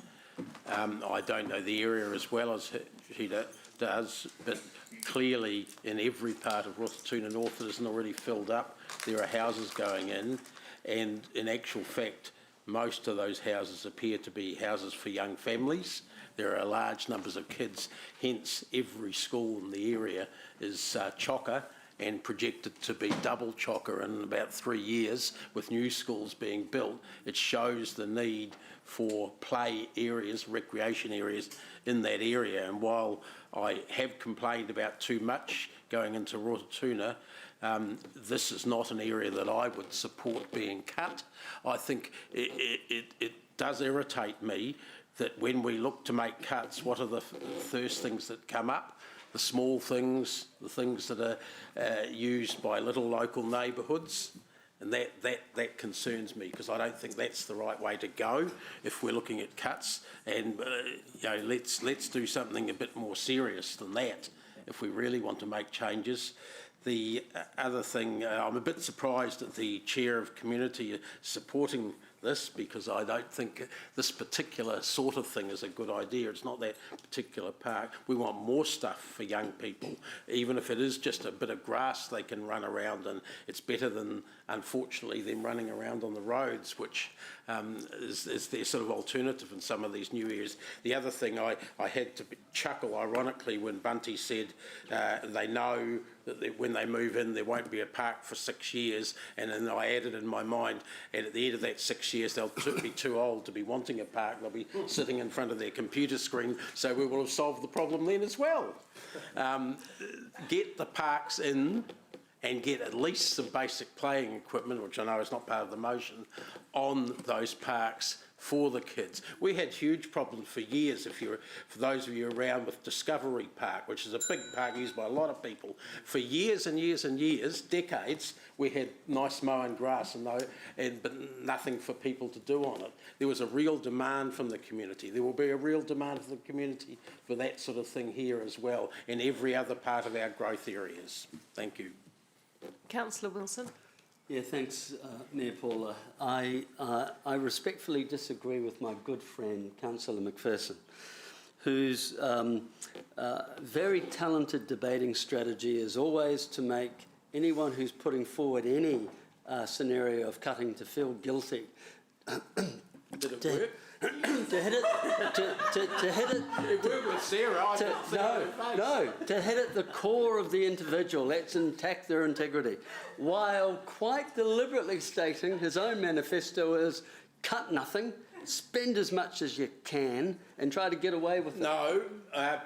I don't know the area as well as she does, but clearly in every part of Rototuna North that isn't already filled up, there are houses going in, and in actual fact, most of those houses appear to be houses for young families. There are large numbers of kids, hence every school in the area is chocker and projected to be double chocker in about 3 years with new schools being built. It shows the need for play areas, recreation areas in that area. And while I have complained about too much going into Rototuna, this is not an area that I would support being cut. I think it does irritate me that when we look to make cuts, what are the first things that come up? The small things, the things that are used by little local neighbourhoods. And that concerns me, because I don't think that's the right way to go if we're looking at cuts. And let's do something a bit more serious than that if we really want to make changes. The other thing, I'm a bit surprised that the chair of community is supporting this, because I don't think this particular sort of thing is a good idea. It's not that particular park. We want more stuff for young people, even if it is just a bit of grass they can run around in. It's better than, unfortunately, them running around on the roads, which is their sort of alternative in some of these new areas. The other thing, I had to chuckle ironically when Bunty said they know that when they move in, there won't be a park for 6 years, and then I added in my mind, and at the end of that 6 years, they'll be too old to be wanting a park. They'll be sitting in front of their computer screen, so we will have solved the problem then as well. Get the parks in and get at least some basic playing equipment, which I know is not part of the motion, on those parks for the kids. We had huge problems for years, for those of you around, with Discovery Park, which is a big park used by a lot of people. For years and years and years, decades, we had nice mowing grass but nothing for people to do on it. There was a real demand from the community. There will be a real demand from the community for that sort of thing here as well, in every other part of our growth areas. Thank you. Councillor Wilson. Yeah, thanks, Mayor Paula. I respectfully disagree with my good friend, Councillor McPherson, whose very talented debating strategy is always to make anyone who's putting forward any scenario of cutting to feel guilty. Did it work? To hit it. It worked with Sarah. To hit at the core of the individual. Let's attack their integrity, while quite deliberately stating his own manifesto is cut nothing, spend as much as you can, and try to get away with it. No,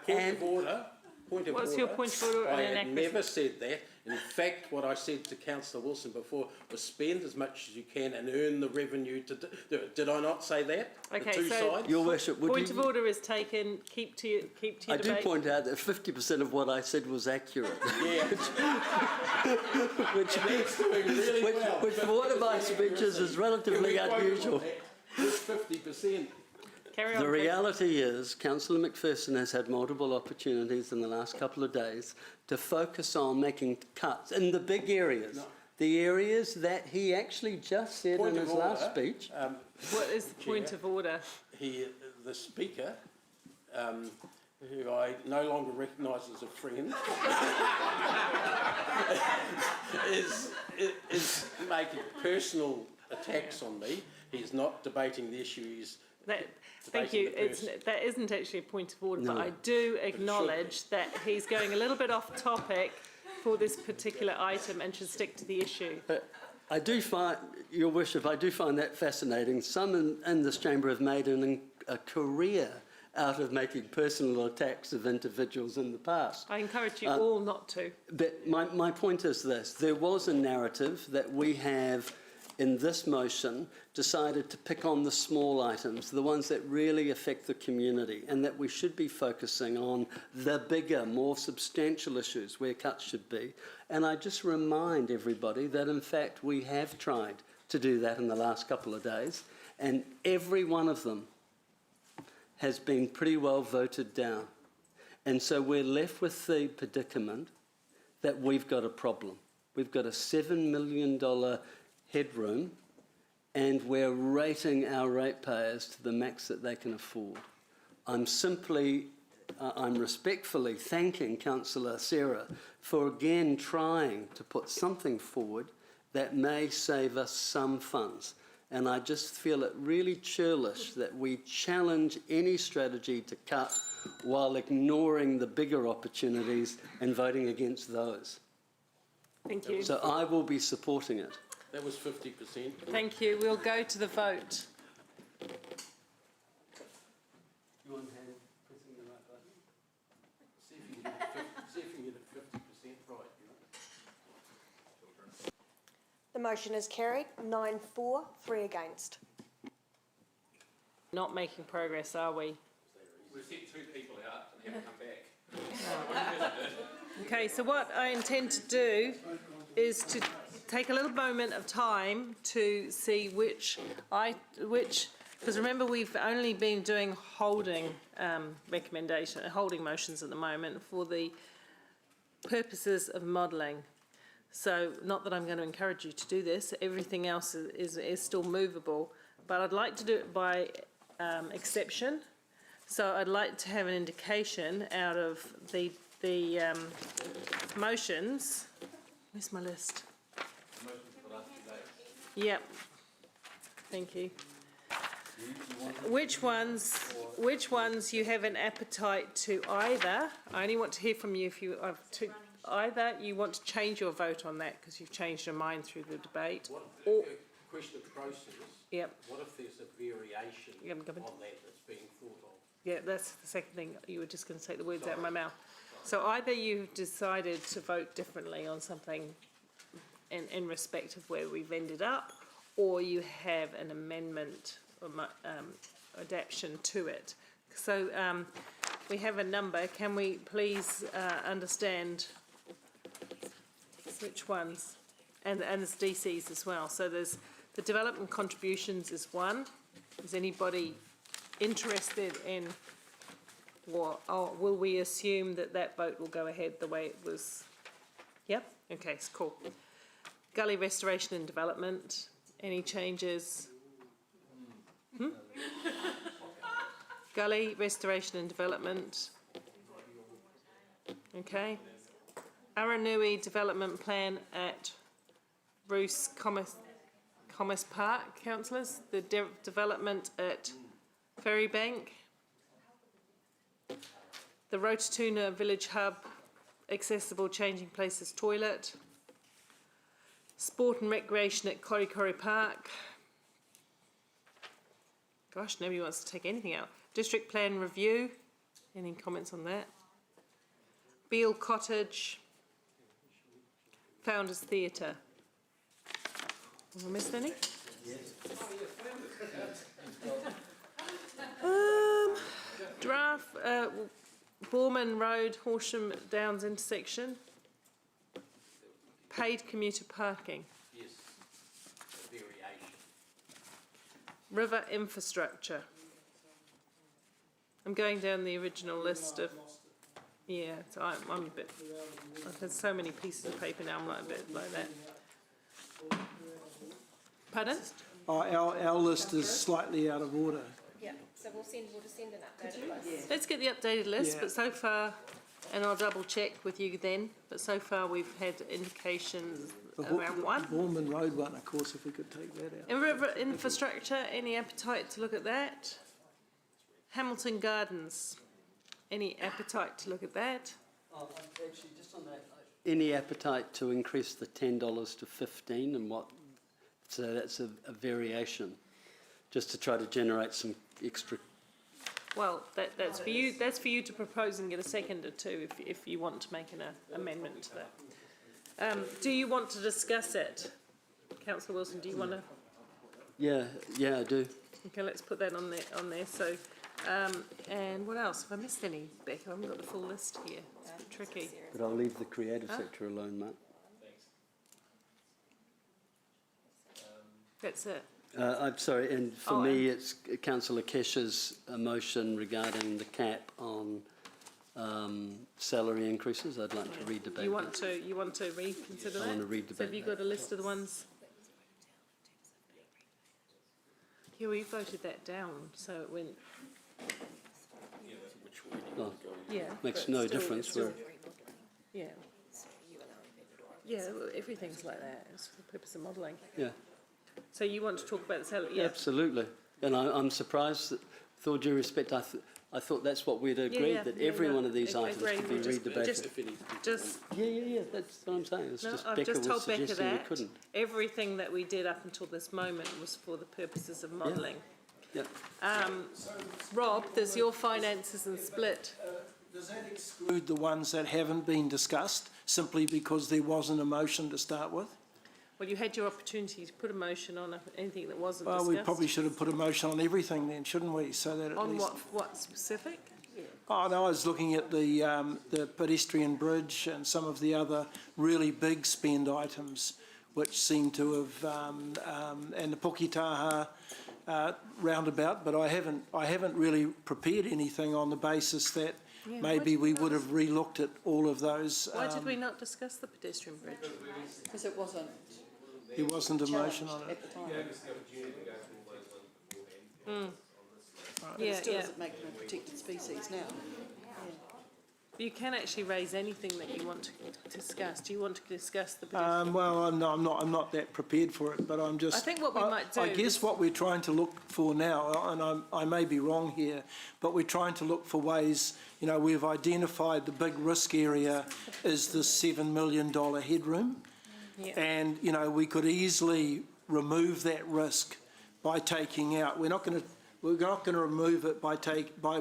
point of order. What's your point of order? I had never said that. In fact, what I said to Councillor Wilson before was spend as much as you can and earn the revenue to do it. Did I not say that? Okay, the two so sides? Your Worship, point of order is taken. Keep to your I debate. do point out that 50% of what I said was accurate. Yeah. which for one of my speeches is relatively unusual. 50%. Carry on, The please. reality is, Councillor McPherson has had multiple opportunities in the last couple of days to focus on making cuts in the big areas, the areas that he actually just said in his last speech. What is the point of order? The Speaker, who I no longer recognise as a friend, is making personal attacks on me. He's not debating the issues. Thank you. That isn't actually a point of order, but I do acknowledge that he's going a little bit off topic for this particular item and should stick to the issue. I do find, Your Worship, I do find that fascinating. Some in this chamber have made a career out of making personal attacks of individuals in the past. I encourage you all not to. But my point is this. There was a narrative that we have in this motion decided to pick on the small items, the ones that really affect the community, and that we should be focusing on the bigger, more substantial issues where cuts should be. And I just remind everybody that, in fact, we have tried to do that in the last couple of days, and every one of them has been pretty well voted down. And so we're left with the predicament that we've got a problem. We've got a $7 million headroom, and we're rating our ratepayers to the max that they can afford. I'm respectfully thanking Councillor Sarah for again trying to put something forward that may save us some funds. And I just feel it really churlish that we challenge any strategy to cut while ignoring the bigger opportunities and voting against those. Thank you. So I will be supporting it. That was 50%. Thank you. We'll go to the vote. You want hand pressing the right button? See if you can get it 50% right. The motion is carried, 9-4, 3 against. Not making progress, are we? We've sent 2 people out and haven't come back. Okay, so what I intend to do is to take a little moment of time to see which, because remember we've only been doing holding holding motions at the moment for the purposes of modelling. So not that I'm going to encourage you to do this, everything else is still movable, but I'd like to do it by exception. So I'd like to have an indication out of the motions. Where's my list? Yep. Thank you. Which ones you have an appetite to either? I only want to hear from you if you either you want to change your vote on that because you've changed your mind through the debate, or Question of process. Yep. What if there's a variation on that that's being thought of? yeah, that's the second thing. You were just going to take the words out of my mouth. So either you've decided to vote differently on something in respect of where we've ended up, or you have an amendment or adaptation to it. So we have a number. Can we please understand which ones? And there's DCs as well. So there's the development contributions is one. Is anybody interested in, or will we assume that that vote will go ahead the way it was? Yep. Okay, it's cool. Gully restoration and development. Any changes? Gully restoration and development. Okay. Aranui development plan at Bruce Commerce Park, councillors. The development at Ferrybank. The Rotatuna Village Hub, accessible changing places toilet. Sport and recreation at Korikori Park. Gosh, nobody wants to take anything out. District plan review. Any comments on that? Beale Cottage. Founders Theatre. Have I missed any? Draft Borman Road, Horsham Downs intersection. Paid commuter parking. Yes, a variation. River infrastructure. I'm going down the original list of. Yeah, so I'm a bit. I've had so many pieces of paper now. I'm like a bit like that. Pardon? Our list is slightly out of order. Yeah, so we'll just send an updated list. Let's get the updated list, Yeah. but so far, and I'll double check with you then, but so far we've had indications around one. The Borman Road one, of course, if we could take that out. And river infrastructure, any appetite to look at that? Hamilton Gardens, any appetite to look at that? Actually, just on that, any appetite to increase the $10 to 15 and what? So that's a variation, just to try to generate some extra. Well, that's for you. That's for you to propose and get a seconder too, if you want to make an amendment to that. Do you want to discuss it, Councillor Wilson? Do you want to? Yeah, I do. Okay, let's put that on there. So, and what else? Have I missed any, Beck? I haven't got the full list here. It's a bit tricky. But I'll leave the creative sector alone, Mark. That's it. I'm sorry, and for me, it's Councillor Kesha's motion regarding the cap on salary increases. I'd like to redebate. You want to reconsider that? I want to redebate. So have you got a list of the ones? Yeah, we voted that down, so it went. Oh, Yeah. makes but no still- difference. still- Yeah. Yeah, well, everything's like that. It's for the purpose of modelling. Yeah. So you want to talk about the salary? Yeah. Absolutely. And I'm surprised that, with all due respect, I thought that's what we'd agreed, that every one of these items could be redebated. Yeah, that's what I'm saying. It's No, just I've Becca just was told Becca suggesting we that couldn't. everything that we did up until this moment was for the purposes of modelling. Yeah. Rob, there's your finances and split. Does that exclude the ones that haven't been discussed, simply because there wasn't a motion to start with? Well, you had your opportunity to put a motion on anything that wasn't Well, discussed. we probably should have put a motion on everything then, shouldn't we? So that at On least. what specific? Oh, no, I was looking at the pedestrian bridge and some of the other really big spend items, which seem to have, and the Puketaha roundabout. But I haven't really prepared anything on the basis that Yeah, maybe we would have relooked at all of those. Why did we not discuss the pedestrian bridge? Because it wasn't. There wasn't a motion on it. At the time. Mm. But Yeah, it still yeah. doesn't make them a protected species now. You can actually raise anything that you want to discuss. Do you want to discuss the pedestrian? Well, I'm not that prepared for it, but I'm just. I think what we might do I guess is- what we're trying to look for now, and I may be wrong here, but we're trying to look for ways. You know, we've identified the big risk area is the $7 million headroom, and you know we could easily remove that risk by taking out. We're not going to remove it by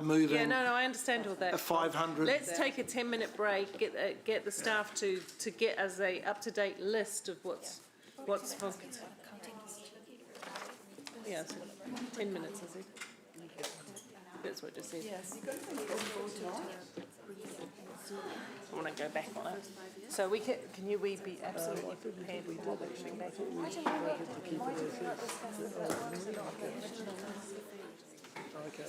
moving. Yeah, no, I understand all that. A 500. Let's take a 10-minute break. Get the staff to get us a up-to-date list of what's. Yeah, so 10 minutes, is it? That's what it just said. I want to go back on it. So we can we be absolutely prepared for what we're doing back? Okay.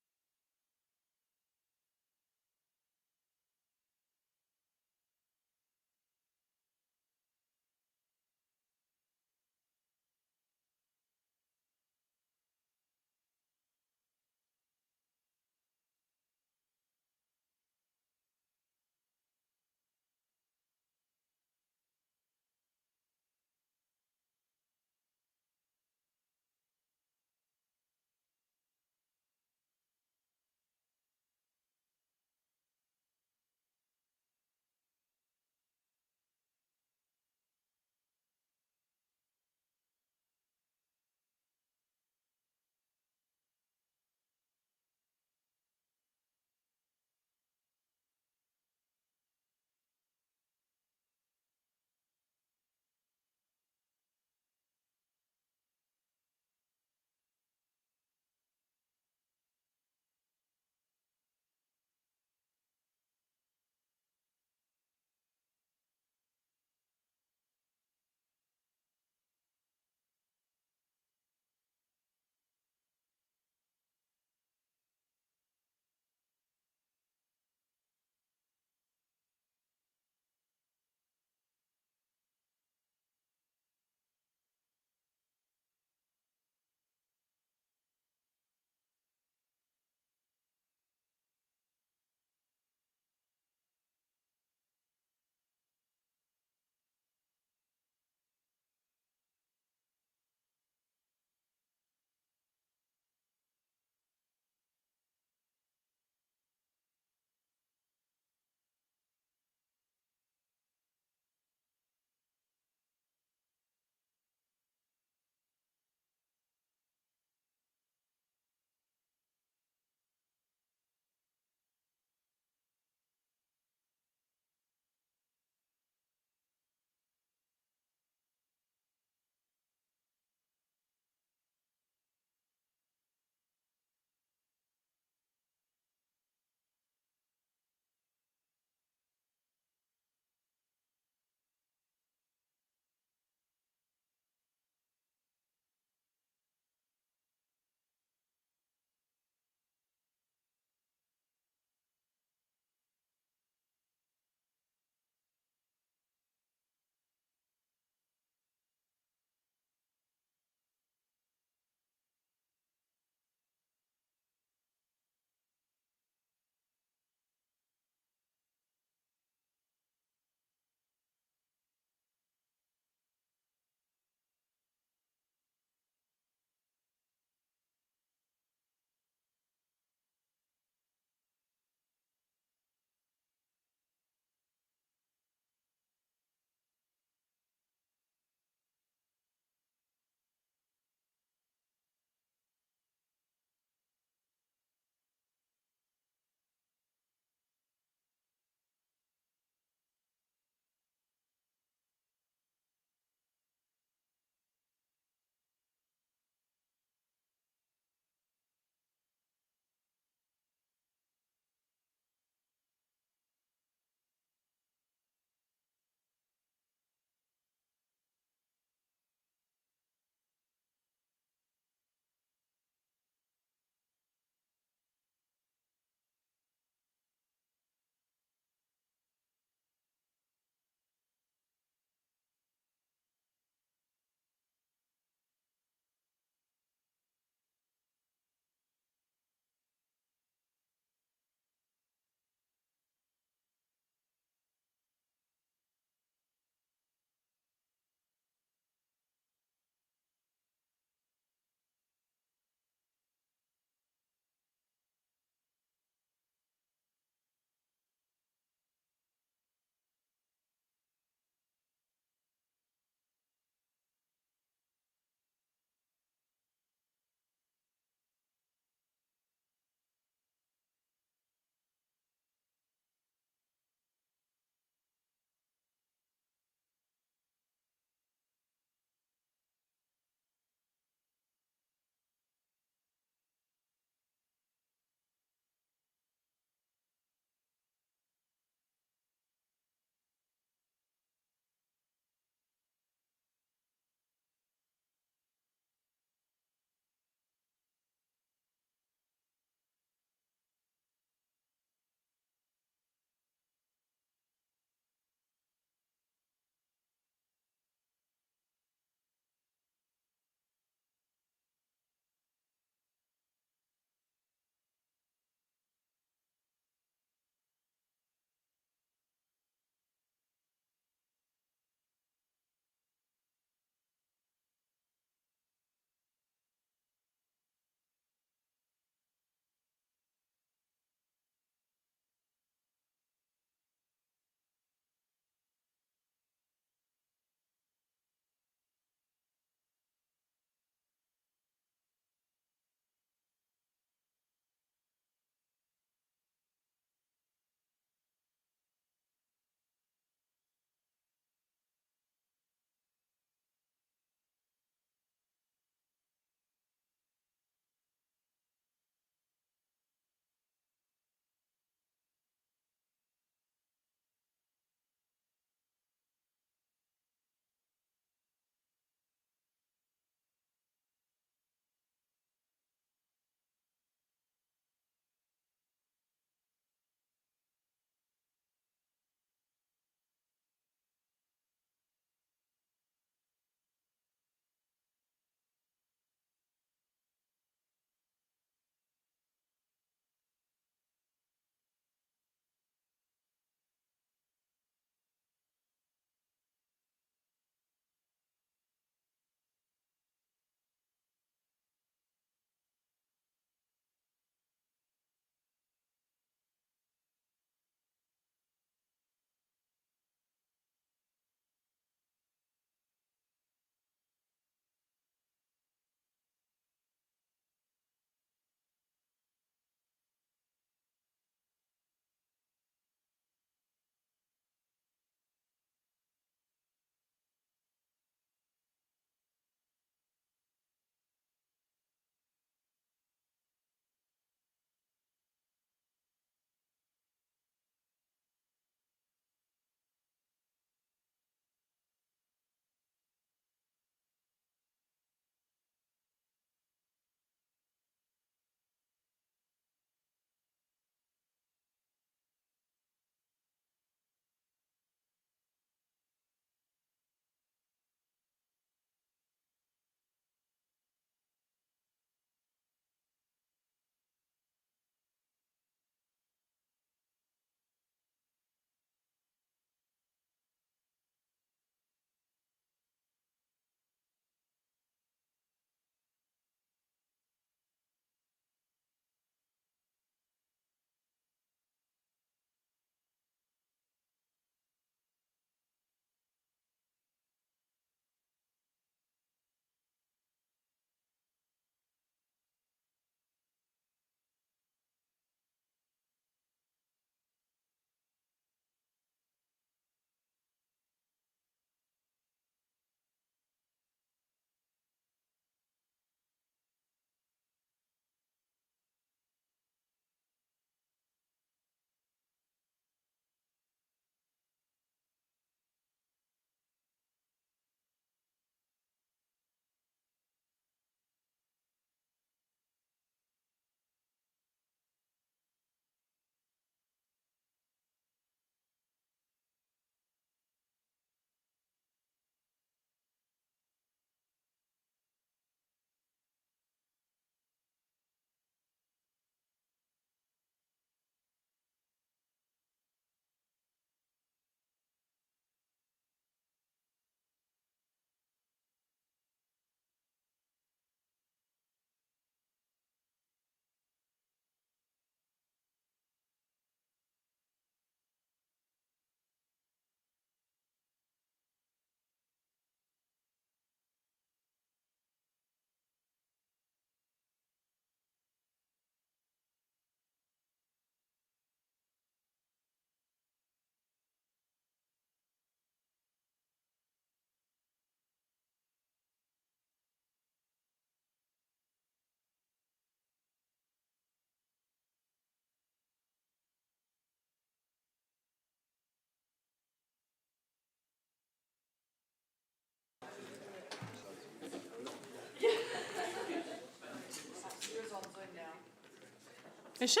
Is she?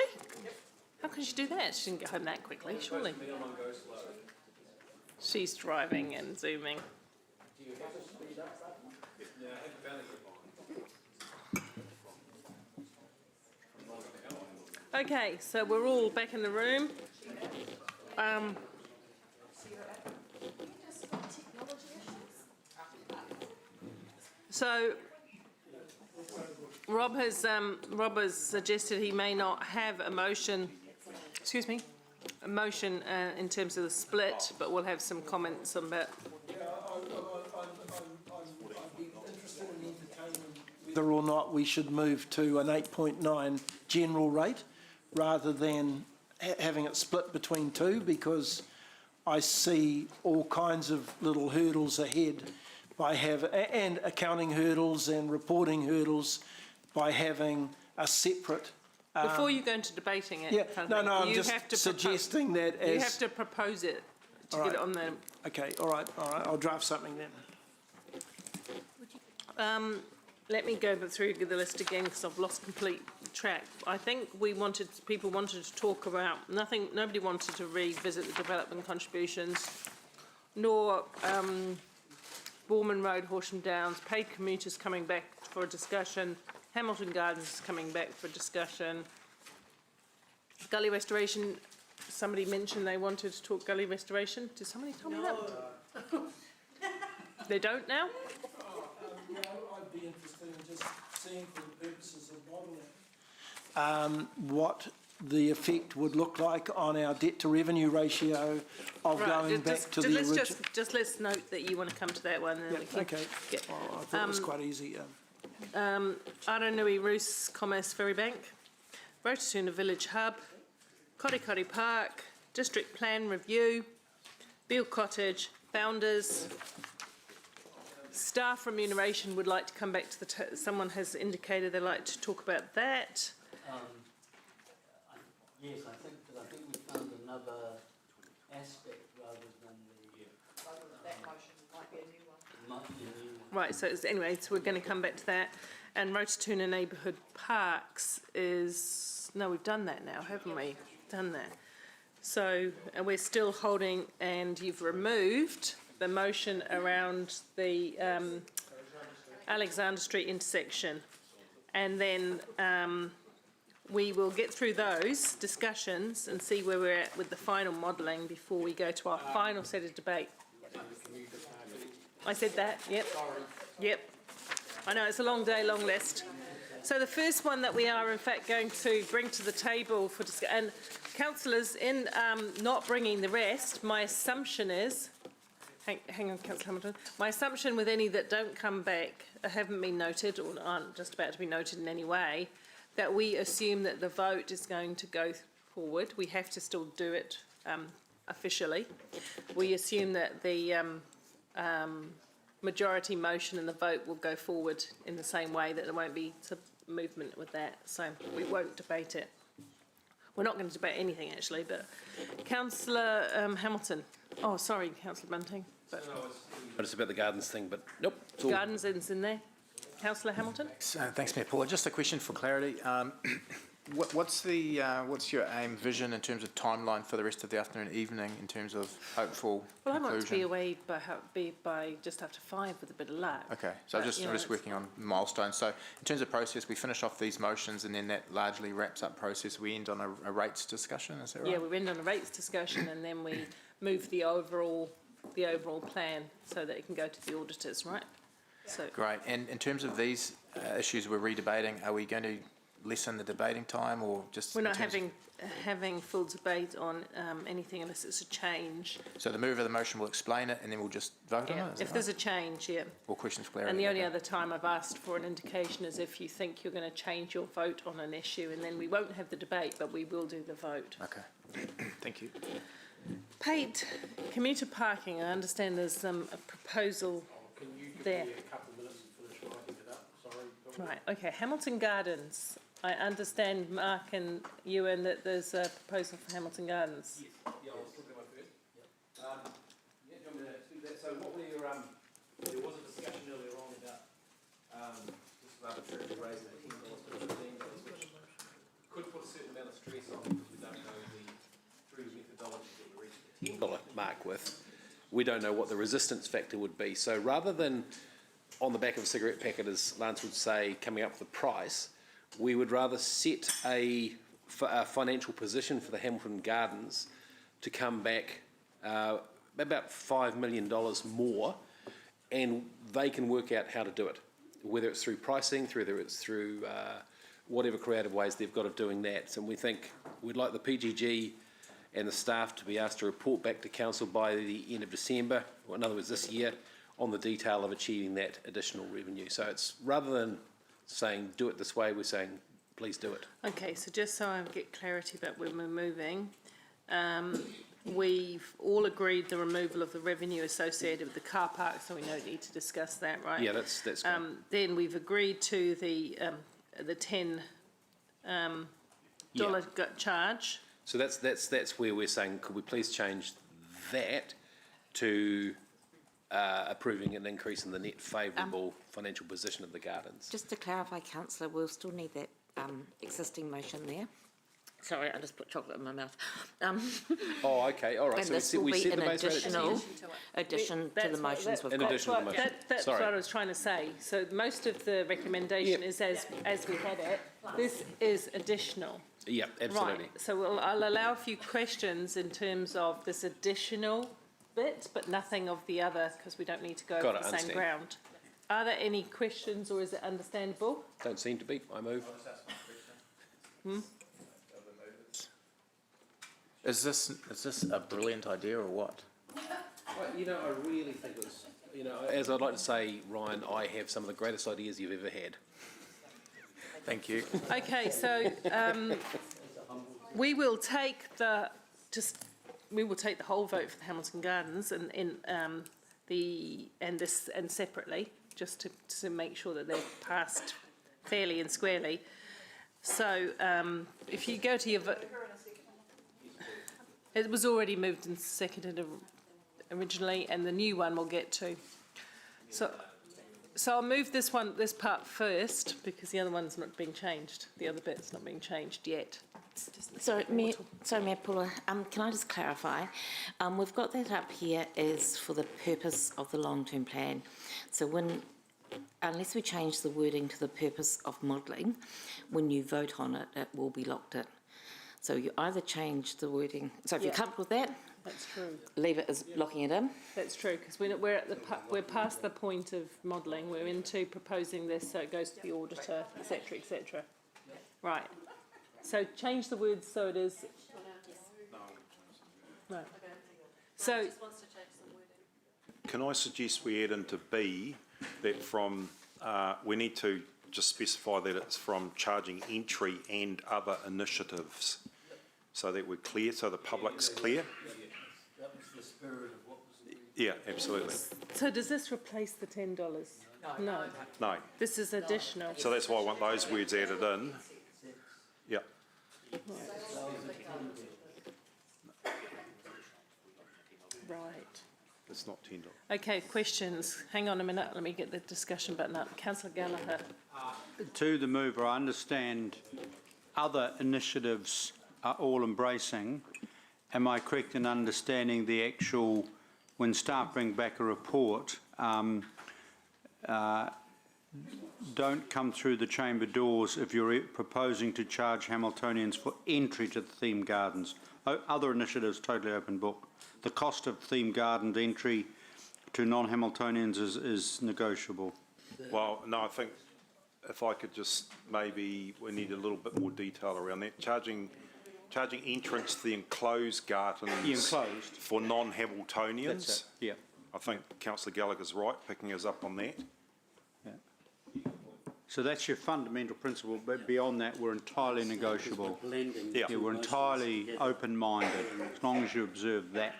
How can she do that? She didn't get home that quickly, surely. She's driving and zooming. Okay, so we're all back in the room. So Rob has suggested he may not have a motion, in terms of the split, but we'll have some comments on that. Whether or not we should move to an 8.9 general rate rather than having it split between two, because I see all kinds of little hurdles ahead by and accounting hurdles and reporting hurdles by having a separate. Before you go into debating it, Yeah, I'm just suggesting that as... You have to propose it to get it on the... Okay, all right, I'll draft something then. Let me go through the list again because I've lost complete track. I think people wanted to talk about nobody wanted to revisit the development contributions, nor Borman Road, Horsham Downs, paid commuters coming back for a discussion, Hamilton Gardens coming back for discussion, gully restoration. Somebody mentioned they wanted to talk gully restoration. Did somebody tell me that? They don't now? I'd be interested in just seeing, for the purposes of modelling, what the effect would look like on our debt to revenue ratio of going back to the original. Just let's note that you want to come to that one. And then we can okay. Get, I thought it was quite easy. Aranui Roos Commerce Ferry Bank, Rotatuna Village Hub, Korikori Park, District Plan Review, Beale Cottage, Founders. Staff remuneration would like to come back to someone has indicated they'd like to talk about that. Yes, I think we found another aspect rather than the... That motion might be a new one. Might be a new one. Right, so anyway, so we're going to come back to that. And Rotatuna Neighbourhood Parks is... No, we've done that now, haven't we? Done that. So we're still holding, and you've removed the motion around the Alexander Street intersection. And then we will get through those discussions and see where we're at with the final modelling before we go to our final set of debate. I said that, yep. Yep. I know, it's a long day, long list. So the first one that we are in fact going to bring to the table for discussion, and councillors, in not bringing the rest, my assumption is, hang on, Councillor Hamilton, my assumption with any that don't come back, haven't been noted or aren't just about to be noted in any way, that we assume that the vote is going to go forward. We have to still do it officially. We assume that the majority motion and the vote will go forward in the same way, that there won't be some movement with that, so we won't debate it. We're not going to debate anything actually, but Councillor Hamilton. Oh, sorry, Councillor Bunting. But It's about the gardens thing, but nope. Gardens is in there. Councillor Hamilton. Thanks, Mayor Paula. Just a question for clarity. What's your aim, vision in terms of timeline for the rest of the afternoon and evening in terms of hopeful Well, I conclusion? want to be away by just after 5 with a bit of luck. Okay, so I'm just working on milestones. So in terms of process, we finish off these motions and then that largely wraps up process. We end on a rates discussion, is that right? Yeah, we end on a rates discussion and then we move the overall plan so that it can go to the auditors, right? So great. And in terms of these issues we're redebating, are we going to lessen the debating time or just... We're not having full debate on anything unless it's a change. So the mover of the motion will explain it and then we'll just vote on it? If there's a change, yeah. Or questions for clarity? And the only other time I've asked for an indication is if you think you're going to change your vote on an issue, and then we won't have the debate, but we will do the vote. Okay. Thank you. Paid commuter parking, I understand there's a proposal there. A couple of minutes to finish writing it up. Sorry. Right, okay, Hamilton Gardens. I understand, Mark and Ewan, that there's a proposal for Hamilton Gardens. Yes, yeah, I was talking about first. Yeah. Do you want me to speak to that? So what we're, there was a discussion earlier on about just arbitrarily raising $10 to $15, which could put a certain amount of we don't know what the resistance factor would be. So rather than on the back of a cigarette packet, as Lance would say, coming up with the price, we would rather set a financial position for the Hamilton Gardens to come back about $5 million more, and they can work out how to do it, whether it's through pricing, whether it's through whatever creative ways they've got of doing that. And we think we'd like the PGG and the staff to be asked to report back to council by the end of December, or in other words this year, on the detail of achieving that additional revenue. So it's rather than saying do it this way, we're saying please do it. Okay, so just so I get clarity about when we're moving, we've all agreed the removal of the revenue associated with the car park, so we don't need to discuss that, right? Yeah, that's good. Then we've agreed to the $10 charge. So that's where we're saying, could we please change that to approving an increase in the net favourable financial position of the gardens? Just to clarify, councillor, we'll still need that existing motion there. Sorry, I just put chocolate in my mouth. Oh, okay, all right. And So this we will be set an the base rate addition to the motions we've got. In addition to the motion. That's Sorry. what I was trying to say. So most of the recommendation is as we had it. This is additional. Yeah, absolutely. Right, so I'll allow a few questions in terms of this additional bit, but nothing of the other, because we don't need to go over the same ground. Are there any questions, or is it understandable? Don't seem to be. I move. Is this a brilliant idea or what? Well, you know, I really think it's, you know, as I'd like to say, Ryan, I have some of the greatest ideas you've ever had. Thank you. Okay, so we will take the whole vote for the Hamilton Gardens and separately, just to make sure that they're passed fairly and squarely. So if you go to your vote, it was already moved and seconded originally, and the new one we'll get to. So I'll move this part first, because the other one's not being changed. The other bit's not being changed yet. Sorry, Mayor Pula, can I just clarify? We've got that up here as for the purpose of the long-term plan. So unless we change the wording to the purpose of modelling, when you vote on it, it will be locked in. So you either change the wording. So if you're comfortable with that, that's true. Leave it as locking it in. That's true, because we're past the point of modelling. We're into proposing this, so it goes to the auditor, etc., etc. Right. So change the words so it is. Right. So. Can I suggest we add into B that we need to just specify that it's from charging entry and other initiatives, so that we're clear, so the public's clear. That was the spirit of what was agreed. Yeah, absolutely. So does this replace the $10? No. No. This is additional. So that's why I want those words added in. Yeah. Right. It's not $10. Okay, questions. Hang on a minute. Let me get the discussion button up. Councillor Gallagher. To the mover, I understand other initiatives are all embracing. Am I correct in understanding the actual, when staff bring back a report, don't come through the chamber doors if you're proposing to charge Hamiltonians for entry to the theme gardens? Other initiatives, totally open book. The cost of theme garden entry to non-Hamiltonians is negotiable. Well, no, I think if I could just maybe, we need a little bit more detail around that. Charging entrance to the enclosed gardens for non-Hamiltonians. That's it, yeah. I think Councillor Gallagher's right, picking us up on that. Yeah. So that's your fundamental principle, but beyond that, we're entirely negotiable. Yeah, we're entirely open-minded, as long as you observe that.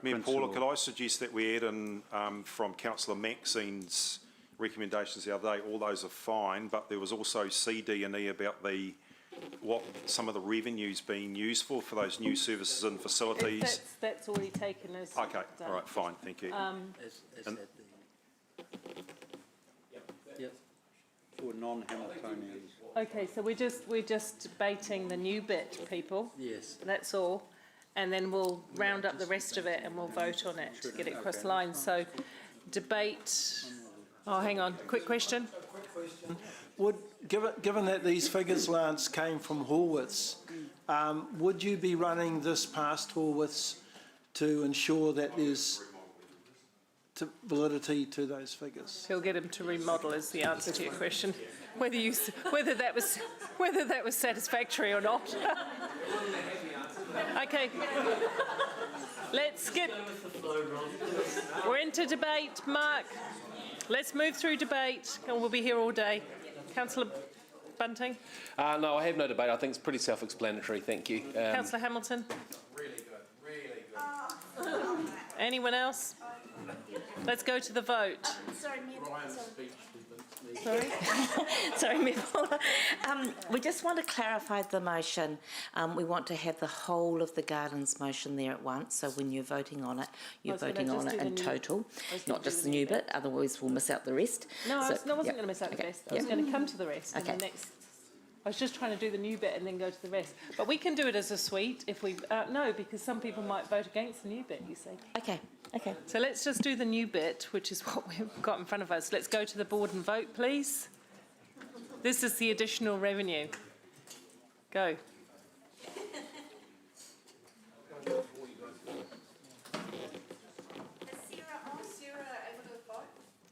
Mayor Paula, could I suggest that we add in from Councillor Maxine's recommendations the other day? All those are fine, but there was also C, D and E about what some of the revenues being used for those new services and facilities. That's already taken as. Okay, all right, fine, thank you. Yep. For non-Hamiltonians. Okay, so we're just debating the new bit, people. Yes. That's all. and then we'll round up the rest of it and we'll vote on it to get it across the line. So debate, oh, hang on, quick question. Given that these figures, Lance, came from Horwitz, would you be running this past Horwitz to ensure that there's validity to those figures? He'll get him to remodel is the answer to your question. Whether that was satisfactory or not. Okay. We're into debate, Mark. Let's move through debate, and we'll be here all day. Councillor Bunting? No, I have no debate. I think it's pretty self-explanatory. Thank you. Councillor Hamilton? Really good. Anyone else? Let's go to the vote. Sorry. Sorry, Mayor Paula. We just want to clarify the motion. We want to have the whole of the gardens motion there at once, so when you're voting on it, you're voting on it in total, not just the new bit, otherwise we'll miss out the rest. No, I wasn't going to miss out the rest. I was going to come to the rest in the next. I was just trying to do the new bit and then go to the rest. But we can do it as a suite if we... no, because some people might vote against the new bit, you see. Okay. So let's just do the new bit, which is what we've got in front of us. Let's go to the board and vote, please. This is the additional revenue. Go. Do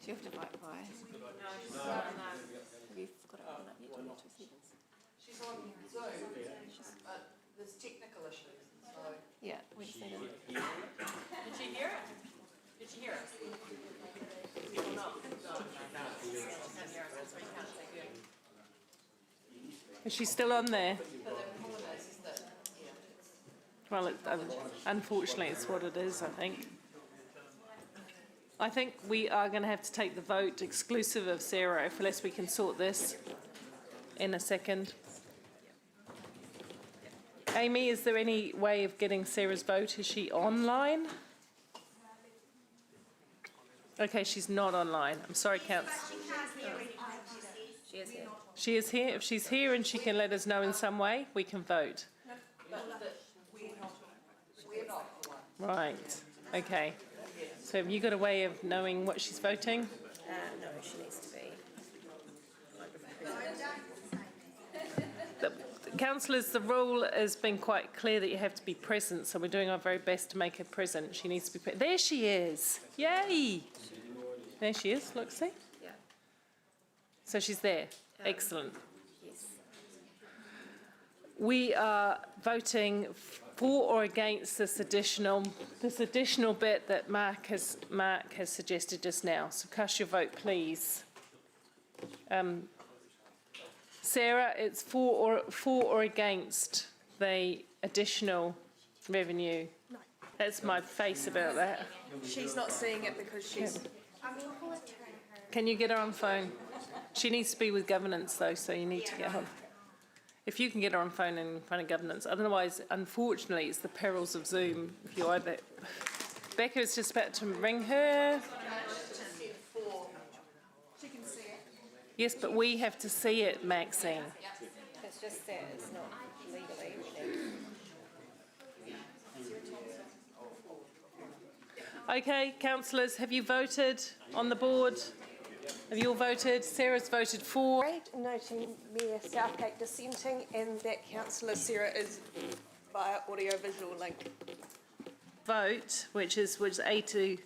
you have to vote by? No. Have you got it on up yet? 2 seconds. She's on Zoom, there's technical issues, so... Yeah, we've seen it. Did she hear it? Did she hear us? Is she still on there? Well, unfortunately, it's what it is, I think. I think we are going to have to take the vote exclusive of Sarah, unless we can sort this in a second. Amy, is there any way of getting Sarah's vote? Is she online? Okay, she's not online. I'm sorry, Councillor. She is here. She is here. If she's here and she can let us know in some way, we can vote. Right. Okay. So have you got a way of knowing what she's voting? No, she needs to be. Councillors, the rule has been quite clear that you have to be present, so we're doing our very best to make her present. She needs to be present. There she is. Yay! There she is. Look, see? Yeah. So she's there. Excellent. Yes. We are voting for or against this additional bit that Mark has suggested just now. So cast your vote, please. Sarah, it's for or against the additional revenue? No. That's my face about that. She's not seeing it because she's... Can you get her on phone? She needs to be with governance though, so you need to get her. If you can get her on phone in front of governance, otherwise, unfortunately, it's the perils of Zoom. If you either... Becca is just about to ring her. She can see it. Yes, but we have to see it, Maxine. It's just that it's not legally. Okay, councillors, have you voted on the board? Have you all voted? Sarah's voted for. Great, noting Mayor Southgate dissenting and that Councillor Sarah is via audio-visual link. Vote, which is A to...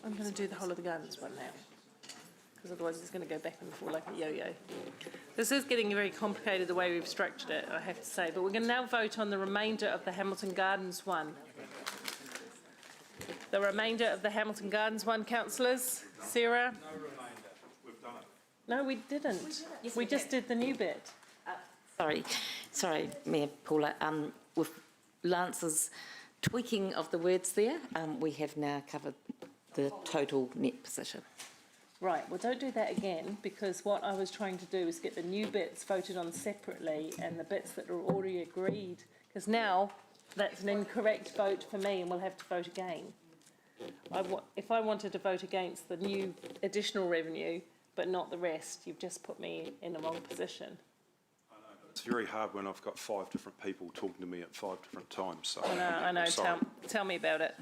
I'm going to do the whole of the gardens one now, because otherwise it's going to go back and forth like a yo-yo. This is getting very complicated the way we've structured it, I have to say, but we're going to now vote on the remainder of the Hamilton Gardens one. The remainder of the Hamilton Gardens one, councillors. Sarah? No remainder. We've done it. No, we didn't. We just did the new bit. Sorry, Mayor Paula. With Lance's tweaking of the words there, we have now covered the total net position. Right, well don't do that again, because what I was trying to do is get the new bits voted on separately and the bits that are already agreed, because now that's an incorrect vote for me and we'll have to vote again. If I wanted to vote against the new additional revenue, but not the rest. You've just put me in the wrong position. It's very hard when I've got 5 different people talking to me at 5 different times, so. I know, I'm sorry. tell me about it.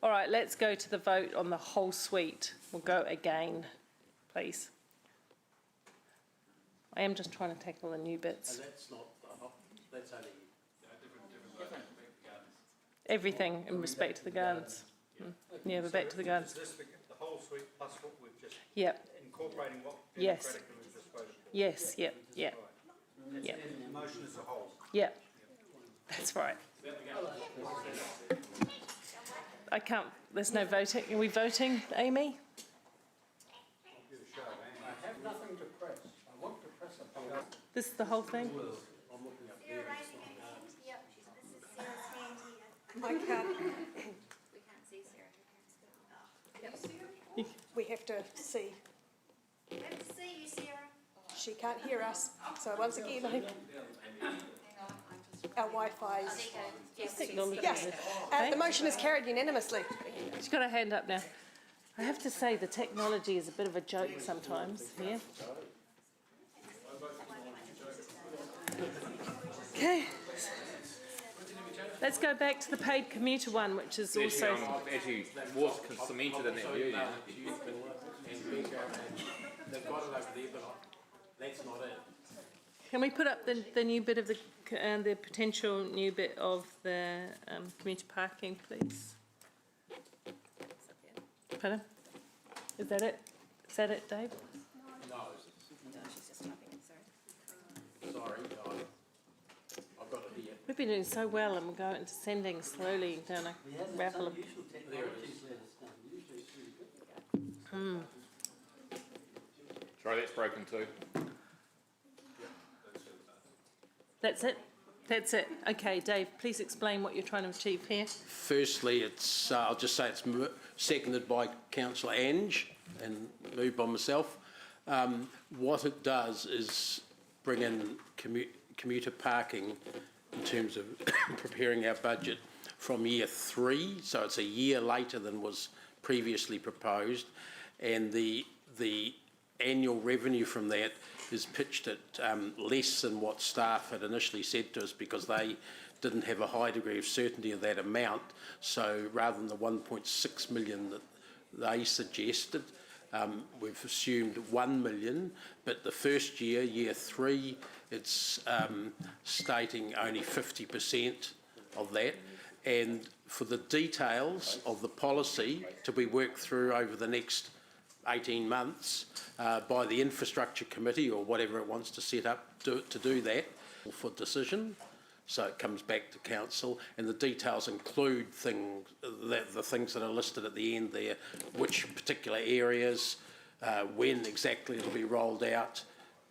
All right, let's go to the vote on the whole suite. We'll go again, please. I am just trying to tackle the new bits. That's not, that's only. Everything in respect to the gardens. Yeah, we're back to the gardens. Is this the whole suite plus what we've just... Yep. Incorporating what Yes. democratically we've just voted? Yes, yep. Yep. The motion as a whole? Yep. That's right. I can't, there's no voting. Are we voting, Amy? I have nothing to press. I want to press a button. This is the whole thing? I can't. We can't see Sarah. We have to see. We have to see you, Sarah. She can't hear us. So once again, our Wi-Fi's. Technology. Yes, the motion is carried unanimously. She's got her hand up now. I have to say the technology is a bit of a joke sometimes here. Okay. Let's go back to the paid commuter one, which is also... Actually, was cemented in that view now. They've got it over there, but that's not it. Can we put up the new bit of the potential new bit of the commuter parking, please? Pardon? Is that it? Is that it, Dave? No. No, she's just typing it, sorry. Sorry, no. I've got it here. We've been doing so well and we're going to sending slowly down a raffle of... Sorry, that's broken too. That's it? That's it. Okay, Dave, please explain what you're trying to achieve here. Firstly, it's, I'll just say it's seconded by Councillor Ange and moved by myself. What it does is bring in commuter parking in terms of preparing our budget from year 3, so it's a year later than was previously proposed, and the annual revenue from that is pitched at less than what staff had initially said to us because they didn't have a high degree of certainty of that amount. So rather than the 1.6 million that they suggested, we've assumed 1 million, but the first year, year 3, it's stating only 50% of that. And for the details of the policy to be worked through over the next 18 months by the infrastructure committee or whatever it wants to set up to do that for decision. So it comes back to council, and the details include the things that are listed at the end there, which particular areas, when exactly it'll be rolled out,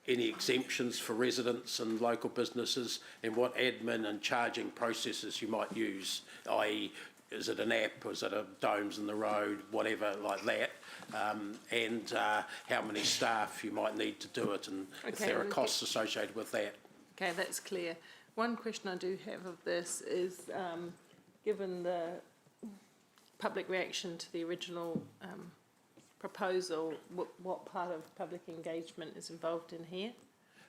any exemptions for residents and local businesses, and what admin and charging processes you might use, i.e. is it an app, or is it a domes in the road, whatever like that, and how many staff you might need to do it, and if there are costs associated with that. Okay, that's clear. One question I do have of this is, given the public reaction to the original proposal, what part of public engagement is involved in here?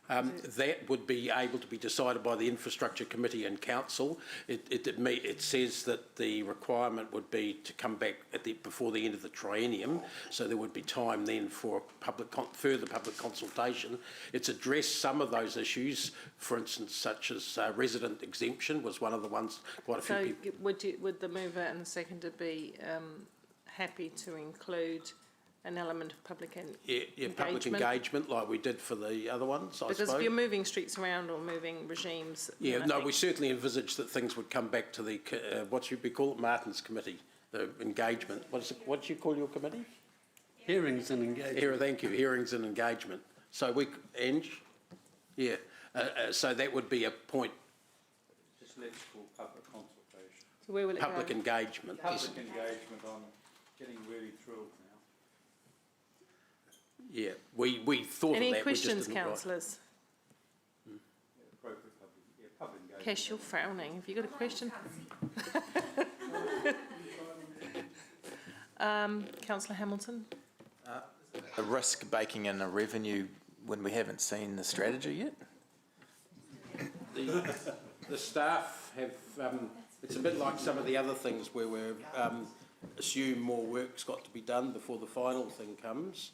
That would be able to be decided by the Infrastructure Committee and Council. It says that the requirement would be to come back before the end of the triennium, so there would be time then for further public consultation. It's addressed some of those issues, for instance, such as resident exemption was one of the ones quite a few people... So would the mover and the seconder be happy to include an element of public engagement? Public engagement, like we did for the other ones, I suppose. Because if you're moving streets around or moving regimes... Yeah, no, we certainly envisage that things would come back to the, what should we call it, Martin's committee, the engagement. What do you call your committee? Hearings and engagement. Thank you, hearings and engagement. So Ange? Yeah, so that would be a point. Just let's call public consultation. So where will it Public go? engagement. Public engagement on getting really thrilled now. Yeah, we thought Any of that. questions, councillors? Public engagement. Cash, you're frowning. Have you got a question? Councillor Hamilton? a risk baking in a revenue when we haven't seen the strategy yet? The staff have, it's a bit like some of the other things where we assume more work's got to be done before the final thing comes.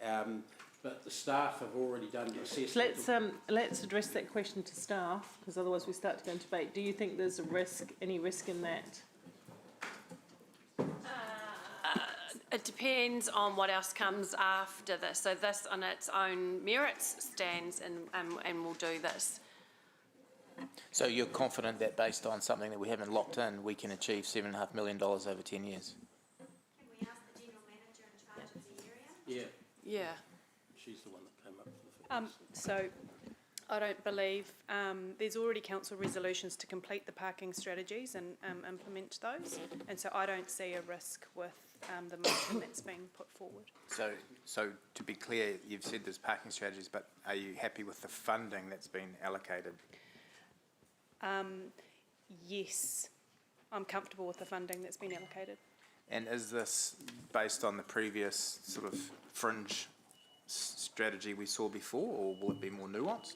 But the staff have already done the assessment. Let's address that question to staff, because otherwise we start to go into debate. Do you think there's a risk, any risk in that? It depends on what else comes after this. So this on its own merits stands and will do this. So you're confident that based on something that we haven't locked in, we can achieve $7.5 million over 10 years? Can we ask the general manager in charge of the area? Yeah, Yeah. she's the one that came up with the figures. So I don't believe, there's already council resolutions to complete the parking strategies and implement those. And so I don't see a risk with the motion that's being put forward. So to be clear, you've said there's parking strategies, but are you happy with the funding that's been allocated? Yes, I'm comfortable with the funding that's been allocated. And is this based on the previous sort of fringe strategy we saw before, or will it be more nuanced?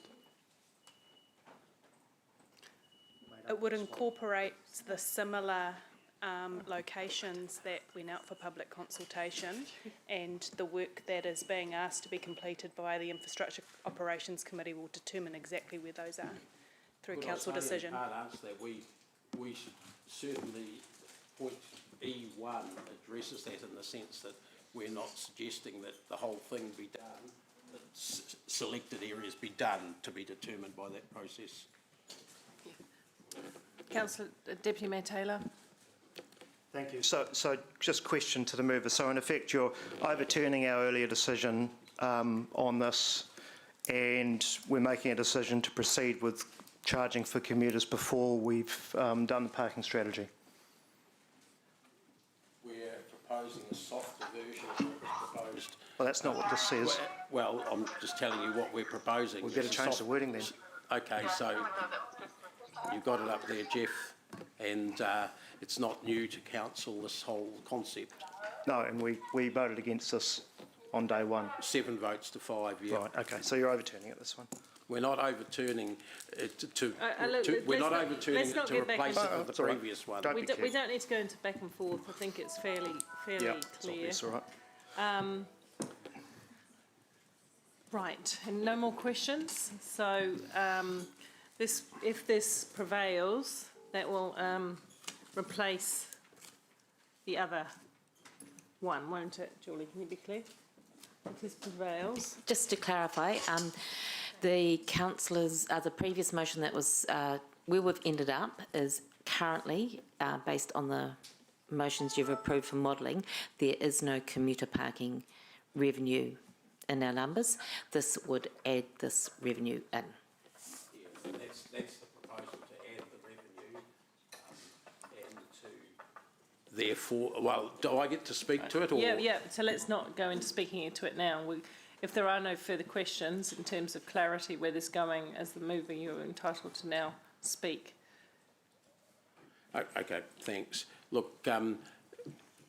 It would incorporate the similar locations that went out for public consultation and the work that is being asked to be completed by the Infrastructure Operations Committee will determine exactly where those are through council decision. Part answer that we certainly, point E1 addresses that in the sense that we're not suggesting that the whole thing be done, that selected areas be done to be determined by that process. Councillor Deputy Mayor Taylor. Thank you. So just question to the mover. So in effect, you're overturning our earlier decision on this, and we're making a decision to proceed with charging for commuters before we've done the parking strategy. We're proposing a softer version of what was proposed. Well, that's not what this says. Well, I'm just telling you what we're proposing. We better change the wording then. Okay, so you've got it up there, Jeff, and it's not new to council, this whole concept. No, and we voted against this on day one. 7 votes to 5, yeah. Right, okay, so you're overturning it, this one. We're not overturning it We're not overturning it to replace it with the Sorry. previous one. We don't need to go into back and forth. I think it's fairly clear. That's all right. Right, and no more questions. So if this prevails, that will replace the other one, won't it, Julie? Can you be clear? If this prevails. Just to clarify, the councillors, the previous motion that was, where we've ended up is currently, based on the motions you've approved for modelling, there is no commuter parking revenue in our numbers. This would add this revenue in. Yeah, that's the proposal, to add the revenue and to therefore, well, do I get to speak to it? Or? Yeah, so let's not go into speaking into it now. If there are no further questions in terms of clarity where this is going, as the mover, you're entitled to now speak. Okay, thanks. Look,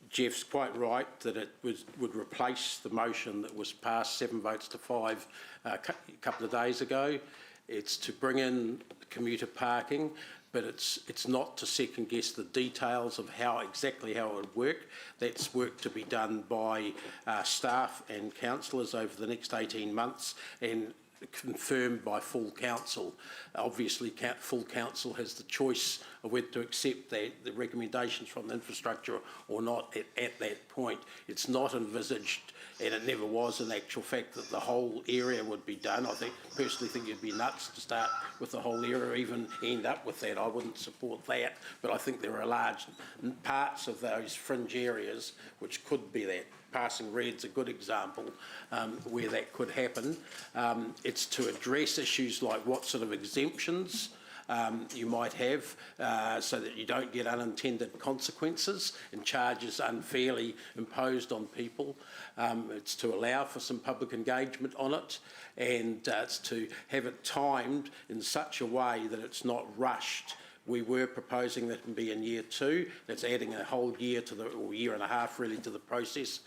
Jeff's quite right that it would replace the motion that was passed 7 votes to 5 a couple of days ago. It's to bring in commuter parking, but it's not to second guess the details of exactly how it would work. That's work to be done by staff and councillors over the next 18 months and confirmed by full council. Obviously, full council has the choice of whether to accept the recommendations from the infrastructure or not at that point. It's not envisaged, and it never was in actual fact, that the whole area would be done. I personally think you'd be nuts to start with the whole area or even end up with that. I wouldn't support that, but I think there are large parts of those fringe areas which could be that. Passing Red's a good example where that could happen. It's to address issues like what sort of exemptions you might have so that you don't get unintended consequences and charges unfairly imposed on people. It's to allow for some public engagement on it, and it's to have it timed in such a way that it's not rushed We were proposing that it be in year 2. That's adding a whole year to or year and a half really to the process,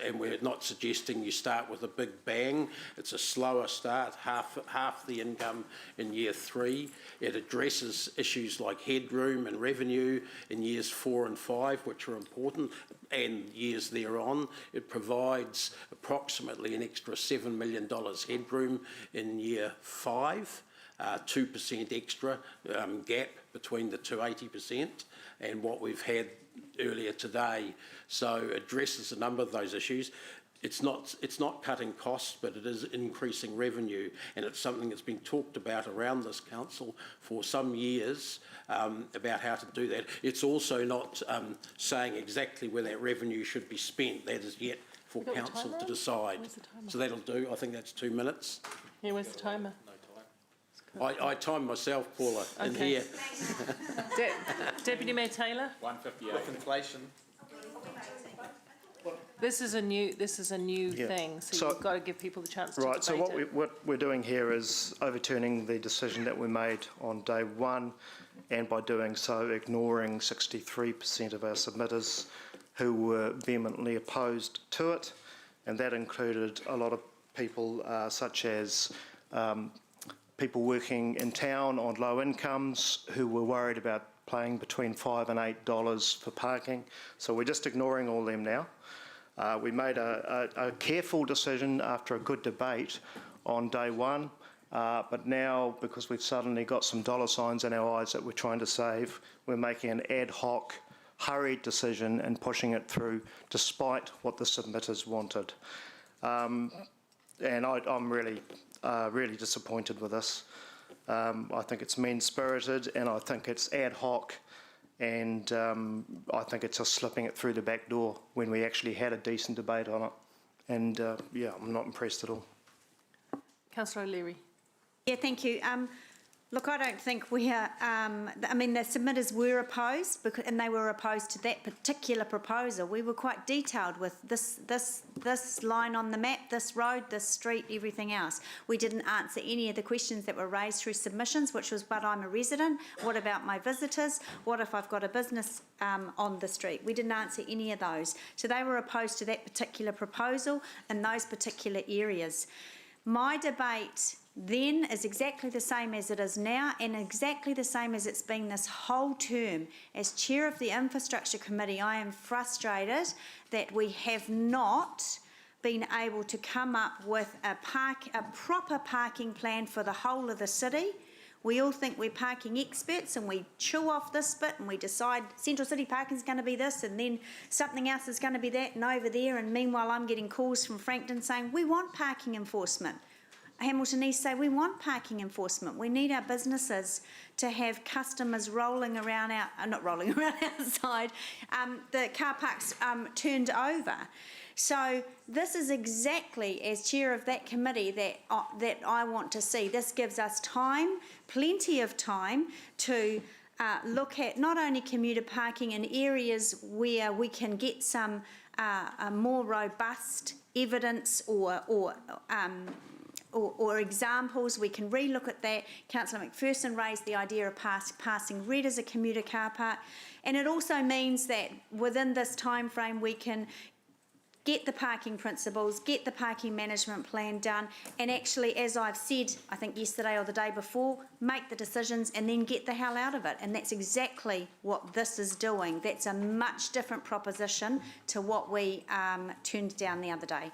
and we're not suggesting you start with a big bang. It's a slower start, half the income in year 3. It addresses issues like headroom and revenue in years 4 and 5, which are important, and years thereon. It provides approximately an extra $7 million headroom in year 5. 2% extra gap between the 280% and what we've had earlier today. So it addresses a number of those issues. It's not cutting costs, but it is increasing revenue, and it's something that's been talked about around this council for some years about how to do that. It's also not saying exactly where that revenue should be spent. That is yet for council to decide. So that'll do. I think that's 2 minutes. Yeah, where's the timer? I timed myself, Paula, in here. Deputy Mayor Taylor? 158. With inflation. This is a new thing, so you've got to give people the chance to debate so what we're doing here is overturning the decision that we made on day 1, and by doing so ignoring 63% of our submitters who were vehemently opposed to it, and that included a lot of people such as people working in town on low incomes who were worried about paying between $5 and $8 for parking. So we're just ignoring all them now. We made a careful decision after a good debate on day 1, but now, because we've suddenly got some dollar signs in our eyes that we're trying to save, we're making an ad hoc, hurried decision and pushing it through despite what the submitters wanted. And I'm really disappointed with this. I think it's mean-spirited, and I think it's ad hoc, and I think it's just slipping it through the back door when we actually had a decent debate on it. And yeah, I'm not impressed at all. Councillor O'Leary. Yeah, thank you. Look, I don't think we are, I mean, the submitters were opposed, and they were opposed to that particular proposal. We were quite detailed with this line on the map, this road, this street, everything else. We didn't answer any of the questions that were raised through submissions, which was, but I'm a resident, what about my visitors? What if I've got a business on the street? We didn't answer any of those. So they were opposed to that particular proposal in those particular areas. My debate then is exactly the same as it is now, and exactly the same as it's been this whole term. As Chair of the Infrastructure Committee, I am frustrated that we have not been able to come up with a proper parking plan for the whole of the city. We all think we're parking experts, and we chew off this bit and we decide Central City parking is going to be this, and then something else is going to be that, and over there, and meanwhile I'm getting calls from Frankton saying we want parking enforcement. Hamilton East say we want parking enforcement. We need our businesses to have customers rolling around not rolling around outside, the car parks turned over. So this is exactly, as chair of that committee, that I want to see. This gives us time, plenty of time, to look at not only commuter parking in areas where we can get some more robust evidence or examples. We can re-look at that. Councillor McPherson raised the idea of passing red as a commuter car park, and it also means that within this time frame we can get the parking principles, get the parking management plan done, and actually, as I've said, I think yesterday or the day before, make the decisions and then get the hell out of it. And that's exactly what this is doing. That's a much different proposition to what we turned down the other day.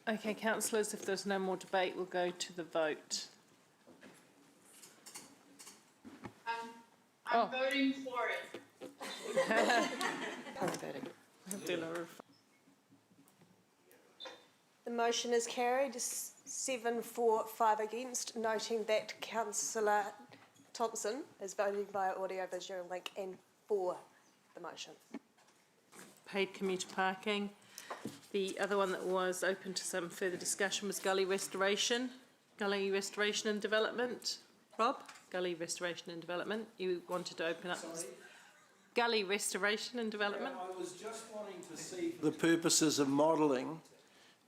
Okay, councillors, if there's no more debate, we'll go to the vote. I'm voting for it. I'm voting. The motion is carried, 7 for, 5 against, noting that Councillor Thompson is voting via audio-visual link and for the motion. Paid commuter parking. The other one that was open to some further discussion was gully restoration and development. Rob, gully restoration and development. You wanted to open up gully restoration and development. Yeah, I was just wanting to see, for the purposes of modelling,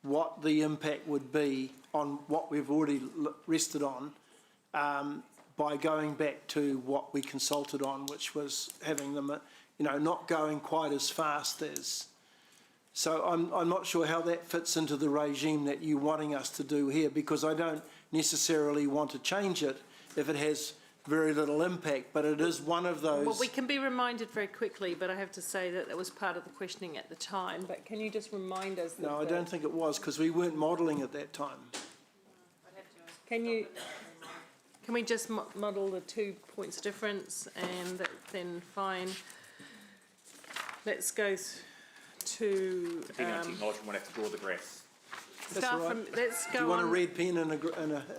what the impact would be on what we've already rested on, by going back to what we consulted on, which was having them, not going quite as fast as. So I'm not sure how that fits into the regime that you're wanting us to do here, because I don't necessarily want to change it if it has very little impact, but it is one of those. Well, we can be reminded very quickly, but I have to say that was part of the questioning at the time. But can you just remind us? No, I don't think it was, because we weren't modelling at that time. Can we just model the 2 points difference, and then fine. Let's go to. Technology won't have to draw the graphs. Staff. Let's go Do you want on. a red pen and a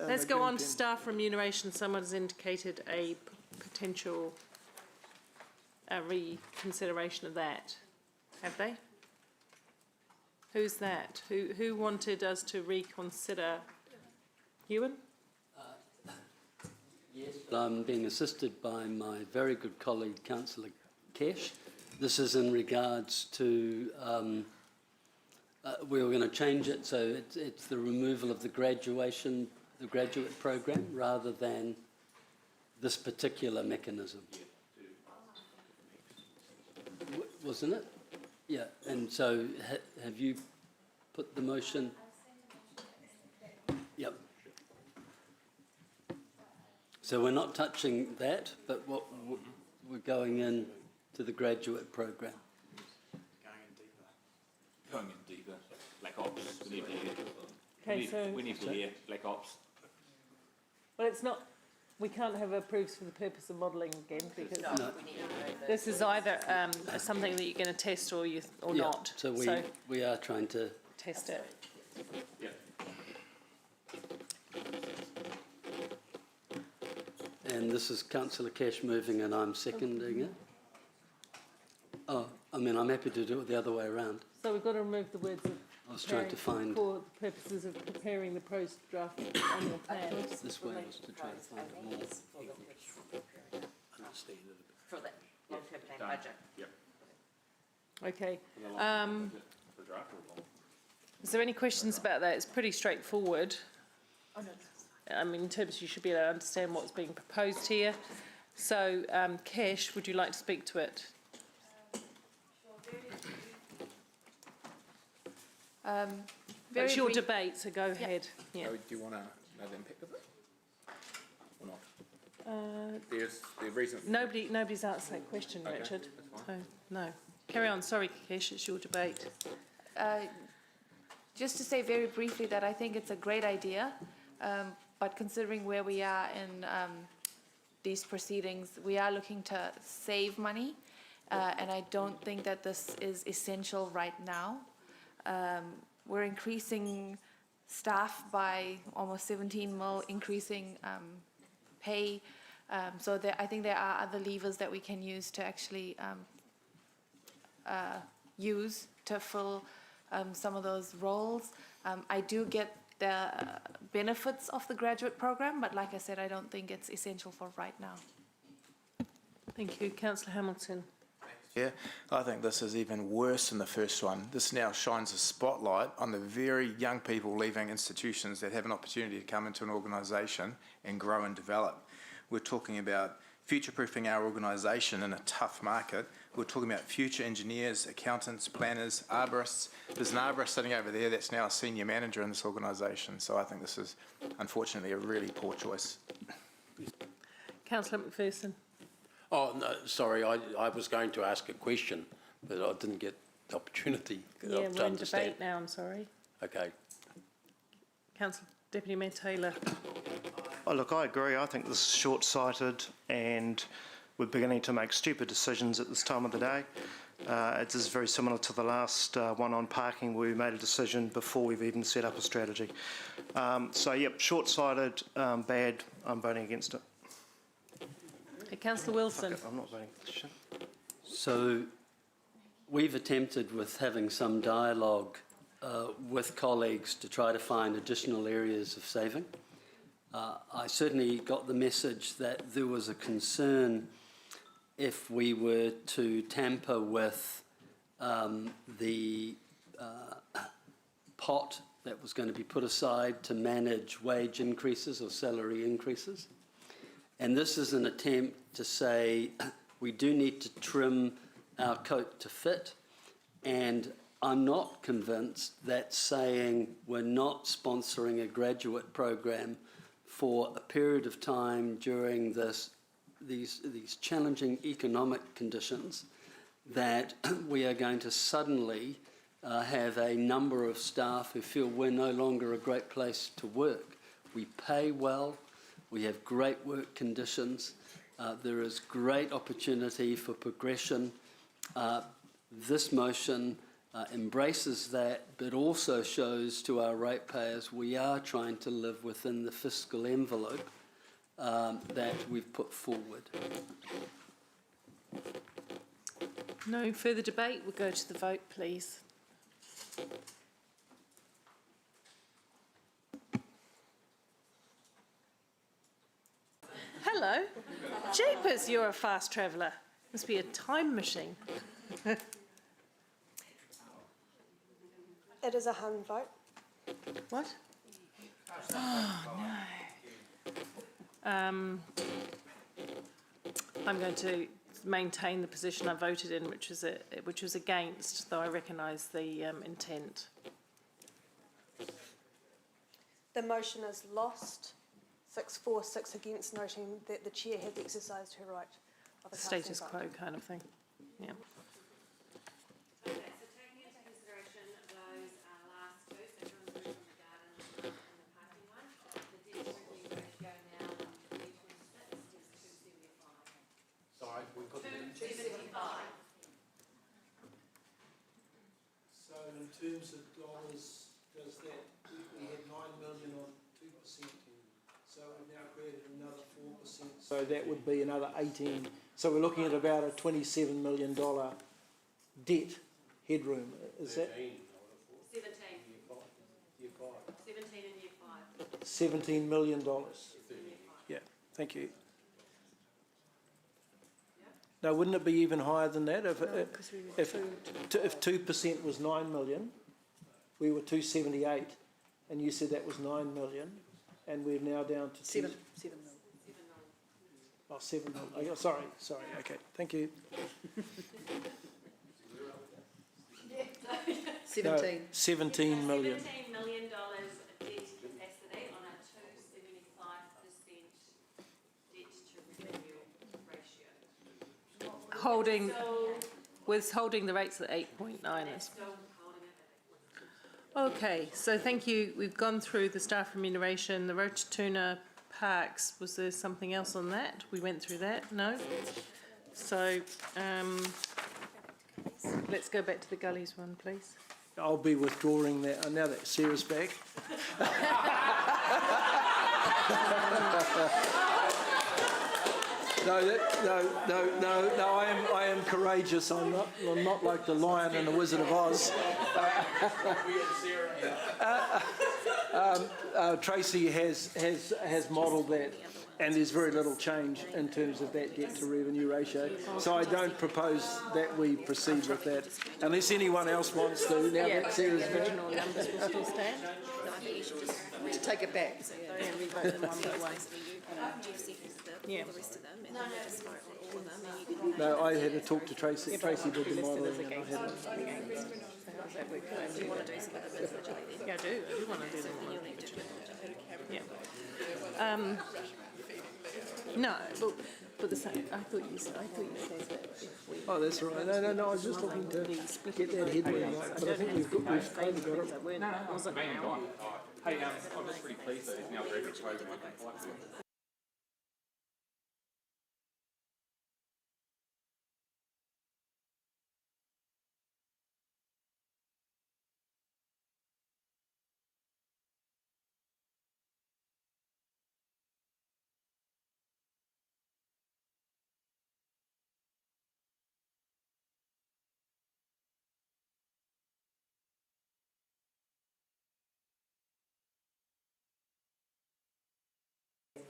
Let's go green on to pen? staff remuneration. Someone has indicated a potential reconsideration of that. Have they? Who's that? Who wanted us to reconsider? Ewan? Yes. I'm being assisted by my very good colleague, Councillor Cash. This is in regards to, we were going to change it, so it's the removal of the graduate program, rather than this particular mechanism. Wasn't it? Yeah, and so have you put the motion? Yep. So we're not touching that, but we're going in to the graduate program. Going in deeper. Black Ops. We need to hear. Okay, we need to hear Black Ops. Well, it's not. We can't have approves for the purpose of modelling again, because this is either something that you're going to test or not. So we are trying to test it. Yeah. And this is Councillor Cash moving and I'm seconding it. Oh, I mean, I'm happy to do it the other way around. So we've got to remove the words of I was trying to find. for the purposes of preparing the post draft annual plan. This way was to try to find a more Understand it. For the long-term plan budget. Yep. Okay. Is there any questions about that? It's pretty straightforward. I mean, in terms you should be able to understand what's being proposed here. So, Kesh, would you like to speak to it? It's your debate, so go ahead. Yeah. Do you want to know the impact of it? Or not? There's the reason. Nobody's answered that question, Okay, Richard. that's So, no. Carry on. Sorry, Kesh, it's your debate. Just to say very briefly that I think it's a great idea, but considering where we are in these proceedings, we are looking to save money, and I don't think that this is essential right now. We're increasing staff by almost 17 mil, increasing pay. So I think there are other levers that we can use to actually use to fill some of those roles. I do get the benefits of the graduate program, but like I said, I don't think it's essential for right now. Thank you. Councillor Hamilton. Yeah, I think this is even worse than the first one. This now shines a spotlight on the very young people leaving institutions that have an opportunity to come into an organisation and grow and develop. We're talking about future-proofing our organisation in a tough market. We're talking about future engineers, accountants, planners, arborists. There's an arborist sitting over there that's now a senior manager in this organisation. So I think this is, unfortunately, a really poor choice. Councillor McPherson. Oh, no, sorry, I was going to ask a question, but I didn't get the opportunity Yeah, to we're in understand. debate now, I'm sorry. Okay. Councillor Deputy Mayor Taylor. Oh, look, I agree. I think this is short-sighted and we're beginning to make stupid decisions at this time of the day. It is very similar to the last one on parking where we made a decision before we've even set up a strategy. So, yep, short-sighted, bad. I'm voting against it. Councillor Wilson. I'm not voting for this shit. So we've attempted with having some dialogue with colleagues to try to find additional areas of saving. I certainly got the message that there was a concern if we were to tamper with the pot that was going to be put aside to manage wage increases or salary increases. And this is an attempt to say we do need to trim our coat to fit, and I'm not convinced that saying we're not sponsoring a graduate program for a period of time during these challenging economic conditions, that we are going to suddenly have a number of staff who feel we're no longer a great place to work. We pay well, we have great work conditions, there is great opportunity for progression. This motion embraces that, but also shows to our ratepayers we are trying to live within the fiscal envelope that we've put forward. No further debate. We'll go to the vote, please. Hello. Jeepers, you're a fast traveller. Must be a time machine. It is a hung vote. What? Oh, no. I'm going to maintain the position I voted in, which was against, though I recognise the intent. The motion is lost. 6-4-6 against, noting that the chair has exercised her right of a casting Status vote. quo kind of thing. Yeah. Okay, so taking into consideration those last two, so from the garden and the parking one, the debt to revenue ratio now from 326 is 275. Sorry, we put 275. So in terms of dollars, does that, we had 9 million on 2%, so we've now created another 4%. So that would be another 18. So we're looking at about a $27 million debt headroom. Is that? 17. 17 in year 5. $17 million. Yeah, thank you. Now, wouldn't it be even higher than that? If 2% was 9 million, we were 278, and you said that was 9 million, and we're now down to 7 million. Oh, 7 million. Oh, sorry, okay, thank you. 17. No, $17 million. $17 million debt capacity on a 275% debt to revenue ratio. Withholding the rates at 8.9. Okay, so thank you. We've gone through the staff remuneration, the Rototuna Parks. Was there something else on that? We went through that? No? So let's go back to the Gullies one, please. I'll be withdrawing that. Now that Sarah's back. No, I am courageous. I'm not like the Lion and the Wizard of Oz. Tracy has modelled that, and there's very little change in terms of that debt to revenue ratio. So I don't propose that we proceed with that, unless anyone else wants to. Now that Sarah's back. Original numbers will still stand. To take it back. Yeah, revote them one by one. Yeah. No, I had to talk to Tracy. Tracy did the modelling, and I had Do you want to do some of them individually then? Yeah, I do want to do them all individually. Yeah. No, but the same. I thought you said that if we. Oh, that's right. No. I was just looking to get that headroom right, but I think we've kind of got it. No, wasn't now. Hey, I'm just pretty pleased that it's now graduate program.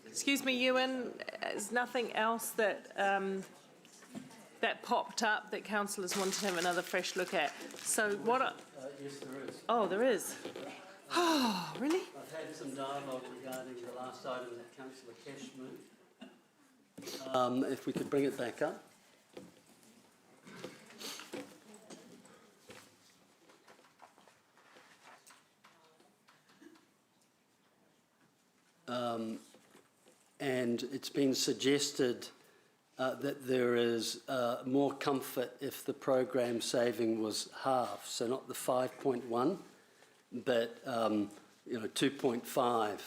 Excuse me, Ewan, there's nothing else that that popped up that councillors wanted to have another fresh look at. So what? Yes, there is. Oh, there is. Oh, really? I've had some dialogue regarding the last item that Councillor Cash moved. If we could bring it back up. And it's been suggested that there is more comfort if the program saving was half, so not the 5.1, but 2.5.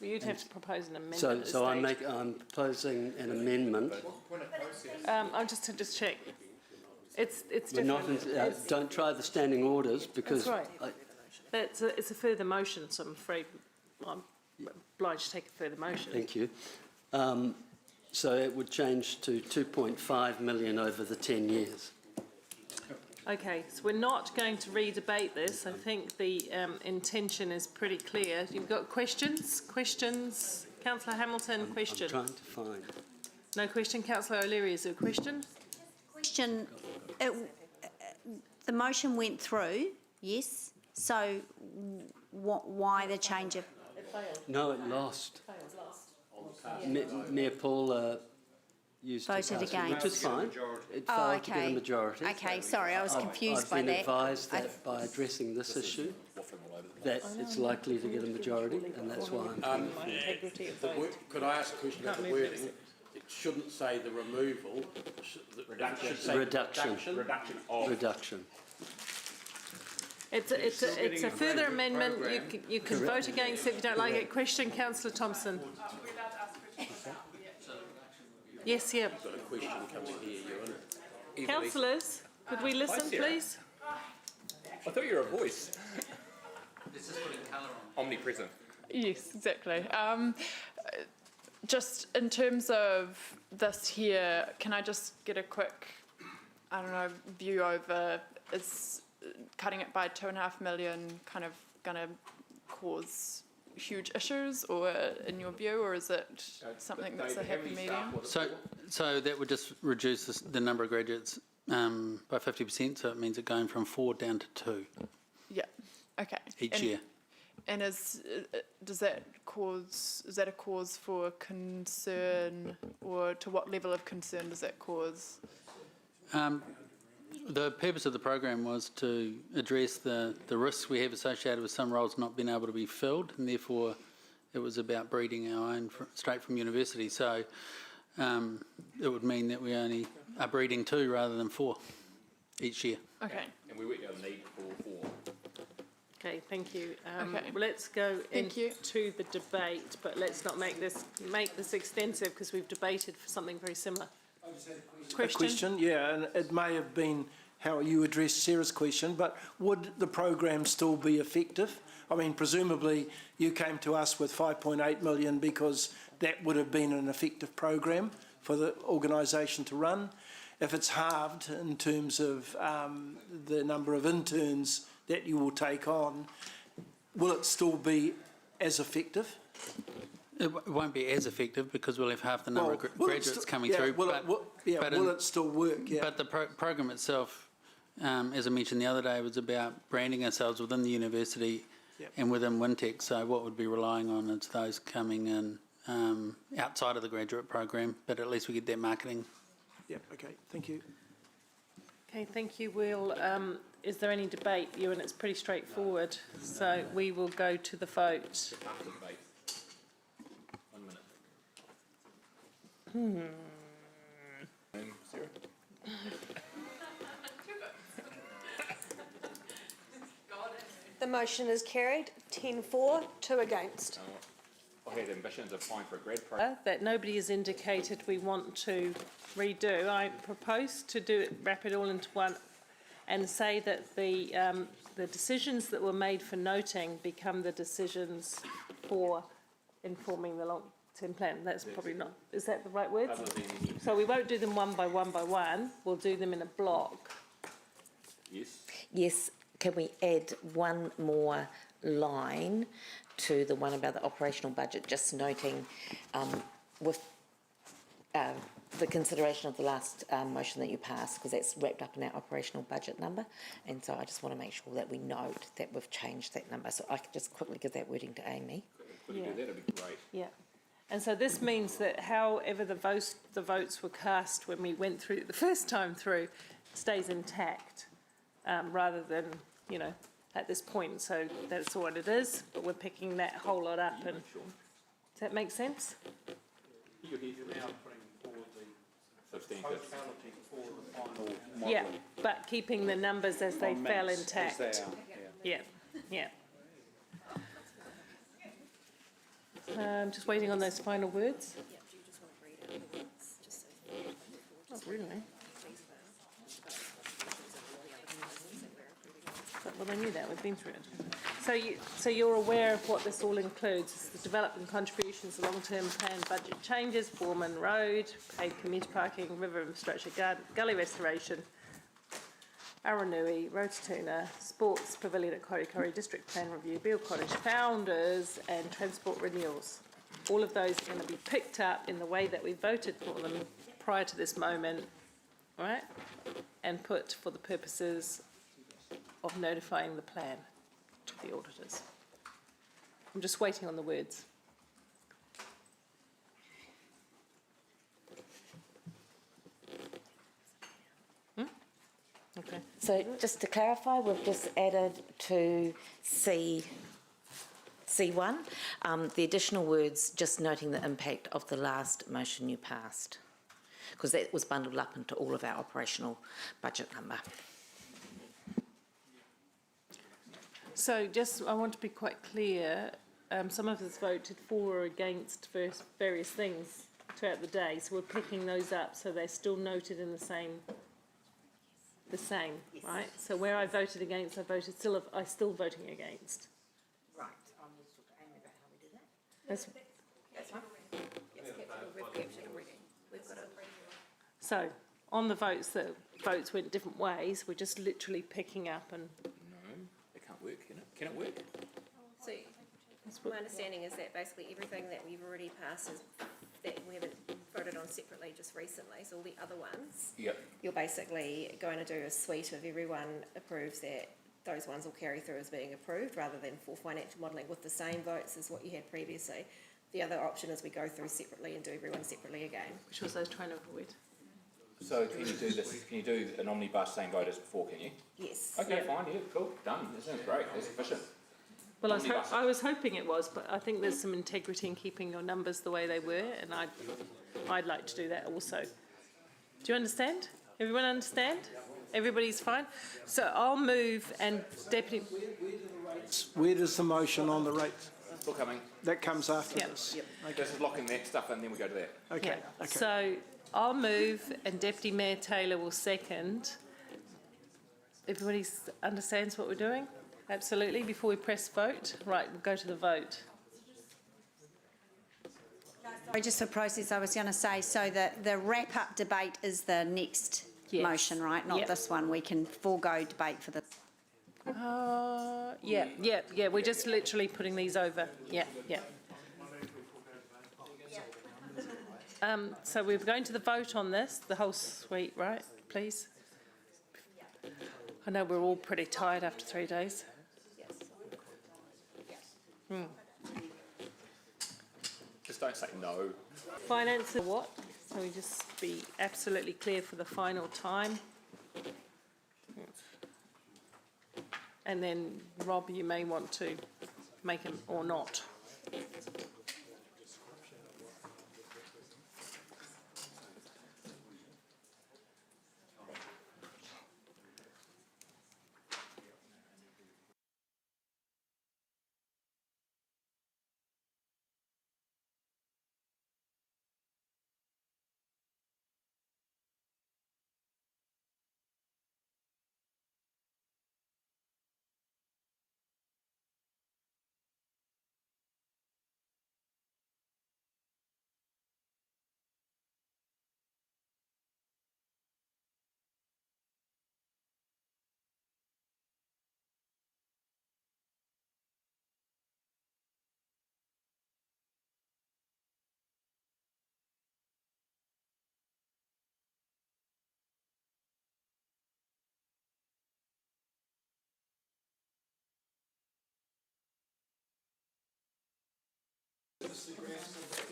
Well, you'd have to propose an amendment. So, at this so I'm stage. proposing an amendment. I'll just check. It's We're different. not don't try the standing orders because. That's right. It's a further motion, so I'm afraid I'm obliged to take a further motion. Thank you. So it would change to 2.5 million over the 10 years. Okay, so we're not going to re-debate this. I think the intention is pretty clear. You've got questions? Questions? Councillor Hamilton, question? I'm trying to find. No question. Councillor O'Leary, is there a question? Question, the motion went through, yes, so why the change of? No, it lost. Mayor Paul used Voted to cast, against. which is fine. It Oh, failed to get a okay. majority. Okay, sorry, I was confused by I've been that. advised that by addressing this issue, that it's likely to get a majority, and that's why I'm Could I ask a question about the wording? It shouldn't say the removal, it should say reduction. It's a further amendment. You can vote against it if you don't like it. Question, Councillor Thompson. Yes, yeah. I've got a question coming here, Ewan. Councillors, could we listen, please? I thought you were a voice. This is putting colour on. Omnipresent. Yes, exactly. Just in terms of this here, can I just get a quick, view over, is cutting it by 2.5 million kind of going to cause huge issues, or in your view, or is it something that's a happy medium? So that would just reduce the number of graduates by 50%, so it means it going from 4 down to 2. Yeah, okay. Each year. And is that a cause for concern, or to what level of concern does that cause? The purpose of the program was to address the risks we have associated with some roles not being able to be filled, and therefore it was about breeding our own straight from university. So it would mean that we only are breeding 2 rather than 4 each year. Okay. And we won't need for 4. Okay, thank you. Okay. Well, let's go Thank you. into the debate, but let's not make this extensive because we've debated for something very similar. A question, yeah, and it may have been how you addressed Sarah's question, but would the program still be effective? I mean, presumably you came to us with 5.8 million because that would have been an effective program for the organisation to run. If it's halved in terms of the number of interns that you will take on, will it still be as effective? It won't be as effective because we'll have half the number of graduates coming through. Will it still work? Yeah. But the program itself, as I mentioned the other day, was about branding ourselves within the university and within Wintec. So what we'd be relying on is those coming in outside of the graduate program, but at least we get that marketing. Yeah, okay, thank you. Okay, thank you. Is there any debate, Ewan? It's pretty straightforward. So we will go to the vote. After the debate. 1 minute. Sarah? The motion is carried, 10 for, 2 against. I had ambitions of applying for a grad program. That nobody has indicated we want to redo. I propose to wrap it all into one and say that the decisions that were made for noting become the decisions for informing the long-term plan. That's probably not, is that the right words? So we won't do them one by one, we'll do them in a block. Yes. Yes, can we add one more line to the one about the operational budget, just noting with the consideration of the last motion that you passed, because that's wrapped up in our operational budget number, and so I just want to make sure that we note that we've changed that number. So I could just quickly give that wording to Amy. Yeah. That'd be great. Yeah. And so this means that however the votes were cast when we went through the first time through stays intact, rather than, you know, at this point. So that's what it is, but we're picking that whole lot up. And does that make sense? You're now putting forward the 15th. totality for the final model. Yeah, but keeping the numbers as they On fell maps, intact. as they are, Yeah, yeah. I'm just waiting on those final words. Not really. But, well, I knew that, we've been through it. So you're aware of what this all includes. It's the development contributions, the long-term plan budget changes, Foreman Road, paid commuter parking, river infrastructure, gully restoration, Aranui, Rotatuna, Sports Pavilion at Korikori, District Plan Review, Beale Cottage, Founders and Transport Renewals. All of those are going to be picked up in the way that we voted for them prior to this moment, right? And put for the purposes of notifying the plan to the auditors. I'm just waiting on the words. Okay. So just to clarify, we've just added to C1, the additional words, just noting the impact of the last motion you passed, because that was bundled up into all of our operational budget number. So just, I want to be quite clear, some of us voted for or against various things throughout the day, so we're picking those up so they're still noted in the same, right? So where I voted against, I still voting against. Right. I'm just talking to Amy about how we do that. That's, We've captured already. We've got it. so on the votes went different ways, we're just literally picking up and. No, it can't work, can it? Can it work? So, my understanding is that basically everything that we've already passed is, that we haven't voted on separately just recently, so all the other ones, Yep. you're basically going to do a suite of everyone approves that, those ones will carry through as being approved, rather than for financial modelling with the same votes as what you had previously. The other option is we go through separately and do everyone separately again. Which was I was trying to avoid. So can you do this, can you do an omnibus same vote as before, can you? Yes. Okay, fine, yeah, cool, done, that sounds great, that's efficient. Well, I was hoping it was, but I think there's some integrity in keeping your numbers the way they were, and I'd like to do that also. Do you understand? Everyone understand? Everybody's fine? So I'll move and Deputy... Where does the motion on the rates? Still coming. That comes after Yep. this? This is locking that stuff and then we go to that. Okay, Yeah. okay. So I'll move and Deputy Mayor Taylor will second. Everybody understands what we're doing? Absolutely, before we press vote. Right, we'll go to the vote. Sorry, just for process, I was going to say, so that the wrap-up debate is the next Yes. motion, right? Not Yep. this one. We can forego debate for this. Yeah, we're just literally putting these over. Yeah. So we're going to the vote on this, the whole suite, right, please? I know we're all pretty tired after 3 days. Just don't say no. Finance is what? So we just be absolutely clear for the final time. And then, Rob, you may want to make them or not.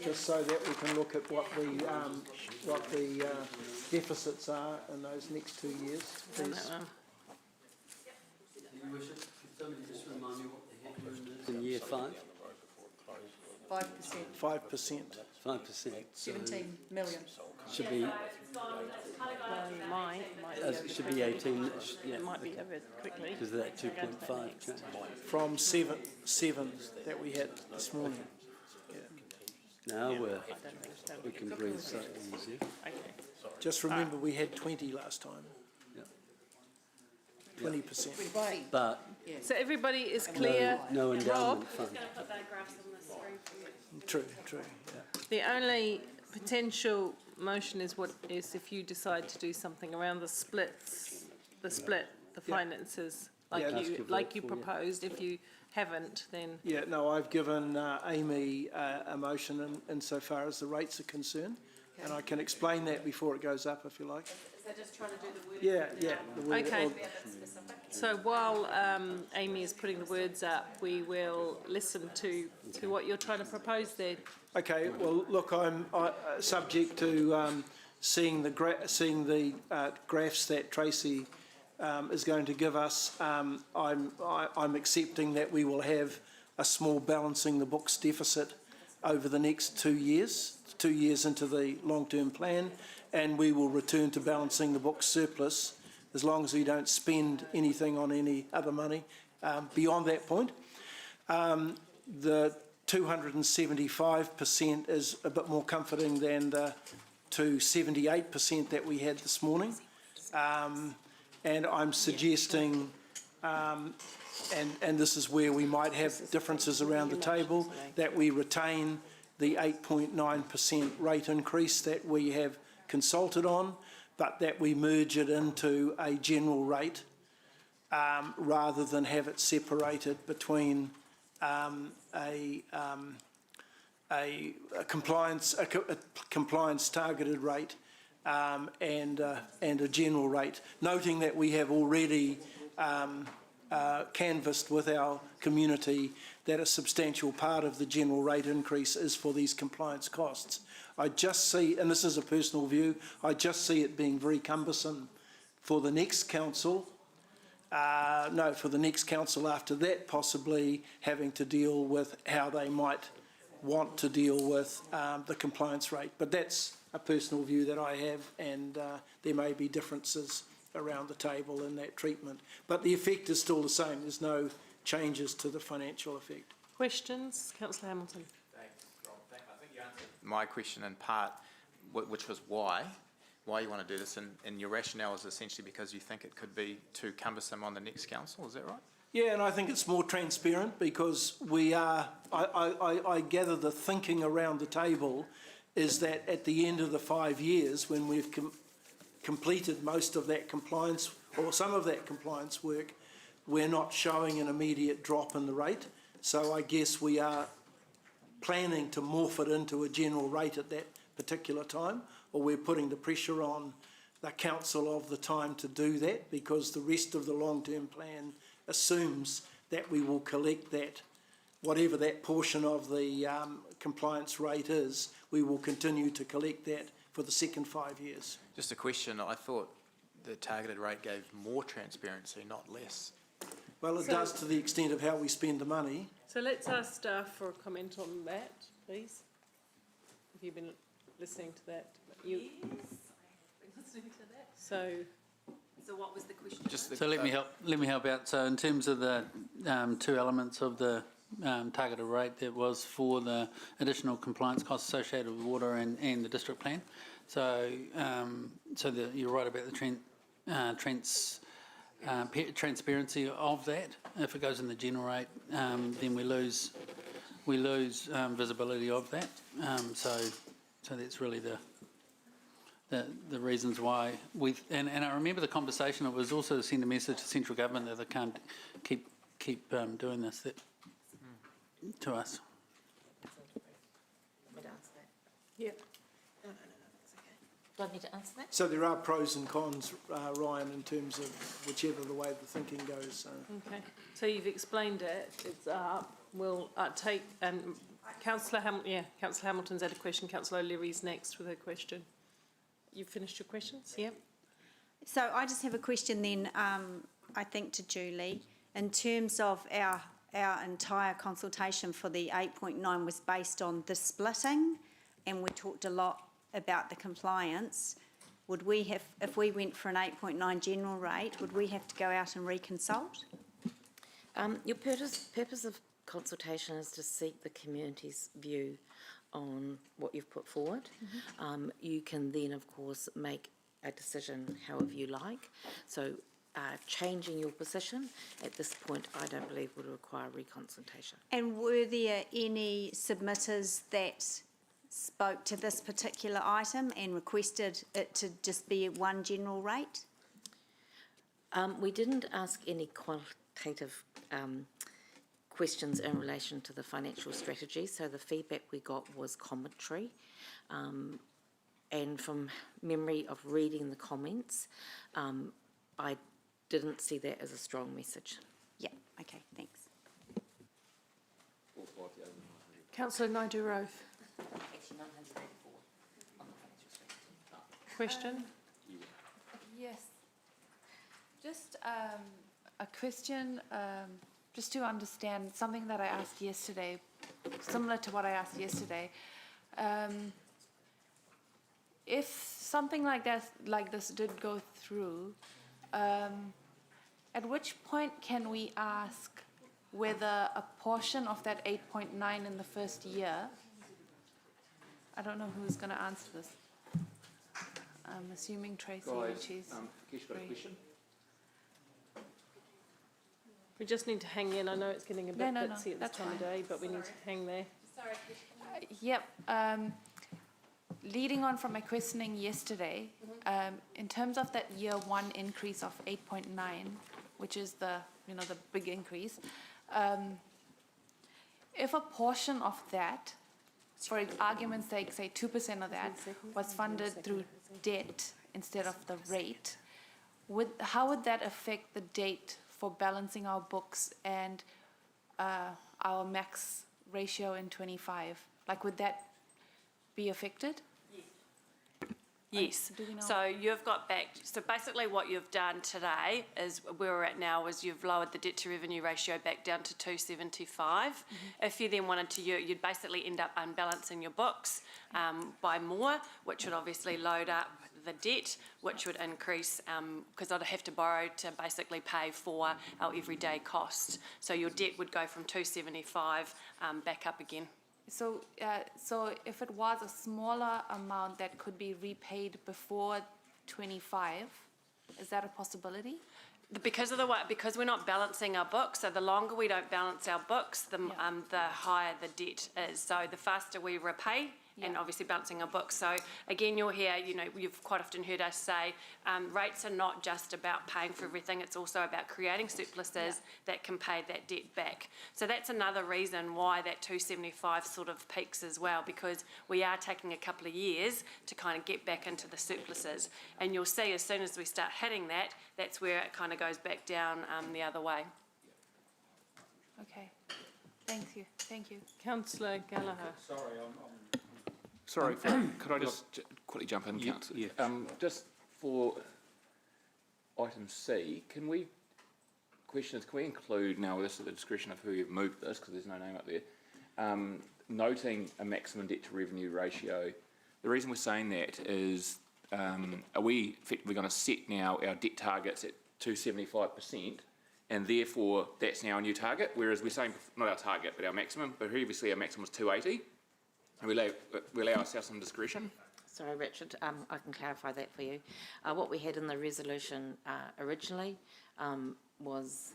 just so that we can look at what the deficits are in those next 2 years, please. Just remind me what the headroom is in year 5? 5%. 5%. 17 million. Should be. It should be 18. Yeah. It might be over quickly. Because of that 2.5 change. From seven that we had this morning. Now we can breathe slightly easier. Just remember, we had 20 last time. 20%. But So everybody is clear? no Rob? endowment fund. True. The only potential motion is if you decide to do something around the finances, like you proposed. If you haven't, then... Yeah, no, I've given Amy a motion insofar as the rates are concerned, and I can explain that before it goes up, if you like. Is that just trying to do the wording? Yeah. The word, Okay. So while Amy is putting the words up, we will listen to what you're trying to propose there. Okay, well, look, I'm subject to seeing the graphs that Tracy is going to give us. I'm accepting that we will have a small balancing the books deficit over the next 2 years, 2 years into the long-term plan, and we will return to balancing the books surplus as long as we don't spend anything on any other money beyond that point. The 275% is a bit more comforting than the 278% that we had this morning. And I'm suggesting, and this is where we might have differences around the table, that we retain the 8.9% rate increase that we have consulted on, but that we merge it into a general rate rather than have it separated between a compliance targeted rate and a general rate, noting that we have already canvassed with our community that a substantial part of the general rate increase is for these compliance costs. I just see, and this is a personal view, I just see it being very cumbersome for the next council. For the next council after that, possibly having to deal with how they might want to deal with the compliance rate. But that's a personal view that I have, and there may be differences around the table in that treatment. But the effect is still the same. There's no changes to the financial effect. Questions? Councillor Hamilton. Thanks, Rob. I think you answered my question in part, which was why you want to do this, and your rationale is essentially because you think it could be too cumbersome on the next council, is that right? Yeah, and I think it's more transparent because we are, I gather the thinking around the table is that at the end of the 5 years, when we've completed most of that compliance or some of that compliance work, we're not showing an immediate drop in the rate. So I guess we are planning to morph it into a general rate at that particular time, or we're putting the pressure on the council of the time to do that because the rest of the long-term plan assumes that we will collect that, whatever that portion of the compliance rate is, we will continue to collect that for the second 5 years. Just a question, I thought the targeted rate gave more transparency, not less. Well, it does to the extent of how we spend the money. So let's ask staff for a comment on that, please. Have you been listening to that? Yes, I've been listening to that. So what was the question? So let me help out. So in terms of the two elements of the targeted rate, that was for the additional compliance costs associated with water and the district plan. So you're right about the transparency of that. If it goes in the general rate, then we lose visibility of that. So that's really the reasons why and I remember the conversation. It was also to send a message to central government that they can't keep doing this to us. Yeah. Do I need to answer that? So there are pros and cons, Ryan, in terms of whichever the way the thinking goes. Okay. So you've explained it. It's up. We'll take and Councillor Hamilton's had a question. Councillor O'Leary's next with her question. You've finished your questions? Yep. So I just have a question then, I think to Julie. In terms of our entire consultation for the 8.9 was based on the splitting, and we talked a lot about the compliance. Would we have, if we went for an 8.9 general rate, would we have to go out and reconsult? Your purpose of consultation is to seek the community's view on what you've put forward. You can then, of course, make a decision however you like. So changing your position at this point, I don't believe would require reconsultation. And were there any submitters that spoke to this particular item and requested it to just be one general rate? We didn't ask any qualitative questions in relation to the financial strategy, so the feedback we got was commentary. And from memory of reading the comments, I didn't see that as a strong message. Yeah, okay, thanks. Councillor Naidoo-Rowe. Question? Yes. Just a question, just to understand something that I asked yesterday, similar to what I asked yesterday. If something like this did go through, at which point can we ask whether a portion of that 8.9 in the first year, I don't know who's going to answer this. I'm assuming Tracy, and she's free. We just need to hang in. I know it's getting a bit bitsy at this time of day, but we need to hang there. Yep. Leading on from my questioning yesterday, in terms of that year one increase of 8.9, which is the big increase, if a portion of that, for argument's sake, say 2% of that was funded through debt instead of the rate, how would that affect the date for balancing our books and our max ratio in 25? Like, would that be affected? Yes. So you've got back. So basically, what you've done today is where we're at now is you've lowered the debt to revenue ratio back down to 275. If you then wanted to, you'd basically end up unbalancing your books by more, which would obviously load up the debt, which would increase because I'd have to borrow to basically pay for our everyday costs. So your debt would go from 275 back up again. So if it was a smaller amount that could be repaid before 25, is that a possibility? Because we're not balancing our books, so the longer we don't balance our books, the higher the debt is. So the faster we repay, and obviously balancing our books. So again, you'll hear, you've quite often heard us say, rates are not just about paying for everything, it's also about creating surpluses that can pay that debt back. So that's another reason why that 275 sort of peaks as well, because we are taking a couple of years to kind of get back into the surpluses. And you'll see as soon as we start hitting that, that's where it kind of goes back down the other way. Okay, thank you. Councillor Gallagher. Sorry, could I just quickly jump in, Councillor? Yeah. Just for item C, can we include, now this is at the discretion of who you've moved this, because there's no name up there, noting a maximum debt to revenue ratio. The reason we're saying that is, are we effectively going to set now our debt targets at 275%, and therefore that's now a new target, whereas we're saying, not our target, but our maximum, but previously our maximum was 280. We allow ourselves some discretion. Sorry, Richard, I can clarify that for you. What we had in the resolution originally was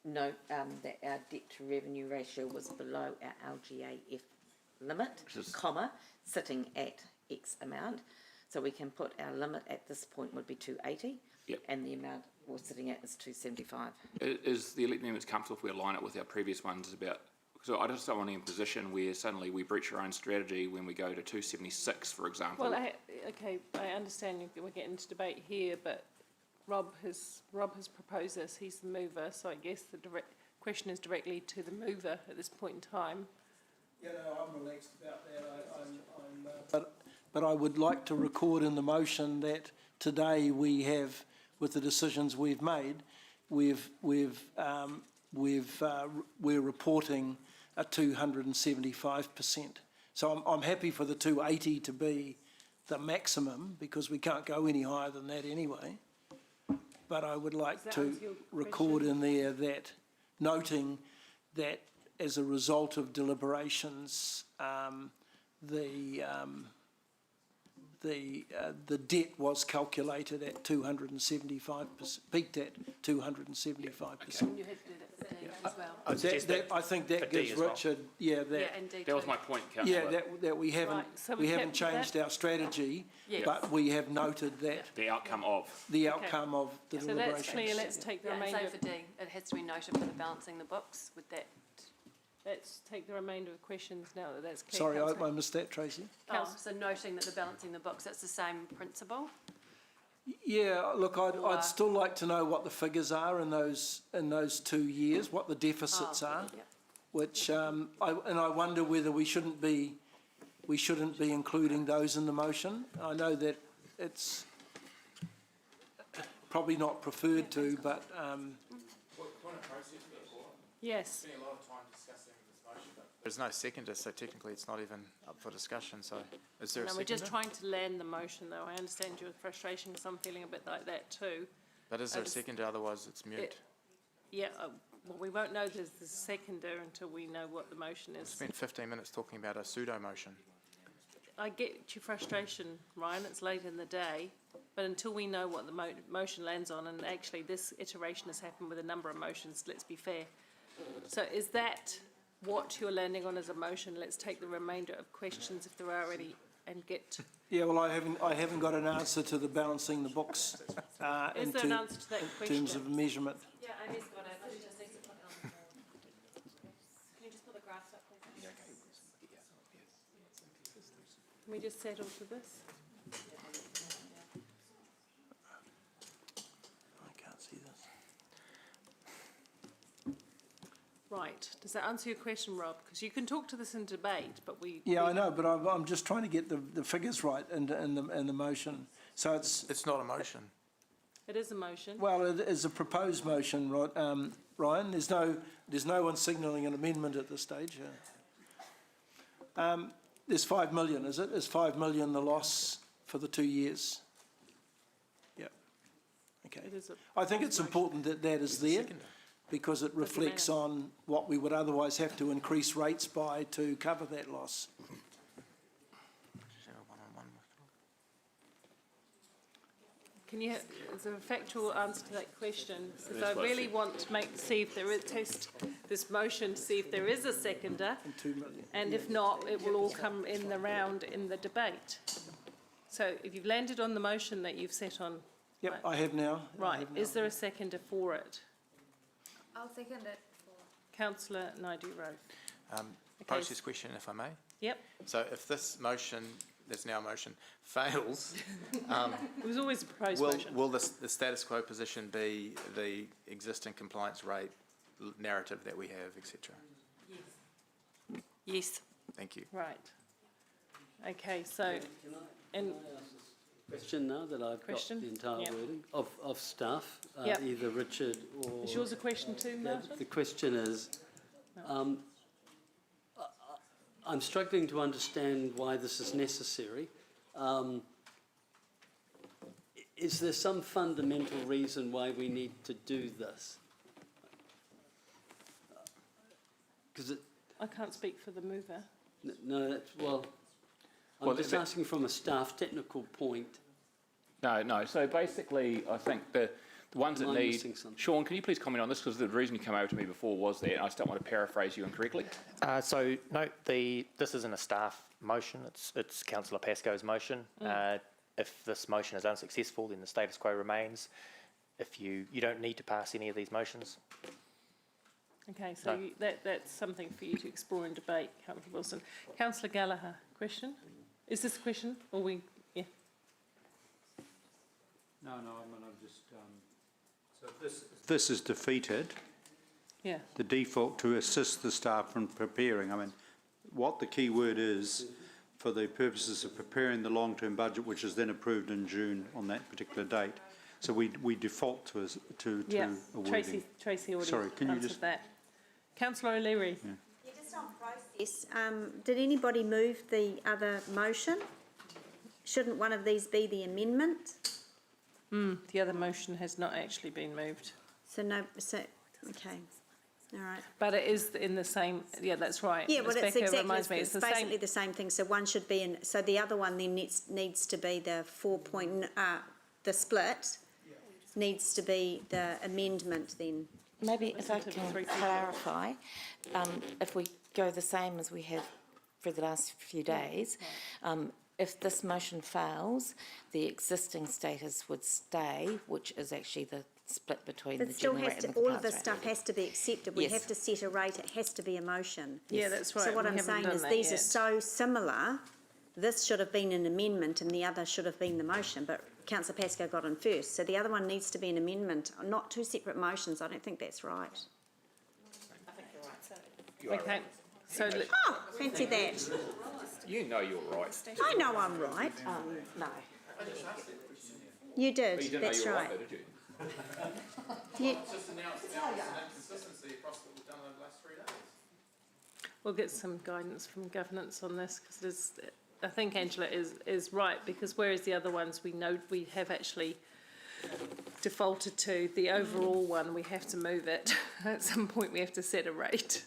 note that our debt to revenue ratio was below our LGAF limit, sitting at X amount. So we can put our limit at this point would be 280, and the amount we're sitting at is 275. Is the elected members comfortable if we align it with our previous ones about? So I just don't want to be in a position where suddenly we breach our own strategy when we go to 276, for example. Well, I understand we're getting into debate here, but Rob has proposed this. He's the mover, so I guess the question is directly to the mover at this point in time. Yeah, no, I'm relaxed about that. But I would like to record in the motion that today we have, with the decisions we've made, we're reporting a 275%. So I'm happy for the 280 to be the maximum, because we can't go any higher than that anyway. But I would like to record in there that, noting that as a result of deliberations, the debt was calculated at 275%, peaked at 275%. You have to do that for D as well. I think that gives Richard, That was my point, Councillor. yeah, that we haven't, Right, so we we haven't kept changed our strategy, but we have noted that The outcome of. the outcome of the So that's clear, deliberations. let's take the Yeah, and remainder. so for D, it has to be noted for the balancing the books with that. Let's take the remainder of questions now that that's clear. Sorry, Councillor. I missed that, Tracy. So noting that the balancing the books, it's the same principle. Yeah, look, I'd still like to know what the figures are in those 2 years, what the deficits are, which I wonder whether we shouldn't be including those in the motion. I know that it's probably not preferred to, but Yes. There's no seconder, so technically it's not even up for discussion, so is there a No, seconder? we're just trying to land the motion, though. I understand your frustration, because I'm feeling a bit like that too. But is there a seconder, otherwise it's mute? Yeah, well, we won't know there's the seconder until we know what the motion We is. spent 15 minutes talking about a pseudo motion. I get your frustration, Ryan, it's late in the day, but until we know what the motion lands on, and actually this iteration has happened with a number of motions, let's be fair. So is that what you're landing on as a motion? Let's take the remainder of questions if there are any and get. yeah, well, I haven't got an answer to the balancing the books Is there an answer to that in question? terms of measurement. Yeah, Amy's got it, but she just needs to put it on the board. Can you just put the graphs up, please? Can we just settle for this? I can't see this. Right, does that answer your question, Rob? Because you can talk to this in debate, but Yeah, I know, but I'm just trying to get the figures right in the motion. So It's not a motion. It is a motion. well, it is a proposed motion, Ryan. There's no one signalling an amendment at this stage. There's 5 million, is it? Is 5 million the loss for the 2 years? Yeah. Okay. It is I think it's important that that is there, because it reflects on what we would otherwise have to increase rates by to cover that loss. Can you, is there a factual answer to that question? Because I really want to see if there is, test this motion to see if there is a seconder. And 2 million. And if not, it will all come in the round in the debate. So if you've landed on the motion that you've set on. Yep, I have now. Right, is there a seconder for it? I'll second it. Councillor Naidu-Rowe. Process question, if I may. Yep. So if this motion, there's now a motion, fails, It was always a proposed motion. will the status quo position be the existing compliance rate narrative that we have, etc.? Yes. Thank you. Right. Okay, so, and Question now that I've Question? got the entire Yep. wording of staff, Yep. either Richard or... is yours a question too, Martin? The question is, I'm struggling to understand why this is necessary. Is there some fundamental reason why we need to do this? Because I can't speak for the mover. no, that's, I'm just asking from a staff technical point. No. So basically, I think the ones that Am I need. missing something? Sean, can you please comment on this? Because the reason you came over to me before was that, and I just don't want to paraphrase you incorrectly. So note this isn't a staff motion. It's Councillor Pascoe's motion. If this motion is unsuccessful, then the status quo remains. If you don't need to pass any of these motions. Okay, so that's something for you to explore and debate, Councillor Wilson. Councillor Gallagher, question? Is this a question, or we? Yeah. No, I mean, I'm just, so if this is defeated, Yeah. the default to assist the staff in preparing, I mean, what the key word is for the purposes of preparing the long-term budget, which is then approved in June on that particular date. So we default to a wording. Tracy already Sorry, can you answered just... that. Councillor O'Leary. Yeah. Yeah, just on process, did anybody move the other motion? Shouldn't one of these be the amendment? The other motion has not actually been moved. Okay, all right. But it is in the same, yeah, that's right. Yeah, well, Ms. it's Becker exactly, reminds me, it's the basically same. the same thing, so one should be in, so the other one then needs to be the the split, needs to be the amendment then. Maybe if I can clarify, if we go the same as we have for the last few days, if this motion fails, the existing status would stay, which is actually the split between the general rate and the All of compliance this rate. stuff has to be accepted. We Yes. have to set a rate, it has to be a motion. Yeah, that's right. So what we I'm haven't saying done is that these yet. are so similar, this should have been an amendment and the other should have been the motion, but councillor Pascoe got in first. So the other one needs to be an amendment, not two separate motions. I don't think that's right. Okay, so Oh, fancy that. You know you're right. I know I'm right. No. You did, But you didn't know that's you were right. right, though, did you? You, Just announced inconsistency across what we've done over the last 3 days. we'll get some guidance from governance on this, because I think Angela is right, because whereas the other ones we know we have actually defaulted to, the overall one we have to move it. At some point we have to set a rate.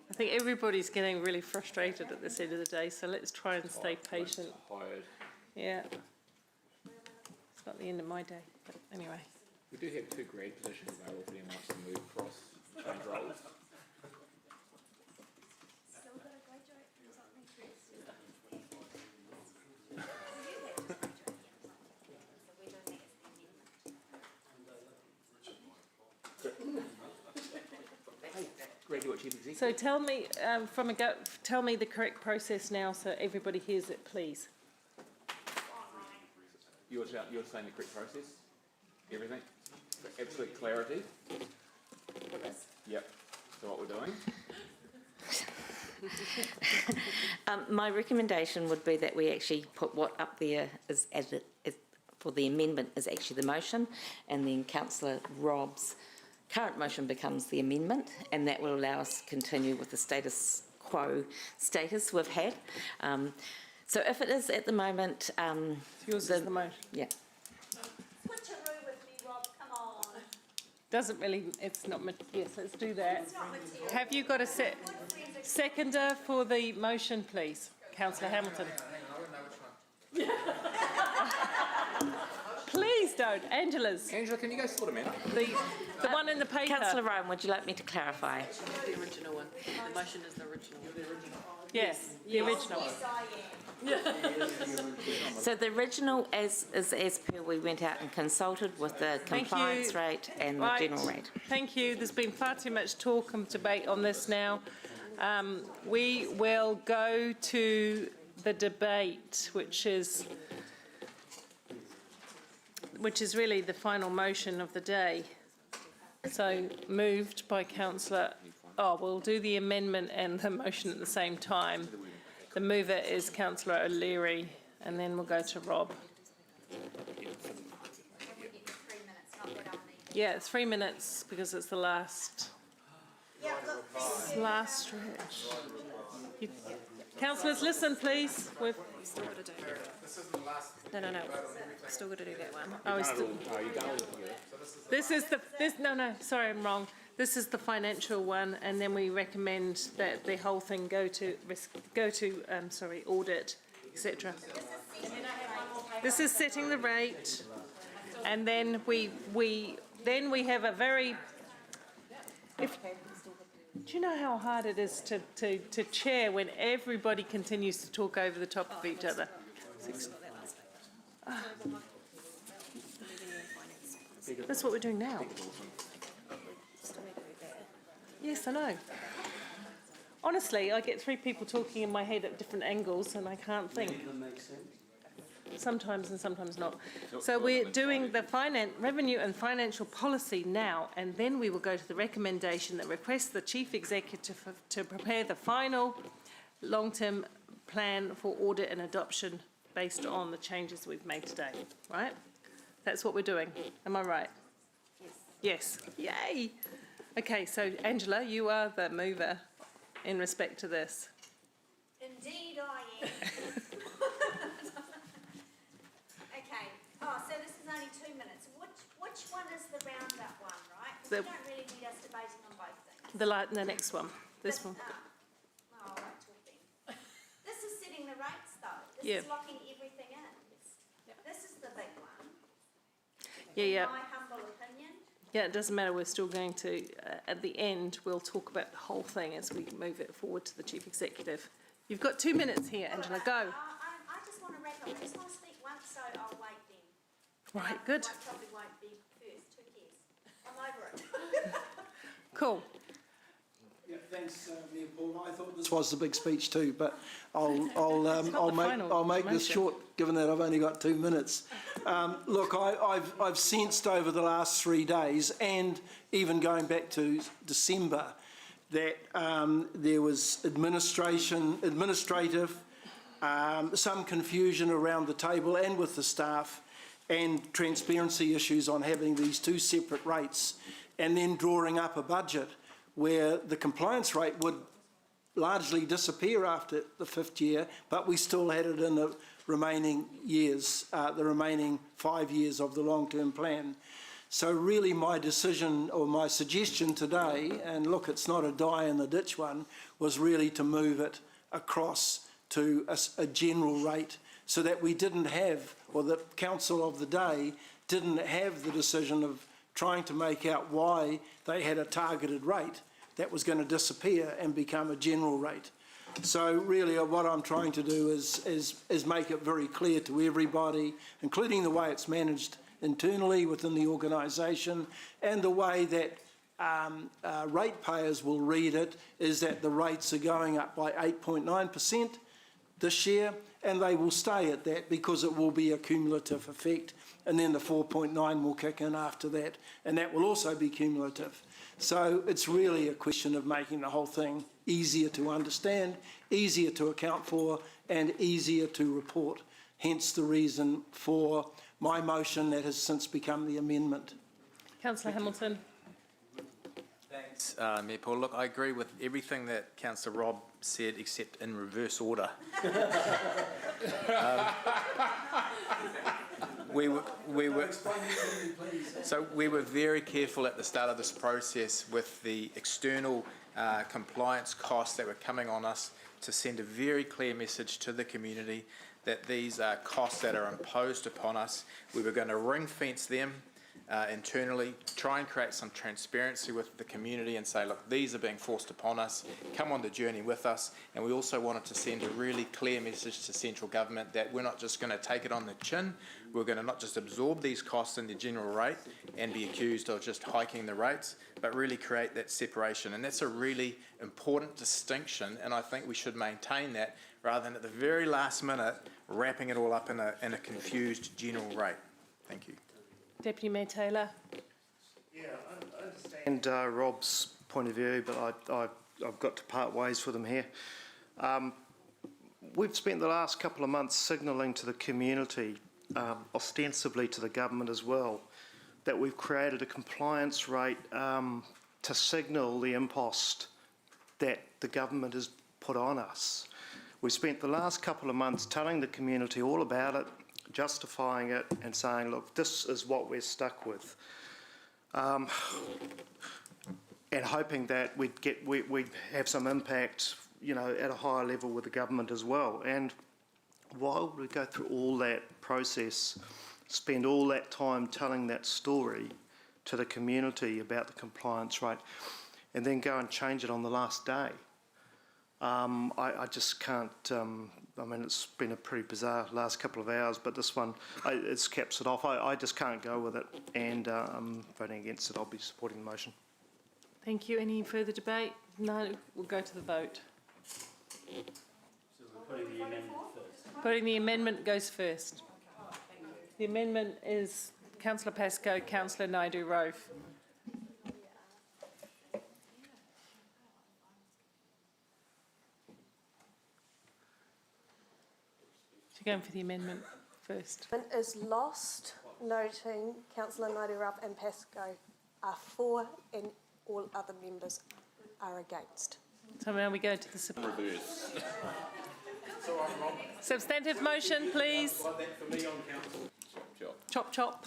I think everybody's getting really frustrated at this end of the day, so let's try and stay patient. Tired. Yeah. It's not the end of my day, but anyway. We do have 2 grade positions available if anyone wants to move across, change roles. Graduate Chief Executive. So tell me, tell me the correct process now so everybody hears it, please. You're saying the correct process? Everything? For absolute clarity? Yep. So what we're doing? My recommendation would be that we actually put what up there is for the amendment is actually the motion, and then Councillor Robb's current motion becomes the amendment, and that will allow us to continue with the status quo status we've had. So if it is at the moment... Yours is the motion. Yeah. switcheroo with me, Rob, come on. Doesn't really, it's not, yes, let's do that. Have you got a seconder for the motion, please? Councillor Hamilton. Please don't. Angela's. Angela, can you go sort them out? The one in the paper. Councillor Ryan, would you like me to clarify? The original one. The motion is the original. Yes, the original. So the original, as per, we went out and consulted with the compliance rate and the general rate. Thank you. There's been far too much talk and debate on this now. We will go to the debate, which is really the final motion of the day. So moved by Councillor, we'll do the amendment and the motion at the same time. The mover is Councillor O'Leary, and then we'll go to Rob. Yeah, it's 3 minutes because it's the last stretch. Councillors, listen, please. We've Still got to do. No. Still got to do that one. Oh, sorry, I'm wrong. This is the financial one, and then we recommend that the whole thing go to audit, etc. This is setting the rate, and then we have a very. Do you know how hard it is to chair when everybody continues to talk over the top of each other? That's what we're doing now. Yes, I know. Honestly, I get 3 people talking in my head at different angles and I can't think. sometimes and sometimes not. So we're doing the revenue and financial policy now, and then we will go to the recommendation that requests the Chief Executive to prepare the final long-term plan for audit and adoption based on the changes we've made today, right? That's what we're doing. Am I right? Yes. Yes. Yay. Okay, so Angela, you are the mover in respect to this. Indeed I am. Okay, so this is only 2 minutes. Which one is the roundup one, right? 'Cause you don't really need us debating on both things. The next one, this one. I won't talk then. This is setting the rates though. This Yeah. is locking everything in. This is the big one. Yeah. In my humble opinion. Yeah, it doesn't matter, we're still going to, at the end, we'll talk about the whole thing as we move it forward to the Chief Executive. You've got 2 minutes here, Angela, go. I just want to wrap up. I just want to speak once, so I'll wait then. Right, good. I probably won't be first, who cares? I'm over it. Cool. Yeah, thanks, Mayor Paul. I thought this was the big speech too, but I'll make this short, given that I've only got 2 minutes. Look, I've sensed over the last 3 days, and even going back to December, that there was administrative, some confusion around the table and with the staff, and transparency issues on having these two separate rates, and then drawing up a budget where the compliance rate would largely disappear after the 5th year, but we still had it in the remaining years, the remaining 5 years of the long-term plan. So really my decision, or my suggestion today, and look, it's not a die-in-the-ditch one, was really to move it across to a general rate, so that we didn't have, or the council of the day didn't have the decision of trying to make out why they had a targeted rate that was going to disappear and become a general rate. So really what I'm trying to do is make it very clear to everybody, including the way it's managed internally within the organisation, and the way that ratepayers will read it, is that the rates are going up by 8.9% this year, and they will stay at that because it will be a cumulative effect, and then the 4.9 will kick in after that, and that will also be cumulative. So it's really a question of making the whole thing easier to understand, easier to account for, and easier to report. Hence the reason for my motion that has since become the amendment. Councillor Hamilton. Thanks, Mayor Paul. Look, I agree with everything that Councillor Rob said, except in reverse order. We were very careful at the start of this process with the external compliance costs that were coming on us to send a very clear message to the community that these are costs that are imposed upon us. We were going to ring fence them internally, try and create some transparency with the community and say, look, these are being forced upon us, come on the journey with us. And we also wanted to send a really clear message to central government that we're not just going to take it on the chin, we're going to not just absorb these costs in the general rate and be accused of just hiking the rates, but really create that separation. And that's a really important distinction, and I think we should maintain that rather than at the very last minute wrapping it all up in a confused general rate. Thank you. Deputy Mayor Taylor. Yeah, I understand Rob's point of view, but I've got to part ways with him here. We've spent the last couple of months signalling to the community, ostensibly to the government as well, that we've created a compliance rate to signal the impost that the government has put on us. We've spent the last couple of months telling the community all about it, justifying it and saying, look, this is what we're stuck with. And hoping that we'd have some impact, you know, at a higher level with the government as well. And while we go through all that process, spend all that time telling that story to the community about the compliance rate, and then go and change it on the last day, I just can't. I mean, it's been a pretty bizarre last couple of hours, but this one, it caps it off. I just can't go with it, and I'm voting against it. I'll be supporting the motion. Thank you. Any further debate? No, we'll go to the vote. So we're putting the amendment first. Putting the amendment goes first. The amendment is Councillor Pascoe, Councillor Naidu-Rove. So going for the amendment first. Is lost, noting Councillor Naidu-Rove and Pascoe are for and all other members are against. So now we go to the substantive motion, please. Chop, chop.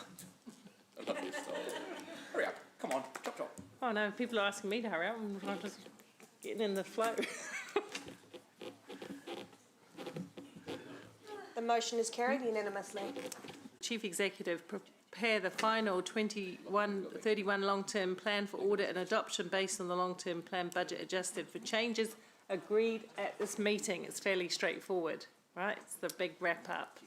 Hurry up, come on, chop, chop. Oh no, people are asking me to hurry up. I'm just getting in the flow. The motion is carried unanimously. Chief Executive, prepare the final 21-31 long-term plan for audit and adoption based on the long-term plan budget adjusted for changes agreed at this meeting. It's fairly straightforward, right? It's the big wrap-up.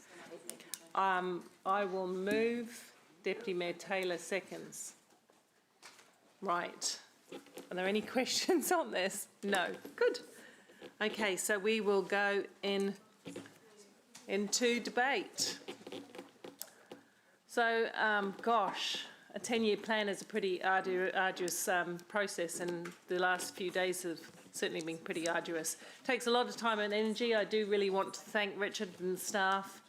I will move. Deputy Mayor Taylor seconds. Right. Are there any questions on this? No. Good. Okay, so we will go into debate. So, gosh, a 10-year plan is a pretty arduous process, and the last few days have certainly been pretty arduous. It takes a lot of time and energy. I do really want to thank Richard and staff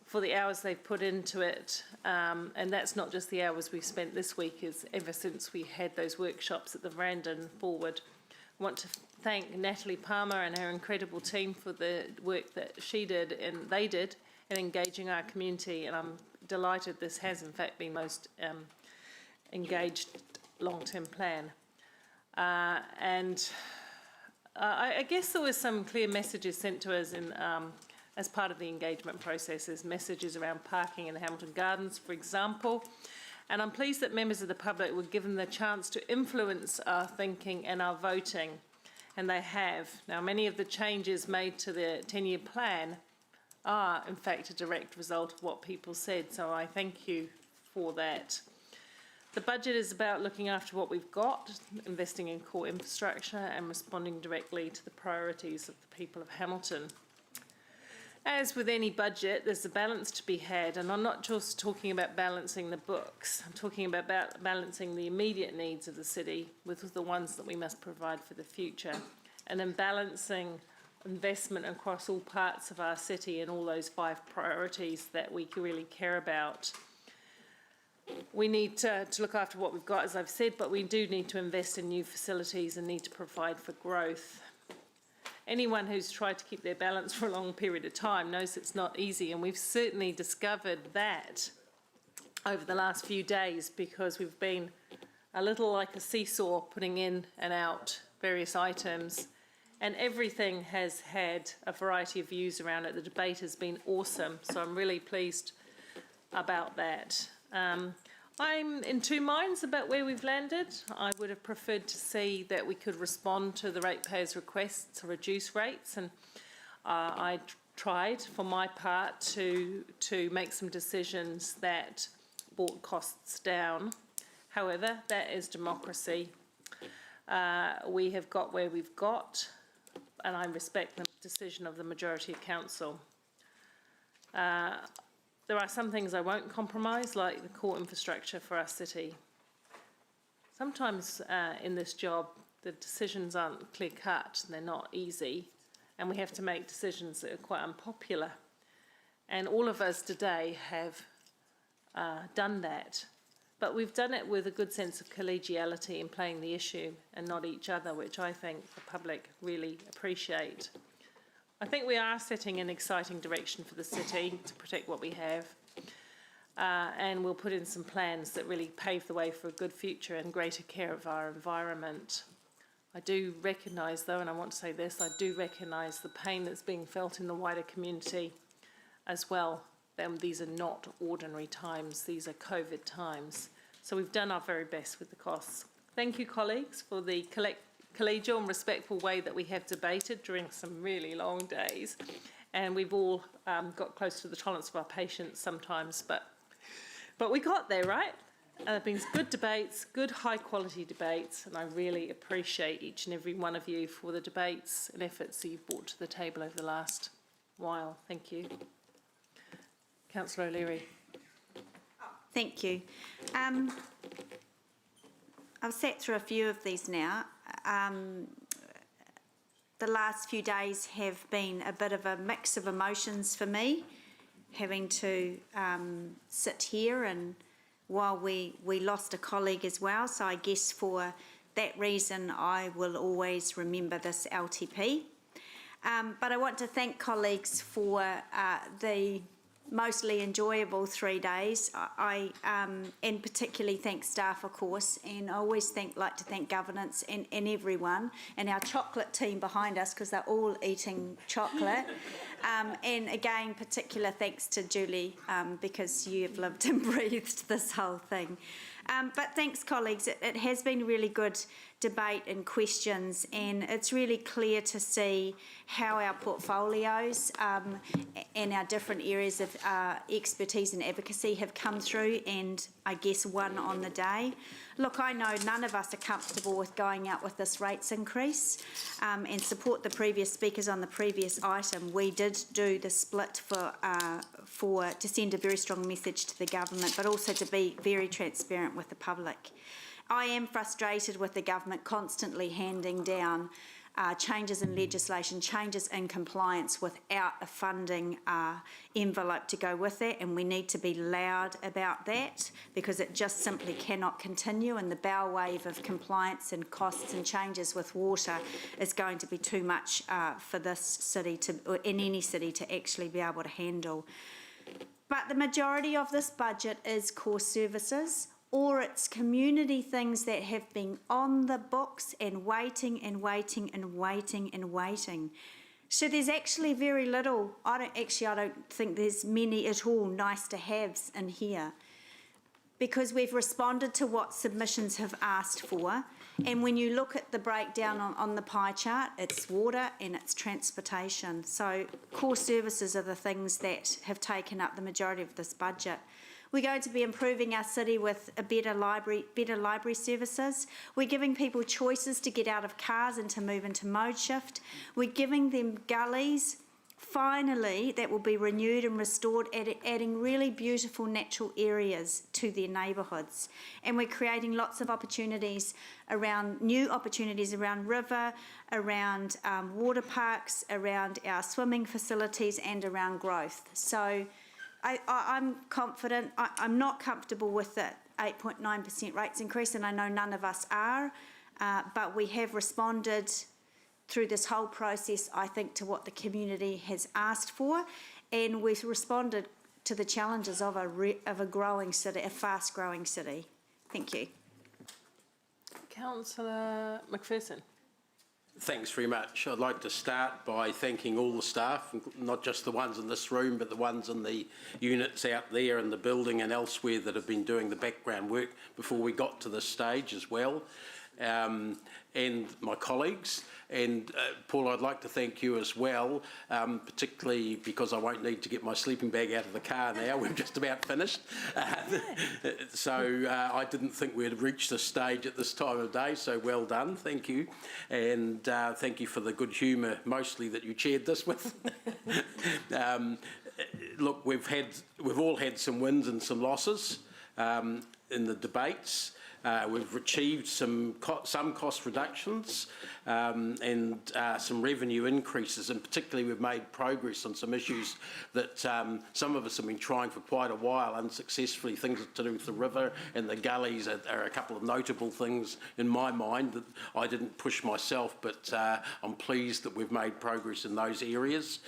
for the hours they've put into it, and that's not just the hours we've spent this week, is ever since we had those workshops at the veranda and forward. I want to thank Natalie Palmer and her incredible team for the work that she did and they did in engaging our community, and I'm delighted this has in fact been most engaged long-term plan. I guess there were some clear messages sent to us in as part of the engagement processes, messages around parking in the Hamilton Gardens, for example. And I'm pleased that members of the public were given the chance to influence our thinking and our voting, and they have. Now, many of the changes made to the 10-year plan are, in fact, a direct result of what people said, so I thank you for that. The budget is about looking after what we've got, investing in core infrastructure and responding directly to the priorities of the people of Hamilton. As with any budget, there's a balance to be had, and I'm not just talking about balancing the books. I'm talking about balancing the immediate needs of the city with the ones that we must provide for the future, and then balancing investment across all parts of our city and all those 5 priorities that we really care about. We need to look after what we've got, as I've said, but we do need to invest in new facilities and need to provide for growth. Anyone who's tried to keep their balance for a long period of time knows it's not easy, and we've certainly discovered that over the last few days, because we've been a little like a seesaw, putting in and out various items, and everything has had a variety of views around it. The debate has been awesome, so I'm really pleased about that. I'm in 2 minds about where we've landed. I would have preferred to see that we could respond to the ratepayers' requests to reduce rates, and I tried for my part to make some decisions that brought costs down. However, that is democracy. We have got where we've got, and I respect the decision of the majority of council. There are some things I won't compromise, like the core infrastructure for our city. Sometimes in this job, the decisions aren't clear-cut, they're not easy, and we have to make decisions that are quite unpopular. And all of us today have done that, but we've done it with a good sense of collegiality in playing the issue and not each other, which I think the public really appreciate. I think we are setting an exciting direction for the city to protect what we have, and we'll put in some plans that really pave the way for a good future and greater care of our environment. I do recognise, though, and I want to say this, I do recognise the pain that's being felt in the wider community as well. These are not ordinary times, these are COVID times. So we've done our very best with the costs. Thank you, colleagues, for the collegial and respectful way that we have debated during some really long days, and we've all got close to the tolerance of our patience sometimes, but we got there, right? There have been good debates, good high quality debates, and I really appreciate each and every one of you for the debates and efforts that you've brought to the table over the last while. Thank you. Councillor O'Leary. Thank you. I've sat through a few of these now. The last few days have been a bit of a mix of emotions for me, having to sit here, and while we lost a colleague as well, so I guess for that reason I will always remember this LTP. But I want to thank colleagues for the mostly enjoyable 3 days. And particularly thank staff, of course, and I always like to thank governance and everyone, and our chocolate team behind us, because they're all eating chocolate. And again, particular thanks to Julie, because you've lived and breathed this whole thing. But thanks, colleagues. It has been really good debate and questions, and it's really clear to see how our portfolios and our different areas of expertise and advocacy have come through, and I guess won on the day. Look, I know none of us are comfortable with going out with this rates increase, and support the previous speakers on the previous item. We did do the split to send a very strong message to the government, but also to be very transparent with the public. I am frustrated with the government constantly handing down changes in legislation, changes in compliance without a funding envelope to go with it, and we need to be loud about that, because it just simply cannot continue, and the bow wave of compliance and costs and changes with water is going to be too much for this city or in any city to actually be able to handle. But the majority of this budget is core services, or it's community things that have been on the books and waiting and waiting and waiting and waiting. So there's actually very little, I don't think there's many at all nice to haves in here, because we've responded to what submissions have asked for. And when you look at the breakdown on the pie chart, it's water and it's transportation. So core services are the things that have taken up the majority of this budget. We're going to be improving our city with a better library services. We're giving people choices to get out of cars and to move into mode shift. We're giving them gullies, finally, that will be renewed and restored, adding really beautiful natural areas to their neighbourhoods. And we're creating lots of opportunities new opportunities around river, around water parks, around our swimming facilities, and around growth. So I'm confident. I'm not comfortable with the 8.9% rates increase, and I know none of us are, but we have responded through this whole process, I think, to what the community has asked for, and we've responded to the challenges of a growing city, a fast-growing city. Thank you. Councillor McPherson. Thanks very much. I'd like to start by thanking all the staff, not just the ones in this room, but the ones in the units out there in the building and elsewhere that have been doing the background work before we got to this stage as well. And my colleagues. And Paul, I'd like to thank you as well, particularly because I won't need to get my sleeping bag out of the car now. We're just about finished. So I didn't think we'd reach this stage at this time of day, so well done. Thank you. And thank you for the good humour, mostly, that you chaired this with. Look, we've all had some wins and some losses in the debates. We've achieved some cost reductions and some revenue increases, and particularly we've made progress on some issues that some of us have been trying for quite a while unsuccessfully. Things to do with the river and the gullies are a couple of notable things in my mind that I didn't push myself, but I'm pleased that we've made progress in those areas.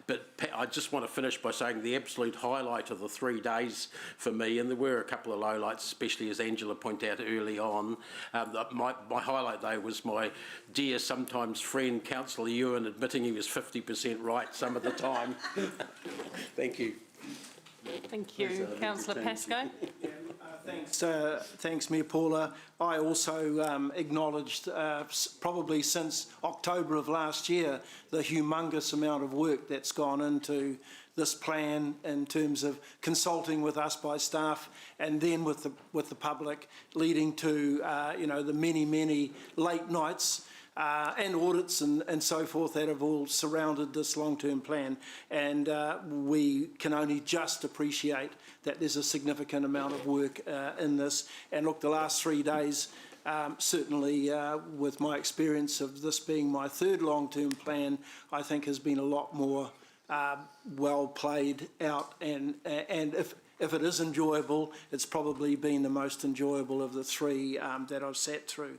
But I just want to finish by saying the absolute highlight of the 3 days for me, and there were a couple of lowlights, especially as Angela pointed out early on. My highlight, though, was my dear, sometimes friend, Councillor Ewan, admitting he was 50% right some of the time. Thank you. Thank you. Councillor Pascoe. Thanks, Mayor Paula. I also acknowledged, probably since October of last year, the humongous amount of work that's gone into this plan in terms of consulting with us by staff and then with the public, leading to the many late nights and audits and so forth that have all surrounded this long-term plan. And we can only just appreciate that there's a significant amount of work in this. And look, the last 3 days, certainly with my experience of this being my third long-term plan, I think has been a lot more well played out. And if it is enjoyable, it's probably been the most enjoyable of the three that I've sat through.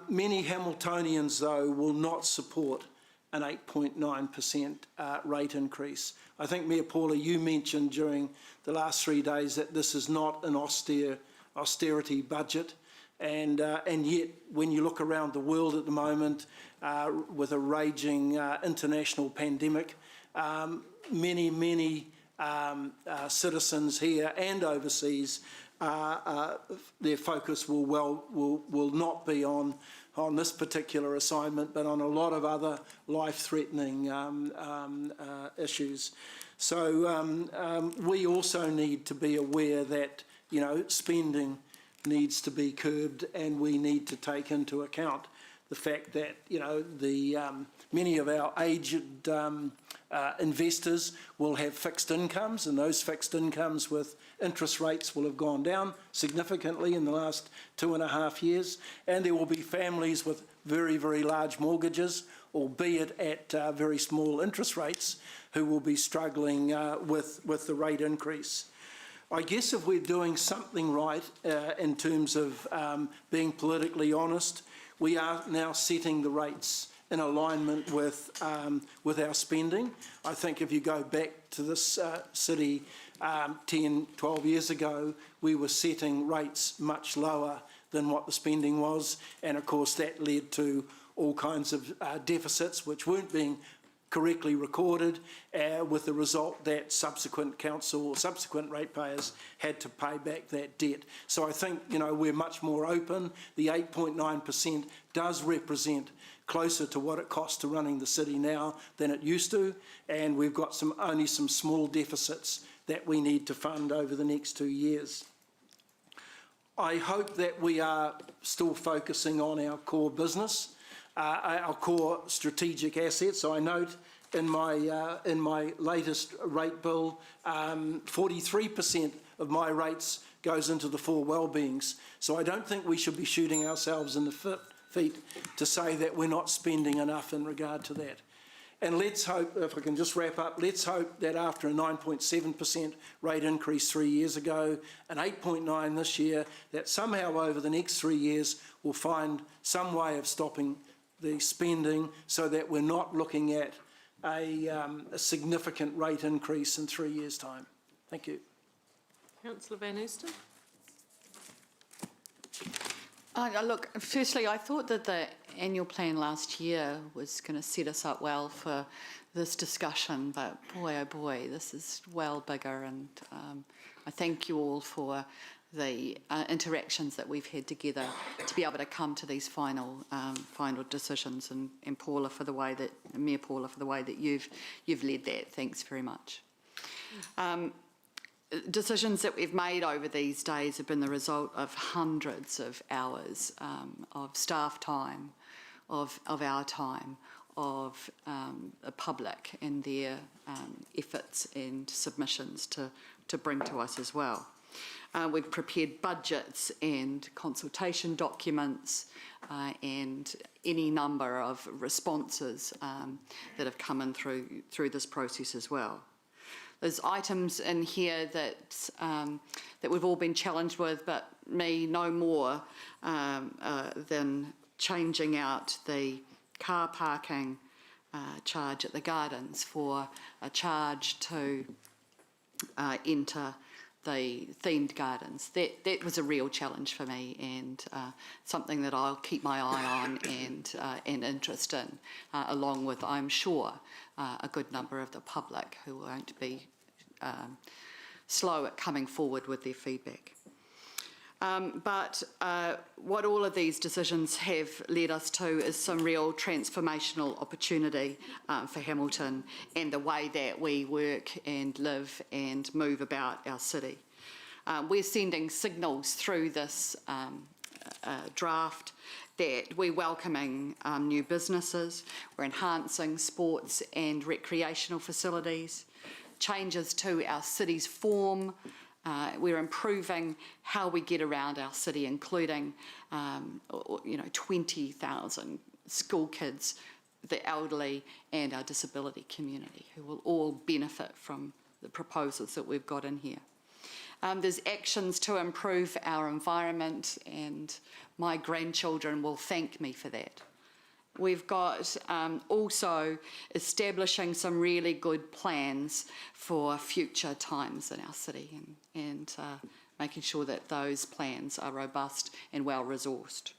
Many Hamiltonians, though, will not support an 8.9% rate increase. I think, Mayor Paula, you mentioned during the last 3 days that this is not an austerity budget, and yet when you look around the world at the moment with a raging international pandemic, many citizens here and overseas, their focus will not be on this particular assignment, but on a lot of other life-threatening issues. So we also need to be aware that, you know, spending needs to be curbed, and we need to take into account the fact that, you know, many of our aged investors will have fixed incomes, and those fixed incomes with interest rates will have gone down significantly in the last 2.5 years, and there will be families with very large mortgages, albeit at very small interest rates, who will be struggling with the rate increase. I guess if we're doing something right in terms of being politically honest, we are now setting the rates in alignment with our spending. I think if you go back to this city 10, 12 years ago, we were setting rates much lower than what the spending was, and of course that led to all kinds of deficits which weren't being correctly recorded, with the result that subsequent council or subsequent ratepayers had to pay back that debt. So I think, you know, we're much more open. The 8.9% does represent closer to what it costs to running the city now than it used to, and we've got only some small deficits that we need to fund over the next 2 years. I hope that we are still focusing on our core business, our core strategic assets. I note in my latest rate bill, 43% of my rates goes into the 4 wellbeings. So I don't think we should be shooting ourselves in the feet to say that we're not spending enough in regard to that. And let's hope, if I can just wrap up, let's hope that after a 9.7% rate increase 3 years ago, an 8.9 this year, that somehow over the next 3 years we'll find some way of stopping the spending so that we're not looking at a significant rate increase in 3 years' time. Thank you. Councillor Van Oosten. Look, firstly, I thought that the annual plan last year was going to set us up well for this discussion, but boy, oh boy, this is well bigger, and I thank you all for the interactions that we've had together to be able to come to these final decisions, and Paula for the way that Mayor Paula for the way that you've led that. Thanks very much. Decisions that we've made over these days have been the result of hundreds of hours of staff time, of our time, of the public and their efforts and submissions to bring to us as well. We've prepared budgets and consultation documents and any number of responses that have come in through this process as well. There's items in here that we've all been challenged with, but me no more than changing out the car parking charge at the gardens for a charge to enter the themed gardens. That was a real challenge for me, and something that I'll keep my eye on and interest in, along with, I'm sure, a good number of the public who won't be slow at coming forward with their feedback. But what all of these decisions have led us to is some real transformational opportunity for Hamilton and the way that we work and live and move about our city. We're sending signals through this draft, that we're welcoming new businesses, we're enhancing sports and recreational facilities, changes to our city's form, we're improving how we get around our city, including 20,000 school kids, the elderly and our disability community, who will all benefit from the proposals that we've got in here. There's actions to improve our environment, and my grandchildren will thank me for that. We've got also establishing some really good plans for future times in our city, and making sure that those plans are robust and well resourced.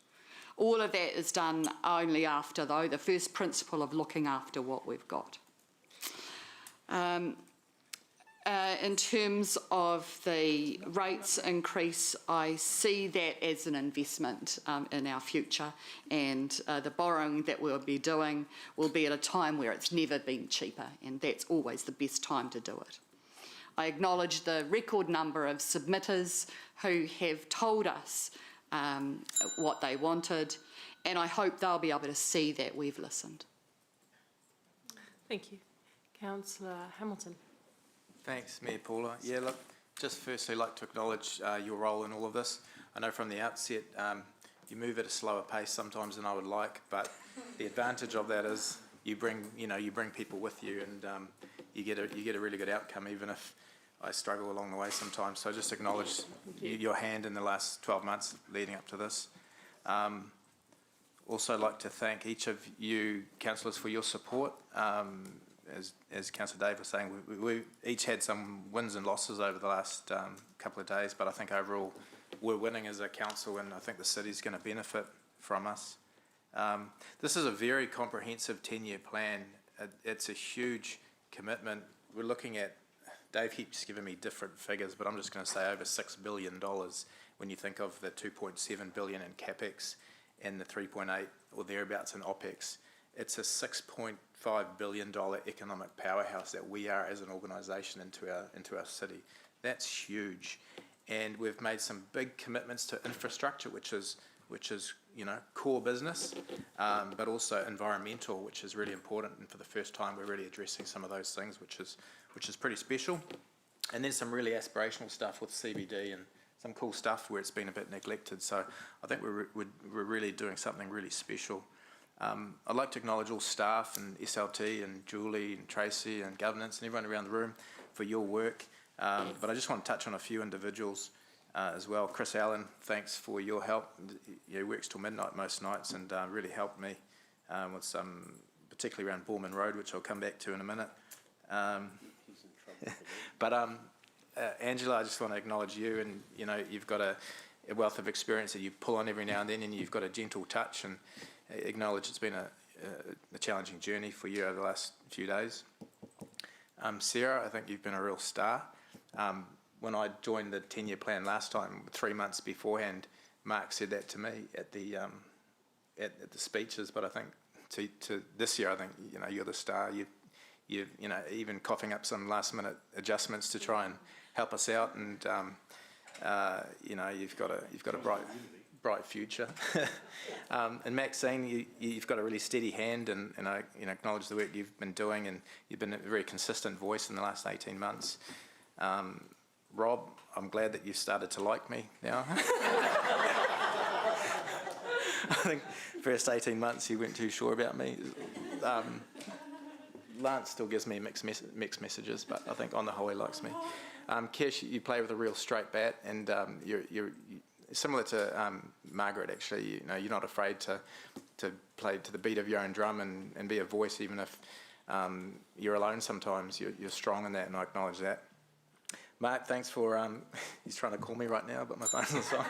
All of that is done only after, though, the first principle of looking after what we've got. In terms of the rates increase, I see that as an investment in our future, and the borrowing that we'll be doing will be at a time where it's never been cheaper, and that's always the best time to do it. I acknowledge the record number of submitters who have told us what they wanted, and I hope they'll be able to see that we've listened. Thank you. Councillor Hamilton. Thanks, Mayor Paula. Yeah, look, just firstly like to acknowledge your role in all of this. I know from the outset you move at a slower pace sometimes than I would like, but the advantage of that is you bring people with you, and you get a really good outcome, even if I struggle along the way sometimes. So just acknowledge your hand in the last 12 months leading up to this. Also like to thank each of you councillors for your support. As Councillor Dave was saying, we each had some wins and losses over the last couple of days, but I think overall we're winning as a council, and I think the city's going to benefit from us. This is a very comprehensive 10-year plan. It's a huge commitment. We're looking at, Dave keeps giving me different figures, but I'm just going to say over $6 billion when you think of the $2.7 billion in CapEx and the 3.8 or thereabouts in OpEx. It's a $6.5 billion economic powerhouse that we are as an organisation into our city. That's huge, and we've made some big commitments to infrastructure, which is core business, but also environmental, which is really important. And for the first time, we're really addressing some of those things, which is pretty special. And then some really aspirational stuff with CBD and some cool stuff where it's been a bit neglected. So I think we're really doing something really special. I'd like to acknowledge all staff and SLT and Julie and Tracy and governance and everyone around the room for your work. But I just want to touch on a few individuals as well. Chris Allen, thanks for your help. He works till midnight most nights and really helped me with some, particularly around Borman Road, which I'll come back to in a minute. But Angela, I just want to acknowledge you, and you've got a wealth of experience that you pull on every now and then, and you've got a gentle touch, and acknowledge it's been a challenging journey for you over the last few days. Sarah, I think you've been a real star. When I joined the 10-year plan last time, 3 months beforehand, Mark said that to me at the speeches. But I think to this year, I think you're the star. You've even coughing up some last-minute adjustments to try and help us out, and you've got a bright future. And Maxine, you've got a really steady hand, and I acknowledge the work you've been doing, and you've been a very consistent voice in the last 18 months. Rob, I'm glad that you've started to like me now. I think first 18 months you weren't too sure about me. Lance still gives me mixed messages, but I think on the whole he likes me. Kesh, you play with a real straight bat, and you're similar to Margaret, actually. You're not afraid to play to the beat of your own drum and be a voice, even if you're alone sometimes. You're strong in that, and I acknowledge that. Mark, thanks for, he's trying to call me right now, but my phone's on silent.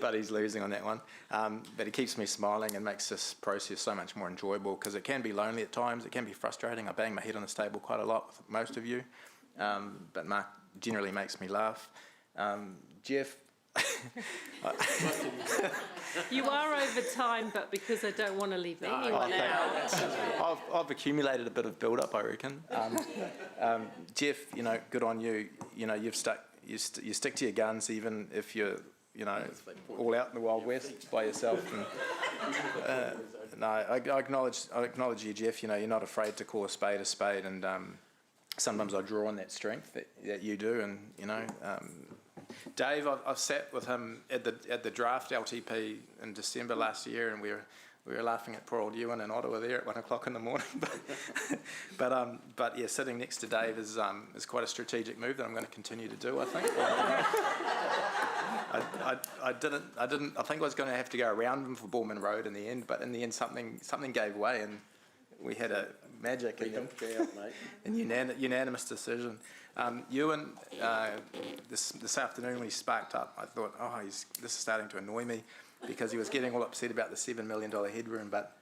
But he's losing on that one. But he keeps me smiling and makes this process so much more enjoyable, because it can be lonely at times, it can be frustrating. I bang my head on the table quite a lot with most of you, but Mark generally makes me laugh. Jeff. You are over time, but because I don't want to leave anyone out. I've accumulated a bit of build-up, I reckon. Jeff, good on you. You've stuck you stick to your guns, even if you're, you know, all out in the Wild West by yourself. And, no, I acknowledge you, Jeff. You know, you're not afraid to call a spade, and sometimes I draw on that strength that you do. And you know, Dave, I've sat with him at the draft LTP in December last year, and we were laughing at poor old Ewan in Ottawa there at 1 o'clock in the morning. But yeah, sitting next to Dave is quite a strategic move that I'm going to continue to do, I think. I think I was going to have to go around him for Borman Road in the end, but in the end something gave way, and we had a magic and unanimous decision. Ewan, this afternoon when he sparked up, I thought, this is starting to annoy me, because he was getting all upset about the $7 million headroom. But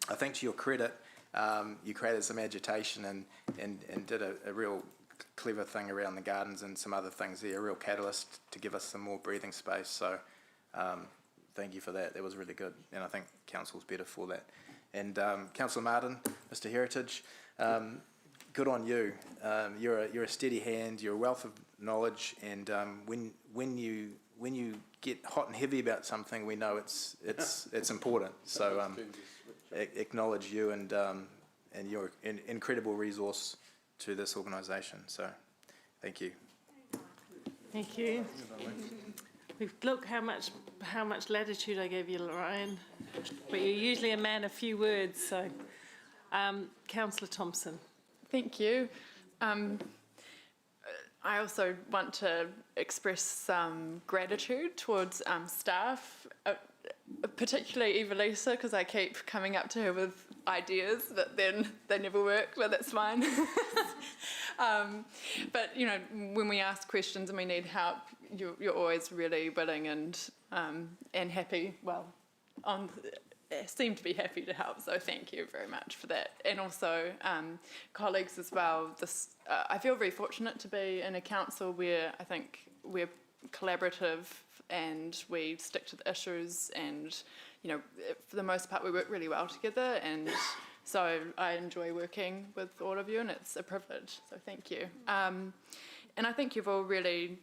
I think to your credit, you created some agitation and did a real clever thing around the gardens and some other things there, a real catalyst to give us some more breathing space. So thank you for that. That was really good, and I think Council's better for that. And Councillor Martin, Mr Heritage, good on you. You're a steady hand. You're a wealth of knowledge, and when you get hot and heavy about something, we know it's important. So acknowledge you and you're an incredible resource to this organisation. So thank you. Thank you. Look how much latitude I gave you, Ryan. But you're usually a man of few words. So, Councillor Thompson. Thank you. I also want to express some gratitude towards staff, particularly Evelisa, because I keep coming up to her with ideas, but then they never work, but that's fine. But, you know, when we ask questions and we need help, you're always really willing and happy, seem to be happy to help, so thank you very much for that. And also colleagues as well. I feel very fortunate to be in a council where I think we're collaborative and we stick to the issues, and you know, for the most part we work really well together, and so I enjoy working with all of you, and it's a privilege, so thank you. And I think you've all really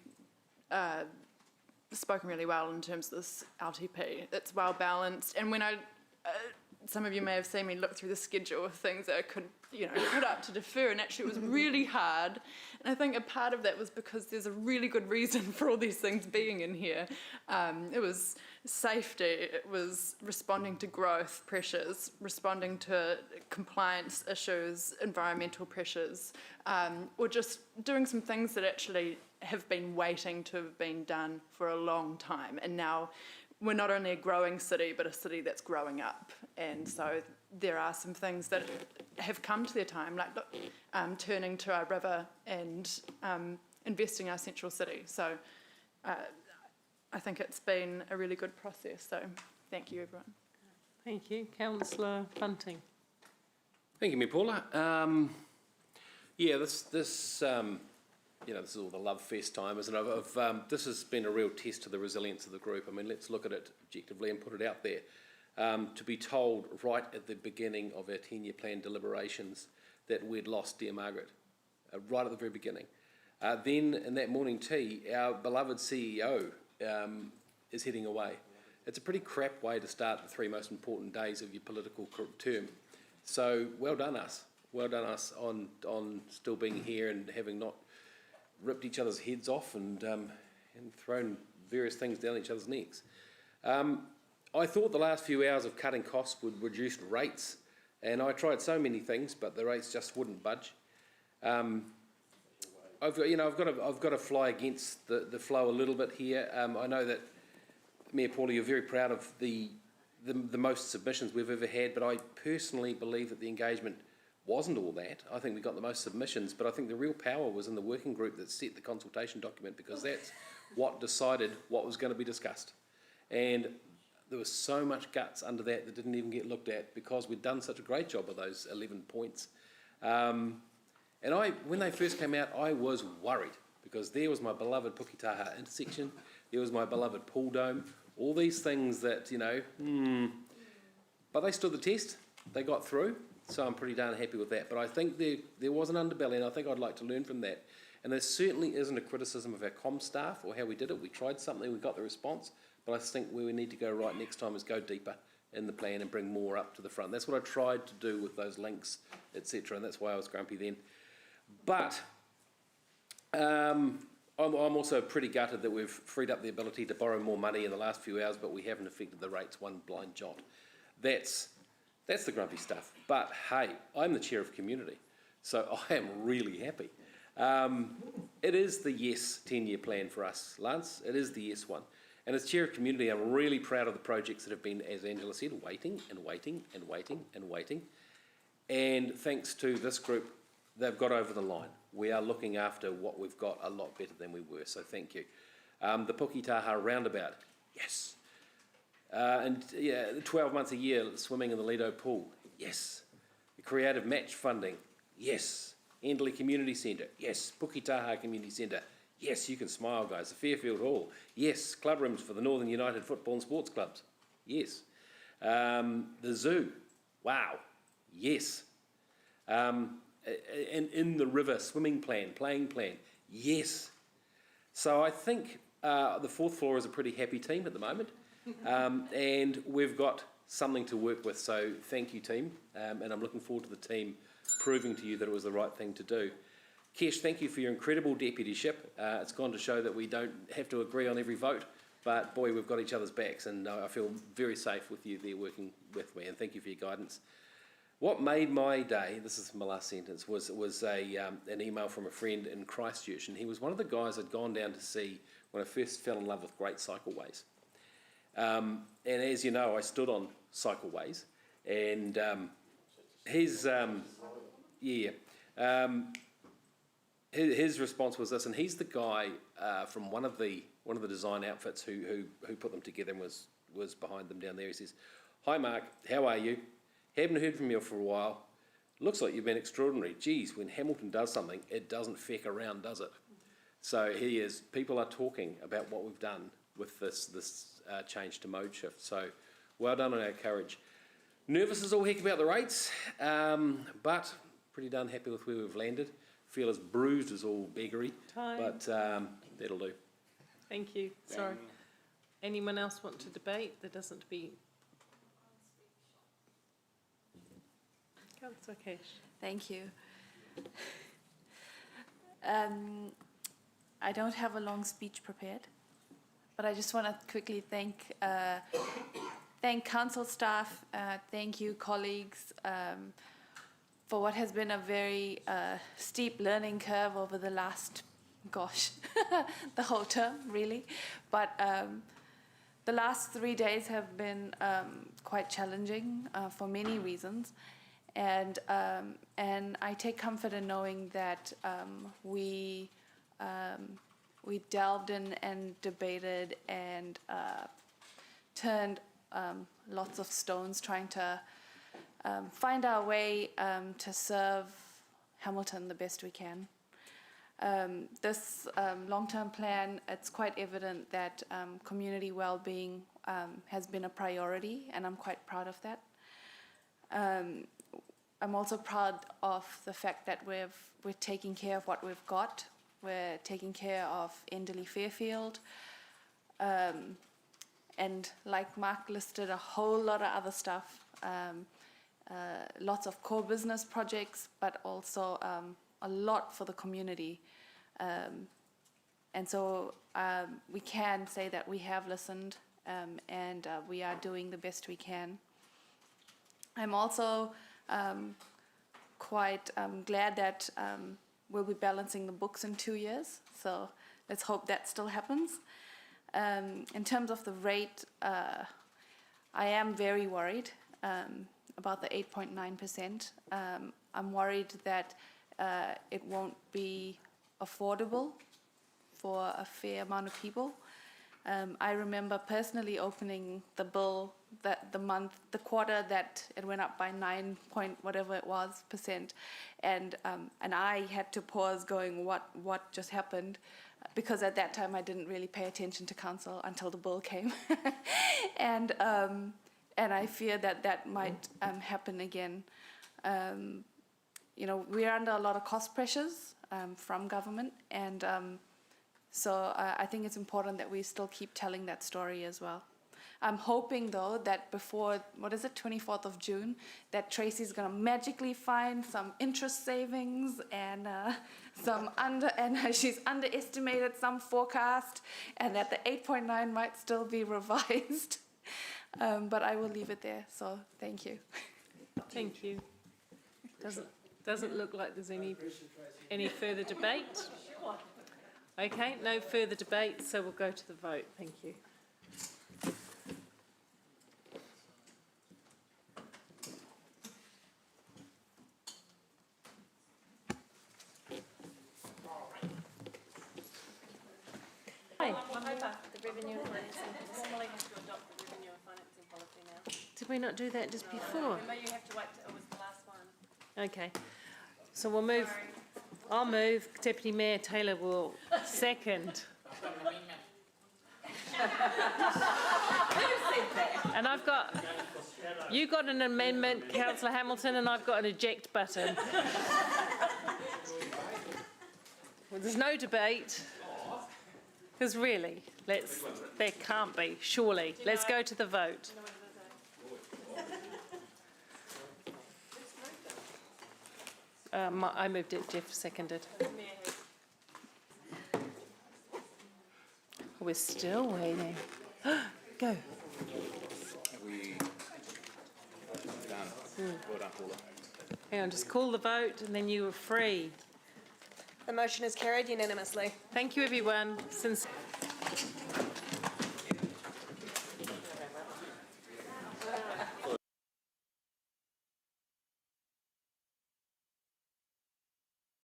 spoken really well in terms of this LTP. It's well balanced, and when some of you may have seen me look through the schedule of things that I could, you know, put up to defer, and actually it was really hard. And I think a part of that was because there's a really good reason for all these things being in here. It was safety, it was responding to growth pressures, responding to compliance issues, environmental pressures, or just doing some things that actually have been waiting to have been done for a long time. And now we're not only a growing city, but a city that's growing up. And so there are some things that have come to their time, like turning to our river and investing in our central city. So I think it's been a really good process. So thank you, everyone. Thank you. Councillor Bunting. Thank you, Mayor Paula. This you know, this is all the love fest time, isn't it? This has been a real test to the resilience of the group. I mean, let's look at it objectively and put it out there. To be told right at the beginning of our 10-year plan deliberations that we'd lost dear Margaret, right at the very beginning. Then in that morning tea, our beloved CEO is heading away. It's a pretty crap way to start the 3 most important days of your political term. So well done us. Well done us on still being here and having not ripped each other's heads off and thrown various things down each other's necks. I thought the last few hours of cutting costs would reduce rates, and I tried so many things, but the rates just wouldn't budge. I've got to fly against the flow a little bit here. I know that Mayor Paula, you're very proud of the most submissions we've ever had, but I personally believe that the engagement wasn't all that. I think we got the most submissions, but I think the real power was in the working group that set the consultation document, because that's what decided what was going to be discussed. And there was so much guts under that didn't even get looked at, because we'd done such a great job of those 11 points. And when they first came out, I was worried, because there was my beloved Puketaha intersection, there was my beloved pool dome, all these things that, you know, but they stood the test, they got through. So I'm pretty darn happy with that. But I think there was an underbelly, and I think I'd like to learn from that. And there certainly isn't a criticism of our comm staff or how we did it. We tried something, we got the response, but I think where we need to go right next time is go deeper in the plan and bring more up to the front. That's what I tried to do with those links, etc., and that's why I was grumpy then. But I'm also pretty gutted that we've freed up the ability to borrow more money in the last few hours, but we haven't affected the rates one blind jot. That's the grumpy stuff. But hey, I'm the chair of community, so I am really happy. It is the yes 10-year plan for us, Lance. It is the yes one. And as chair of community, I'm really proud of the projects that have been, as Angela said, waiting and waiting and waiting and waiting. And thanks to this group, they've got over the line. We are looking after what we've got a lot better than we were, so thank you. The Puketaha roundabout, yes. And yeah, 12 months a year swimming in the Lido pool, yes. The creative match funding, yes. Endley Community Centre, yes. Puketaha Community Centre, yes. You can smile, guys. The Fairfield Hall, yes. Club rooms for the Northern United Football and Sports Clubs, yes. The zoo, wow, yes. And in the river swimming plan, playing plan, yes. So I think the fourth floor is a pretty happy team at the moment, and we've got something to work with. So thank you, team, and I'm looking forward to the team proving to you that it was the right thing to do. Kesh, thank you for your incredible deputyship. It's gone to show that we don't have to agree on every vote, but boy, we've got each other's backs, and I feel very safe with you there working with me, and thank you for your guidance. What made my day, this is my last sentence, was an email from a friend in Christchurch, and he was one of the guys I'd gone down to see when I first fell in love with Great Cycleways. And as you know, I stood on cycleways, and his response was this, and he's the guy from one of the design outfits who put them together and was behind them down there. He says, "Hi Mark, how are you? Haven't heard from you for a while. Looks like you've been extraordinary. Geez, when Hamilton does something, it doesn't feck around, does it?" So he is. People are talking about what we've done with this change to mode shift. So well done on our courage. Nervous as all heck about the rates, but pretty darn happy with where we've landed. Feel as bruised as all beggary, but that'll do. Thank you. Sorry. Anyone else want to debate? There doesn't be. Councillor Cash. Thank you. I don't have a long speech prepared, but I just want to quickly thank council staff, thank you colleagues for what has been a very steep learning curve over the last, the whole term really, but the last 3 days have been quite challenging for many reasons. And I take comfort in knowing that we delved in and debated and turned lots of stones, trying to find our way to serve Hamilton the best we can. This long-term plan, it's quite evident that community well-being has been a priority, and I'm quite proud of that. I'm also proud of the fact that we're taking care of what we've got. We're taking care of Enderley Fairfield. And like Mark listed, a whole lot of other stuff. Lots of core business projects, but also a lot for the community. And so we can say that we have listened and we are doing the best we can. I'm also quite glad that we'll be balancing the books in 2 years, so let's hope that still happens. In terms of the rate, I am very worried about the 8.9%. I'm worried that it won't be affordable for a fair amount of people. I remember personally opening the bill that the quarter that it went up by 9 point whatever it was %, and I had to pause, going, what just happened? Because at that time I didn't really pay attention to council until the bill came, and I fear that might happen again. You know, we're under a lot of cost pressures. from government, and so I think it's important that we still keep telling that story as well. I'm hoping, though, that before, 24th of June, that Tracy's going to magically find some interest savings and she's underestimated some forecast, and that the 8.9 might still be revised. But I will leave it there, so thank you. Thank you. Doesn't look like there's any further debate. Okay, no further debate, so we'll go to the vote. Thank you. The revenue and financing. Did we not do that just before? Remember, you have to wait till it was the last one. Okay, so we'll move. I'll move. Deputy Mayor Taylor will second. And you got an amendment, Councillor Hamilton, and I've got an eject button. Well, there's no debate. Because really, there can't be, surely. Let's go to the vote. I moved it, Jeff seconded. We're still waiting. Go. We done. Well done, Paula. Hang on, just call the vote and then you are free. The motion is carried unanimously. Thank you, everyone. Since